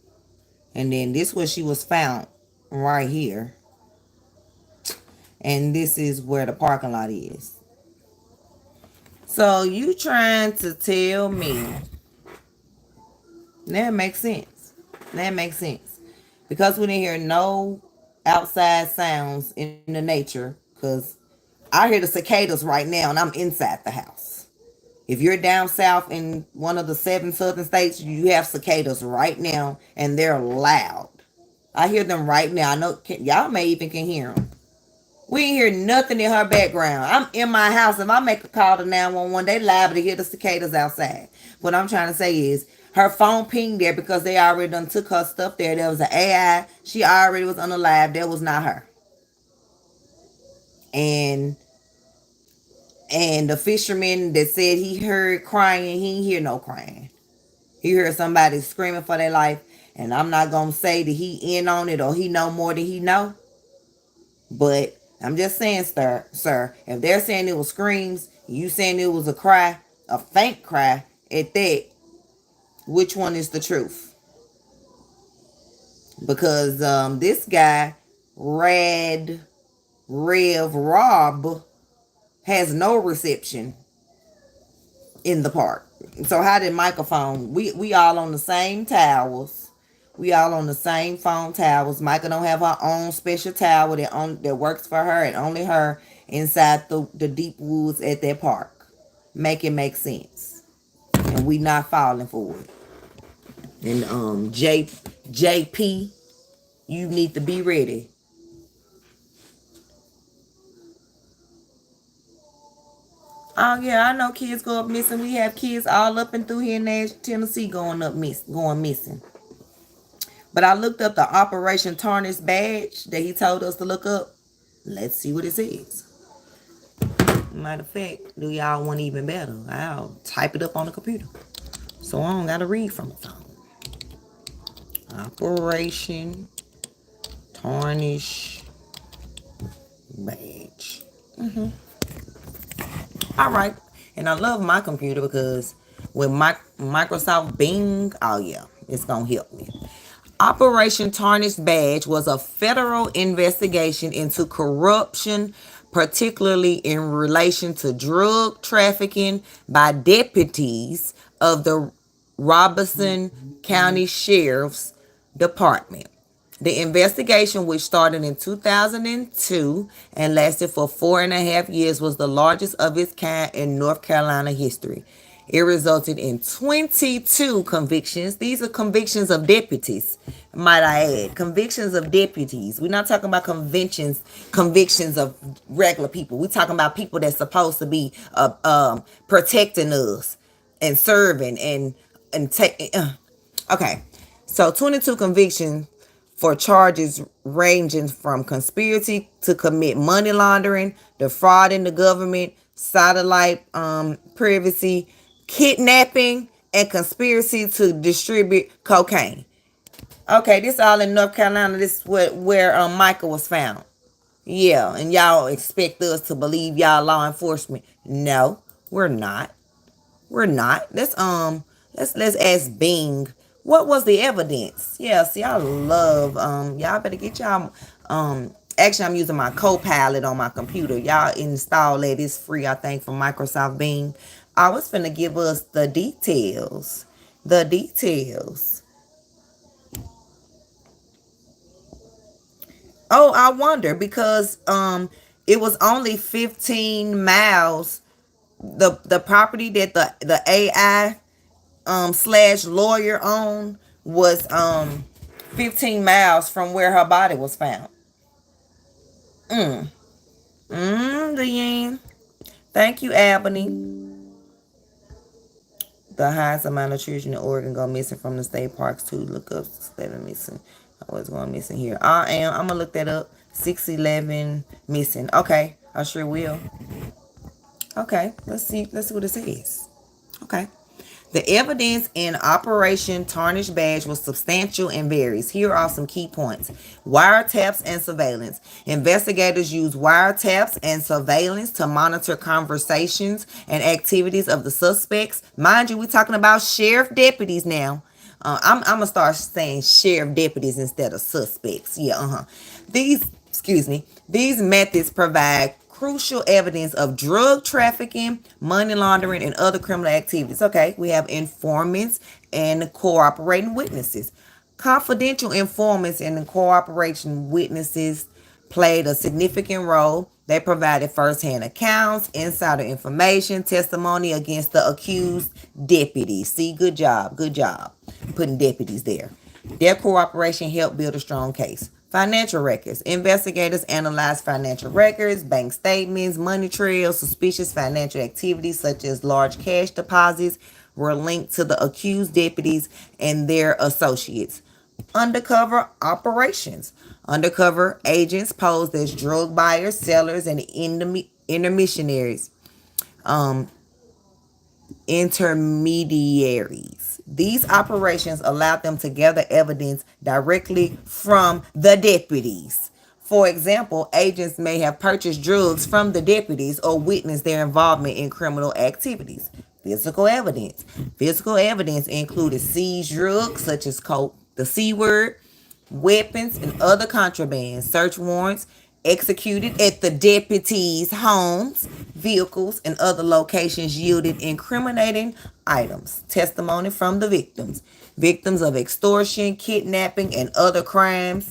And then this where she was found, right here. And this is where the parking lot is. So you trying to tell me, that makes sense. That makes sense. Because we didn't hear no outside sounds in the nature, because I hear the cicadas right now and I'm inside the house. If you're down south in one of the 7 southern states, you have cicadas right now and they're loud. I hear them right now. I know y'all may even can hear them. We ain't hear nothing in her background. I'm in my house. If I make a call to 911, they liable to hear the cicadas outside. What I'm trying to say is her phone pinged there because they already done took her stuff there. There was an AI. She already was unalive. That was not her. And the fisherman that said he heard crying, he didn't hear no crying. He heard somebody screaming for their life. And I'm not going to say that he in on it or he know more than he know. But I'm just saying, sir, if they're saying it was screams, you saying it was a cry, a faint cry at that, which one is the truth? Because this guy, Rev Rob, has no reception in the park. So how did Mica phone? We all on the same towers. We all on the same phone towers. Mica don't have her own special tower that works for her and only her inside the deep woods at that park. Make it make sense. And we not falling for it. And JP, you need to be ready. Oh yeah, I know kids go up missing. We have kids all up and through here in Tennessee going missing. But I looked up the Operation Tarnish badge that he told us to look up. Let's see what it says. Matter of fact, do y'all want even better? I'll type it up on the computer. So I don't gotta read from the phone. Operation Tarnish badge. All right. And I love my computer because with Microsoft Bing, oh yeah, it's gonna help me. Operation Tarnish Badge was a federal investigation into corruption, particularly in relation to drug trafficking by deputies of the Robeson County Sheriff's Department. The investigation, which started in 2002 and lasted for 4.5 years, was the largest of its kind in North Carolina history. It resulted in 22 convictions. These are convictions of deputies, might I add. Convictions of deputies. We're not talking about convictions of regular people. We're talking about people that's supposed to be protecting us and serving and taking. Okay, so 22 convictions for charges ranging from conspiracy to commit money laundering, defrauding the government, satellite privacy, kidnapping, and conspiracy to distribute cocaine. Okay, this all in North Carolina. This is where Mica was found. Yeah, and y'all expect us to believe y'all law enforcement? No, we're not. We're not. Let's ask Bing. What was the evidence? Yeah, see, I love y'all better get y'all actually I'm using my Copilot on my computer. Y'all install that. It's free, I think, from Microsoft Bing. I was finna give us the details. The details. Oh, I wonder because it was only 15 miles. The property that the AI / lawyer owned was 15 miles from where her body was found. Deanne. Thank you, Albany. The highest amount of children in Oregon go missing from the state parks too. Look up 7 missing. I was going missing here. I'm gonna look that up. 611 missing. Okay, I sure will. Okay, let's see what it says. Okay. The evidence in Operation Tarnish Badge was substantial and varies. Here are some key points. Wiretaps and surveillance. Investigators use wiretaps and surveillance to monitor conversations and activities of the suspects. Mind you, we're talking about sheriff deputies now. I'm going to start saying sheriff deputies instead of suspects. Yeah, These methods provide crucial evidence of drug trafficking, money laundering, and other criminal activities. Okay, we have informants and cooperating witnesses. Confidential informants and cooperation witnesses played a significant role. They provided firsthand accounts, insider information, testimony against the accused deputies. See, good job, putting deputies there. Their cooperation helped build a strong case. Financial records. Investigators analyzed financial records, bank statements, money trails. Suspicious financial activities such as large cash deposits were linked to the accused deputies and their associates. Undercover operations. Undercover agents posed as drug buyers, sellers, and intermediaries. These operations allowed them to gather evidence directly from the deputies. For example, agents may have purchased drugs from the deputies or witnessed their involvement in criminal activities. Physical evidence. Physical evidence included seized drugs such as coke, the C word, weapons, and other contraband. Search warrants executed at the deputies' homes, vehicles, and other locations yielded incriminating items. Testimony from the victims. Victims of extortion, kidnapping, and other crimes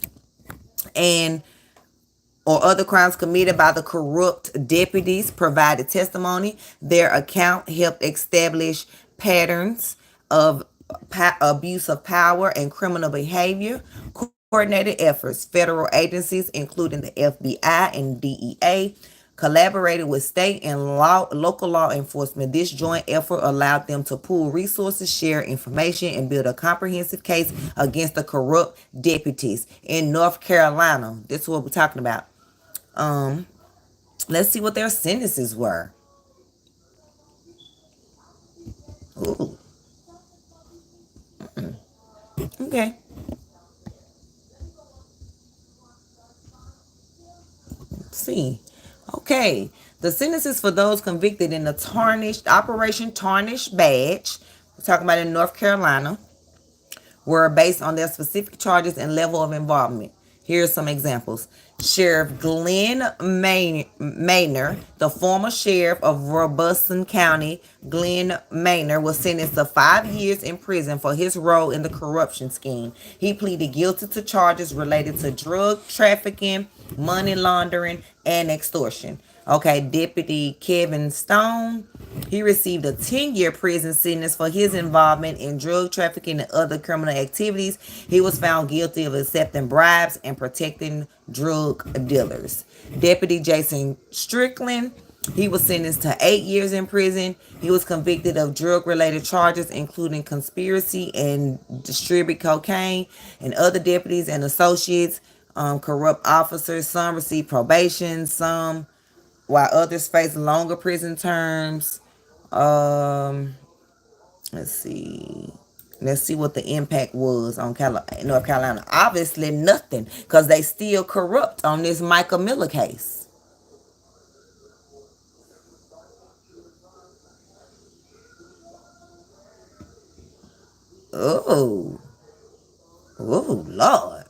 or other crimes committed by the corrupt deputies provided testimony. Their account helped establish patterns of abuse of power and criminal behavior. Coordinated efforts. Federal agencies, including the FBI and DEA, collaborated with state and local law enforcement. This joint effort allowed them to pool resources, share information, and build a comprehensive case against the corrupt deputies in North Carolina. This is what we're talking about. Let's see what their sentences were. Ooh. Okay. Let's see. Okay. The sentences for those convicted in the Operation Tarnished Badge, we're talking about in North Carolina, were based on their specific charges and level of involvement. Here are some examples. Sheriff Glenn Maynor, the former sheriff of Robeson County, Glenn Maynor, was sentenced to 5 years in prison for his role in the corruption scheme. He pleaded guilty to charges related to drug trafficking, money laundering, and extortion. Okay, Deputy Kevin Stone, he received a 10-year prison sentence for his involvement in drug trafficking and other criminal activities. He was found guilty of accepting bribes and protecting drug dealers. Deputy Jason Strickland, he was sentenced to 8 years in prison. He was convicted of drug-related charges, including conspiracy and distribute cocaine. And other deputies and associates, corrupt officers, some received probation, while others face longer prison terms. Let's see what the impact was on North Carolina. Obviously nothing, because they still corrupt on this Mica Miller case. Oh, Lord.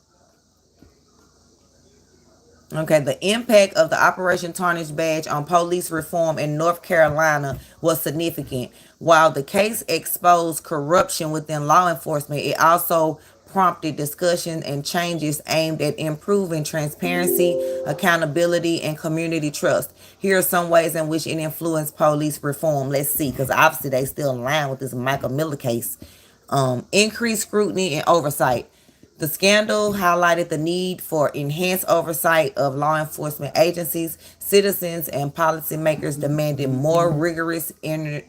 Okay, the impact of the Operation Tarnished Badge on police reform in North Carolina was significant. While the case exposed corruption within law enforcement, it also prompted discussion and changes aimed at improving transparency, accountability, and community trust. Here are some ways in which it influenced police reform. Let's see, because obviously they still in line with this Mica Miller case. Increased scrutiny and oversight. The scandal highlighted the need for enhanced oversight of law enforcement agencies. Citizens and policymakers demanded more rigorous internal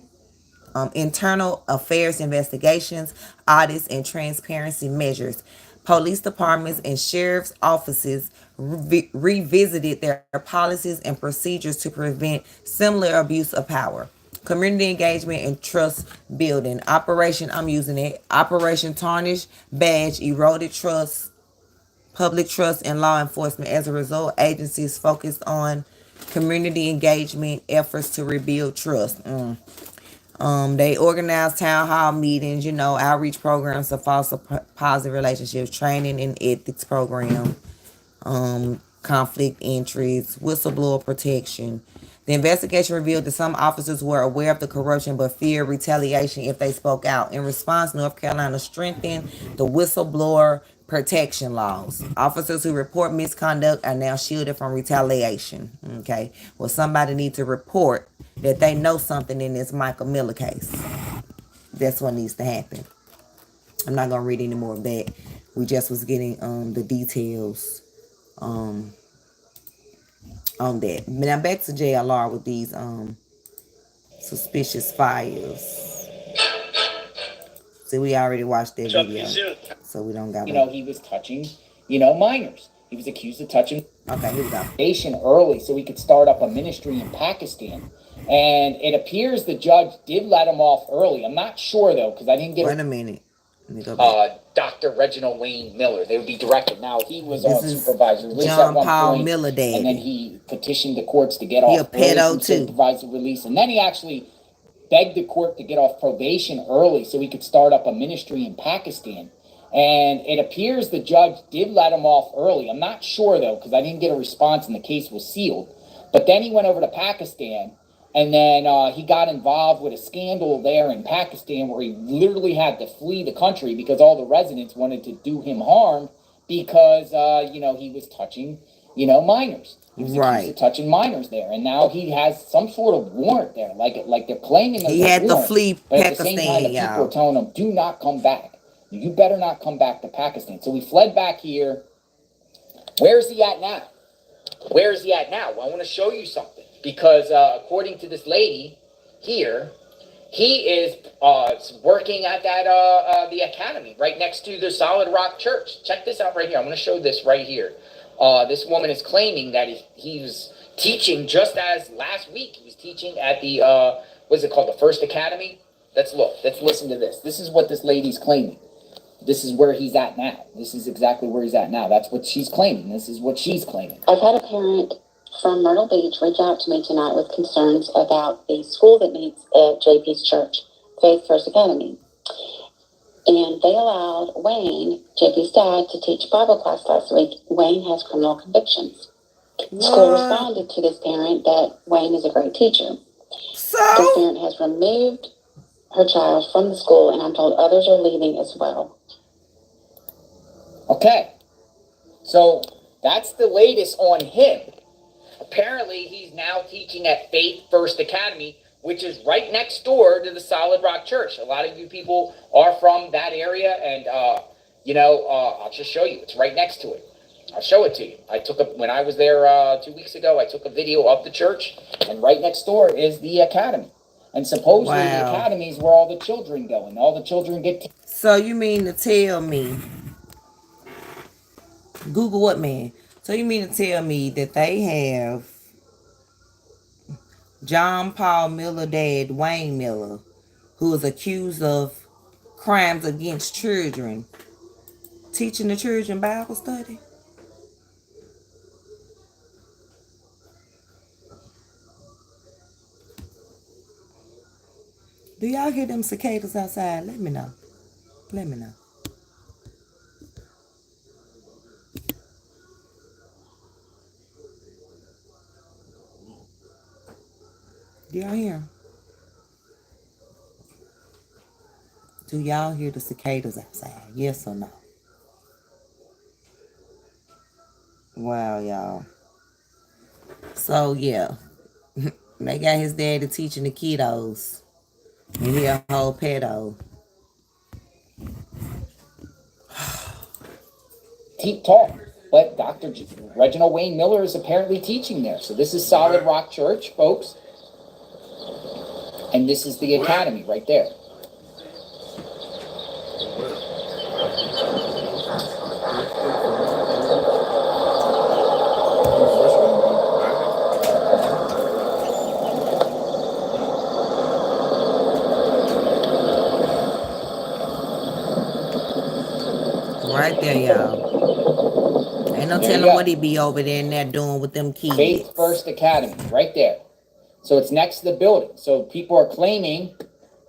affairs investigations, audits, and transparency measures. Police departments and sheriff's offices revisited their policies and procedures to prevent similar abuse of power. Community engagement and trust building. Operation Tarnish Badge eroded public trust in law enforcement. As a result, agencies focused on community engagement efforts to rebuild trust. They organized town hall meetings, outreach programs to foster positive relationships, training and ethics program, conflict entries, whistleblower protection. The investigation revealed that some officers were aware of the corruption but feared retaliation if they spoke out. In response, North Carolina strengthened the whistleblower protection laws. Officers who report misconduct are now shielded from retaliation. Okay. Well, somebody needs to report that they know something in this Mica Miller case. That's what needs to happen. I'm not going to read any more of that. We just was getting the details on that. Now back to JLR with these suspicious fires. See, we already watched that video, so we don't got. He was touching, minors. He was accused of touching. Okay, here we go. Early, so he could start up a ministry in Pakistan, and it appears the judge did let him off early. I'm not sure though, because I didn't get. Wait a minute. Let me go back. Dr. Reginald Wayne Miller. They would be directed. Now he was on supervised release John at one Paul point, Miller Dad. and then he petitioned the courts to get off pedo too. Supervised release, and then he actually begged the court to get off probation early so he could start up a ministry in Pakistan. And it appears the judge did let him off early. I'm not sure though, because I didn't get a response and the case was sealed. But then he went over to Pakistan, and then he got involved with a scandal there in Pakistan where he literally had to flee the country because all the residents wanted to do him harm because, he was touching, minors. He was accused of touching minors there. And now he has some sort of warrant there. Like they're claiming he had to flee but Pakistan, at the same time, the people are telling him, do not come back. You better not come back to Pakistan. So he fled back here. Where is he at now? Where is he at now? Well, I want to show you something. Because according to this lady here, he is working at that the academy right next to the Solid Rock Church. Check this out right here. I'm going to show this right here. This woman is claiming that he was teaching just as last week. He was teaching at the, what is it called, the First Academy? Let's look. Let's listen to this. This is what this lady's claiming. This is where he's at now. This is exactly where he's at now. That's what she's claiming. This is what she's claiming. I've had a parent from Myrtle Beach reach out to me tonight with concerns about the school that meets at JP's church, Faith First Academy. And they allowed Wayne, JP's dad, to teach Bible class last week. Wayne has criminal convictions. The school responded to this parent that Wayne is a great teacher. This parent has removed her child from the school, and I'm told others are leaving as well. Okay. So that's the latest on him. Apparently, he's now teaching at Faith First Academy, which is right next door to the Solid Rock Church. A lot of you people are from that area, and, I'll just show you. It's right next to it. I'll show it to you. When I was there 2 weeks ago, I took a video of the church, and right next door is the academy. And supposedly the academy is where all the children go, and all the children get... So you mean to tell me... Google what, man? So you mean to tell me that they have John Paul Miller dad, Wayne Miller, who is accused of crimes against children, teaching the children Bible study? Do y'all hear them cicadas outside? Let me know. Let me know. Do y'all hear them? Do y'all hear the cicadas outside? Yes or no? Wow, y'all. So, yeah. They got his daddy teaching the kiddos. And he a whole pedo. Keep talk. But Dr. Reginald Wayne Miller is apparently teaching there. So this is Solid Rock Church, folks. And this is the academy right there. Right there, y'all. Ain't no telling what he be over there and there doing with them kids. Faith First Academy, right there. So it's next to the building. So people are claiming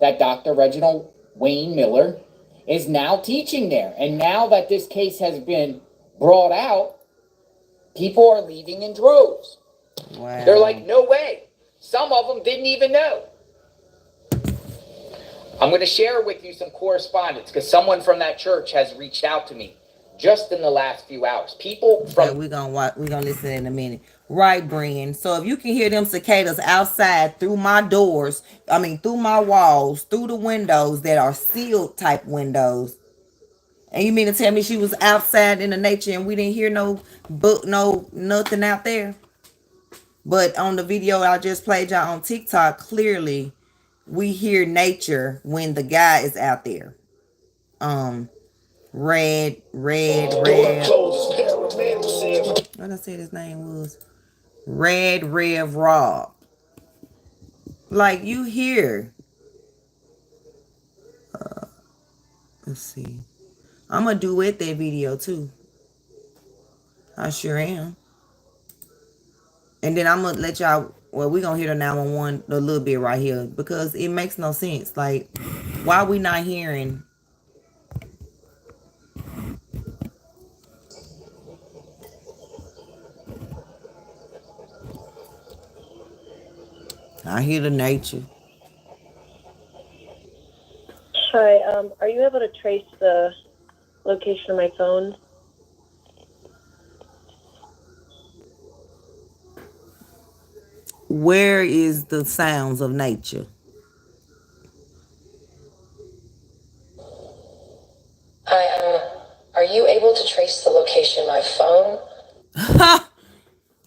that Dr. Reginald Wayne Miller is now teaching there. And now that this case has been brought out, people are leaving in droves. Wow. They're like, no way. Some of them didn't even know. I'm going to share with you some correspondence because someone from that church has reached out to me just in the last few hours. People from... Okay, we're gonna listen in a minute. Right, Brian. So if you can hear them cicadas outside through my doors, I mean through my walls, through the windows that are sealed type windows, and you mean to tell me she was outside in the nature and we didn't hear no nothing out there? But on the video I just played y'all on TikTok, clearly we hear nature when the guy is out there. Red. What I said his name was? Red Rev Rob. Like you hear. Let's see. I'm gonna duet that video too. I sure am. And then I'm gonna let y'all. Well, we gonna hear the 911 a little bit right here because it makes no sense. Like, why we not hearing? I hear the nature. Hi, are you able to trace the location of my phone? Where is the sounds of nature? Hi, are you able to trace the location of my phone?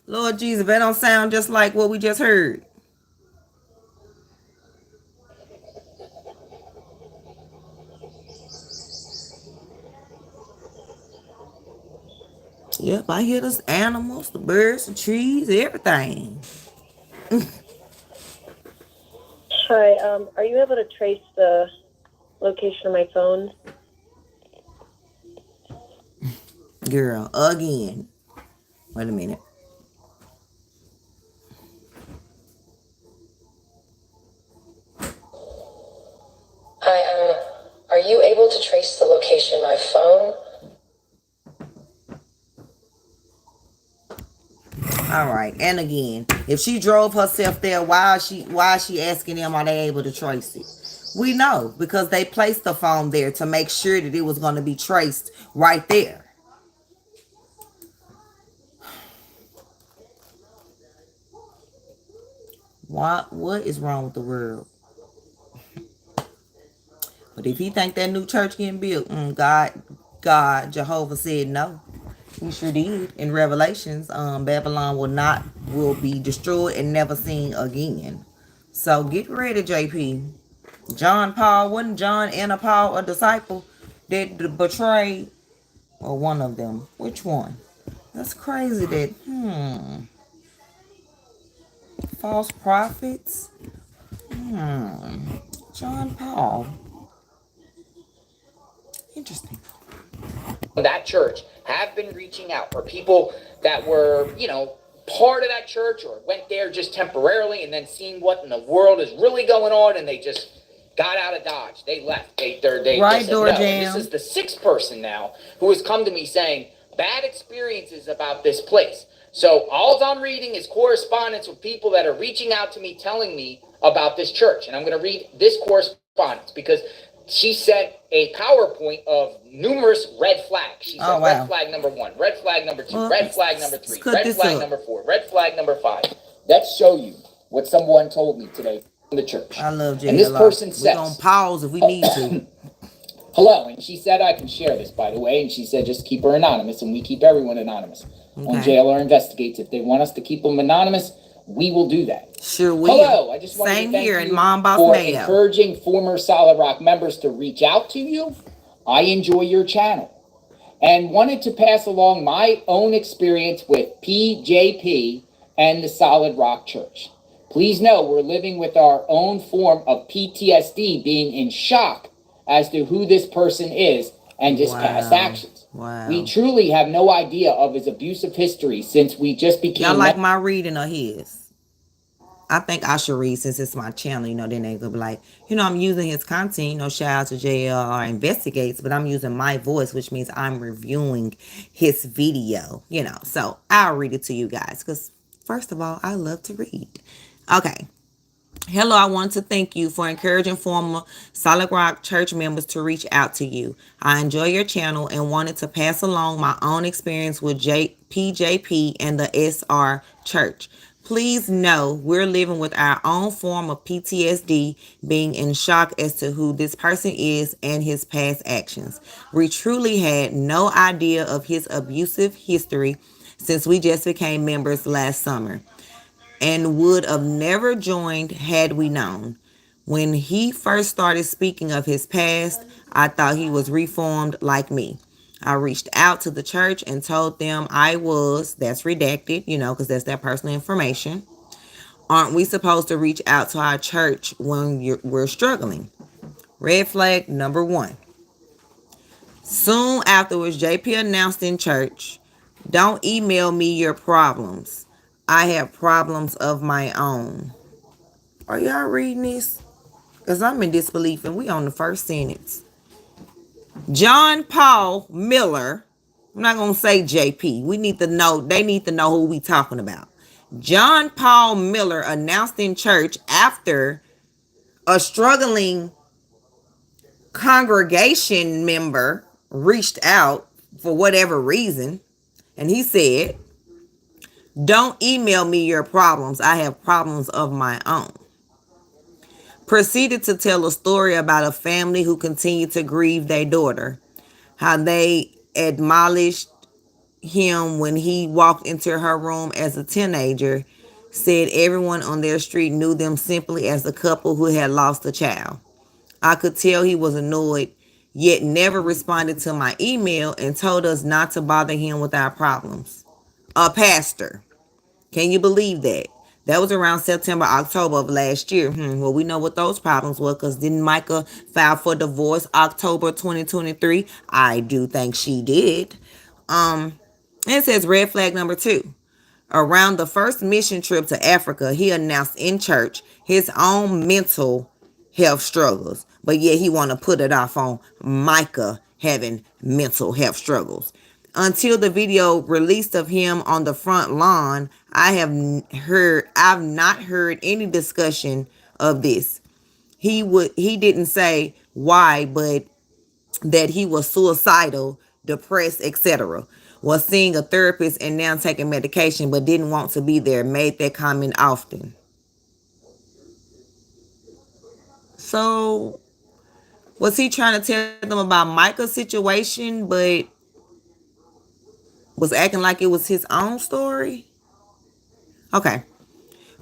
Lord Jesus, that don't sound just like what we just heard. Yep, I hear those animals, the birds, the trees, everything. Hi, are you able to trace the location of my phone? Girl, again. Wait a minute. Hi, are you able to trace the location of my phone? All right, and again, if she drove herself there, why is she asking them, are they able to trace it? We know because they placed the phone there to make sure that it was going to be traced right there. What is wrong with the world? But if he think that new church getting built, God, Jehovah said no. He sure did. In Revelations, Babylon will be destroyed and never seen again. So get ready, JP. John Paul, wasn't John and Paul a disciple that betrayed, or one of them? Which one? That's crazy that, false prophets? John Paul. Interesting. That church have been reaching out for people that were, part of that church or went there just temporarily and then seen what in the world is really going on and they just got out of Dodge. They left. They right, just said door no. jam. This is the sixth person now who has come to me saying bad experiences about this place. So all I'm reading is correspondence with people that are reaching out to me telling me about this church. And I'm going to read this correspondence because she sent a PowerPoint of numerous red flags. She said red flag number 1, red flag number 2, red flag number 3, red flag number 4, red flag number 5. Let's show you what someone told me today from the church. I love Jay. And this person says, we're going to pause if we need to. Hello, and she said I can share this, by the way, and she said just keep her anonymous, and we keep everyone anonymous. On JLR Investigates. If they want us to keep them anonymous, we will do that. Sure will. Hello, I just wanted to thank you for encouraging former Solid Rock members to reach out to you. I enjoy your channel and wanted to pass along my own experience with PJP and the Solid Rock Church. Please know we're living with our own form of PTSD, being in shock as to who this person is and his past actions. Wow. We truly have no idea of his abusive history since we just became... Y'all like my reading of his? I think I should read since it's my channel, then they could be like, I'm using his content, shout out to JLR Investigates, but I'm using my voice, which means I'm reviewing his video, so I'll read it to you guys because first of all, I love to read. Okay. Hello, I want to thank you for encouraging former Solid Rock church members to reach out to you. I enjoy your channel and wanted to pass along my own experience with PJP and the SR Church. Please know we're living with our own form of PTSD, being in shock as to who this person is and his past actions. We truly had no idea of his abusive history since we just became members last summer, and would have never joined had we known. When he first started speaking of his past, I thought he was reformed like me. I reached out to the church and told them that's redacted, because that's their personal information. Aren't we supposed to reach out to our church when we're struggling? Red flag number 1. Soon afterwards, JP announced in church, "Don't email me your problems. I have problems of my own." Are y'all reading this? Because I'm in disbelief and we on the first sentence. John Paul Miller. I'm not going to say JP. They need to know who we talking about. John Paul Miller announced in church after a struggling congregation member reached out for whatever reason. And he said, "Don't email me your problems. I have problems of my own." Proceeded to tell a story about a family who continued to grieve their daughter, how they admonished him when he walked into her room as a teenager, said everyone on their street knew them simply as a couple who had lost a child. I could tell he was annoyed, yet never responded to my email and told us not to bother him with our problems. A pastor. Can you believe that? That was around September, October of last year. Well, we know what those problems were, because didn't Mica file for divorce October 2023? I do think she did. And it says red flag number 2. Around the first mission trip to Africa, he announced in church his own mental health struggles, but yet he want to put it off on Mica having mental health struggles. Until the video released of him on the front lawn, I've not heard any discussion of this. He didn't say why, but that he was suicidal, depressed, etc. Was seeing a therapist and now taking medication, but didn't want to be there. Made that comment often. So, was he trying to tell them about Mica's situation, but was acting like it was his own story? Okay.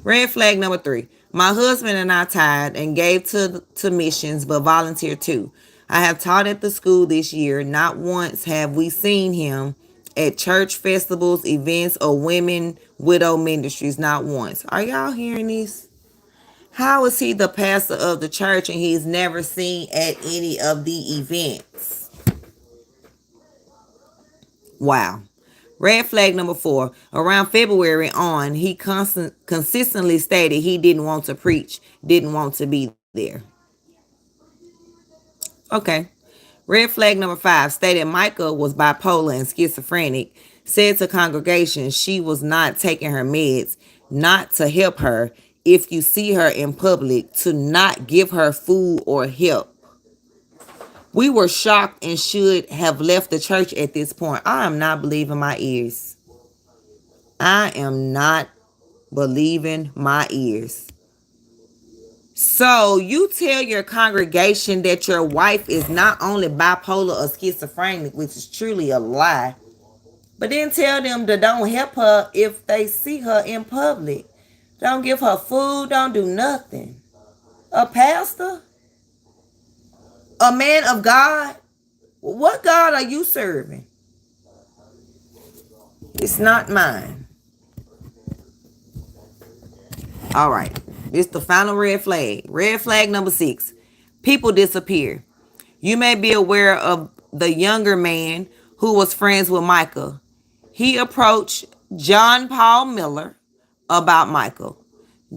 Red flag number 3. My husband and I tied and gave to missions, but volunteered too. I have taught at the school this year. Not once have we seen him at church festivals, events, or women widow ministries. Not once. Are y'all hearing this? How is he the pastor of the church and he's never seen at any of the events? Wow. Red flag number 4. Around February on, he consistently stated he didn't want to preach, didn't want to be there. Okay. Red flag number 5. Stated Mica was bipolar and schizophrenic. Said to congregation she was not taking her meds, not to help her. If you see her in public, to not give her food or help. We were shocked and should have left the church at this point. I am not believing my ears. I am not believing my ears. So you tell your congregation that your wife is not only bipolar or schizophrenic, which is truly a lie, but then tell them to don't help her if they see her in public. Don't give her food, don't do nothing. A pastor? A man of God? What God are you serving? It's not mine. All right. It's the final red flag. Red flag number 6. People disappear. You may be aware of the younger man who was friends with Mica. He approached John Paul Miller about Mica.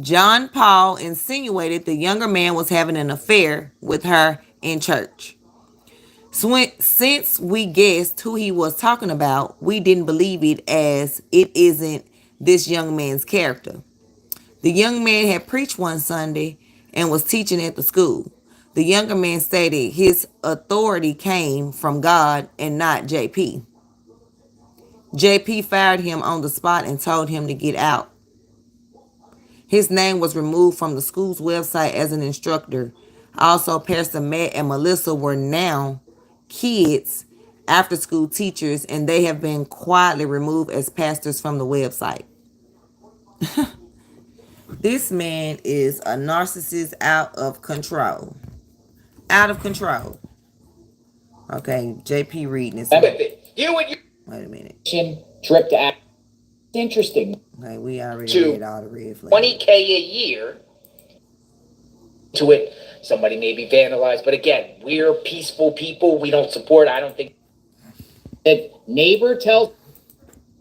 John Paul insinuated the younger man was having an affair with her in church. Since we guessed who he was talking about, we didn't believe it, as it isn't this young man's character. The young man had preached one Sunday and was teaching at the school. The younger man stated his authority came from God and not JP. JP fired him on the spot and told him to get out. His name was removed from the school's website as an instructor. Also, Pastor Matt and Melissa were now kids' after-school teachers, and they have been quietly removed as pastors from the website. This man is a narcissist out of control. Out of control. Okay, JP reading this. You and your wait a minute. Trip to interesting. Okay, we already read all the red flags. $20K a year to it. Somebody may be vandalized, but again, we're peaceful people. We don't support. I don't think. The neighbor tells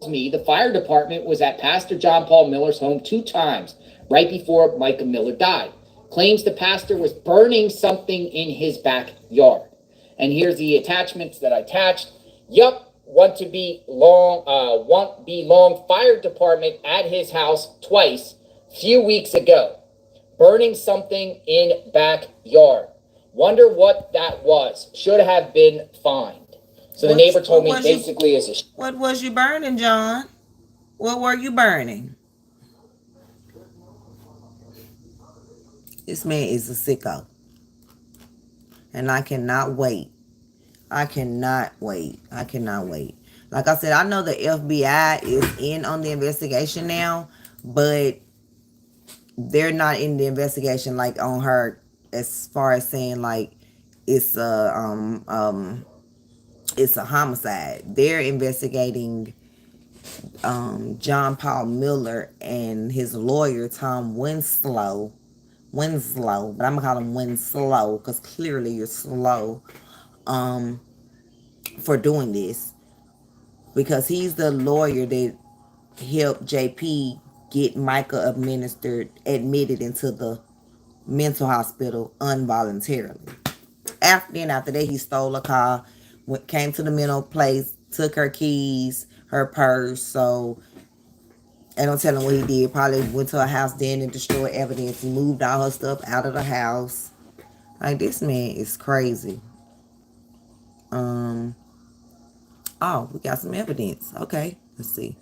me the fire department was at Pastor John Paul Miller's home 2 times right before Mica Miller died. Claims the pastor was burning something in his backyard. And here's the attachments that I attached. Yup. Want be long fire department at his house twice few weeks ago. Burning something in backyard. Wonder what that was. Should have been fined. So the neighbor told me basically is a... What was you burning, John? What were you burning? This man is a sicko. And I cannot wait. I cannot wait. Like I said, I know the FBI is in on the investigation now, but they're not in the investigation like on her as far as saying like it's a homicide. They're investigating John Paul Miller and his lawyer Tom Winslow, but I'm gonna call him Winslow because clearly you're slow. For doing this, because he's the lawyer that helped JP get Mica admitted into the mental hospital involuntarily. After that, he stole a car, came to the mental place, took her keys, her purse. So, I don't tell him what he did. Probably went to her house then and destroyed evidence. He moved all her stuff out of the house. Like, this man is crazy. Oh, we got some evidence. Okay, let's see.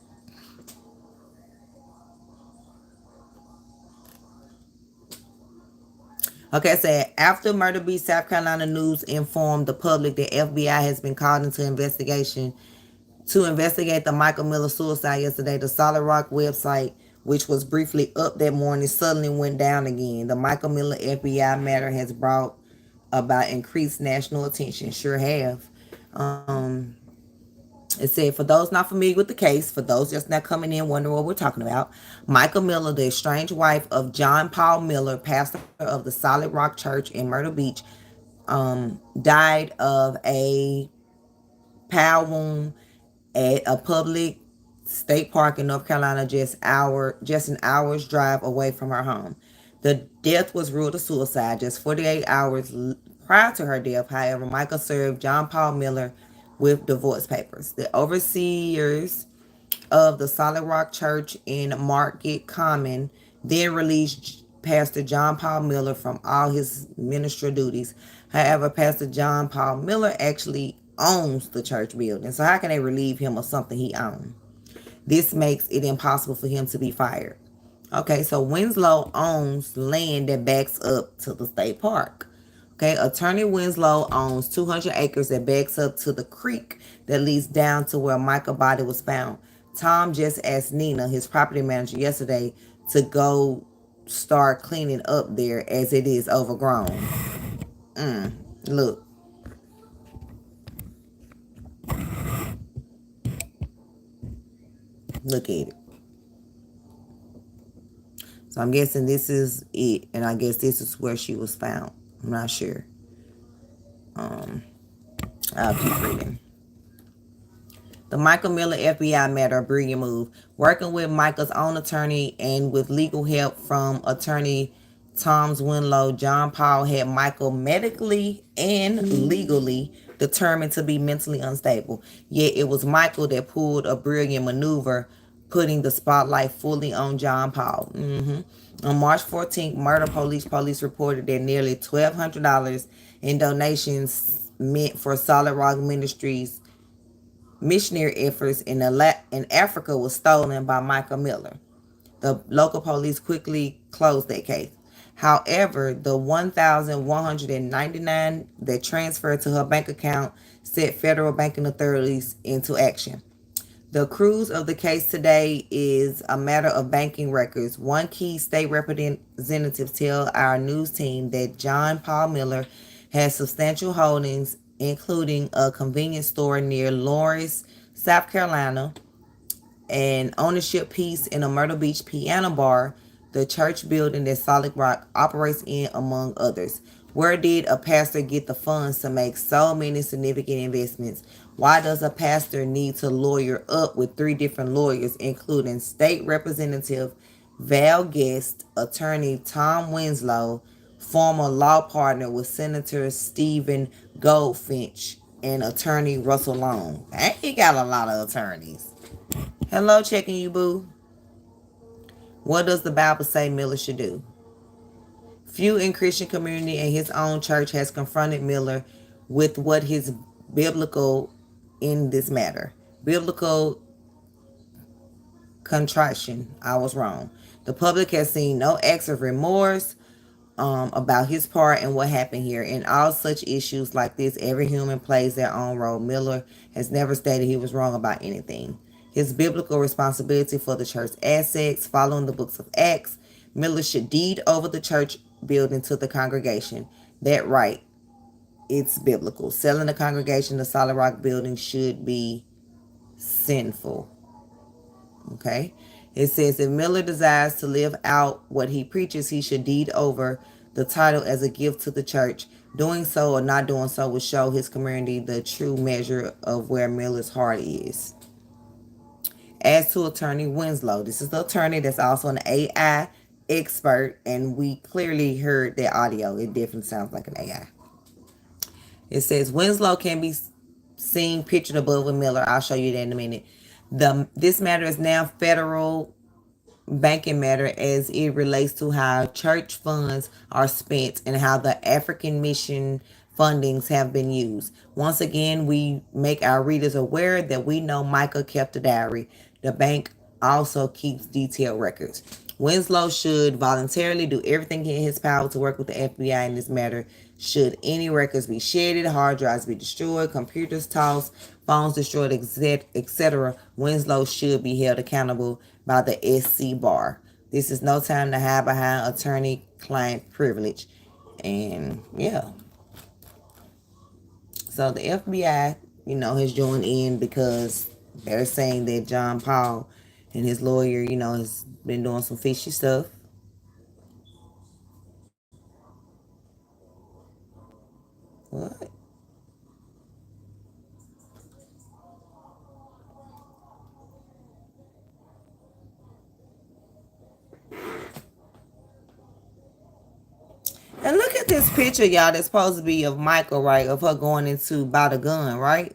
Okay, it said, after Myrtle Beach, South Carolina news informed the public that FBI has been called into investigation to investigate the Mica Miller suicide yesterday. The Solid Rock website, which was briefly up that morning, suddenly went down again. The Mica Miller FBI matter has brought about increased national attention. Sure have. It said, for those not familiar with the case, for those just not coming in wondering what we're talking about, Mica Miller, the estranged wife of John Paul Miller, pastor of the Solid Rock Church in Myrtle Beach, died of a power wound at a public state park in North Carolina, just an hour's drive away from her home. The death was ruled a suicide just 48 hours prior to her death. However, Mica served John Paul Miller with divorce papers. The overseers of the Solid Rock Church in Market Common then released Pastor John Paul Miller from all his ministry duties. However, Pastor John Paul Miller actually owns the church building. So how can they relieve him of something he owns? This makes it impossible for him to be fired. Okay, so Winslow owns land that backs up to the state park. Okay, Attorney Winslow owns 200 acres that backs up to the creek that leads down to where Mica's body was found. Tom just asked Nina, his property manager, yesterday to go start cleaning up there as it is overgrown. Look. Look at it. So I'm guessing this is it, and I guess this is where she was found. I'm not sure. I'll keep reading. The Mica Miller FBI matter, a brilliant move. Working with Mica's own attorney and with legal help from attorney Tom's Winslow, John Paul had Mica medically and legally determined to be mentally unstable. Yet it was Mica that pulled a brilliant maneuver, putting the spotlight fully on John Paul. On March 14th, Murder Police reported that nearly $1,200 in donations meant for Solid Rock Ministries missionary efforts in Africa was stolen by Mica Miller. The local police quickly closed that case. However, the $1,199 that transferred to her bank account set federal banking authorities into action. The cruise of the case today is a matter of banking records. One key state representative tell our news team that John Paul Miller has substantial holdings, including a convenience store near Lawrence, South Carolina, an ownership piece in a Myrtle Beach piano bar, the church building that Solid Rock operates in, among others. Where did a pastor get the funds to make so many significant investments? Why does a pastor need to lawyer up with 3 different lawyers, including State Representative Val Guest, Attorney Tom Winslow, former law partner with Senator Stephen Goldfinch, and Attorney Russell Long? He got a lot of attorneys. Hello, checking you, boo. What does the Bible say Miller should do? Few in Christian community and his own church has confronted Miller with what his biblical in this matter. Biblical contrition. I was wrong. The public has seen no acts of remorse about his part and what happened here. In all such issues like this, every human plays their own role. Miller has never stated he was wrong about anything. His biblical responsibility for the church assets, following the books of Acts, Miller should deed over the church building to the congregation. That right, it's biblical. Selling the congregation the Solid Rock building should be sinful. Okay? It says if Miller desires to live out what he preaches, he should deed over the title as a gift to the church. Doing so or not doing so will show his community the true measure of where Miller's heart is. As to Attorney Winslow, this is the attorney that's also an AI expert, and we clearly heard that audio. It definitely sounds like an AI. It says Winslow can be seen pictured above with Miller. I'll show you that in a minute. This matter is now federal banking matter as it relates to how church funds are spent and how the African mission fundings have been used. Once again, we make our readers aware that we know Mica kept a diary. The bank also keeps detailed records. Winslow should voluntarily do everything in his power to work with the FBI in this matter. Should any records be shredded, hard drives be destroyed, computers tossed, phones destroyed, etc., Winslow should be held accountable by the SC bar. This is no time to hide behind attorney-client privilege. And yeah. So the FBI, has joined in because they're saying that John Paul and his lawyer, has been doing some fishy stuff. What? And look at this picture, y'all, that's supposed to be of Michael, right? Of her going into buy the gun, right?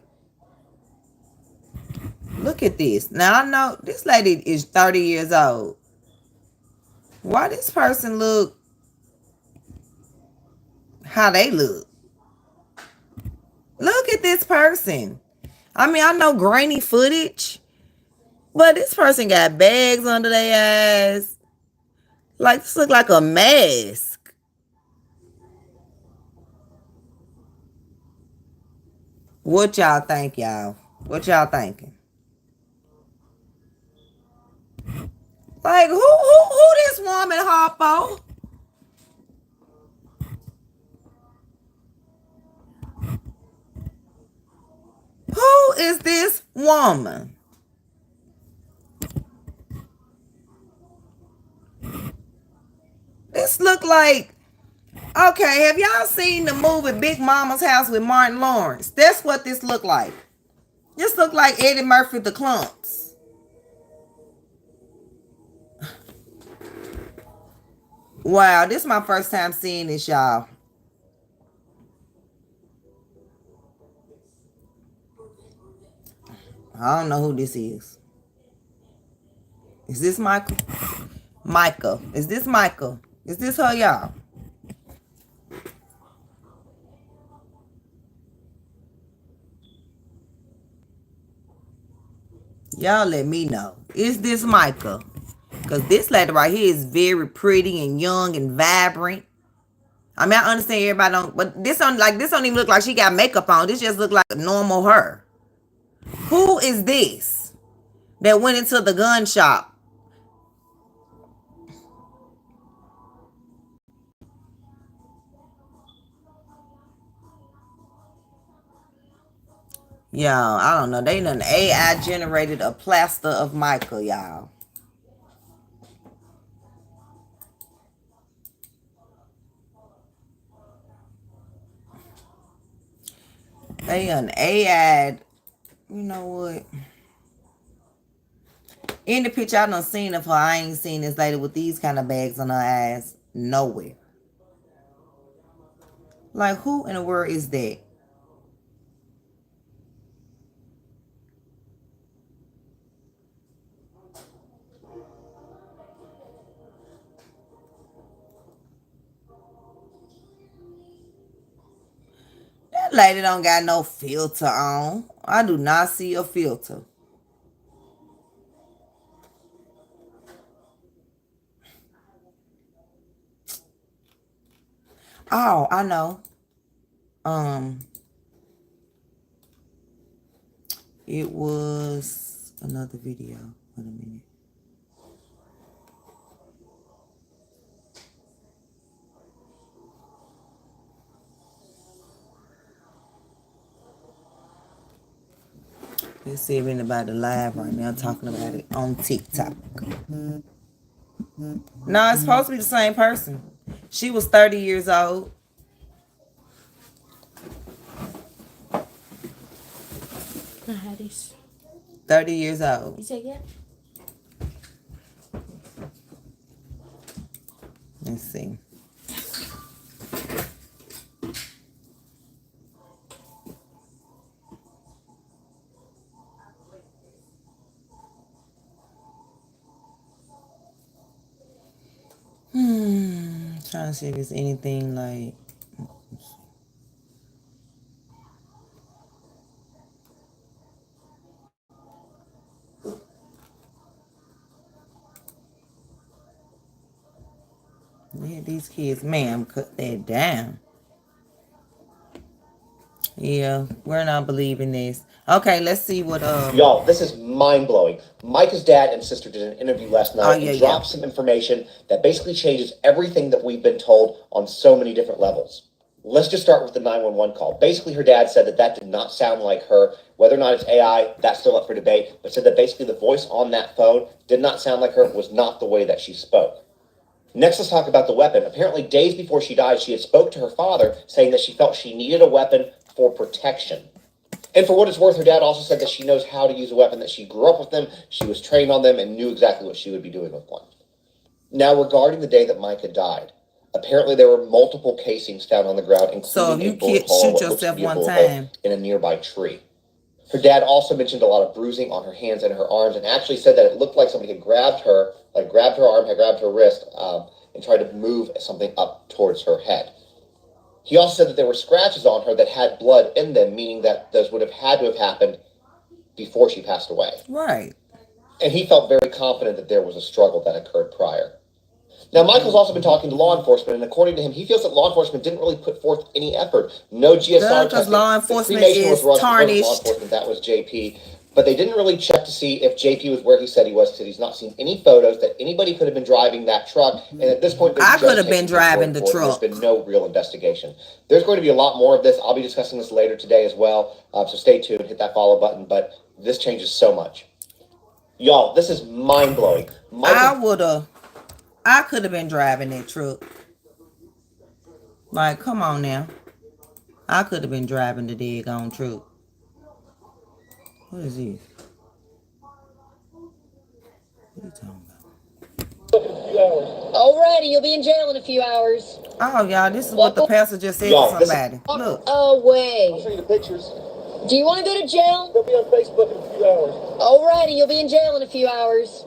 Look at this. Now, I know this lady is 30 years old. Why this person look how they look? Look at this person. I mean, I know grainy footage, but this person got bags under their eyes. Like, this look like a mask. What y'all think, y'all? What y'all thinking? Like, who this woman hop on? Who is this woman? This look like, okay, have y'all seen the movie Big Mama's House with Martin Lawrence? That's what this look like. This look like Eddie Murphy the Clumps. Wow, this is my first time seeing this, y'all. I don't know who this is. Is this Michael? Mica. Is this Mica? Is this her, y'all? Y'all let me know. Is this Mica? Because this lady right here is very pretty and young and vibrant. I mean, I understand everybody don't, but this don't even look like she got makeup on. This just look like a normal her. Who is this that went into the gun shop? Y'all, I don't know. They done AI generated a plaster of Mica, y'all. They done AI. You know what? In the picture I done seen of her, I ain't seen this lady with these kind of bags on her ass nowhere. Like, who in the world is that? That lady don't got no filter on. I do not see a filter. Oh, I know. It was another video. Wait a minute. Let's see if anybody live right now talking about it on TikTok. No, it's supposed to be the same person. She was 30 years old. I had this. 30 years old. You said yeah? Let's see. Trying to see if there's anything like. Yeah, these kids, ma'am, cut that down. Yeah, we're not believing this. Okay, let's see what Y'all, this is mind-blowing. Micah's dad and sister did an interview last night and dropped some information that basically changes everything that we've been told on so many different levels. Let's just start with the 911 call. Basically, her dad said that that did not sound like her. Whether or not it's AI, that's still up for debate, but said that basically the voice on that phone did not sound like her, was not the way that she spoke. Next, let's talk about the weapon. Apparently, days before she died, she had spoke to her father, saying that she felt she needed a weapon for protection. And for what it's worth, her dad also said that she knows how to use a weapon, that she grew up with them, she was trained on them, and knew exactly what she would be doing with one. Now, regarding the day that Mica died, apparently there were multiple casings found on the ground, including a bullet hole, what looks to be a bullet hole in a nearby tree. Her dad also mentioned a lot of bruising on her hands and her arms, and actually said that it looked like somebody had grabbed her, like grabbed her arm, had grabbed her wrist, and tried to move something up towards her head. He also said that there were scratches on her that had blood in them, meaning that those would have had to have happened before she passed away. Right. And he felt very confident that there was a struggle that occurred prior. Now, Michael's also been talking to law enforcement, and according to him, he feels that law enforcement didn't really put forth any effort. No GSR testing. Law enforcement is tarnished. Law enforcement, that was JP. But they didn't really check to see if JP was where he said he was. He said he's not seen any photos that anybody could have been driving that truck. And at this point, I could have been driving the truck. There's been no real investigation. There's going to be a lot more of this. I'll be discussing this later today as well. So stay tuned, hit that follow button. But this changes so much. Y'all, this is mind-blowing. I could have been driving that truck. Like, come on now. I could have been driving the daggone truck. What is this? What are you talking about? Alrighty, you'll be in jail in a few hours. Oh, y'all, this is what the pastor just said to somebody. Look. Away. I'll show you the pictures. Do you want to go to jail? They'll be on Facebook in a few hours. Alrighty, you'll be in jail in a few hours.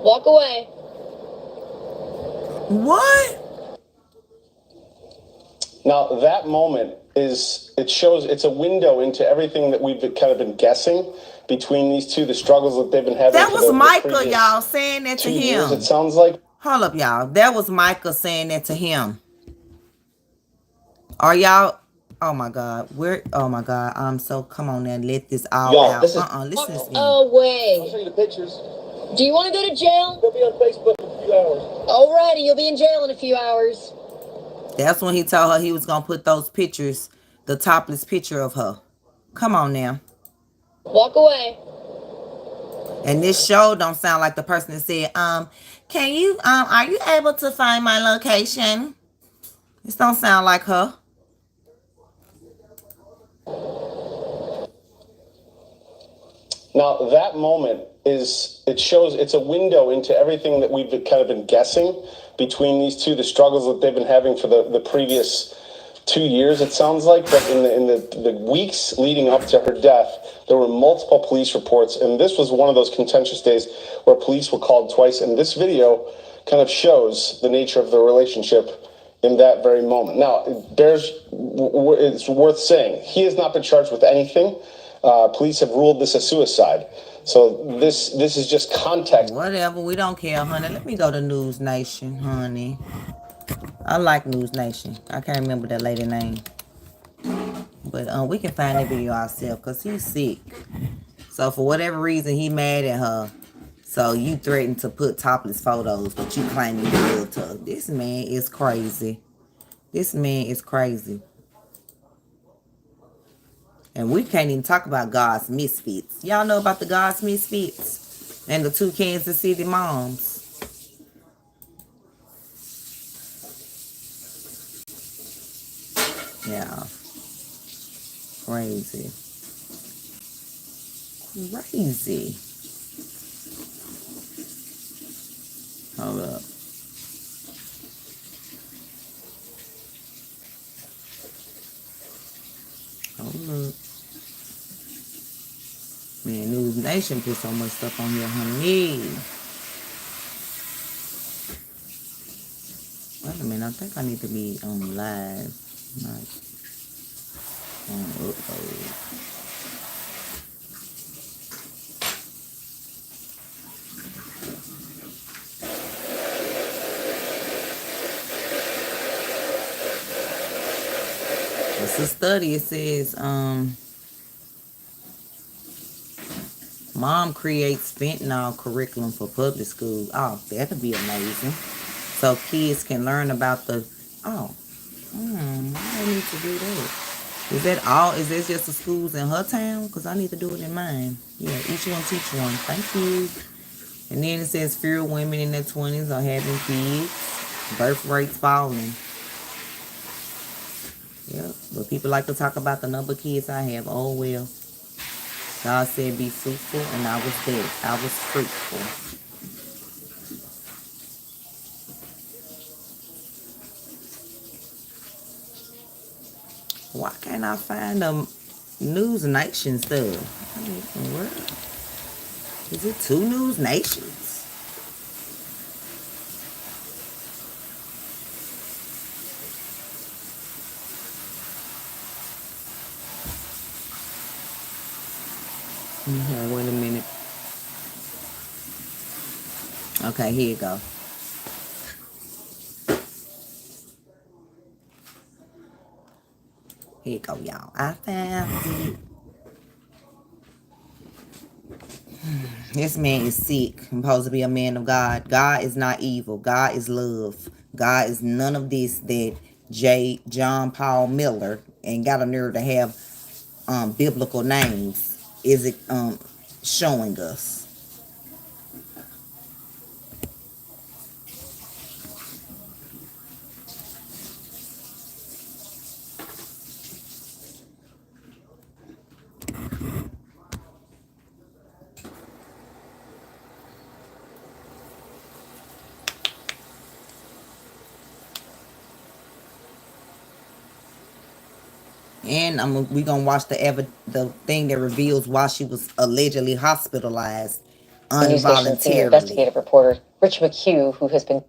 Walk away. What? Now, that moment it's a window into everything that we've kind of been guessing between these two, the struggles that they've been having. That was Mica, y'all, saying that to him. 2 years, it sounds like. Hold up, y'all. That was Mica saying that to him. Are y'all? Oh my God. Oh my God. Come on now. Let this all out. Listen to this. Oh, wait. I'll show you the pictures. Do you want to go to jail? They'll be on Facebook in a few hours. Alrighty, you'll be in jail in a few hours. That's when he told her he was going to put those pictures, the topless picture of her. Come on now. Walk away. And this show don't sound like the person that said, can you, are you able to find my location? This don't sound like her. Now, that moment it's a window into everything that we've kind of been guessing between these two, the struggles that they've been having for the previous 2 years, it sounds like. But in the weeks leading up to her death, there were multiple police reports, and this was one of those contentious days where police were called twice, and this video kind of shows the nature of the relationship in that very moment. Now, it's worth saying, he has not been charged with anything. Police have ruled this a suicide. So this is just context. Whatever, we don't care, honey. Let me go to News Nation, honey. I like News Nation. I can't remember that lady name. But we can find that video ourselves because he's sick. So for whatever reason, he mad at her. So you threatened to put topless photos, but you claim you loved her. This man is crazy. This man is crazy. And we can't even talk about God's misfits. Y'all know about the God's misfits? And the 2 Kansas City moms. Yeah. Crazy. Crazy. Hold up. Hold up. Man, News Nation put so much stuff on here, honey. Wait a minute, I think I need to be on live. Like, on upload. It's a study. It says, mom creates fentanyl curriculum for public schools. Oh, that'd be amazing. So kids can learn about the, I need to do that. Is that all? Is this just the schools in her town? Because I need to do it in mine. Yeah, each one teach one. Thank you. And then it says fewer women in their 20s are having kids. Birth rates falling. Yep, but people like to talk about the number of kids I have. Oh, well. God said be fruitful, and I was there. I was fruitful. Why can't I find the News Nation stuff? What? Is it 2 News Nations? Okay, wait a minute. Okay, here you go. Here you go, y'all. I found it. This man is sick. I'm supposed to be a man of God. God is not evil. God is love. God is none of this that John Paul Miller ain't got a nerve to have biblical names. Is it showing us? And we gonna watch the thing that reveals why she was allegedly hospitalized News Nation's senior involuntarily. investigative reporter Rich McHugh, who has been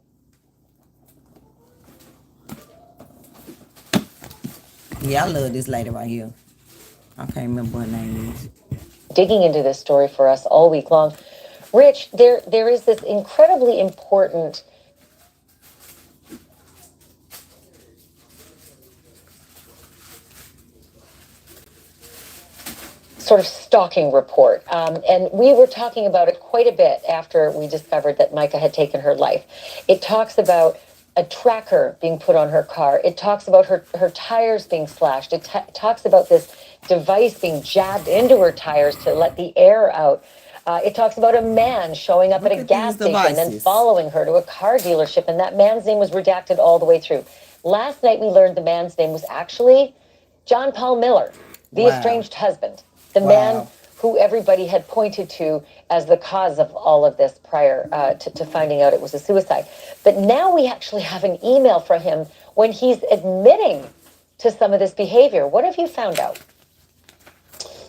Yeah, I love this lady right here. I can't remember what her name is. Digging into this story for us all week long. Rich, there is this incredibly important sort of stalking report. And we were talking about it quite a bit after we discovered that Mica had taken her life. It talks about a tracker being put on her car. It talks about her tires being slashed. It talks about this device being jabbed into her tires to let the air out. It talks about a man showing up at a gas station and following her to a car dealership, and that man's name was redacted all the way through. Last night we learned the man's name was actually John Paul Miller, the estranged husband. The man who everybody had pointed to as the cause of all of this prior to finding out it was a suicide. But now we actually have an email from him when he's admitting to some of this behavior. What have you found out?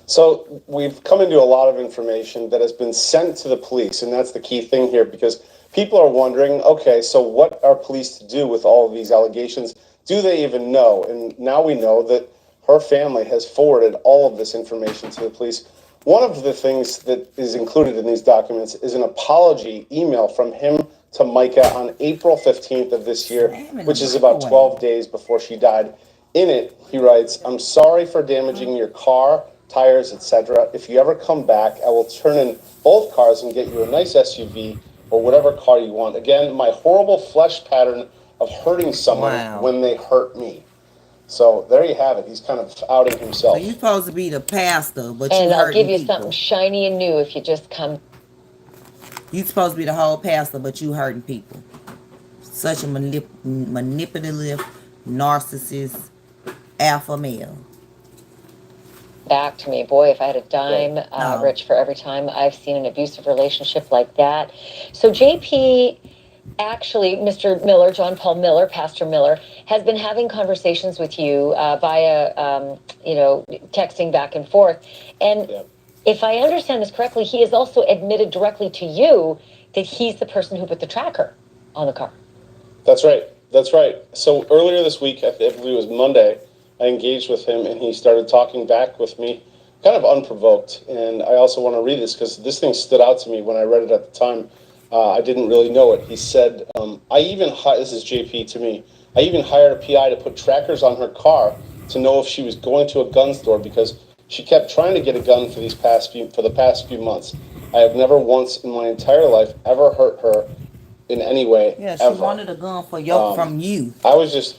So we've come into a lot of information that has been sent to the police, and that's the key thing here, because people are wondering, okay, so what are police to do with all of these allegations? Do they even know? And now we know that her family has forwarded all of this information to the police. One of the things that is included in these documents is an apology email from him to Mica on April 15th of this year, which is about 12 days before she died. In it, he writes, "I'm sorry for damaging your car, tires, etc. If you ever come back, I will turn in both cars and get you a nice SUV or whatever car you want. Again, my horrible flesh pattern of hurting someone when they hurt me." So there you have it. He's kind of outing himself. So you're supposed to be the pastor, but and you I'll give you people. something shiny and new if you just come. You're supposed to be the whole pastor, but you hurting people. Such a manipulative, narcissist, alpha male. Back to me. Boy, if I had a dime, Rich, for every time I've seen an abusive relationship like that. So JP, actually, Mr. Miller, John Paul Miller, Pastor Miller, has been having conversations with you via, texting back and forth. And if I understand this correctly, he has also admitted directly to you that he's the person who put the tracker on the car. That's right. That's right. So earlier this week, I believe it was Monday, I engaged with him and he started talking back with me, kind of unprovoked. And I also want to read this because this thing stood out to me when I read it at the time. I didn't really know it. He said, this is JP to me, I even hired a PI to put trackers on her car to know if she was going to a gun store because she kept trying to get a gun for the past few months. I have never once in my entire life ever hurt her in any way. Yeah, she ever. wanted a gun from you. I was just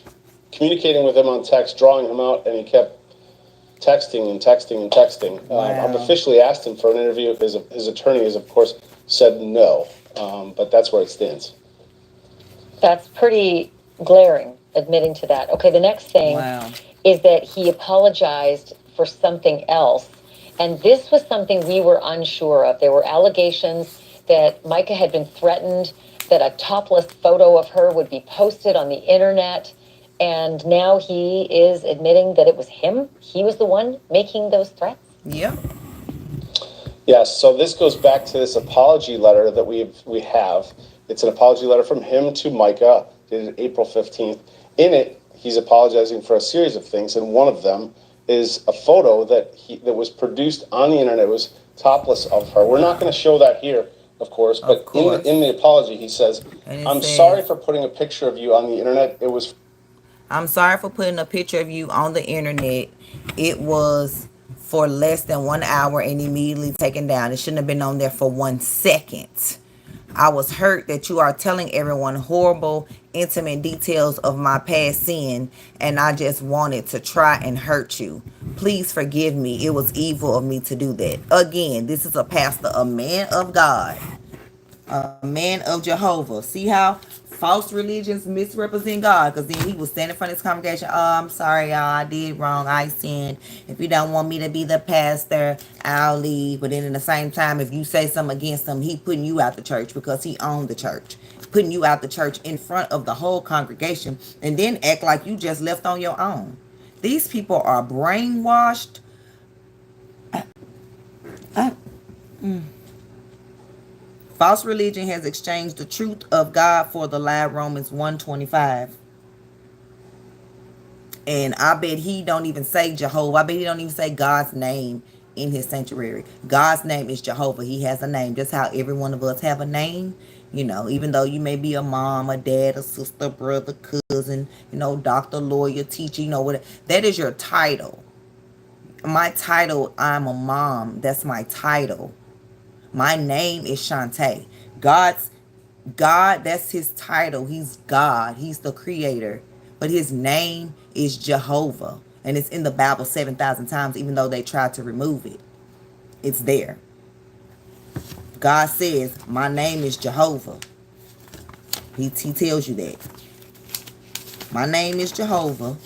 communicating with him on text, drawing him out, and he kept texting and texting and texting. I've officially asked him for an interview. His attorney has, of course, said no, but that's where it stands. That's pretty glaring, admitting to that. Okay, the next thing is that he apologized for something else. And this was something we were unsure of. There were allegations that Mica had been threatened, that a topless photo of her would be posted on the internet. And now he is admitting that it was him. He was the one making those threats. Yeah. Yes, so this goes back to this apology letter that we have. It's an apology letter from him to Mica, dated April 15th. In it, he's apologizing for a series of things, and one of them is a photo that was produced on the internet. It was topless of her. We're not going to show that here, of course, but in the apology, he says, "I'm sorry for putting a picture of you on the internet. It was..." I'm sorry for putting a picture of you on the internet. It was for less than 1 hour and immediately taken down. It shouldn't have been on there for 1 second. I was hurt that you are telling everyone horrible, intimate details of my past sin, and I just wanted to try and hurt you. Please forgive me. It was evil of me to do that. Again, this is a pastor, a man of God, a man of Jehovah. See how false religions misrepresent God? Because then he was standing in front of this congregation. "Oh, I'm sorry, y'all. I did wrong. I sinned. If you don't want me to be the pastor, I'll leave." But then at the same time, if you say something against him, he putting you out the church because he owned the church. Putting you out the church in front of the whole congregation, and then act like you just left on your own. These people are brainwashed. False religion has exchanged the truth of God for the lie, Romans 1:25. And I bet he don't even say Jehovah. I bet he don't even say God's name in his sanctuary. God's name is Jehovah. He has a name. Just how every one of us have a name. You know, even though you may be a mom, a dad, a sister, brother, cousin, you know, doctor, lawyer, teacher, you know, whatever. That is your title. My title, I'm a mom. That's my title. My name is Shantae. God, that's his title. He's God. He's the creator. But his name is Jehovah. And it's in the Bible 7,000 times, even though they tried to remove it. It's there. God says, my name is Jehovah. He tells you that. My name is Jehovah.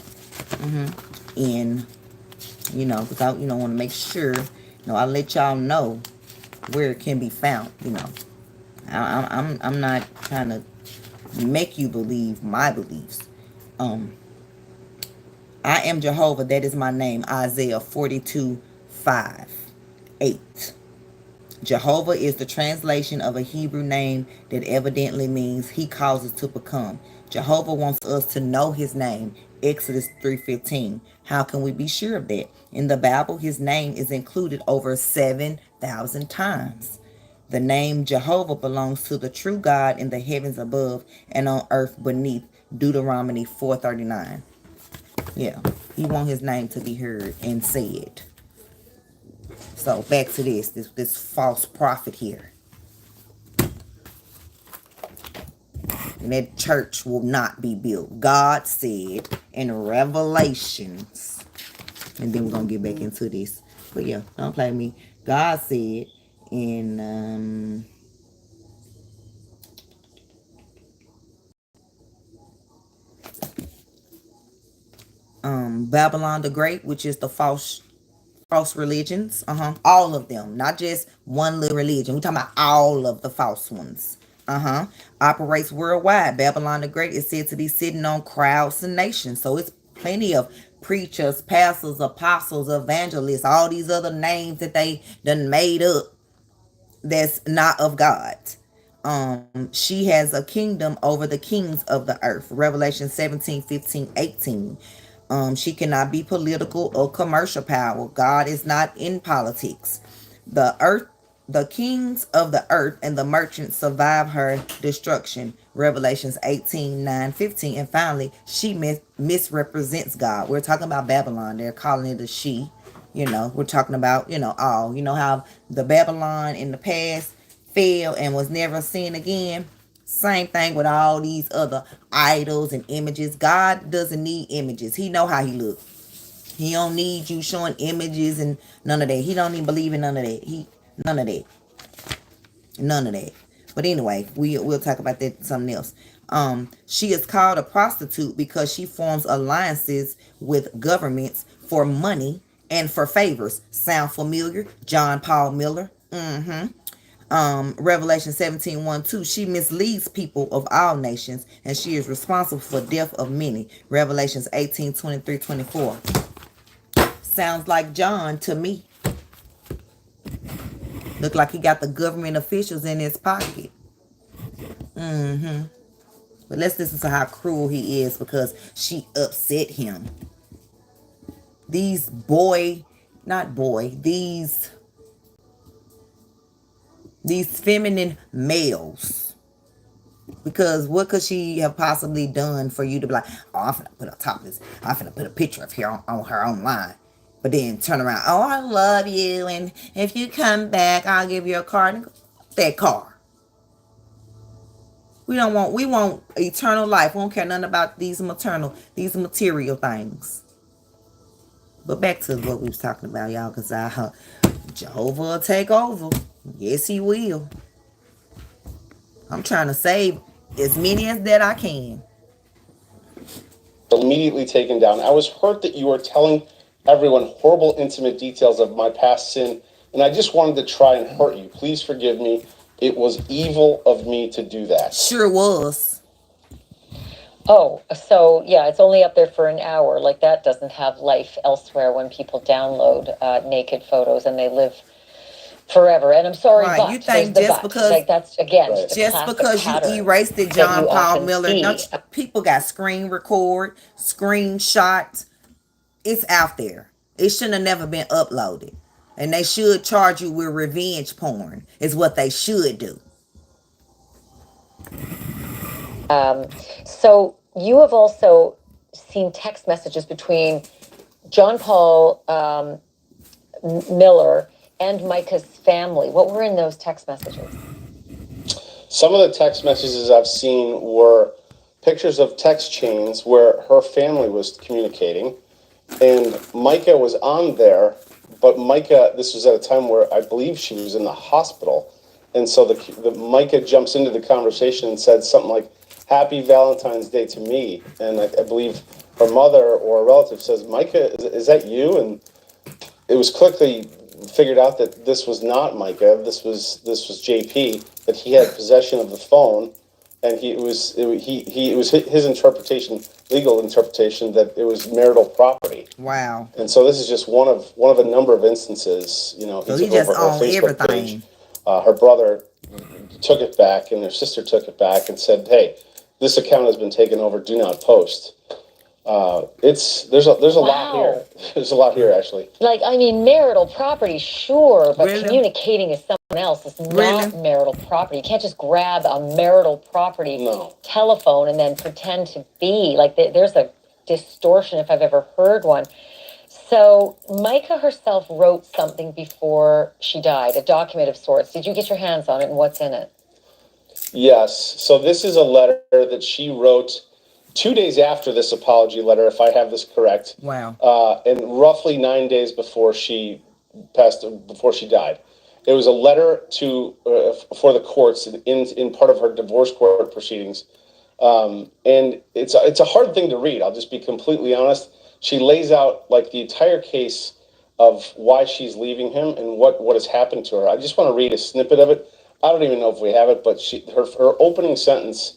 And, you know, because I, want to make sure, I let y'all know where it can be found, I'm not trying to make you believe my beliefs. I am Jehovah, that is my name. Isaiah 42:5-8. Jehovah is the translation of a Hebrew name that evidently means he causes to become. Jehovah wants us to know his name. Exodus 3:15. How can we be sure of that? In the Bible, his name is included over 7,000 times. The name Jehovah belongs to the true God in the heavens above and on earth beneath. Deuteronomy 4:39. Yeah, he wants his name to be heard and said. So back to this false prophet here. And that church will not be built. God said in Revelations, and then we're going to get back into this. But yeah, don't play me. God said in Babylon the Great, which is the false religions, all of them, not just one little religion. We're talking about all of the false ones. Operates worldwide. Babylon the Great is said to be sitting on crowds and nations. So it's plenty of preachers, pastors, apostles, evangelists, all these other names that they done made up that's not of God. She has a kingdom over the kings of the earth. Revelation 17:15-18. She cannot be political or commercial power. God is not in politics. The kings of the earth and the merchants survive her destruction. Revelations 18:9-15. And finally, she misrepresents God. We're talking about Babylon. They're calling it a she. We're talking about, all. You know how the Babylon in the past fell and was never seen again? Same thing with all these other idols and images. God doesn't need images. He know how he look. He don't need you showing images and none of that. He don't even believe in none of that. None of that. None of that. But anyway, we'll talk about that something else. She is called a prostitute because she forms alliances with governments for money and for favors. Sound familiar? John Paul Miller. Revelation 17:1-2. She misleads people of all nations, and she is responsible for death of many. Revelations 18:23-24. Sounds like John to me. Look like he got the government officials in his pocket. But let's listen to how cruel he is because she upset him. These feminine males. Because what could she have possibly done for you to be like, oh, I'm finna put a top of this. I'm finna put a picture of her on her online. But then turn around, oh, I love you, and if you come back, I'll give you a car. That car. We want eternal life. We don't care nothing about these material things. But back to what we was talking about, y'all, because Jehovah will take over. Yes, he will. I'm trying to save as many as that I can. Immediately taken down. I was hurt that you were telling everyone horrible, intimate details of my past sin, and I just wanted to try and hurt you. Please forgive me. It was evil of me to do that. Sure was. Oh, so yeah, it's only up there for an hour. Like that doesn't have life elsewhere when people download naked photos and they live forever. And I'm sorry, right. But you think just because like that's again just because you erased it, John Paul Miller, people got screen record, screenshot, It's out there. It shouldn't have never been uploaded. And they should charge you with revenge porn, is what they should do. So you have also seen text messages between John Paul Miller and Mica's family. What were in those text messages? Some of the text messages I've seen were pictures of text chains where her family was communicating, and Mica was on there, but Mica, this was at a time where I believe she was in the hospital, and so the Mica jumps into the conversation and said something like, "Happy Valentine's Day to me," and I believe her mother or a relative says, "Mica, is that you?" And it was quickly figured out that this was not Mica. This was JP. That he had possession of the phone, and it was his interpretation, legal interpretation, that it was marital property. Wow. And so this is just one of a number of instances. You know, so he just owned everything. Page. Her brother took it back, and her sister took it back and said, "Hey, this account has been taken over. Do not post." There's a lot here. There's a lot here, actually. Like, I mean, marital property, sure, but communicating with someone else is not marital property. You can't just grab a marital property telephone and then pretend to be. Like, there's a distortion if I've ever heard one. So Mica herself wrote something before she died, a document of sorts. Did you get your hands on it, and what's in it? Yes. So this is a letter that she wrote 2 days after this apology letter, if I have this correct. Wow. And roughly 9 days before she died. It was a letter to for the courts in part of her divorce court proceedings. And it's a hard thing to read. I'll just be completely honest. She lays out like the entire case of why she's leaving him and what has happened to her. I just want to read a snippet of it. I don't even know if we have it, but her opening sentence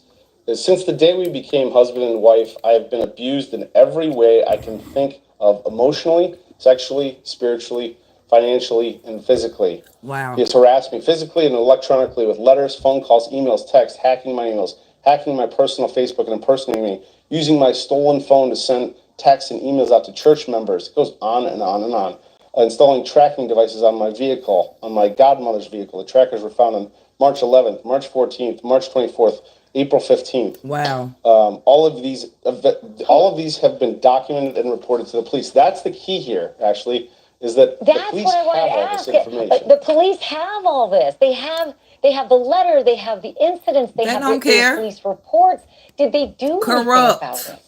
is, "Since the day we became husband and wife, I have been abused in every way I can think of, emotionally, sexually, spiritually, financially, and physically. Wow. He has harassed me physically and electronically with letters, phone calls, emails, texts, hacking my emails, hacking my personal Facebook and impersonating me, using my stolen phone to send texts and emails out to church members." It goes on and on and on. Installing tracking devices on my vehicle, on my godmother's vehicle. The trackers were found on March 11th, March 14th, March 24th, April 15th. Wow. All of these have been documented and reported to the police. That's the key here, actually, is that the police have all this information. The police have all this. They have the letter. They have the incidents. They have the police reports. Did they do anything about it?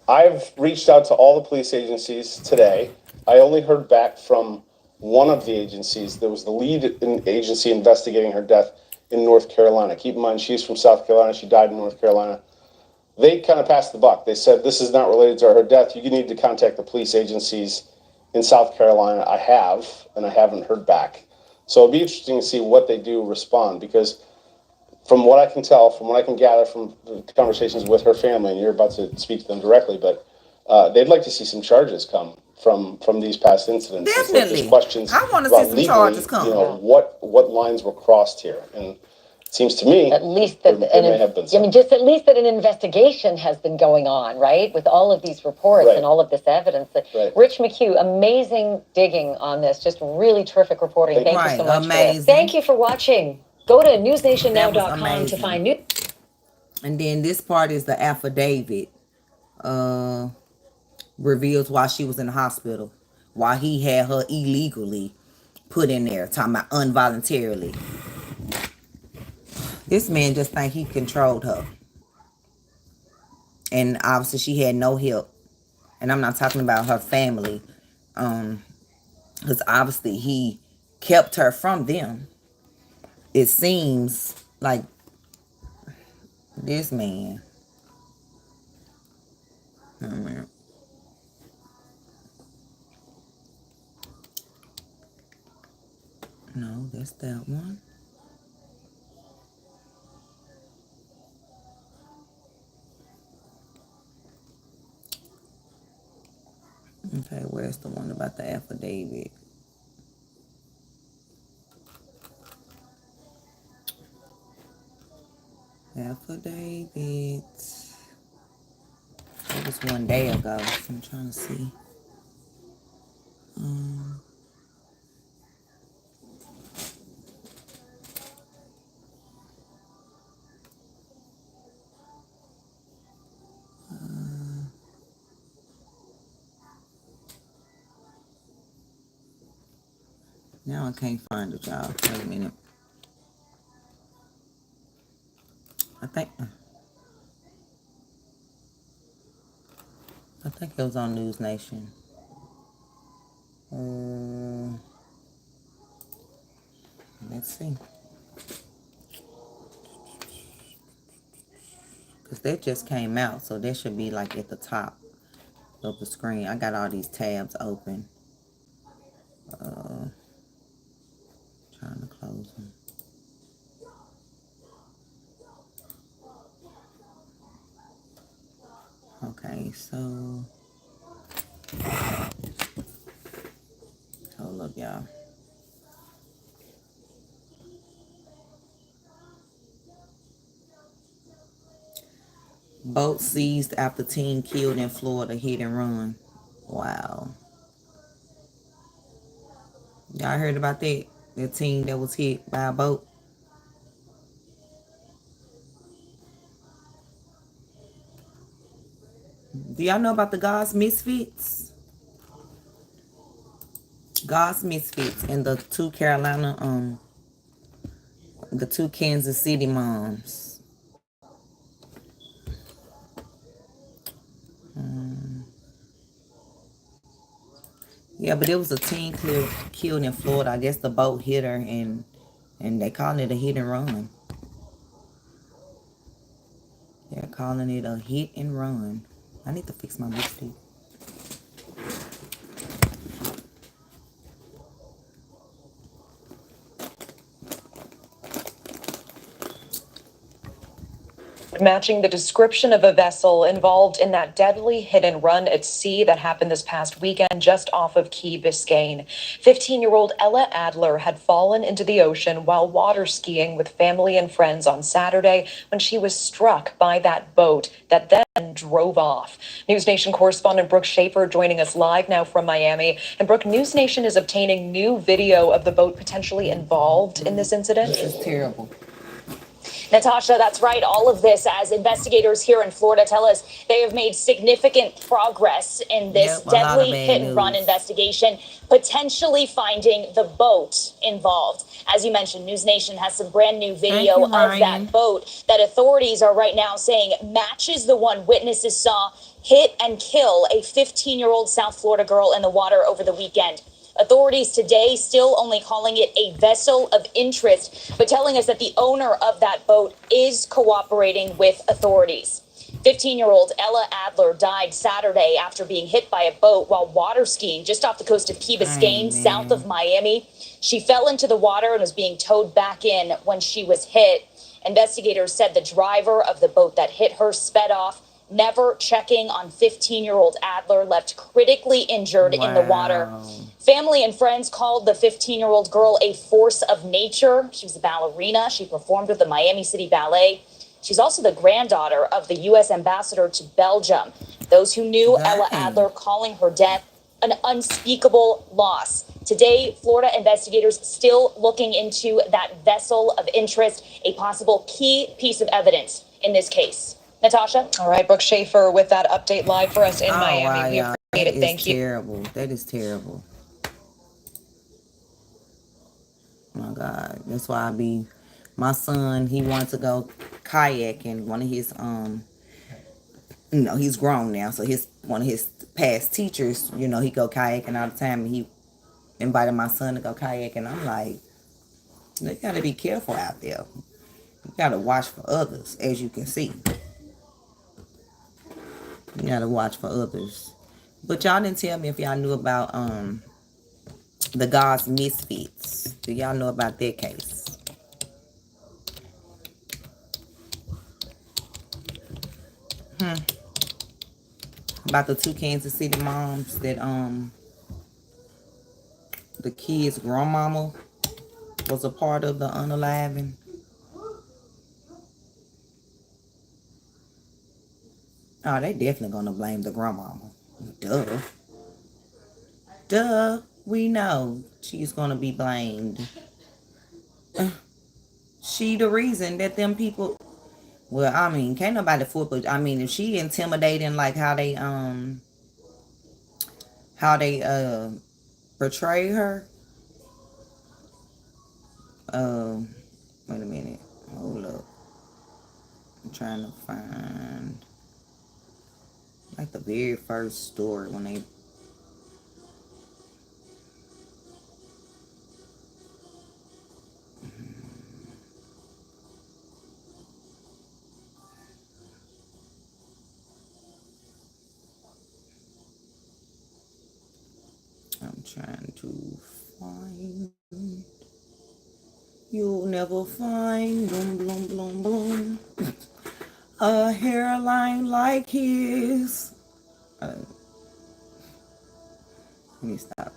I've reached out to all the police agencies today. I only heard back from one of the agencies. There was the lead agency investigating her death in North Carolina. Keep in mind, she's from South Carolina. She died in North Carolina. They kind of passed the buck. They said, "This is not related to her death. You need to contact the police agencies in South Carolina." I have, and I haven't heard back. So it'll be interesting to see what they do respond, because from what I can tell, from what I can gather from the conversations with her family, and you're about to speak to them directly, but they'd like to see some charges come from these past incidents. Definitely. There's questions I want to see some legally, charges come. You know, what lines were crossed here, and it seems to me at least that there may have been some. I mean, just at least that an investigation has been going on, right? With all of these reports and all of this evidence. Rich McHugh, amazing digging on this. Just really terrific reporting. Thank you so much. Amazing. Thank you for watching. Go to newsnationnow.com to find new. And then this part is the affidavit. Reveals why she was in the hospital, why he had her illegally put in there, talking about involuntarily. This man just think he controlled her, and obviously she had no help. And I'm not talking about her family, because obviously he kept her from them. It seems like this man. Oh, man. No, that's that one. Okay, where's the one about the affidavit? Affidavit. was 1 day ago. So I'm trying to see. Now I can't find it, y'all. Wait a minute. I think it was on News Nation. Let's see. Because that just came out, so that should be like at the top of the screen. I got all these tabs open. Trying to close them. Okay, so hold up, y'all. Boat seized after teen killed in Florida, hit and run. Wow. Y'all heard about that? The teen that was hit by a boat. Do y'all know about the God's Misfits? God's Misfits and the two the two Kansas City moms. Yeah, but it was a teen killed in Florida. I guess the boat hit her, and they calling it a hit and run. They're calling it a hit and run. I need to fix my lipstick. Matching the description of a vessel involved in that deadly hit and run at sea that happened this past weekend just off of Key Biscayne. 15-year-old Ella Adler had fallen into the ocean while water skiing with family and friends on Saturday when she was struck by that boat that then drove off. News Nation correspondent Brooke Schaefer joining us live now from Miami. And Brooke, News Nation is obtaining new video of the boat potentially involved in this incident. This is terrible. Natasha, that's right. All of this as investigators here in Florida tell us they have made significant progress in this deadly hit and run investigation, potentially finding the boat involved. As you mentioned, News Nation has some brand new video of that boat that authorities are right now saying matches the one witnesses saw hit and kill a 15-year-old South Florida girl in the water over the weekend. Authorities today still only calling it a vessel of interest, but telling us that the owner of that boat is cooperating with authorities. 15-year-old Ella Adler died Saturday after being hit by a boat while water skiing just off the coast of Key Biscayne, south of Miami. She fell into the water and was being towed back in when she was hit. Investigators said the driver of the boat that hit her sped off, never checking on 15-year-old Adler, left critically injured in the water. Family and friends called the 15-year-old girl a force of nature. She was a ballerina. She performed with the Miami City Ballet. She's also the granddaughter of the U.S. ambassador to Belgium. Those who knew Ella Adler calling her death an unspeakable loss. Today, Florida investigators still looking into that vessel of interest, a possible key piece of evidence in this case. Natasha? All right, Brooke Schaefer with that update live for us in Miami. Wow, We appreciate it. Thank you. Terrible. That is terrible. Oh my God. That's why my son, he wants to go kayaking. One of his, he's grown now. So one of his past teachers, he go kayaking all the time. And he invited my son to go kayaking. I'm like, you got to be careful out there. You got to watch for others, as you can see. You got to watch for others. But y'all didn't tell me if y'all knew about the God's Misfits. Do y'all know about that case? About the two Kansas City moms that the kid's grandmama was a part of the unaliving. Oh, they definitely gonna blame the grandmama. Duh. Duh. We know she's gonna be blamed. She the reason that them people. Well, I mean, can't nobody fool, but I mean, if she intimidating like how they portray her. Wait a minute. Hold up. I'm trying to find like the very first story when they. I'm trying to find. You'll never find bloom, bloom, bloom, bloom. A hairline like his. Let me stop.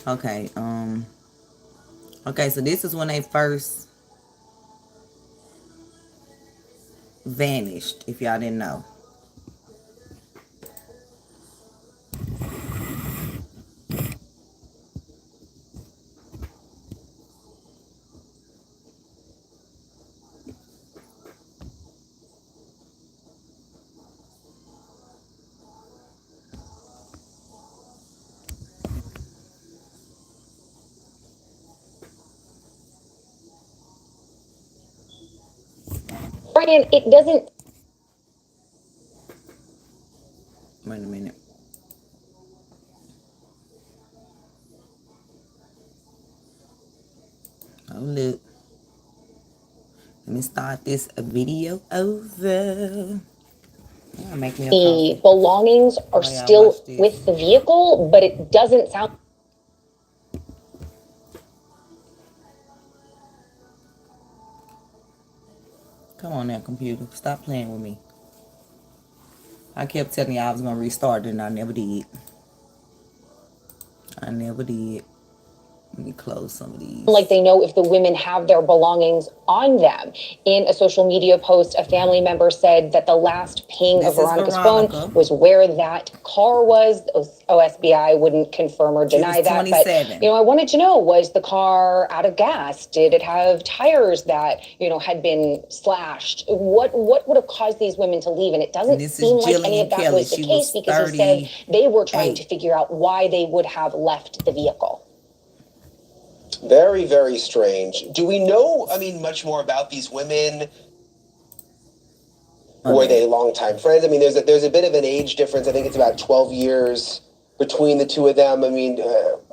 Okay, okay, so this is when they first vanished, if y'all didn't know. Brian, it doesn't. Wait a minute. Oh, look. Let me start this video over. Make me a The belongings are still with the vehicle, but it doesn't sound. Come on now, computer. Stop playing with me. I kept telling you I was going to restart it, and I never did. I never did. Let me close some of these. Like they know if the women have their belongings on them. In a social media post, a family member said that the last ping of Veronica's phone was where that car was. OSBI wouldn't confirm or deny that. But, I wanted to know, was the car out of gas? Did it have tires that, had been slashed? What would have caused these women to leave? And it doesn't seem like any of that was the case because he said they were trying to figure out why they would have left the vehicle. Very, very strange. Do we know, much more about these women? Were they longtime friends? There's a bit of an age difference. I think it's about 12 years between the two of them.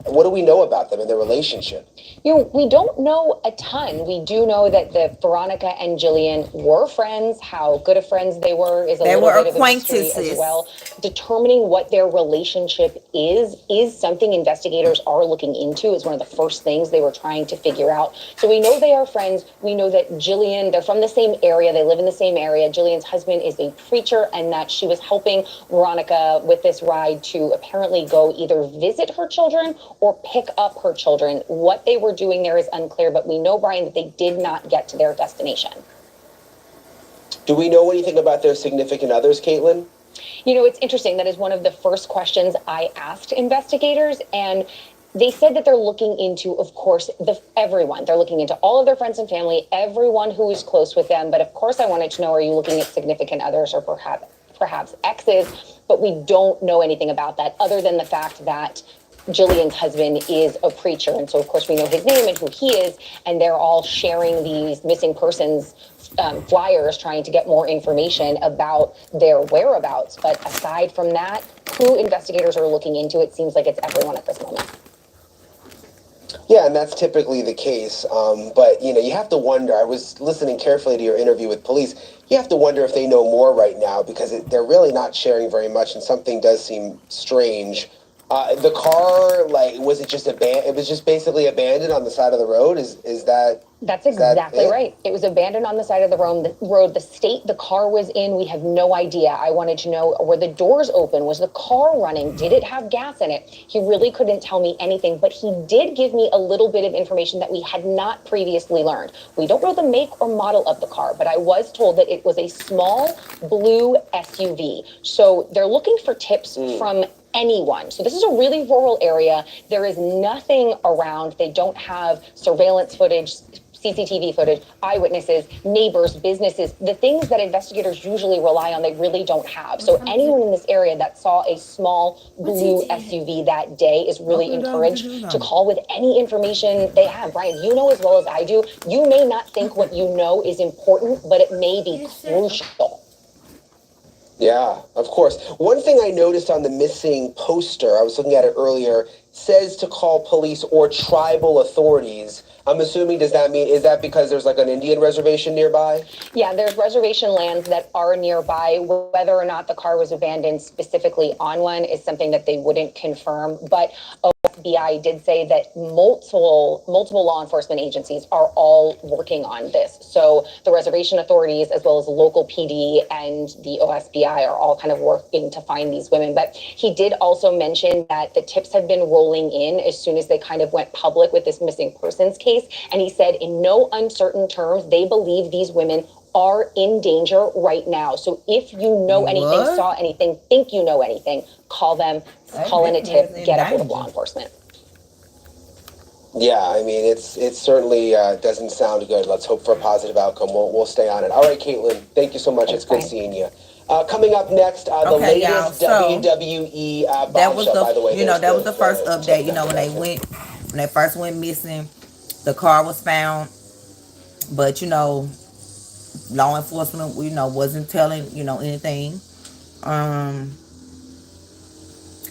What do we know about them and their relationship? We don't know a ton. We do know that the Veronica and Jillian were friends. How good of friends they were is a little bit of a mystery as well. Determining what their relationship is something investigators are looking into. It's one of the first things they were trying to figure out. So we know they are friends. We know that Jillian, they're from the same area. They live in the same area. Jillian's husband is a preacher, and that she was helping Veronica with this ride to apparently go either visit her children or pick up her children. What they were doing there is unclear, but we know, Brian, that they did not get to their destination. Do we know anything about their significant others, Caitlin? It's interesting. That is one of the first questions I asked investigators, and they said that they're looking into, of course, everyone. They're looking into all of their friends and family, everyone who is close with them. But of course, I wanted to know, are you looking at significant others or perhaps exes? But we don't know anything about that other than the fact that Jillian's husband is a preacher. And so, of course, we know his name and who he is. And they're all sharing these missing persons flyers trying to get more information about their whereabouts. But aside from that, who investigators are looking into, it seems like it's everyone at this moment. Yeah, and that's typically the case. But, you have to wonder. I was listening carefully to your interview with police. You have to wonder if they know more right now because they're really not sharing very much, and something does seem strange The car, like, was it just abandoned? It was just basically abandoned on the side of the road. Is that? That's exactly right. It was abandoned on the side of the road. The state the car was in, we have no idea. I wanted to know, were the doors open? Was the car running? Did it have gas in it? He really couldn't tell me anything, but he did give me a little bit of information that we had not previously learned. We don't know the make or model of the car, but I was told that it was a small blue SUV. So they're looking for tips from anyone. So this is a really rural area. There is nothing around. They don't have surveillance footage, CCTV footage, eyewitnesses, neighbors, businesses, the things that investigators usually rely on, they really don't have. So anyone in this area that saw a small blue SUV that day is really encouraged to call with any information they have. Brian, you know as well as I do, you may not think what you know is important, but it may be crucial. Yeah, of course. One thing I noticed on the missing poster, I was looking at it earlier, says to call police or tribal authorities. I'm assuming, is that because there's like an Indian reservation nearby? Yeah, there's reservation lands that are nearby. Whether or not the car was abandoned specifically on one is something that they wouldn't confirm. But FBI did say that multiple law enforcement agencies are all working on this. So the reservation authorities, as well as local PD and the OSBI, are all kind of working to find these women. But he did also mention that the tips have been rolling in as soon as they kind of went public with this missing persons case. And he said in no uncertain terms, they believe these women are in danger right now. So if you know anything, saw anything, think you know anything, call them, call in a tip, get a hold of law enforcement. Yeah, I mean, it certainly doesn't sound good. Let's hope for a positive outcome. We'll stay on it. All right, Caitlin, thank you so much. It's good seeing you. Coming up next, the latest WWE bombshell, by the way. That was the first update. When they first went missing, the car was found, but law enforcement, wasn't telling, anything.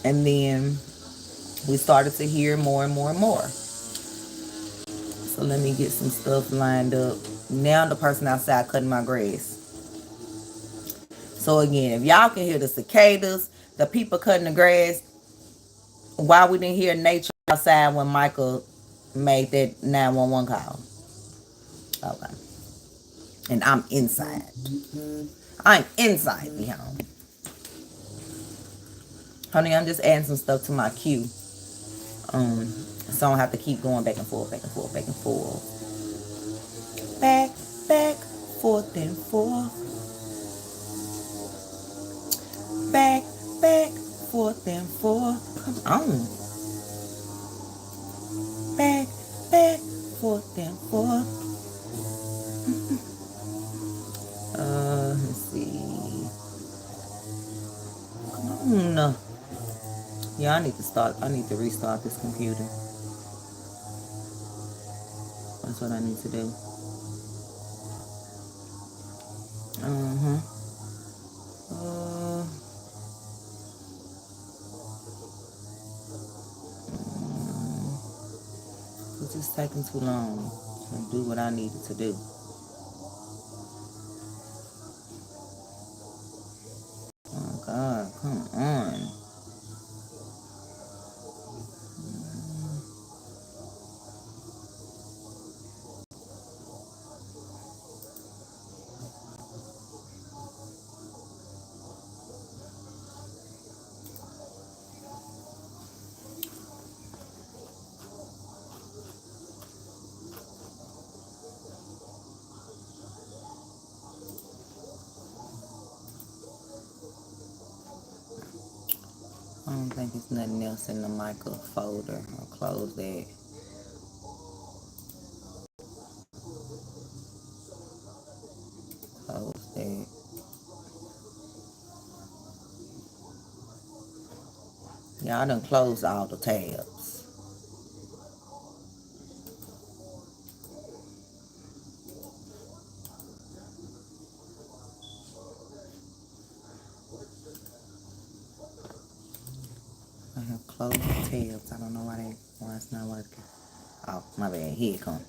And then we started to hear more and more and more. So let me get some stuff lined up. Now the person outside cutting my grass. So again, if y'all can hear the cicadas, the people cutting the grass, why we didn't hear nature outside when Michael made that 911 call? Okay. And I'm inside. I'm inside the home. Honey, I'm just adding some stuff to my queue. So I don't have to keep going back and forth, back and forth, back and forth. Back, forth and forth. Back, forth and forth. Come on. Back, forth and forth. Let's see. Come on. Yeah, I need to restart this computer. That's what I need to do. It's just taking too long to do what I needed to do. Oh God, come on. I don't think there's nothing else in the Mica folder. I'll close that. Close that. Yeah, I done closed all the tabs. I have closed the tabs. I don't know why it's not working. Oh, my bad. Here it comes.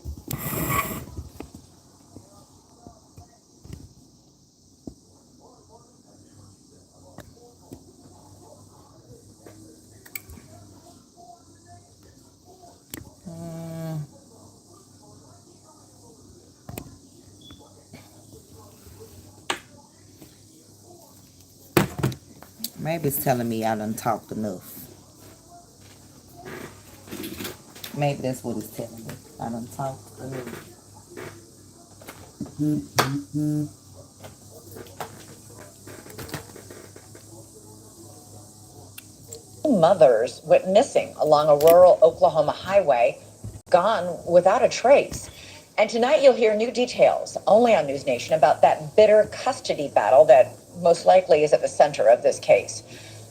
Maybe it's telling me I done talked enough. Maybe that's what it's telling me. I done talked enough. Mothers went missing along a rural Oklahoma highway, gone without a trace. And tonight you'll hear new details only on News Nation about that bitter custody battle that most likely is at the center of this case.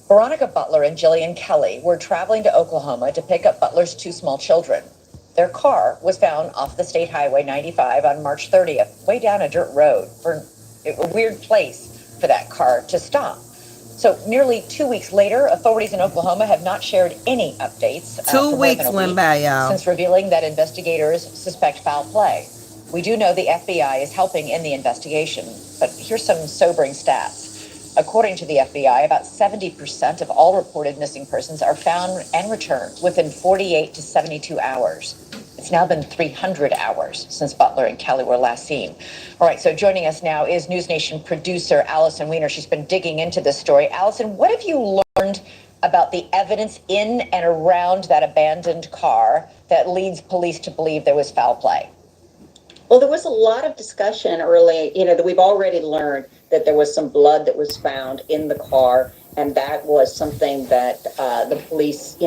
Veronica Butler and Jillian Kelly were traveling to Oklahoma to pick up Butler's 2 small children. Their car was found off the State Highway 95 on March 30th, way down a dirt road, for a weird place for that car to stop. So nearly 2 weeks later, authorities in Oklahoma have not shared any updates. 2 weeks went by, y'all. Since revealing that investigators suspect foul play. We do know the FBI is helping in the investigation, but here's some sobering stats. According to the FBI, about 70% of all reported missing persons are found and returned within 48 to 72 hours. It's now been 300 hours since Butler and Kelly were last seen. All right, so joining us now is News Nation producer Allison Weiner. She's been digging into this story. Allison, what have you learned about the evidence in and around that abandoned car that leads police to believe there was foul play? Well, there was a lot of discussion early, that we've already learned that there was some blood that was found in the car, and that was something that the police,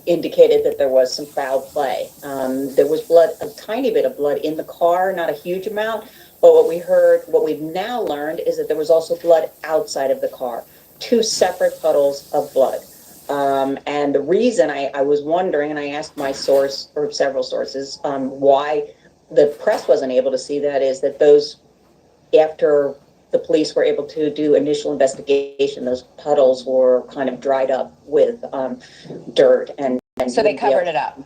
indicated that there was some foul play. There was blood, a tiny bit of blood in the car, not a huge amount, but what we've now learned is that there was also blood outside of the car, 2 separate puddles of blood. And the reason I was wondering, and I asked my source, or several sources, why the press wasn't able to see that, is that after the police were able to do initial investigation, those puddles were kind of dried up with dirt. And so they covered it up.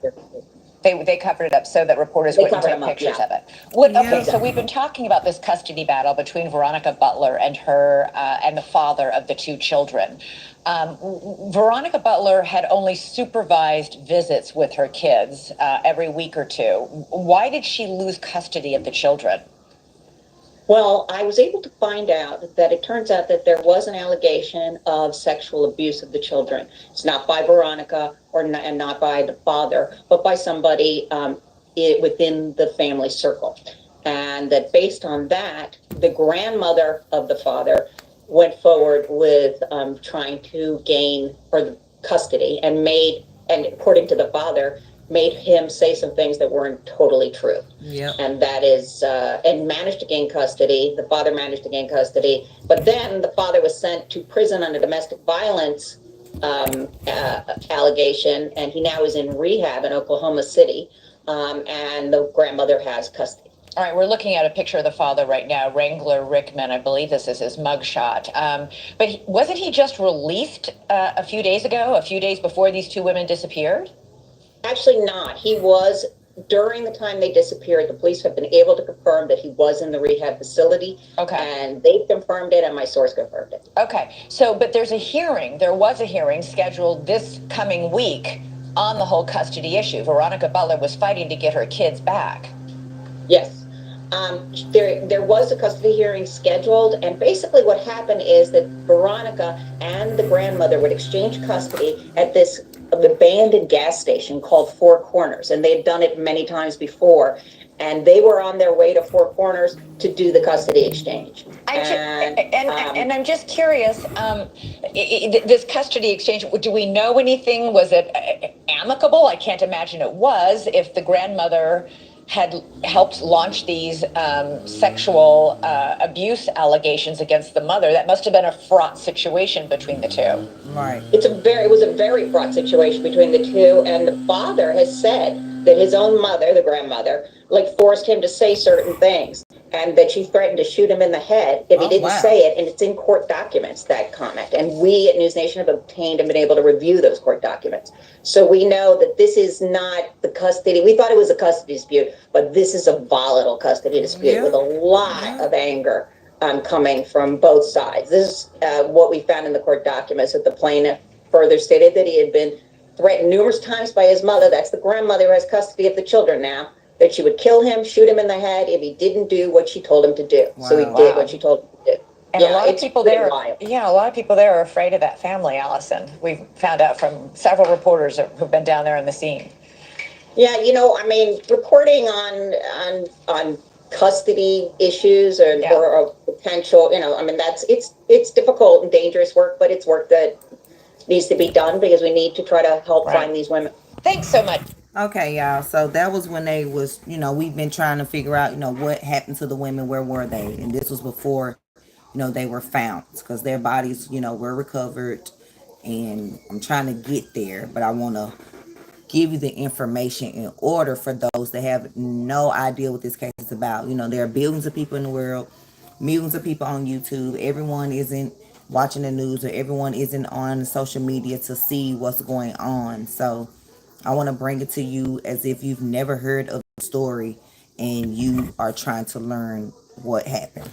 They covered it up so that reporters wouldn't take pictures of it. Okay, so we've been talking about this custody battle between Veronica Butler and her and the father of the 2 children. Veronica Butler had only supervised visits with her kids every week or 2. Why did she lose custody of the children? Well, I was able to find out that it turns out that there was an allegation of sexual abuse of the children. It's not by Veronica and not by the father, but by somebody within the family circle. And that based on that, the grandmother of the father went forward with trying to gain custody and according to the father, made him say some things that weren't totally true. Yeah. And that is, and managed to gain custody. The father managed to gain custody, but then the father was sent to prison on a domestic violence allegation, and he now is in rehab in Oklahoma City, and the grandmother has custody. All right, we're looking at a picture of the father right now, Wrangler Rickman. I believe this is his mugshot. But wasn't he just released a few days ago, a few days before these 2 women disappeared? Actually not. He was, during the time they disappeared, the police have been able to confirm that he was in the rehab facility. Okay. And they confirmed it, and my source confirmed it. Okay. But there was a hearing scheduled this coming week on the whole custody issue. Veronica Butler was fighting to get her kids back. Yes. There was a custody hearing scheduled, and basically what happened is that Veronica and the grandmother would exchange custody at this abandoned gas station called Four Corners, and they'd done it many times before, and they were on their way to Four Corners to do the custody exchange. And I'm just curious, this custody exchange, do we know anything? Was it amicable? I can't imagine it was, if the grandmother had helped launch these sexual abuse allegations against the mother. That must have been a fraught situation between the 2. Right. It was a very fraught situation between the 2, and the father has said that his own mother, the grandmother, forced him to say certain things, and that she threatened to shoot him in the head if he didn't say it, and it's in court documents, that comment. And we at News Nation have obtained and been able to review those court documents. So we know that this is not the custody. We thought it was a custody dispute, but this is a volatile custody dispute with a lot of anger coming from both sides. This is what we found in the court documents, that the plaintiff further stated that he had been threatened numerous times by his mother, that's the grandmother who has custody of the children now, that she would kill him, shoot him in the head if he didn't do what she told him to do. So he did what she told him to do. And a Yeah, lot of it's people pretty there, wild. yeah, a lot of people there are afraid of that family, Allison. We've found out from several reporters who've been down there on the scene. Yeah, I mean, reporting on custody issues or a potential, I mean, it's difficult and dangerous work, but it's work that needs to be done because we need to try to help find these women. Thanks so much. Okay, y'all. So that was when they was, we've been trying to figure out, what happened to the women, where were they? And this was before, they were found because their bodies, were recovered. And I'm trying to get there, but I want to give you the information in order for those that have no idea what this case is about. There are billions of people in the world, millions of people on YouTube. Everyone isn't watching the news or everyone isn't on social media to see what's going on. So I want to bring it to you as if you've never heard of the story and you are trying to learn what happened.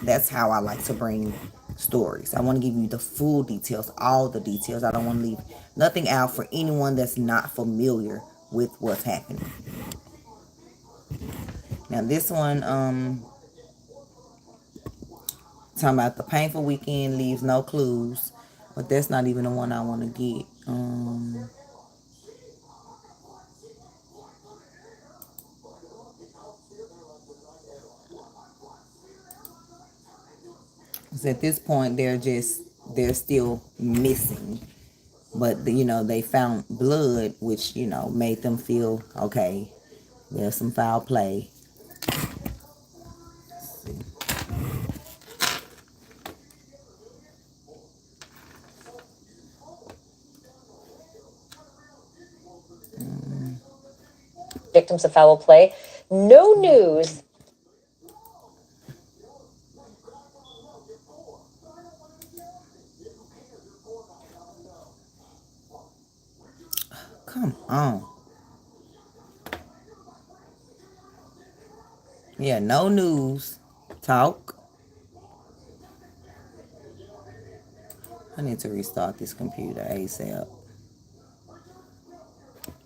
That's how I like to bring stories. I want to give you the full details, all the details. I don't want to leave nothing out for anyone that's not familiar with what's happening. Now this one, talking about the painful weekend leaves no clues, but that's not even the one I want to get. So at this point, they're still missing. But, they found blood, which, made them feel, okay, there's some foul play. Victims of foul play. No news. Come on. Yeah, no news. Talk. I need to restart this computer ASAP.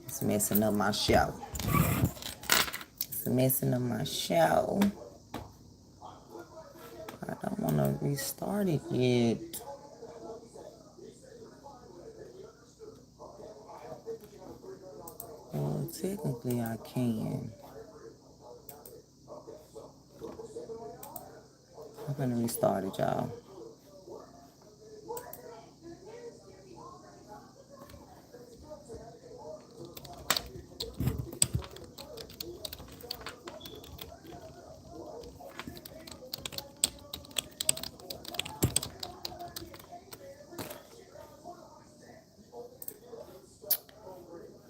It's messing up my show. It's messing up my show. I don't want to restart it yet. Well, technically I can. I'm gonna restart it, y'all.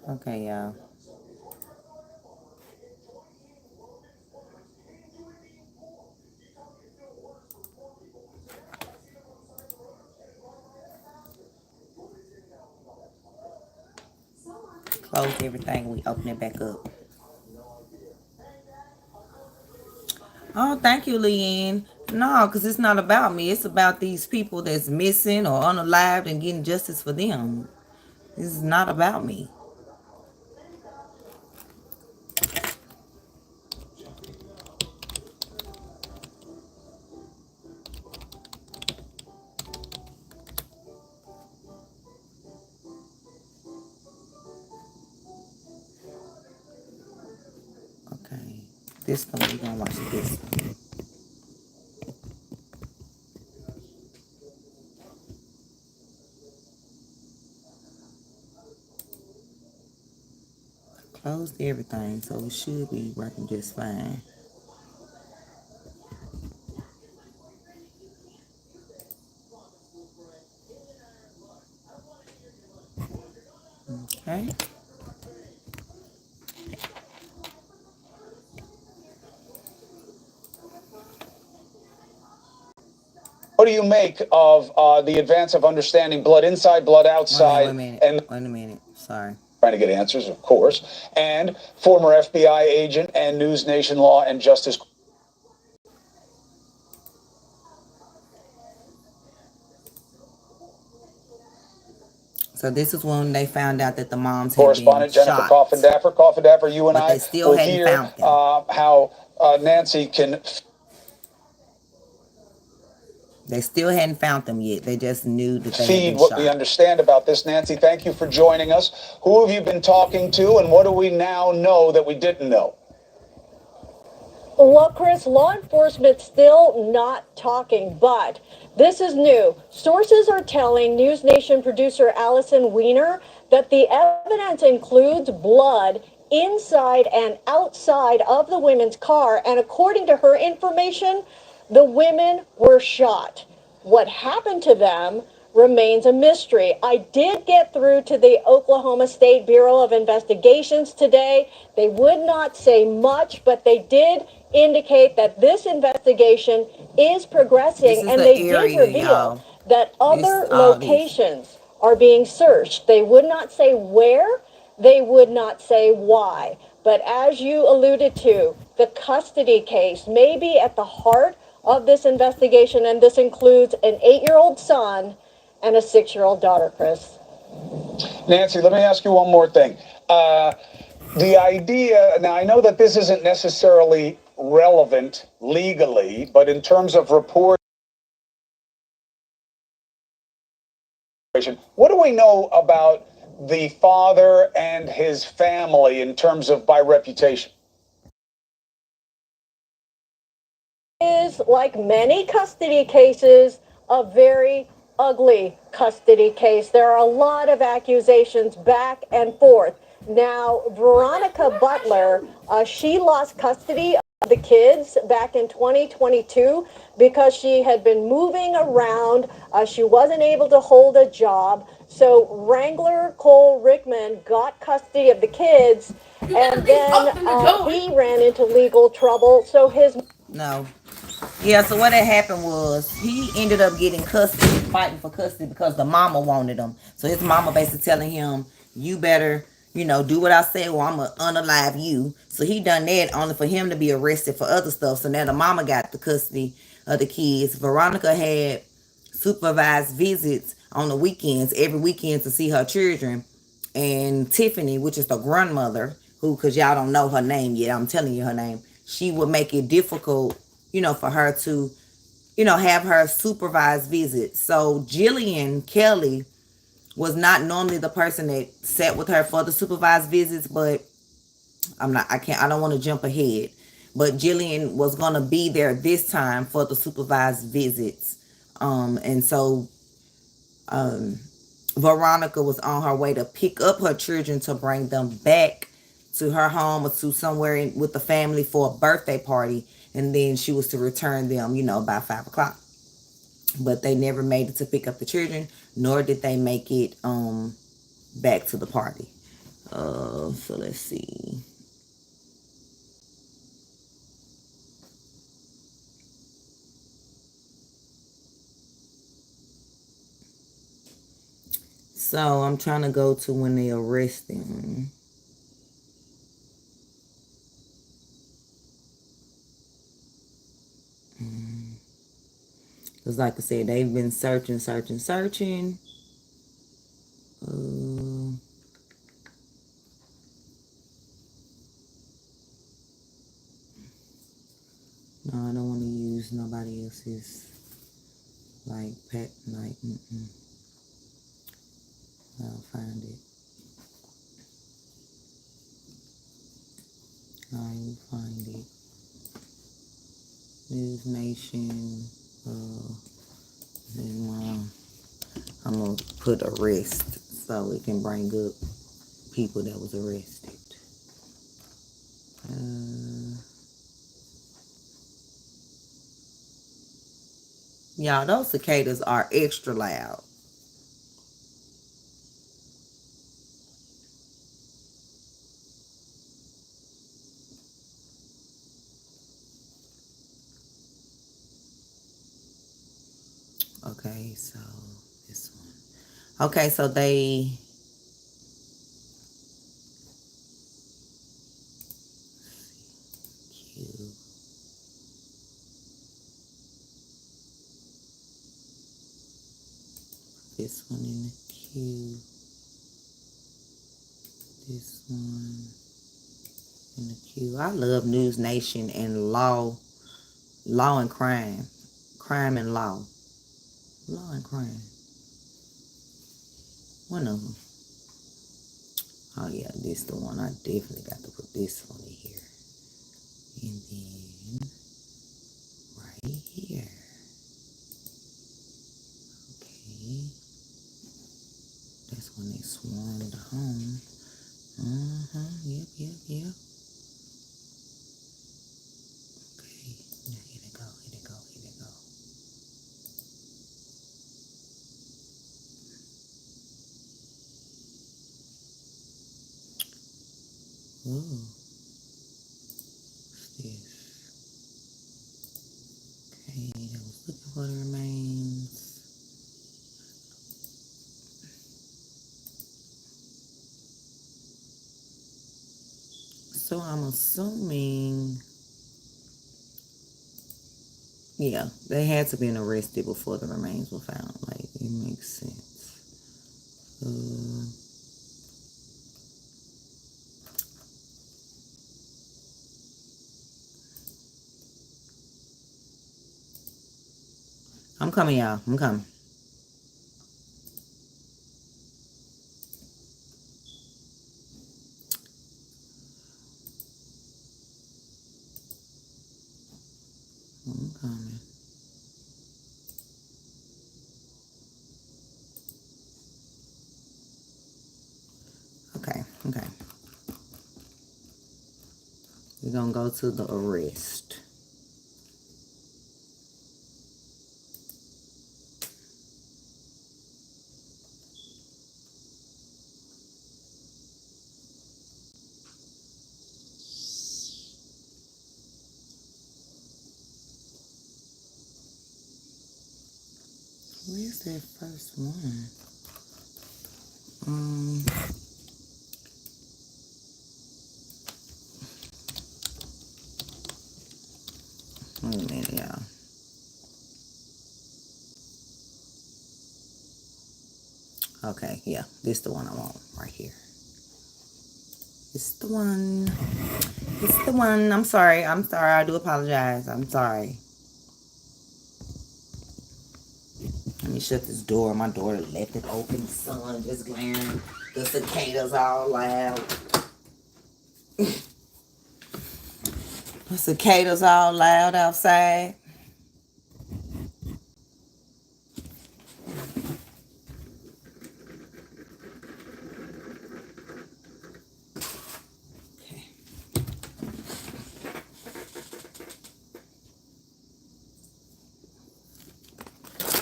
Okay, y'all. Close everything. We open it back up. Oh, thank you, Leanne. No, because it's not about me. It's about these people that's missing or unalived and getting justice for them. This is not about me. Okay. This one, we're going to watch this one. Closed everything, so it should be working just fine. Okay. What do you make of the advance of understanding blood inside, blood outside? Wait a minute. Sorry. Trying to get answers, of course. And former FBI agent and News Nation Law and Justice. So this is when they found out that the moms had Correspondent been Jennifer shot. Coffin-Dapper, you and But I they still will hadn't hear found them. how Nancy can. They still hadn't found them yet. They just knew that they had Feed been what shot. we understand about this. Nancy, thank you for joining us. Who have you been talking to, and what do we now know that we didn't know? Well, Chris, law enforcement still not talking, but this is new. Sources are telling News Nation producer Allison Weiner that the evidence includes blood inside and outside of the women's car, and according to her information, the women were shot. What happened to them remains a mystery. I did get through to the Oklahoma State Bureau of Investigations today. They would not say much, but they did indicate that this investigation is progressing, and they did reveal that other locations are being searched. They would not say where, they would not say why. But as you alluded to, the custody case may be at the heart of this investigation, and this includes an 8-year-old son and a 6-year-old daughter, Chris. Nancy, let me ask you one more thing. The idea, now I know that this isn't necessarily relevant legally, but in terms of reporting, what do we know about the father and his family in terms of by reputation? Is, like many custody cases, a very ugly custody case. There are a lot of accusations back and forth. Now, Veronica Butler, she lost custody of the kids back in 2022 because she had been moving around. She wasn't able to hold a job. So Wrangler Cole Rickman got custody of the kids, and then he ran into legal trouble. So his... No. Yeah, so what had happened was he ended up getting custody, fighting for custody because the mama wanted him. So his mama basically telling him, you better, do what I say or I'm going to unalive you. So he done that only for him to be arrested for other stuff. So now the mama got the custody of the kids. Veronica had supervised visits on the weekends, every weekend to see her children. And Tiffany, which is the grandmother, who, because y'all don't know her name yet, I'm telling you her name, she would make it difficult for her to, have her supervised visits. So Jillian Kelly was not normally the person that sat with her for the supervised visits, but I don't want to jump ahead. But Jillian was going to be there this time for the supervised visits. And so Veronica was on her way to pick up her children to bring them back to her home or to somewhere with the family for a birthday party. And then she was to return them, by 5 o'clock. But they never made it to pick up the children, nor did they make it back to the party. So let's see. So I'm trying to go to when they arrest them. Because like I said, they've been searching. No, I don't want to use nobody else's, pet, I'll find it. I will find it. News Nation. Then I'm going to put arrest so it can bring up people that was arrested. Y'all, those cicadas are extra loud. Okay, so this one. Okay, so they... This one in the queue. This one in the queue. I love News Nation and law and crime and law. Lord, crying. One of them. Oh yeah, this the one. I definitely got to put this one in here. And then right here. Okay. That's when they swarmed home. Yep. Okay. Now here they go. Ooh. What's this? Okay, I was looking for the remains. So I'm assuming, yeah, they had to been arrested before the remains were found. Like, it makes sense. I'm coming, y'all. I'm coming. Okay. We're gonna go to the arrest. Where's that first one? Wait a minute, y'all. Okay, yeah, this the one I want right here. It's the one. I'm sorry. I do apologize. I'm sorry. Let me shut this door. My door left it open. The sun just glaring. The cicadas all loud. The cicadas all loud outside.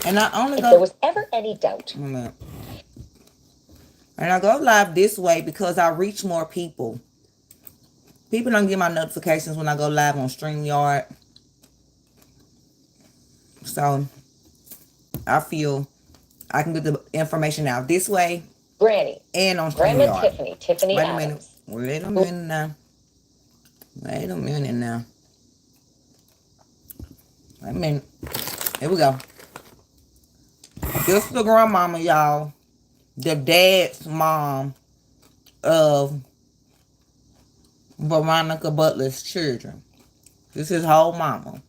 And I only if there was ever any doubt. And I go live this way because I reach more people. People don't get my notifications when I go live on StreamYard. So I feel I can get the information out this way. Granny. And on Grandma StreamYard. Tiffany Wait Adams. Wait a minute now. Wait a minute. Here we go. This is the grandmama, y'all. The dad's mom of Veronica Butler's children. This is whole mama.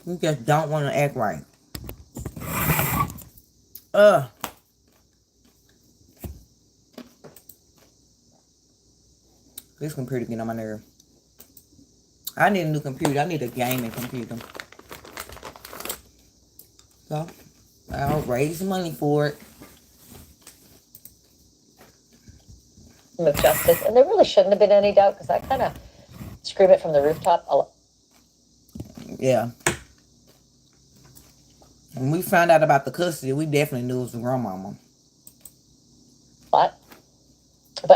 You just don't want to act right. This computer getting on my nerve. I need a new computer. I need a gaming computer. So, I'll raise money for it. Of justice, and there really shouldn't have been any doubt because I kind of scream it from the rooftop. Yeah. When we found out about the custody, we definitely knew it was the grandmama. But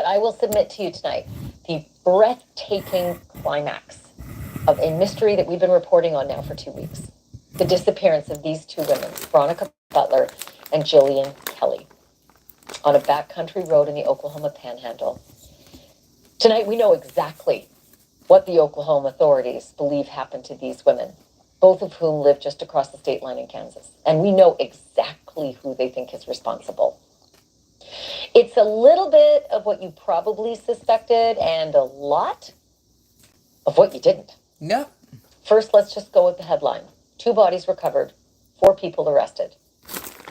I will submit to you tonight the breathtaking climax of a mystery that we've been reporting on now for 2 weeks. The disappearance of these two women, Veronica Butler and Jillian Kelly, on a backcountry road in the Oklahoma Panhandle. Tonight, we know exactly what the Oklahoma authorities believe happened to these women. both of whom live just across the state line in Kansas. And we know exactly who they think is responsible. It's a little bit of what you probably suspected and a lot of what you didn't. Yep. First, let's just go with the headline. 2 bodies recovered, 4 people arrested.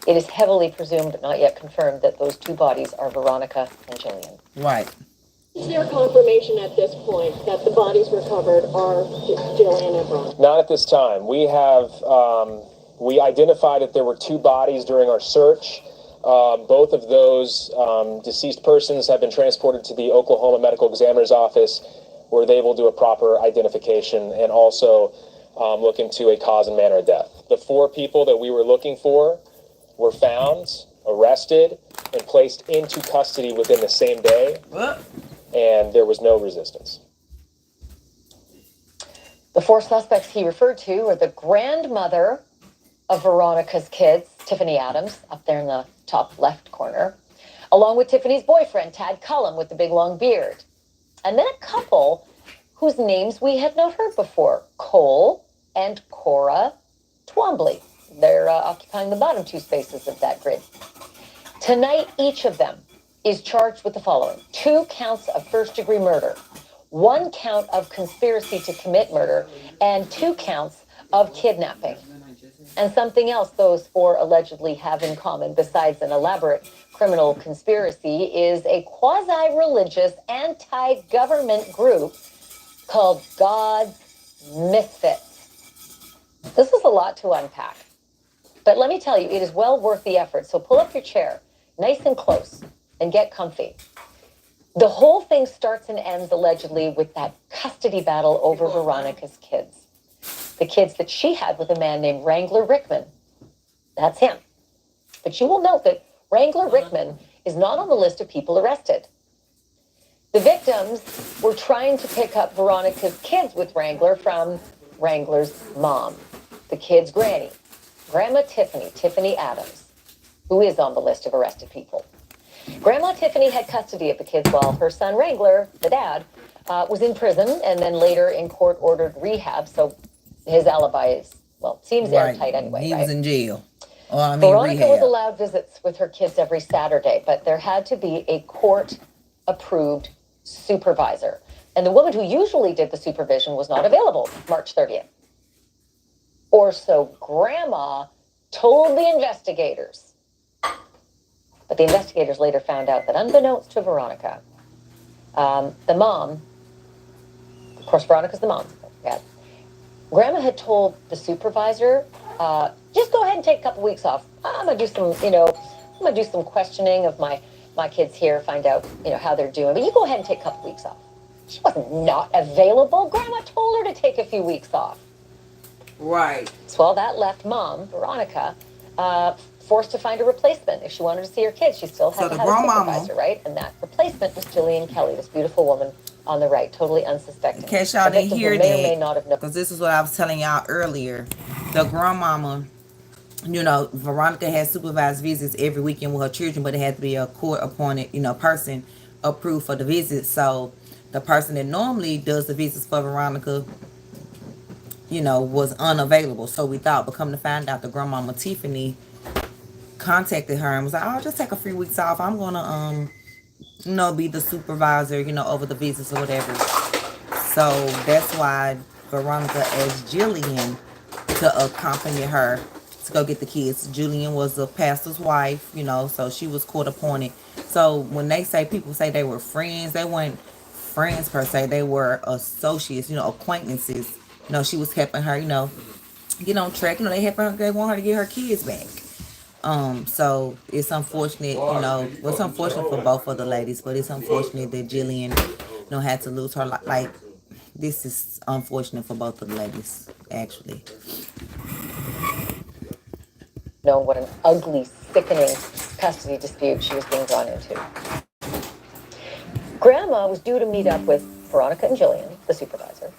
It is heavily presumed, but not yet confirmed, that those 2 bodies are Veronica and Jillian. Right. Is there confirmation at this point that the bodies recovered are Jillian and Veronica? Not at this time. We have, we identified that there were 2 bodies during our search. Both of those deceased persons have been transported to the Oklahoma Medical Examiner's Office, where they will do a proper identification and also look into a cause and manner of death. The 4 people that we were looking for were found, arrested, and placed into custody within the same day, and there was no resistance. The 4 suspects he referred to are the grandmother of Veronica's kids, Tiffany Adams, up there in the top left corner, along with Tiffany's boyfriend, Tad Cullum, with the big long beard. And then a couple whose names we had not heard before, Cole and Cora Twombly. They're occupying the bottom 2 spaces of that grid. Tonight, each of them is charged with the following: 2 counts of first-degree murder, 1 count of conspiracy to commit murder, and 2 counts of kidnapping. And something else those 4 allegedly have in common, besides an elaborate criminal conspiracy, is a quasi-religious, anti-government group called God's Misfits. This is a lot to unpack. But let me tell you, it is well worth the effort. So pull up your chair, nice and close, and get comfy. The whole thing starts and ends allegedly with that custody battle over Veronica's kids. The kids that she had with a man named Wrangler Rickman. That's him. But you will note that Wrangler Rickman is not on the list of people arrested. The victims were trying to pick up Veronica's kids with Wrangler from Wrangler's mom, the kids' granny, Grandma Tiffany Adams, who is on the list of arrested people. Grandma Tiffany had custody of the kids while her son Wrangler, the dad, was in prison and then later in court-ordered rehab, so his alibi is, well, seems airtight anyway. He was in jail. Veronica rehab. was allowed visits with her kids every Saturday, but there had to be a court-approved supervisor. And the woman who usually did the supervision was not available March 30th. Or so Grandma told the investigators. But the investigators later found out that unbeknownst to Veronica, the mom, of course, Veronica's the mom, yeah, Grandma had told the supervisor, just go ahead and take a couple weeks off. I'm going to do some, I'm going to do some questioning of my kids here, find out, how they're doing. But you go ahead and take a couple weeks off. She wasn't not available. Grandma told her to take a few weeks off. Right. So that left Mom, Veronica, forced to find a replacement. If she wanted to see her kids, she still had to have a supervisor, right? And that replacement was Jillian Kelly, this beautiful woman on the right, totally unsuspecting. In case y'all didn't hear that, because this is what I was telling y'all earlier. The grandmama, Veronica had supervised visits every weekend with her children, but it had to be a court-appointed, person approved for the visit. So the person that normally does the visits for Veronica, was unavailable. So we thought, but come to find out, the grandmama Tiffany contacted her and was like, "Oh, just take a few weeks off. I'm gonna be the supervisor, over the visits or whatever." So that's why Veronica asked Jillian to accompany her to go get the kids. Jillian was a pastor's wife, so she was court appointed. So when people say they were friends, they weren't friends per se. They were associates, acquaintances. She was helping her, get on track. They want her to get her kids back. So it's unfortunate, it's unfortunate for both of the ladies, but it's unfortunate that Jillian, had to lose her life. Like, this is unfortunate for both of the ladies, actually. What an ugly, sickening custody dispute she was being drawn into. Grandma was due to meet up with Veronica and Jillian, the supervisor,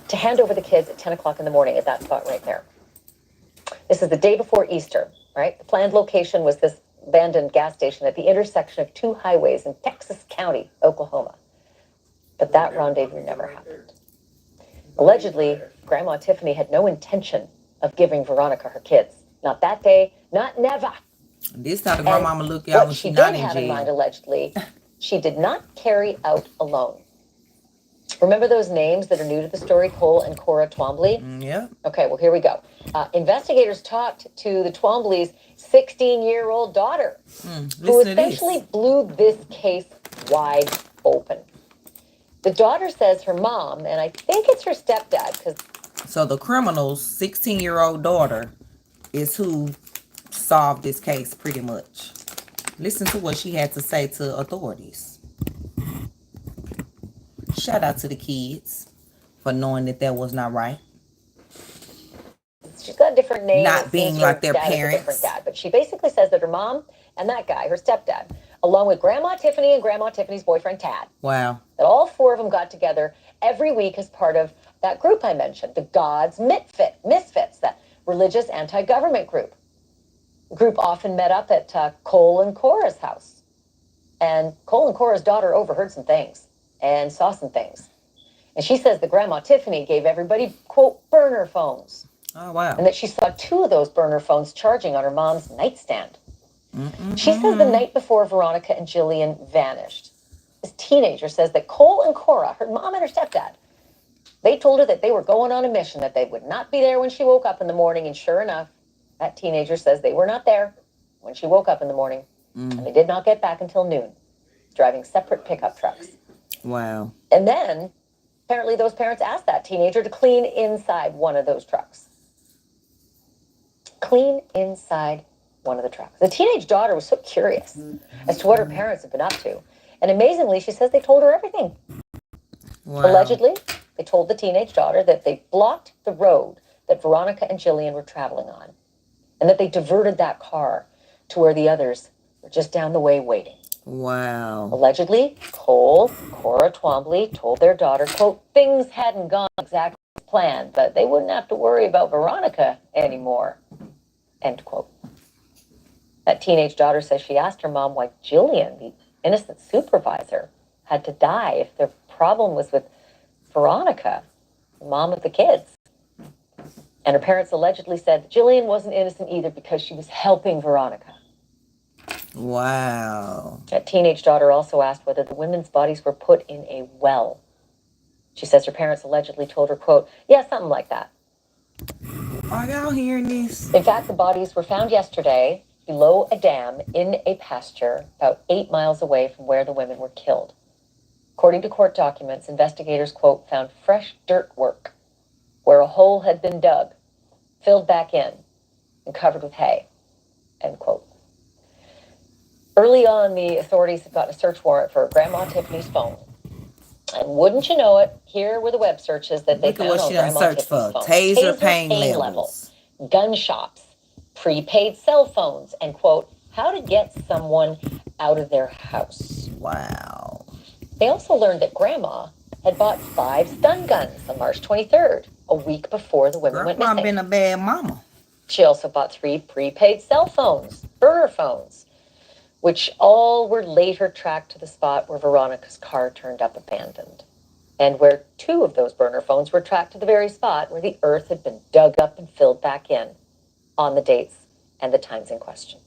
to hand over the kids at 10 o'clock in the morning at that spot right there. This is the day before Easter, right? The planned location was this abandoned gas station at the intersection of 2 highways in Texas County, Oklahoma. But that rendezvous never happened. Allegedly, Grandma Tiffany had no intention of giving Veronica her kids. Not that day, not never. This how the grandmama look y'all when she not in What she did have in mind, jail. allegedly, she did not carry out alone. Remember those names that are new to the story, Cole and Cora Twombly? Yeah. Okay, well, here we go. Investigators talked to the Twombly's 16-year-old daughter, who essentially blew this case wide open. The daughter says her mom, and I think it's her stepdad, because... So the criminal's 16-year-old daughter is who solved this case pretty much. Listen to what she had to say to authorities. Shout out to the kids for knowing that that was not right. She's got a different name. Not being like their parents. Different dad, but she basically says that her mom and that guy, her stepdad, along with Grandma Tiffany and Grandma Tiffany's boyfriend Tad, wow, that all four of them got together every week as part of that group I mentioned, the God's Misfits, that religious anti-government group. The group often met up at Cole and Cora's house. And Cole and Cora's daughter overheard some things and saw some things. And she says that Grandma Tiffany gave everybody, quote, burner phones. Oh, wow. And that she saw 2 of those burner phones charging on her mom's nightstand. She says the night before Veronica and Jillian vanished, this teenager says that Cole and Cora, her mom and her stepdad, they told her that they were going on a mission, that they would not be there when she woke up in the morning. And sure enough, that teenager says they were not there when she woke up in the morning. And they did not get back until noon, driving separate pickup trucks. Wow. And then, apparently those parents asked that teenager to clean inside one of those trucks. Clean inside one of the trucks. The teenage daughter was so curious as to what her parents had been up to. And amazingly, she says they told her everything. Wow. Allegedly, they told the teenage daughter that they blocked the road that Veronica and Jillian were traveling on, and that they diverted that car to where the others were just down the way waiting. Wow. Allegedly, Cora Twombly told their daughter, quote, things hadn't gone exactly as planned, but they wouldn't have to worry about Veronica anymore, end quote. That teenage daughter says she asked her mom why Jillian, the innocent supervisor, had to die if their problem was with Veronica, the mom of the kids. And her parents allegedly said that Jillian wasn't innocent either because she was helping Veronica. Wow. That teenage daughter also asked whether the women's bodies were put in a well. She says her parents allegedly told her, quote, yeah, something like that. Are y'all hearing this? In fact, the bodies were found yesterday below a dam in a pasture about 8 miles away from where the women were killed. According to court documents, investigators, quote, found fresh dirt work where a hole had been dug, filled back in, and covered with hay, end quote. Early on, the authorities had gotten a search warrant for Grandma Tiffany's phone. And wouldn't you know it, here were the web searches that they found on Grandma Tiffany's phone. Taser pain levels, gun shops, prepaid cell phones, and, quote, how to get someone out of their house. Wow. They also learned that Grandma had bought 5 stun guns on March 23rd, a week before the women went missing. Grandma been a bad mama. She also bought 3 prepaid cell phones, burner phones, which all were later tracked to the spot where Veronica's car turned up abandoned, and where 2 of those burner phones were tracked to the very spot where the earth had been dug up and filled back in on the dates and the times in question.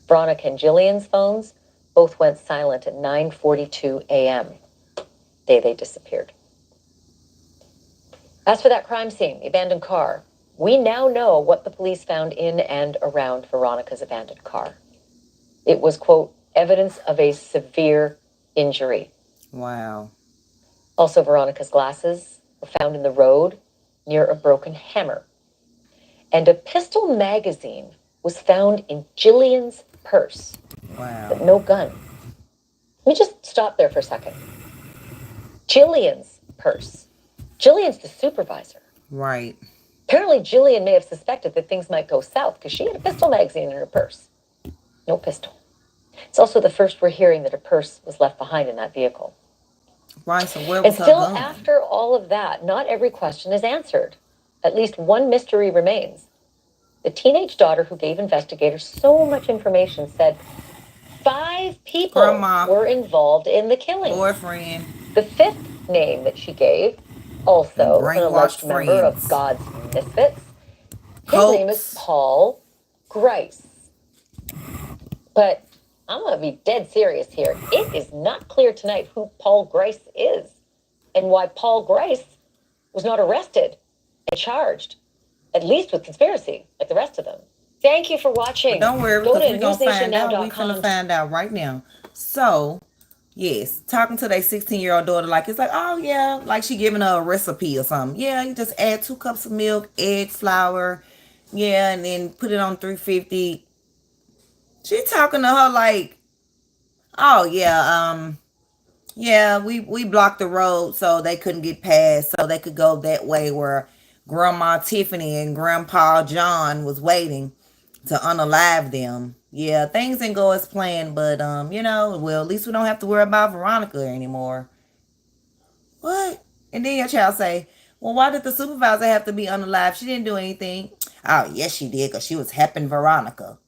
Veronica and Jillian's phones both went silent at 9:42 a.m. day they disappeared. As for that crime scene, the abandoned car, we now know what the police found in and around Veronica's abandoned car. It was, quote, evidence of a severe injury. Wow. Also, Veronica's glasses were found in the road near a broken hammer. And a pistol magazine was found in Jillian's purse. Wow. But no gun. Let me just stop there for a second. Jillian's purse. Jillian's the supervisor. Right. Apparently, Jillian may have suspected that things might go south because she had a pistol magazine in her purse. No pistol. It's also the first we're hearing that a purse was left behind in that vehicle. Right, so where was and still, her gun? After all of that, not every question is answered. At least one mystery remains. The teenage daughter who gave investigators so much information said 5 people were involved in the killing. Boyfriend. The 5th name that she gave, also an alleged member of God's Misfits, His name is Paul Grice. But I'm going to be dead serious here. It is not clear tonight who Paul Grice is and why Paul Grice was not arrested and charged, at least with conspiracy, like the rest of them. Thank you for watching. But don't worry, Go because to we're going to find out. We're newsnationnow.com. going to find out right now. So, yes, talking to their 16-year-old daughter, like, it's like, oh, yeah, like she giving her a recipe or something. Yeah, you just add 2 cups of milk, egg, flour, yeah, and then put it on 350. She talking to her like, oh, yeah, yeah, we blocked the road so they couldn't get past, so they could go that way where Grandma Tiffany and Grandpa John was waiting to unalive them. Yeah, things didn't go as planned, but you know, well, at least we don't have to worry about Veronica anymore. What? And then your child say, well, why did the supervisor have to be unalive? She didn't do anything. Oh, yes, she did, because she was helping Veronica.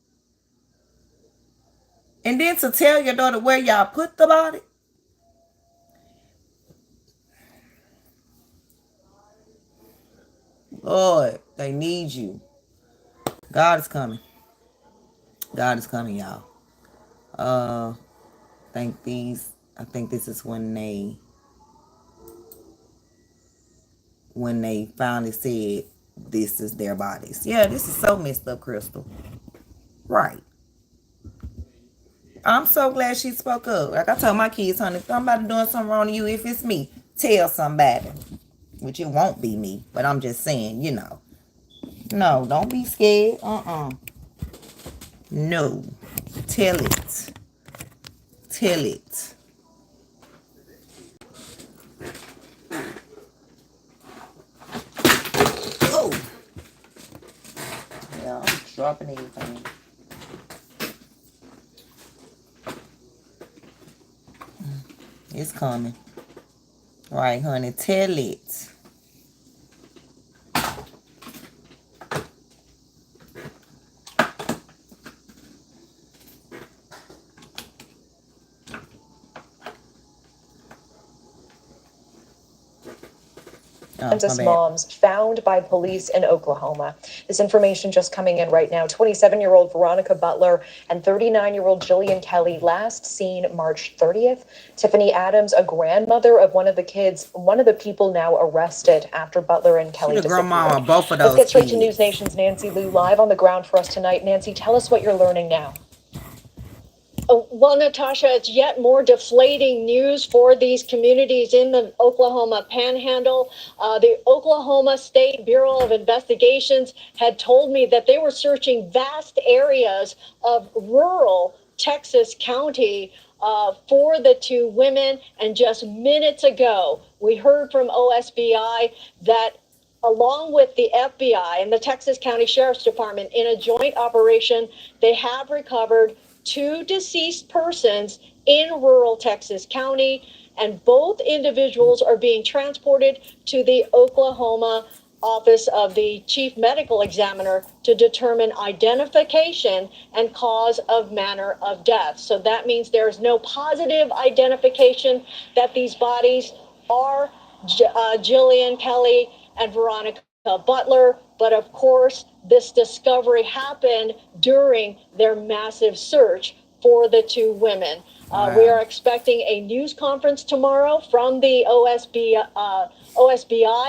And then to tell your daughter where y'all put the body. Lord, they need you. God is coming. God is coming, y'all. I think this is when they finally said this is their bodies. Yeah, this is so messed up, Crystal. Right. I'm so glad she spoke up. Like I told my kids, honey, if somebody doing something wrong to you, if it's me, tell somebody. Which it won't be me, but I'm just saying, you know. No, don't be scared. No. Tell it. Tell it. Oh. Yeah, I'm dropping everything. It's coming. All right, honey. Tell it. Kansas moms found by police in Oklahoma. This information just coming in right now. 27-year-old Veronica Butler and 39-year-old Jillian Kelly last seen March 30th. Tiffany Adams, a grandmother of one of the kids, one of the people now arrested after Butler and Kelly disappeared. Grandma, both of those Let's get straight kids. to News Nation's Nancy Liu live on the ground for us tonight. Nancy, tell us what you're learning now. Well, Natasha, it's yet more deflating news for these communities in the Oklahoma Panhandle. The Oklahoma State Bureau of Investigations had told me that they were searching vast areas of rural Texas County for the 2 women. And just minutes ago, we heard from OSBI that along with the FBI and the Texas County Sheriff's Department in a joint operation, they have recovered 2 deceased persons in rural Texas County, and both individuals are being transported to the Oklahoma Office of the Chief Medical Examiner to determine identification and cause of manner of death. So that means there is no positive identification that these bodies are Jillian Kelly and Veronica Butler, but of course, this discovery happened during their massive search for the 2 women. We are expecting a news conference tomorrow from the OSBI,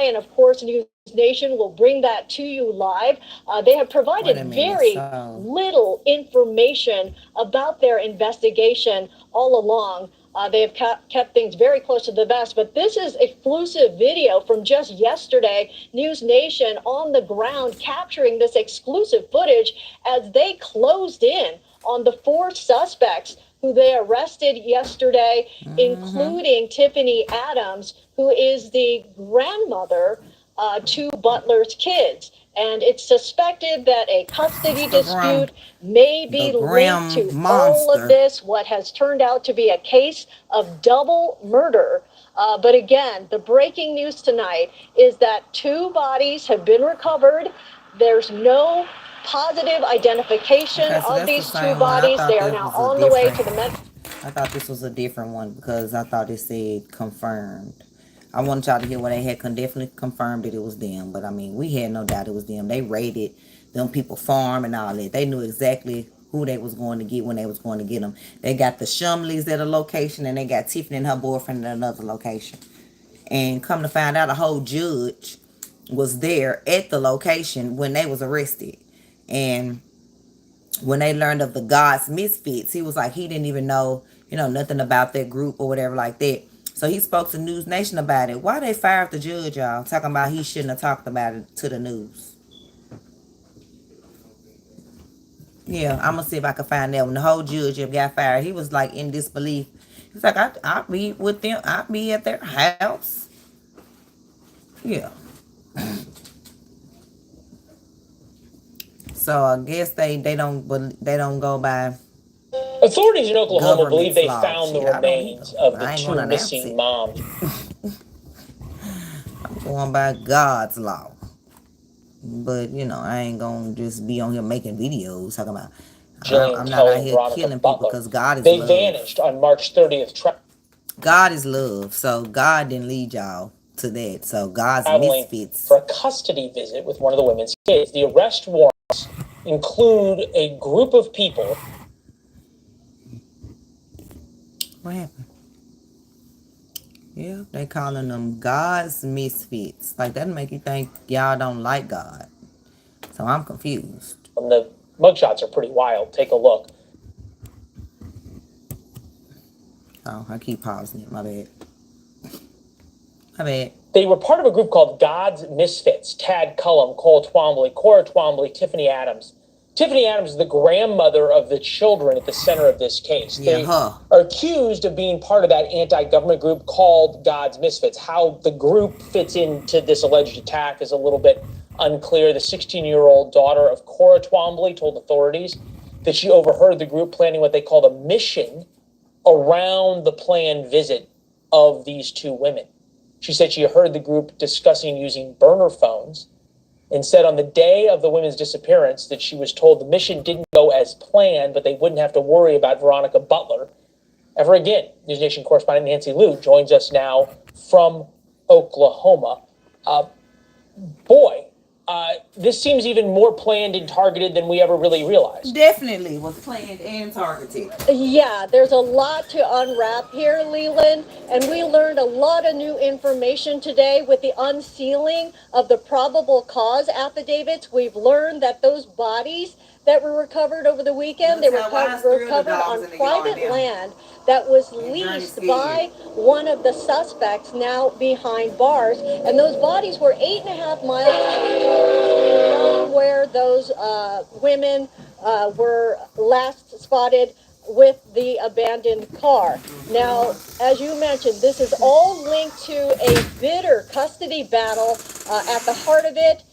and of course, News Nation will bring that to you live. They have provided very little information about their investigation all along. They have kept things very close to the vest, but this is exclusive video from just yesterday. News Nation on the ground capturing this exclusive footage as they closed in on the 4 suspects who they arrested yesterday, including Tiffany Adams, who is the grandmother to Butler's kids. And it's suspected that a custody dispute may be linked to all of this, what has turned out to be a case of double murder. But again, the breaking news tonight is that 2 bodies have been recovered. There's no positive identification of these 2 bodies. They are now on the way to the I thought this was a different one because I thought it said confirmed. I wanted y'all to hear what they had definitely confirmed that it was them. But I mean, we had no doubt it was them. They raided them people farm and all that. They knew exactly who they was going to get when they was going to get them. They got the Shumleys at a location, and they got Tiffany and her boyfriend at another location. And come to find out, a whole judge was there at the location when they was arrested. And when they learned of the God's Misfits, he was like, he didn't even know, nothing about that group or whatever like that. So he spoke to News Nation about it. Why they fired the judge, y'all? Talking about he shouldn't have talked about it to the news. Yeah, I'm going to see if I can find that. When the whole judge got fired, he was like in disbelief. He's like, I'll be with them. I'll be at their house. Yeah. So I guess they don't go by. Authorities in Oklahoma believe they found the remains of the two missing moms. I'm going by God's law. But, I ain't going to just be on here making videos talking about, I'm not out here killing people because God is love. They vanished on March 30th. God is love. So God didn't lead y'all to that. So God's misfits. For a custody visit with one of the women's kids. The arrest warrants include a group of people. What happened? Yeah, they calling them God's misfits. Like, that'll make you think y'all don't like God. So I'm confused. And the mugshots are pretty wild. Take a look. Oh, I keep pausing it. My bad. My bad. They were part of a group called God's Misfits. Tad Cullum, Cole Twombly, Cora Twombly, Tiffany Adams. Tiffany Adams is the grandmother of the children at the center of this case. They are accused of being part of that anti-government group called God's Misfits. How the group fits into this alleged attack is a little bit unclear. The 16-year-old daughter of Cora Twombly told authorities that she overheard the group planning what they called a mission around the planned visit of these two women. She said she heard the group discussing using burner phones and said on the day of the women's disappearance that she was told the mission didn't go as planned, but they wouldn't have to worry about Veronica Butler ever again. News Nation correspondent Nancy Liu joins us now from Oklahoma. This seems even more planned and targeted than we ever really realized. Definitely was planned and targeted. Yeah, there's a lot to unwrap here, Leland, and we learned a lot of new information today with the unsealing of the probable cause affidavits. We've learned that those bodies that were recovered over the weekend, they were recovered on private land that was leased by one of the suspects now behind bars, and those bodies were 8.5 miles from where those women were last spotted with the abandoned car. Now, as you mentioned, this is all linked to a bitter custody battle. At the heart of it,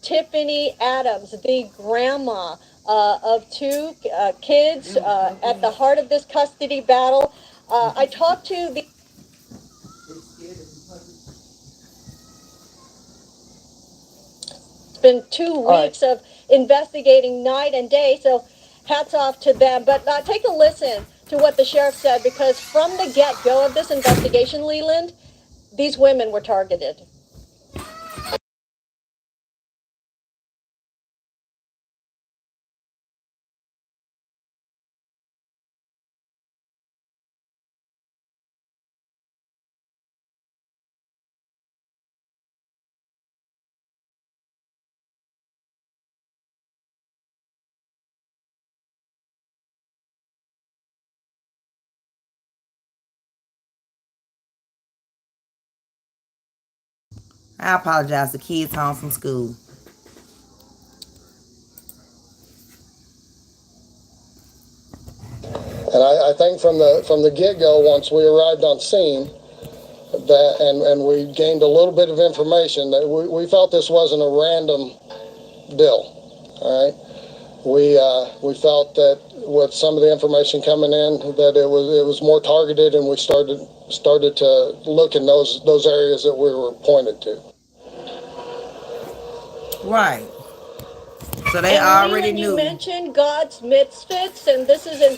Tiffany Adams, the grandma of two kids, at the heart of this custody battle. I talked to the... It's been 2 weeks of investigating night and day, so hats off to them. But take a listen to what the sheriff said, because from the get-go of this investigation, Leland, these women were targeted. I apologize. The kids home from school. And I think from the get-go, once we arrived on scene, that and we gained a little bit of information, that we felt this wasn't a random deal. All right, we felt that with some of the information coming in, that it was more targeted, and we started to look in those areas that we were pointed to. Right. So they already knew. You mentioned God's Misfits, and this is an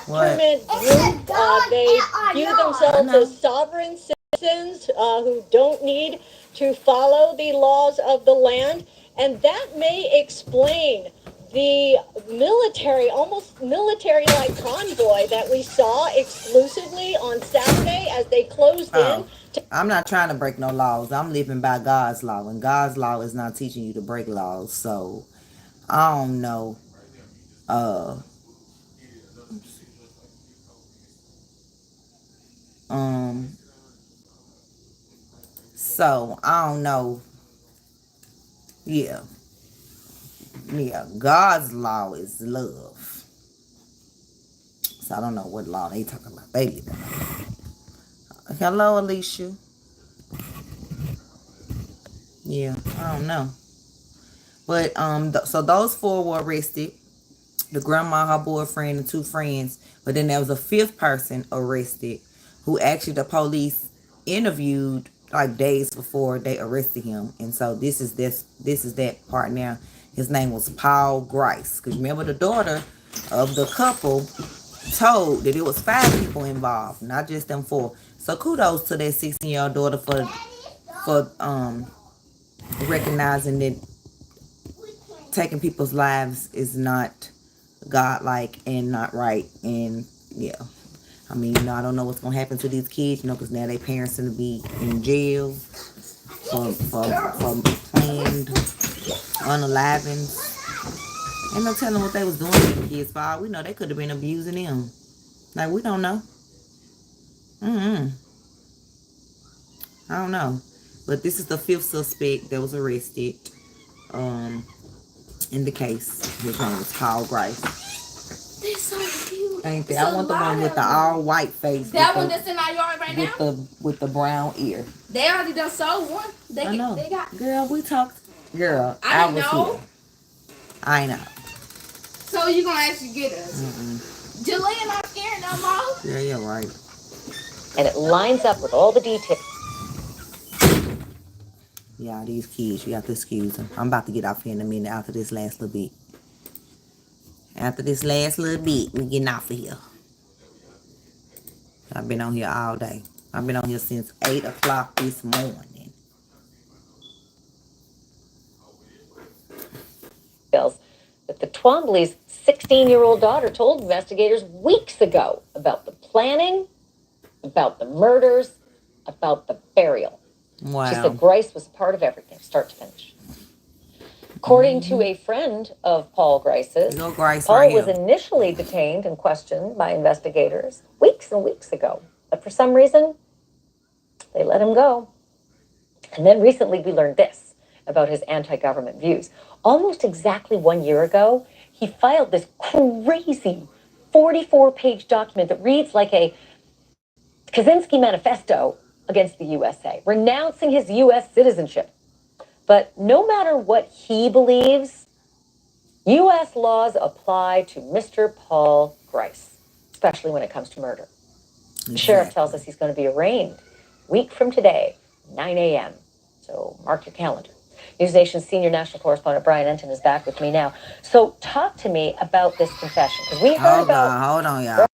government group. They view themselves as sovereign citizens who don't need to follow the laws of the land. And that may explain the military, almost military-like convoy that we saw exclusively on Saturday as they closed in. I'm not trying to break no laws. I'm living by God's law, and God's law is not teaching you to break laws. So I don't know. So I don't know. Yeah. God's law is love. So I don't know what law they talking about. They living by. Hello, Alicia. Yeah, I don't know. But so those 4 were arrested. The grandma, her boyfriend, and 2 friends. But then there was a 5th person arrested who actually the police interviewed like days before they arrested him. And so this is that part now. His name was Paul Grice. Because remember, the daughter of the couple told that it was 5 people involved, not just them 4. So kudos to that 16-year-old daughter for recognizing that taking people's lives is not godlike and not right. And yeah, I mean, I don't know what's gonna happen to these kids, because now their parents gonna be in jail for planned unalivings. Ain't no telling what they was doing to the kids. For all we know, they could have been abusing them. Like, we don't know. I don't know. But this is the 5th suspect that was arrested in the case. His name was Paul Grice. They're so cute. Ain't they? I want the one with the all white face. That one that's in our yard right now? With the brown ear. They already done sold one. I know. They got. Girl, we talked. Girl, I was know. here. I know. So you gonna actually get us? Jillian not scared no more. Yeah, you're right. And it lines up with all the details. Yeah, these kids, you have to excuse them. I'm about to get off here in a minute after this last little bit. After this last little bit, we getting off of here. I've been on here all day. I've been on here since 8 o'clock this morning. That the Twombly's 16-year-old daughter told investigators weeks ago about the planning, about the murders, about the burial. Wow. She said Grice was part of everything, start to finish. According to a friend of Paul Grice's, Paul was initially detained and questioned by investigators weeks and weeks ago. But for some reason, they let him go. And then recently we learned this about his anti-government views. Almost exactly 1 year ago, he filed this crazy 44-page document that reads like a Kaczynski manifesto against the USA, renouncing his U.S. citizenship. But no matter what he believes, U.S. laws apply to Mr. Paul Grice, especially when it comes to murder. The sheriff tells us he's going to be arraigned a week from today, 9 a.m. So mark your calendar. News Nation's senior national correspondent Brian Enton is back with me now. So talk to me about this confession, because we heard Hold on, y'all.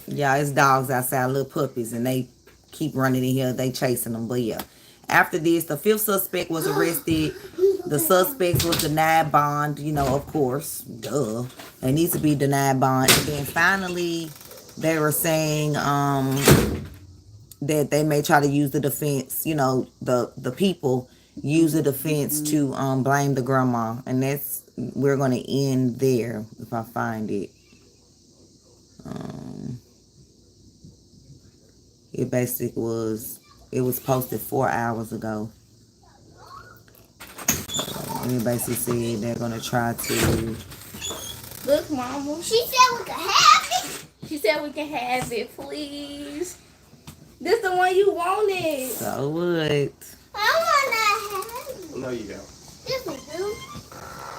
Yeah, it's dogs outside, little puppies, and they keep running in here. They chasing them. But yeah, after this, the 5th suspect was arrested. The suspects was denied bond, of course. Duh. They need to be denied bond. And then finally, they were saying that they may try to use the defense, the people use the defense to blame the grandma. And we're going to end there if I find it. It basically it was posted 4 hours ago. We basically said they're gonna try to. Look, Mama. She said we can have it. She said we can have it, please. This the one you wanted. So what? I wanna have it. No, you don't. Yes, we do.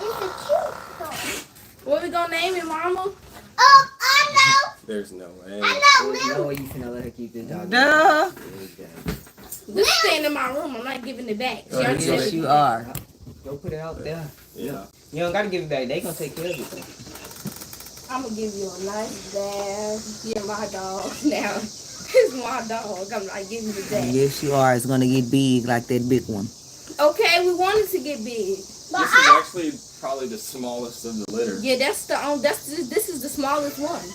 It's a cute toy. What we gonna name it, Mama? Oh, I know. There's no way. I know. No way you finna let her keep this dog. Duh. This is staying in my room. I'm not giving it back. Yes, you are. Go put it out there. Yeah. You don't gotta give it back. They gonna take care of it. I'm gonna give you a nice bath. You're my dog now. It's my dog. I'm not giving it back. Yes, you are. It's gonna get big like that big one. Okay, we want it to get big. But This is actually probably the smallest of the litter. yeah, this is the smallest one.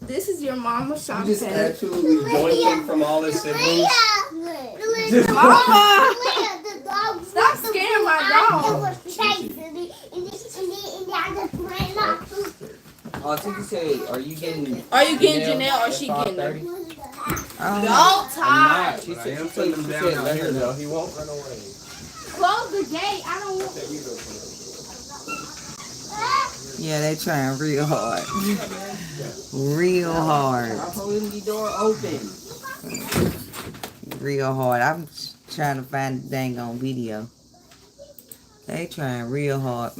This is your mama shopping. You just absolutely joined him from all his siblings. Mama! Stop scaring my dog. Oh, so you say, are you getting Janelle or she getting her? Don't talk. She said, I'm putting him down out here though. He won't run away. Close the gate. I don't want. Yeah, they trying real hard. Real hard. I'm holding the door open. Real hard. I'm trying to find the dang on video. They trying real hard.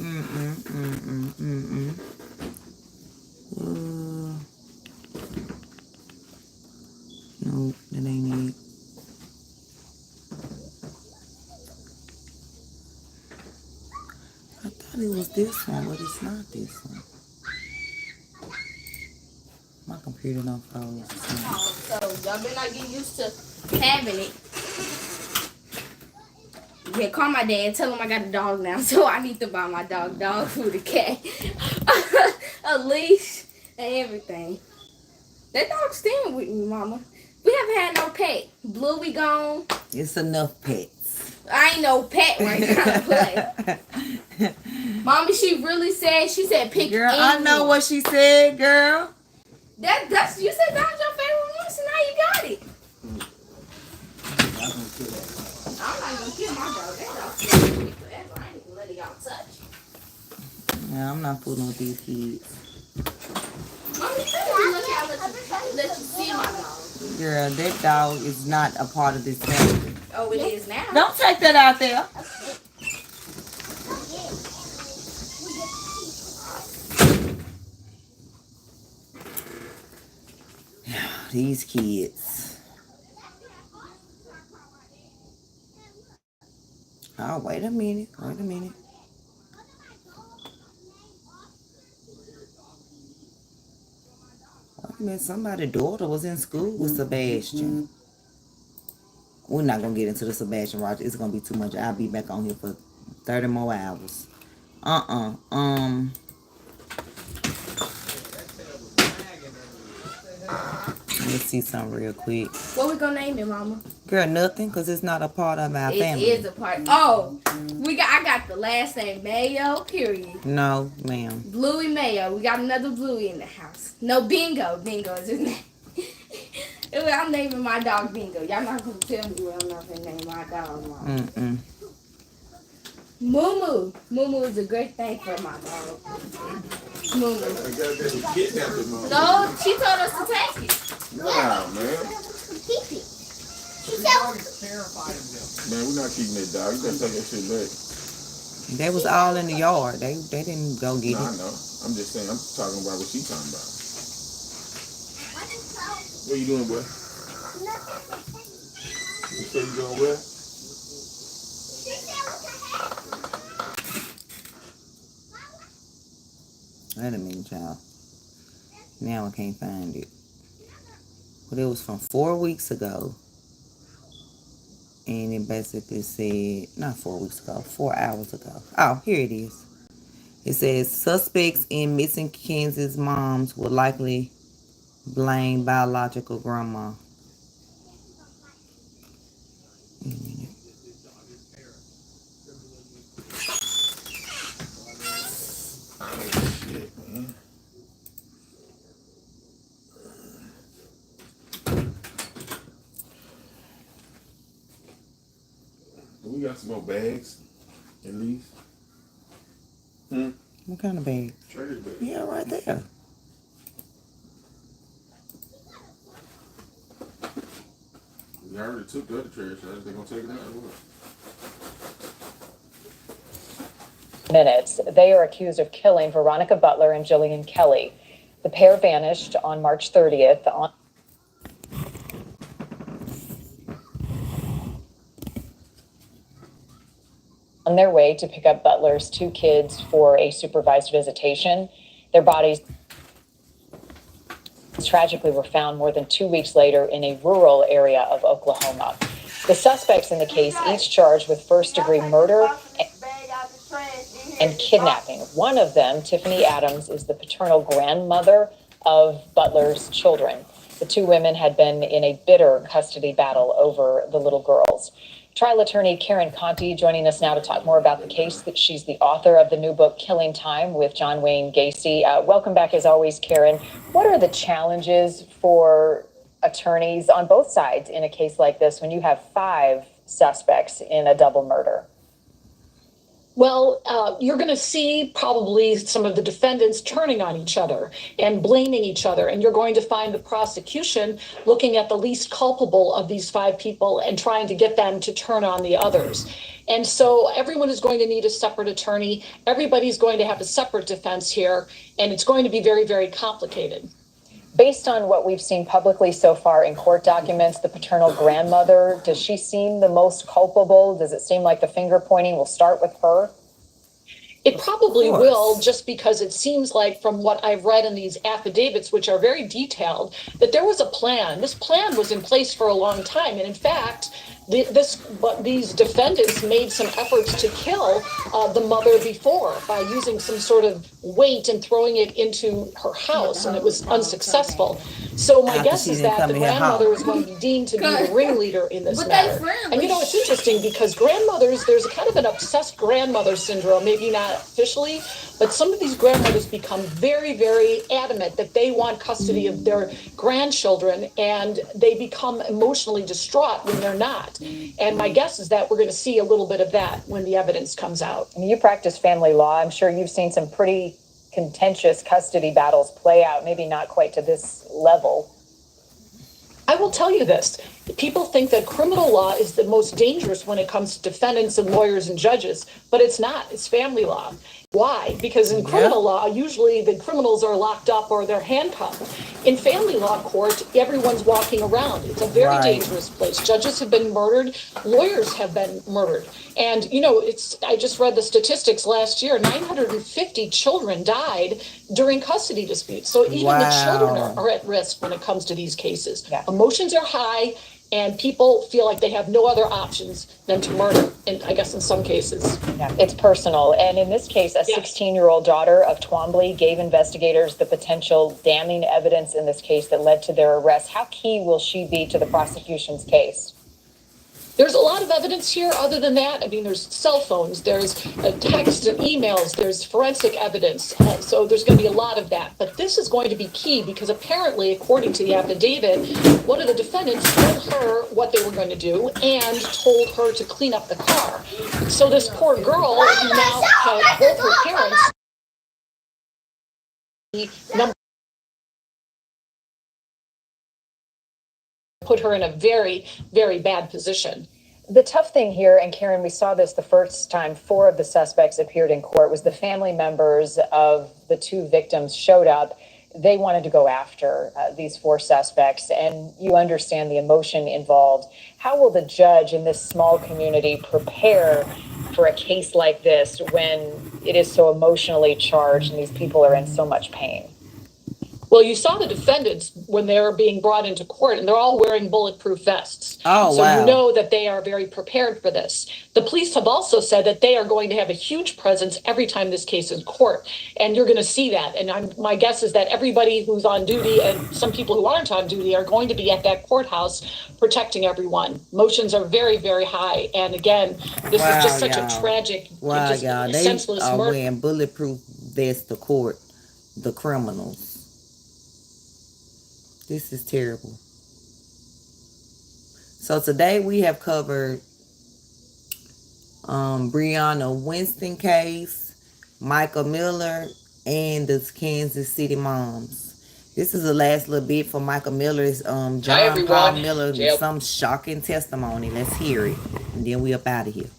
Nope, that ain't it. I thought it was this one, but it's not this one. My computer don't froze. So y'all better not get used to having it. Yeah, call my dad. Tell him I got a dog now, so I need to buy my dog food, okay? A leash and everything. That dog's staying with me, Mama. We haven't had no pet. Bluey gone. It's enough pets. I ain't no pet right now. Play. Mommy, she really said. She said pick. Girl, I know what she said, girl. That's you said that was your favorite one, so now you got it. I'm not gonna kill my dog. That dog's staying with me forever. I ain't gonna let y'all touch. Yeah, I'm not fooling with these kids. Mommy, let you see my dog. Girl, that dog is not a part of this family. Oh, it is now. Don't take that out there. These kids. Oh, wait a minute. Wait a minute. Wait a minute. Somebody's daughter was in school with Sebastian. We're not going to get into the Sebastian Roger. It's going to be too much. I'll be back on here for 30 more hours. Let's see something real quick. What we gonna name it, Mama? Girl, nothing, because it's not a part of our family. It is a part. Oh, I got the last name Mayo, period. No, ma'am. Bluey Mayo. We got another Bluey in the house. No, Bingo. Bingo is his name. I'm naming my dog Bingo. Y'all not gonna tell me what I'm not gonna name my dog, Mama. Moo Moo is a great thing for my dog. Moo. No, she told us to take it. Wow, man. Keep it. She terrified of them. Man, we're not keeping that dog. You better take that shit back. They was all in the yard. They didn't go get it. I know. I'm just saying. I'm talking about what she talking about. What you doing, boy? You say you going where? Wait a minute, y'all. Now I can't find it. But it was from 4 weeks ago. And it basically said, not 4 weeks ago, 4 hours ago. Oh, here it is. It says, suspects in missing Kenzie's moms will likely blame biological grandma. We got some more bags, at least. What kind of bag? Trash bag. Yeah, right there. We already took the other trash out. They gonna take it out or what? Minutes. They are accused of killing Veronica Butler and Jillian Kelly. The pair vanished on March 30th on their way to pick up Butler's 2 kids for a supervised visitation. Their bodies tragically were found more than 2 weeks later in a rural area of Oklahoma. The suspects in the case each charged with first-degree murder and kidnapping. One of them, Tiffany Adams, is the paternal grandmother of Butler's children. The 2 women had been in a bitter custody battle over the little girls. Trial attorney Karen Conti joining us now to talk more about the case. She's the author of the new book, Killing Time, with John Wayne Gacy. Welcome back, as always, Karen. What are the challenges for attorneys on both sides in a case like this when you have 5 suspects in a double murder? Well, you're going to see probably some of the defendants turning on each other and blaming each other. And you're going to find the prosecution looking at the least culpable of these 5 people and trying to get them to turn on the others. And so everyone is going to need a separate attorney. Everybody's going to have a separate defense here. And it's going to be very, very complicated. Based on what we've seen publicly so far in court documents, the paternal grandmother, does she seem the most culpable? Does it seem like the finger pointing will start with her? It probably will, just because it seems like from what I've read in these affidavits, which are very detailed, that there was a plan. This plan was in place for a long time. And in fact, these defendants made some efforts to kill the mother before by using some sort of weight and throwing it into her house, and it was unsuccessful. So my guess is that the grandmother is going to be deemed to be the ringleader in this matter. And you know, it's interesting because grandmothers, there's a kind of an obsessed grandmother syndrome, maybe not officially, but some of these grandmothers become very, very adamant that they want custody of their grandchildren, and they become emotionally distraught when they're not. And my guess is that we're going to see a little bit of that when the evidence comes out. I mean, you practice family law. I'm sure you've seen some pretty contentious custody battles play out, maybe not quite to this level. I will tell you this. People think that criminal law is the most dangerous when it comes to defendants and lawyers and judges, but it's not. It's family law. Why? Because in criminal law, usually the criminals are locked up or they're handcuffed. In family law court, everyone's walking around. It's a very dangerous place. Judges have been murdered. Lawyers have been murdered. And, you know, I just read the statistics last year. 950 children died during custody disputes. So even the children are at risk when it comes to these cases. Emotions are high, and people feel like they have no other options than to murder, and I guess in some cases. Yeah, it's personal. And in this case, a 16-year-old daughter of Twombly gave investigators the potential damning evidence in this case that led to their arrest. How key will she be to the prosecution's case? There's a lot of evidence here. Other than that, I mean, there's cell phones, there's text and emails, there's forensic evidence. So there's going to be a lot of that. But this is going to be key because apparently, according to the affidavit, one of the defendants told her what they were going to do and told her to clean up the car. So this poor girl who now had both her parents put her in a very, very bad position. The tough thing here, and Karen, we saw this the first time 4 of the suspects appeared in court, was the family members of the 2 victims showed up. They wanted to go after these 4 suspects, and you understand the emotion involved. How will the judge in this small community prepare for a case like this when it is so emotionally charged and these people are in so much pain? Well, you saw the defendants when they were being brought into court, and they're all wearing bulletproof vests. So you know that they are very prepared for this. The police have also said that they are going to have a huge presence every time this case is in court, and you're going to see that. And my guess is that everybody who's on duty and some people who aren't on duty are going to be at that courthouse protecting everyone. Emotions are very, very high. And again, this is just such a tragic, just senseless murder. They are wearing bulletproof vests to court, the criminals. This is terrible. So today we have covered Brianna Winston case, Mica Miller, and the Kansas City moms. This is the last little bit for Michael Miller's John Paul Miller with some shocking testimony. Let's hear it. And then we up out of here.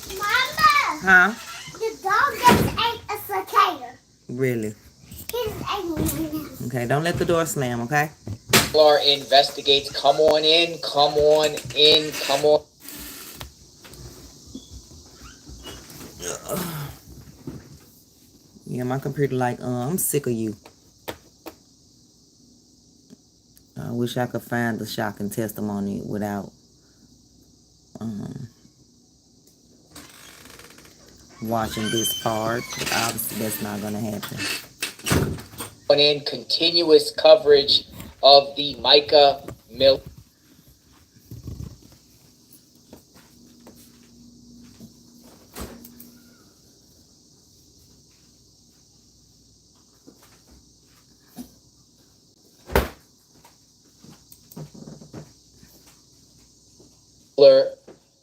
Mama! Huh? The dog just ate a cicada. Really? He just ate me. Okay, don't let the door slam, okay? Investigates. Come on in. Come on in. Come on. Yeah, my computer like, I'm sick of you. I wish I could find the shocking testimony without watching this part, but obviously that's not going to happen. In continuous coverage of the Mica Miller.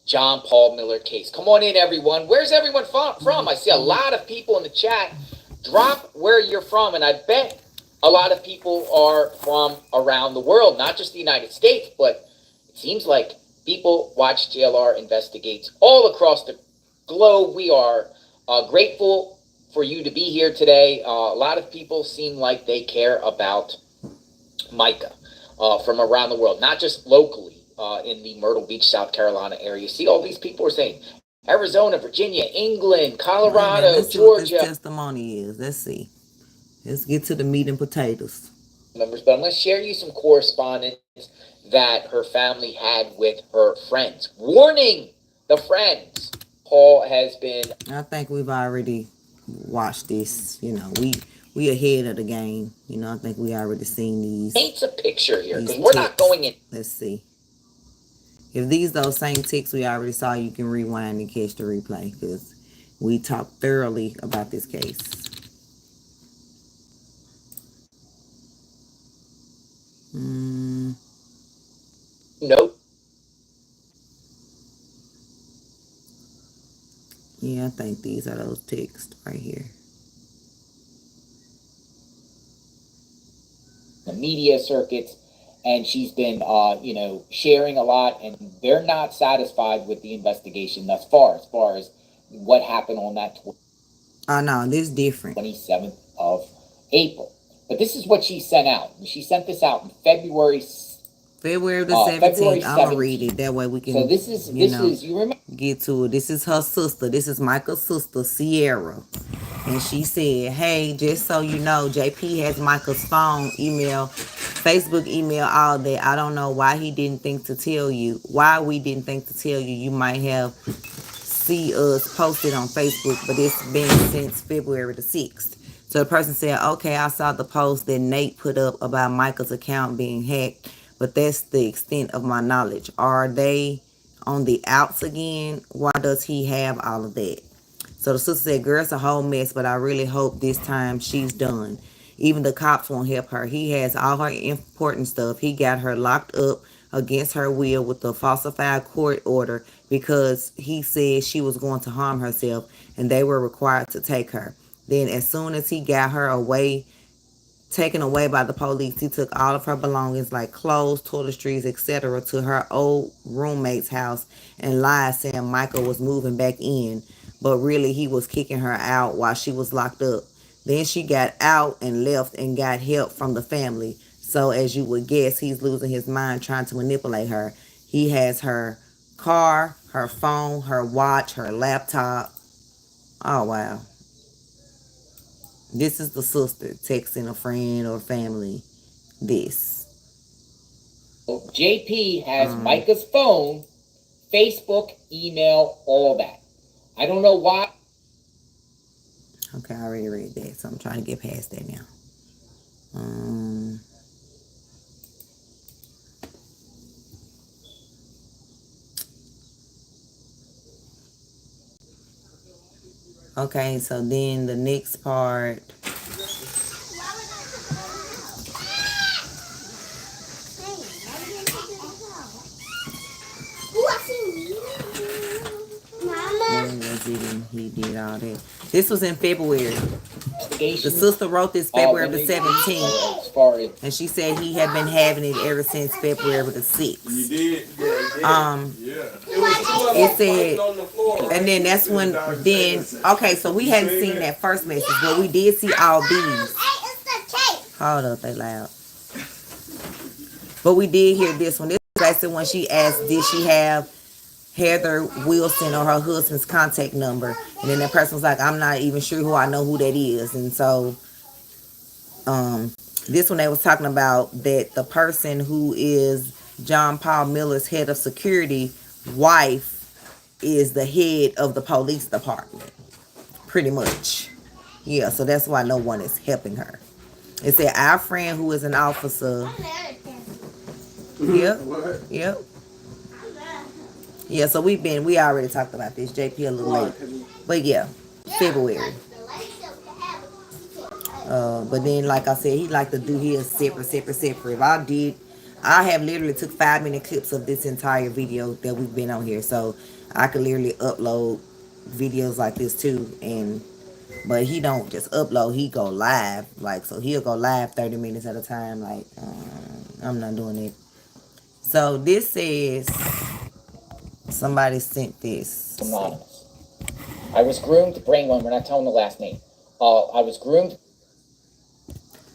John Paul Miller case. Come on in, everyone. Where's everyone from? I see a lot of people in the chat. Drop where you're from, and I bet a lot of people are from around the world, not just the United States, but it seems like people watch JLR Investigates all across the globe. We are grateful for you to be here today. A lot of people seem like they care about Mica from around the world, not just locally. In the Myrtle Beach, South Carolina area. See, all these people are saying Arizona, Virginia, England, Colorado, let's see Georgia. what this testimony is. Let's see. Let's get to the meat and potatoes. Members, but I'm going to share you some correspondence that her family had with her friends. Warning the friends. Paul has been. I think we've already watched this. You know, we ahead of the game. You know, I think we already seen these. Paints a picture here because we're not going in. Let's see. If these those same ticks we already saw, you can rewind and catch the replay because we talked thoroughly about this case. Nope. Yeah, I think these are those ticks right here. The media circuits. And she's been, sharing a lot, and they're not satisfied with the investigation thus far, as what happened on that Oh, no, this is different. 27th of April. But this is what she sent out. She sent this out in February the 17th. I'm going to read it. That way we can, so this is you remember? Get to it. This is her sister. This is Michael's sister, Sierra. And she said, hey, just so you know, JP has Michael's phone, email, Facebook email, all that. I don't know why he didn't think to tell you. Why we didn't think to tell you. You might have see us posted on Facebook, but it's been since February the 6th. So the person said, okay, I saw the post that Nate put up about Michael's account being hacked, but that's the extent of my knowledge. Are they on the outs again? Why does he have all of that? So the sister said, girl, it's a whole mess, but I really hope this time she's done. Even the cops won't help her. He has all her important stuff. He got her locked up against her will with a falsified court order because he said she was going to harm herself and they were required to take her. Then as soon as he got her taken away by the police, he took all of her belongings like clothes, toiletries, etc. to her old roommate's house and lied saying Michael was moving back in. But really, he was kicking her out while she was locked up. Then she got out and left and got help from the family. So as you would guess, he's losing his mind trying to manipulate her. He has her car, her phone, her watch, her laptop. Oh, wow. This is the sister texting a friend or family this. JP has Mica's phone, Facebook, email, all that. I don't know why. Okay, I already read that, so I'm trying to get past that now. Okay, so then the next part. he did all that. This was in February. The sister wrote this February the 17th. And she said he had been having it ever since February the 6th. You did? It said, and then that's when, okay, so we hadn't seen that first message, but we did see all these. Hold up, they loud. But we did hear this one. This is actually when she asked, did she have Heather Wilson or her husband's contact number? And then that person was like, I'm not even sure I know who that is. And so this one they was talking about that the person who is John Paul Miller's head of security wife is the head of the police department, pretty much. Yeah, so that's why no one is helping her. It said our friend who is an officer. Yep. Yeah, so we already talked about this. JP a little late. But yeah, February. But then, like I said, he like to do his separate. I have literally took 5-minute clips of this entire video that we've been on here. So I could literally upload videos like this too. But he don't just upload, he go live. Like, so he'll go live 30 minutes at a time. Like, I'm not doing it. So this says, somebody sent this. Anonymous. I was groomed to bring one. We're not telling the last name. I was groomed.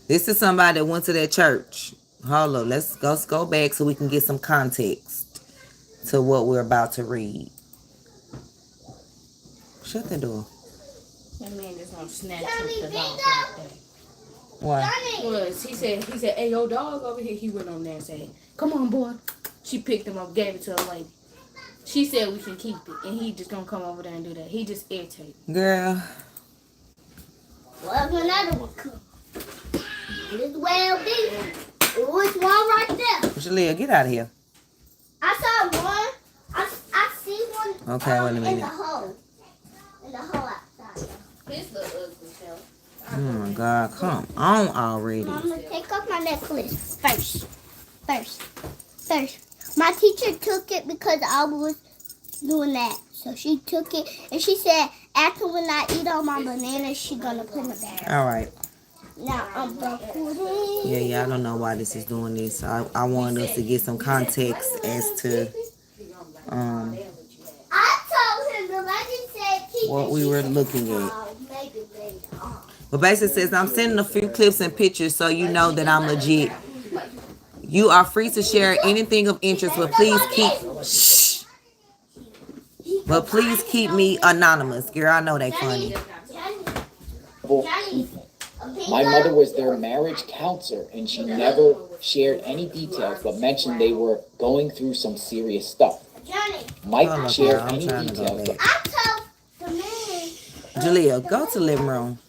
This is somebody that went to that church. Hold on, let's go back so we can get some context to what we're about to read. Shut the door. That man just gonna snatch the dog like that. Why? He said, hey, your dog over here. He went on there and said, come on, boy. She picked him up, gave it to a lady. She said we can keep it, and he just gonna come over there and do that. He just irritated. Girl. Well, another one come. This well be. Which one right there? Jalea, get out of here. I saw one. I see one. Okay, wait a minute. In the hole outside. This little ugly show. Oh my God, come on already. Mama, take off my necklace first. My teacher took it because I was doing that. So she took it and she said, after when I eat all my bananas, she gonna put it back. All right. Now I'm buckled. Yeah, I don't know why this is doing this. I wanted us to get some context as to I told him the legend said keep what we were looking at. But basically it says, I'm sending a few clips and pictures so you know that I'm legit. You are free to share anything of interest, but please keep me anonymous. Girl, I know they funny. My mother was their marriage counselor, and she never shared any details, but mentioned they were going through some serious stuff. Mike shared any details. Jalea, go to the living room.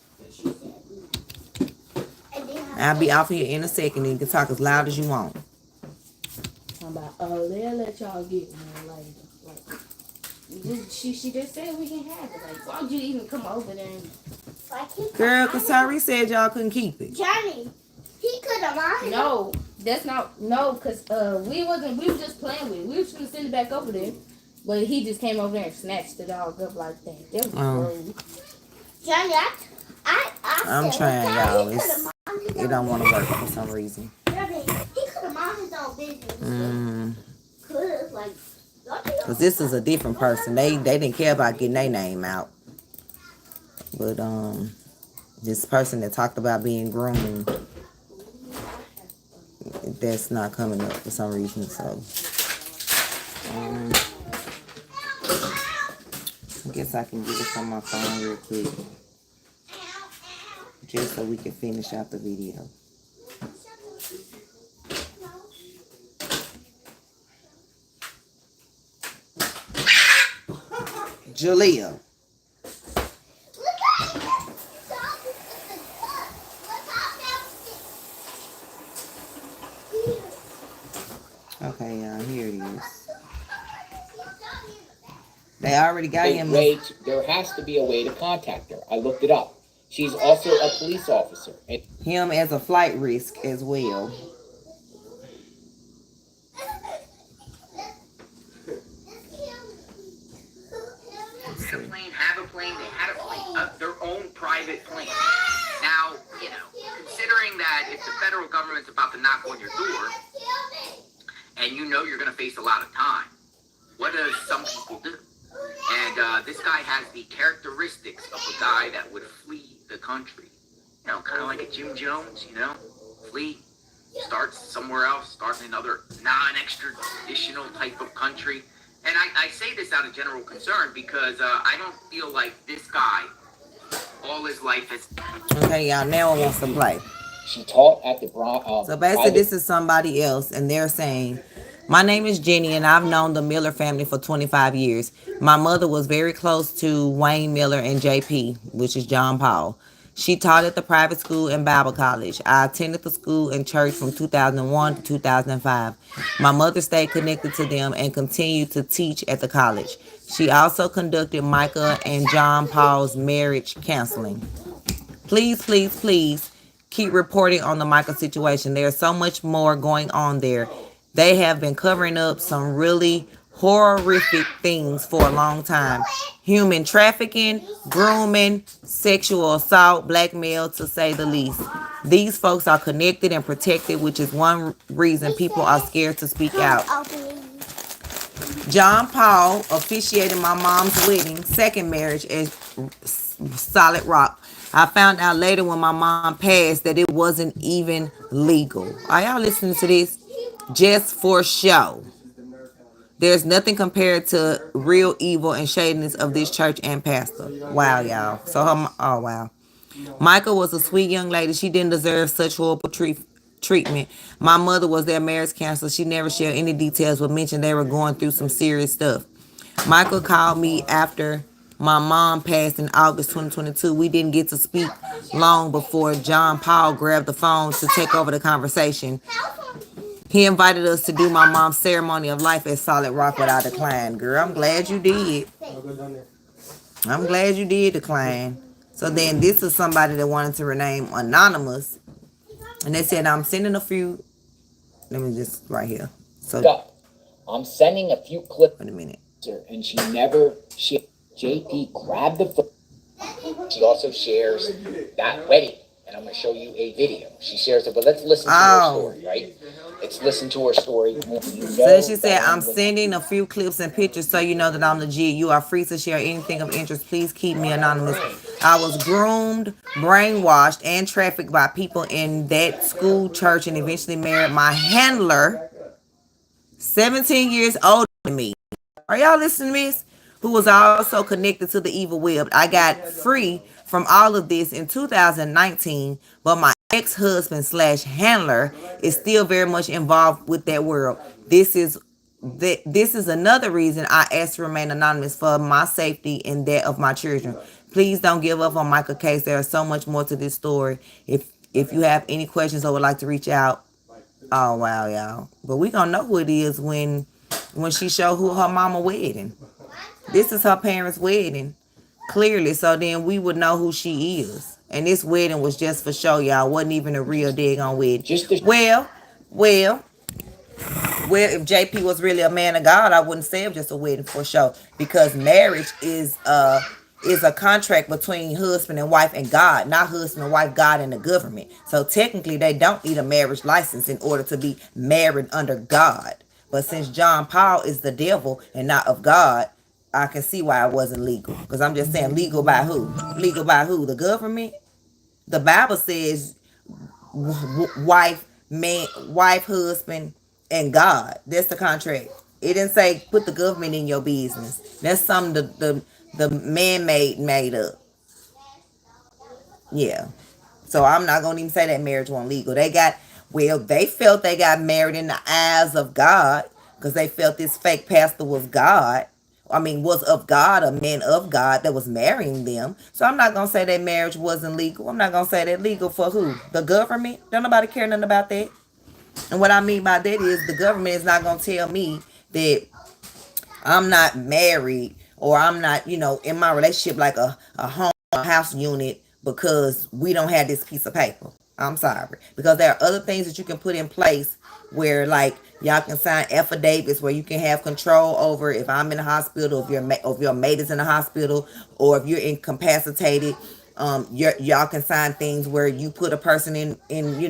I'll be off here in a second and you can talk as loud as you want. I'm about, they'll let y'all get me. She just said we can have it. Like, why would you even come over there? Girl, because Tyree said y'all couldn't keep it. Johnny, he could have lied. No, that's not, because we were just playing with it. We was going to send it back over there. But he just came over there and snatched the dog up like that. That was rude. Johnny, I'm trying, y'all. It don't want to work for some reason. He could have minded his own business. Because this is a different person. They didn't care about getting their name out. But this person that talked about being groomed, that's not coming up for some reason. So I guess I can get it from my phone real quick, just so we can finish out the video. Jalea. Okay, here it is. They already got him. Wait, there has to be a way to contact her. I looked it up. She's also a police officer. Him as a flight risk as well. Plane have a plane. They had a plane, their own private plane. Now, you know, considering that if the federal government's about to knock on your door, and you know you're going to face a lot of time, what do some people do? And this guy has the characteristics of a guy that would flee the country. You know, kind of like a Jim Jones, you know, flee, starts somewhere else, starts in another non-extraditional type of country. And I say this out of general concern because I don't feel like this guy, all his life has... Okay, y'all, now it wants to play. She taught at the So basically, this is somebody else, and they're saying, my name is Jenny, and I've known the Miller family for 25 years. My mother was very close to Wayne Miller and JP, which is John Paul. She taught at the private school and Bible college. I attended the school and church from 2001 to 2005. My mother stayed connected to them and continued to teach at the college. She also conducted Mica and John Paul's marriage counseling. Please, please, please keep reporting on the Mica situation. There's so much more going on there. They have been covering up some really horrific things for a long time. Human trafficking, grooming, sexual assault, blackmail, to say the least. These folks are connected and protected, which is one reason people are scared to speak out. John Paul officiated my mom's wedding, second marriage, at Solid Rock. I found out later when my mom passed that it wasn't even legal. Are y'all listening to this? Just for show. There's nothing compared to real evil and shadiness of this church and pastor. Wow, y'all. So oh wow. Mica was a sweet young lady. She didn't deserve such horrible treatment. My mother was their marriage counselor. She never shared any details, but mentioned they were going through some serious stuff. Michael called me after my mom passed in August 2022. We didn't get to speak long before John Paul grabbed the phone to take over the conversation. He invited us to do my mom's ceremony of life at Solid Rock, but I declined. Girl, I'm glad you did. I'm glad you did decline. So then this is somebody that wanted to remain anonymous. And they said, I'm sending a few. Let me just right here. So I'm sending a few clips. Wait a minute. And JP grabbed the phone. She also shares that wedding. And I'm going to show you a video. She shares it, but let's listen to her story, right? Let's listen to her story. So she said, I'm sending a few clips and pictures so you know that I'm legit. You are free to share anything of interest. Please keep me anonymous. I was groomed, brainwashed, and trafficked by people in that school, church, and eventually married my handler, 17 years older than me. Are y'all listening to this? Who was also connected to the evil web. I got free from all of this in 2019, but my ex-husband / handler is still very much involved with that world. This is another reason I asked to remain anonymous, for my safety and that of my children. Please don't give up on Mica's case. There is so much more to this story. If you have any questions or would like to reach out, oh wow, y'all. But we gonna know who it is when she show who her mama wedding. This is her parents' wedding, clearly. So then we would know who she is. And this wedding was just for show, y'all. Wasn't even a real daggone wedding. Well, if JP was really a man of God, I wouldn't say it was just a wedding for show. Because marriage is a contract between husband and wife and God, not husband and wife, God and the government. So technically, they don't need a marriage license in order to be married under God. But since John Paul is the devil and not of God, I can see why it wasn't legal. Because I'm just saying, legal by who? Legal by who? The government? The Bible says wife, husband, and God. That's the contract. It didn't say put the government in your business. That's something the man made up. Yeah. So I'm not going to even say that marriage wasn't legal. They felt they got married in the eyes of God because they felt this fake pastor was God. Was of God, a man of God that was marrying them. So I'm not going to say that marriage wasn't legal. I'm not going to say that legal for who? The government? Don't nobody care nothing about that. And what I mean by that is the government is not going to tell me that I'm not married or I'm not, in my relationship like a home or house unit because we don't have this piece of paper. I'm sorry. Because there are other things that you can put in place where like y'all can sign affidavits where you can have control over if I'm in the hospital, if your mate is in the hospital, or if you're incapacitated. Y'all can sign things where you put a person in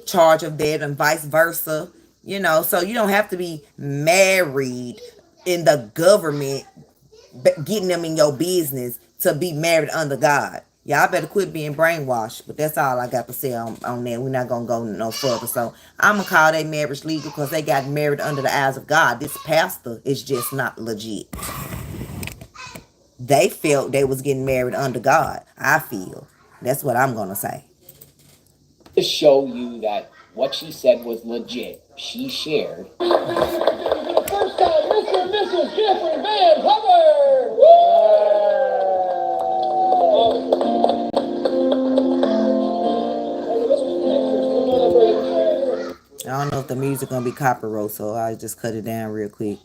charge of that and vice versa. So you don't have to be married in the government, getting them in your business to be married under God. Y'all better quit being brainwashed. But that's all I got to say on that. We're not going to go no further. So I'm going to call their marriage legal because they got married under the eyes of God. This pastor is just not legit. They felt they was getting married under God. I feel. That's what I'm going to say. To show you that what she said was legit, she shared. For the first time, Mr. and Mrs. Jeffrey Van Hubbard! I don't know if the music gonna be copyright, so I just cut it down real quick.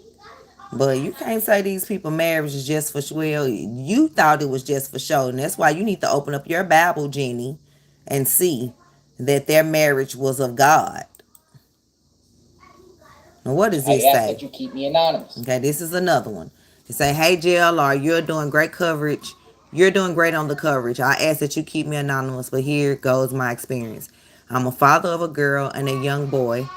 But you can't say these people marriage is just for well. You thought it was just for show, and that's why you need to open up your Bible, Jenny, and see that their marriage was of God. Now, what does this say? I ask that you keep me anonymous. Okay, this is another one. It say, "Hey JLR, you're doing great coverage. You're doing great on the coverage. I ask that you keep me anonymous, but here goes my experience. I'm a father of a girl and a young boy.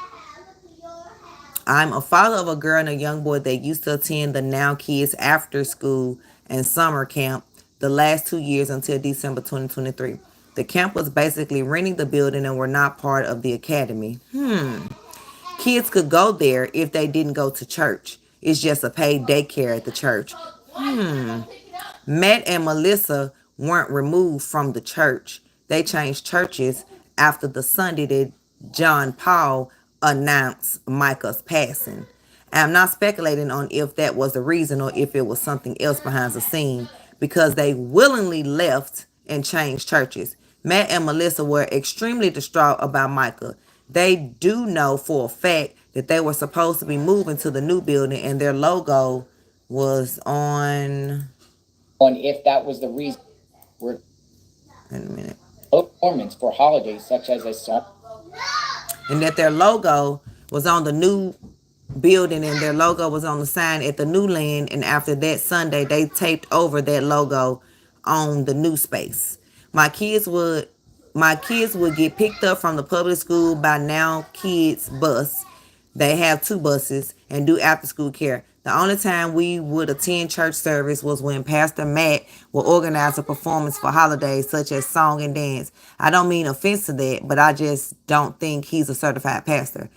I'm a father of a girl and a young boy that used to attend the Now Kids after school and summer camp the last 2 years until December 2023. The camp was basically renting the building and were not part of the academy. Kids could go there if they didn't go to church. It's just a paid daycare at the church. Matt and Melissa weren't removed from the church. They changed churches after the Sunday that John Paul announced Mica's passing. I'm not speculating on if that was the reason or if it was something else behind the scene, because they willingly left and changed churches. Matt and Melissa were extremely distraught about Mica. They do know for a fact that they were supposed to be moving to the new building and their logo was on if that was the reason. We're in a minute. Performance for holidays such as a song. And that their logo was on the new building and their logo was on the sign at the new land. And after that Sunday, they taped over that logo on the new space. My kids would get picked up from the public school by Now Kids bus. They have 2 buses and do after school care. The only time we would attend church service was when Pastor Matt would organize a performance for holidays such as song and dance. I don't mean offense to that, but I just don't think he's a certified pastor.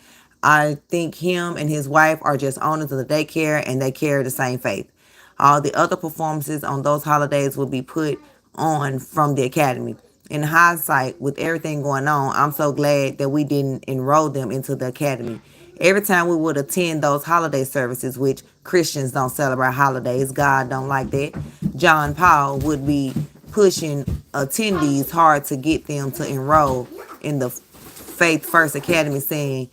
I think him and his wife are just owners of the daycare and they carry the same faith. All the other performances on those holidays will be put on from the academy. In hindsight, with everything going on, I'm so glad that we didn't enroll them into the academy. Every time we would attend those holiday services, which Christians don't celebrate holidays, God don't like that, John Paul would be pushing attendees hard to get them to enroll in the Faith First Academy, saying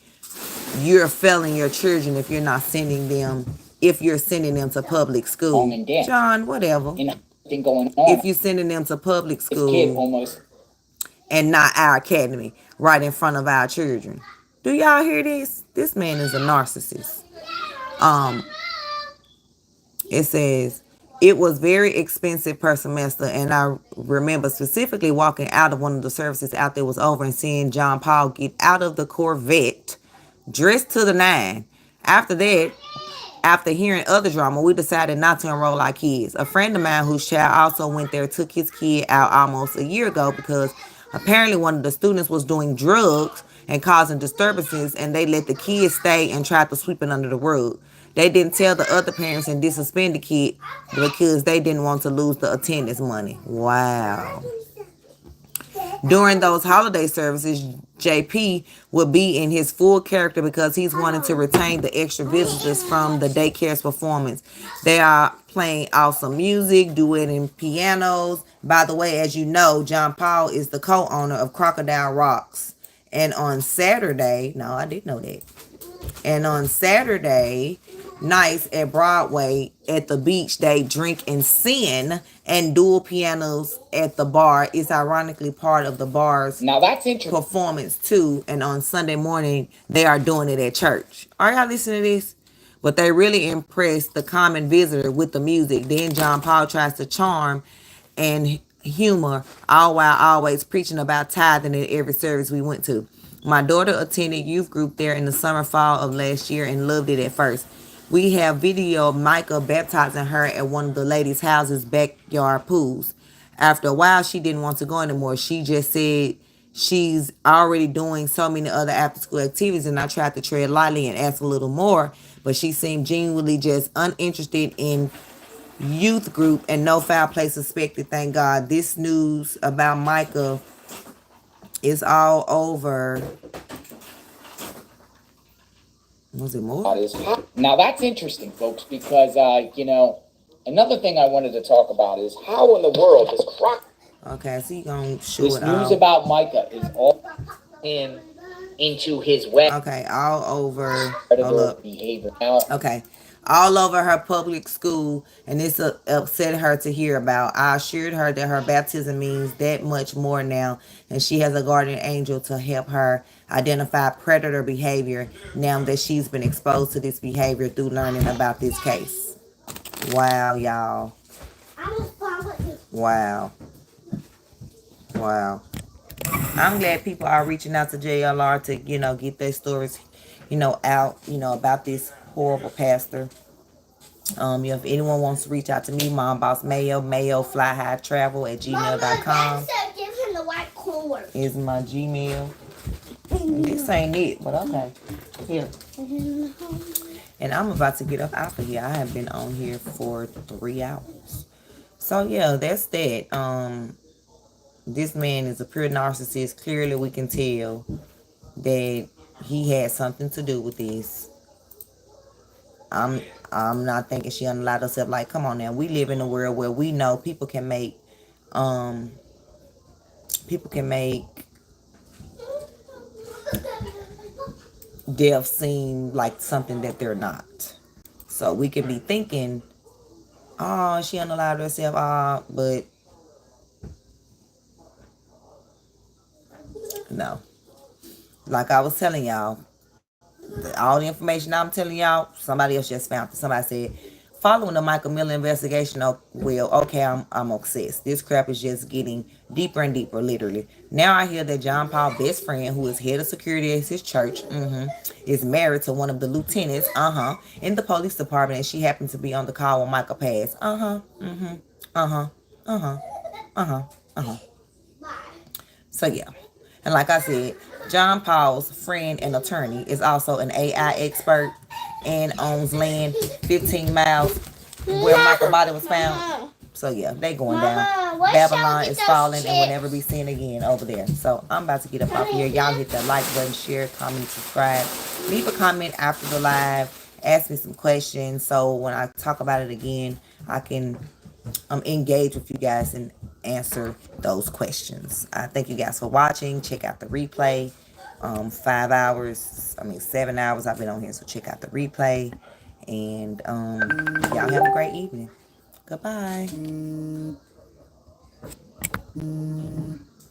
you're failing your children if you're sending them to public school. John, whatever. If you're sending them to public school and not our academy right in front of our children. Do y'all hear this? This man is a narcissist. It says, it was very expensive per semester, and I remember specifically walking out of one of the services after it was over and seeing John Paul get out of the Corvette, dressed to the nine. After that, after hearing other drama, we decided not to enroll our kids. A friend of mine whose child also went there took his kid out almost a year ago because apparently one of the students was doing drugs and causing disturbances, and they let the kids stay and tried to sweep it under the rug. They didn't tell the other parents and did suspend the kid because they didn't want to lose the attendance money. Wow. During those holiday services, JP would be in his full character because he's wanting to retain the extra visitors from the daycare's performance. They are playing awesome music, duetting pianos. By the way, as you know, John Paul is the co-owner of Crocodile Rocks. And on Saturday, no, I didn't know that. And on Saturday, nights at Broadway at the beach, they drink and sin, and dual pianos at the bar is ironically part of the bar's performance too. And on Sunday morning, they are doing it at church. Are y'all listening to this? But they really impressed the common visitor with the music. Then John Paul tries to charm and humor, all while always preaching about tithing at every service we went to. My daughter attended youth group there in the summer fall of last year and loved it at first. We have video of Mica baptizing her at one of the ladies' houses' backyard pools. After a while, she didn't want to go anymore. She just said she's already doing so many other after-school activities, and I tried to tread lightly and ask a little more, but she seemed genuinely just uninterested in youth group and no foul play suspected. Thank God. This news about Mica is all over. Was it more? Now that's interesting, folks, because another thing I wanted to talk about is how in the world is Croc. Okay, so you gonna show this it news all. about Mica is all into his web. Okay, all over. Behavior. Okay, all over her public school, and this upset her to hear about. I assured her that her baptism means that much more now, and she has a guardian angel to help her identify predator behavior now that she's been exposed to this behavior through learning about this case. Wow, y'all. Wow. Wow. I'm glad people are reaching out to JLR to, get their stories, out, about this horrible pastor. If anyone wants to reach out to me, MomBossMayo, mayoflyhightravel@gmail.com is my Gmail. This ain't it, but okay. Here. And I'm about to get up out of here. I have been on here for 3 hours. So yeah, that's that. This man is a pure narcissist. Clearly we can tell that he had something to do with this. I'm not thinking she unallowed herself. Like, come on now. We live in a world where we know people can make death seem like something that they're not. So we can be thinking, oh, she unallowed herself, but no. Like I was telling y'all, all the information I'm telling y'all, somebody else just found it. Somebody said, following the Michael Miller investigation, okay, I'm obsessed. This crap is just getting deeper and deeper, literally. Now I hear that John Paul's best friend, who is head of security at his church, is married to one of the lieutenants, in the police department, and she happened to be on the call when Michael passed. So yeah. And like I said, John Paul's friend and attorney is also an AI expert and owns land 15 miles where Michael's body was found. So yeah, they going down. Babylon is falling and will never be seen again over there. So I'm about to get up off here. Y'all hit that like button, share, comment, subscribe. Leave a comment after the live. Ask me some questions so when I talk about it again, I can engage with you guys and answer those questions. I thank you guys for watching. Check out the replay. 7 hours I've been on here, so check out the replay. And y'all have a great evening. Goodbye.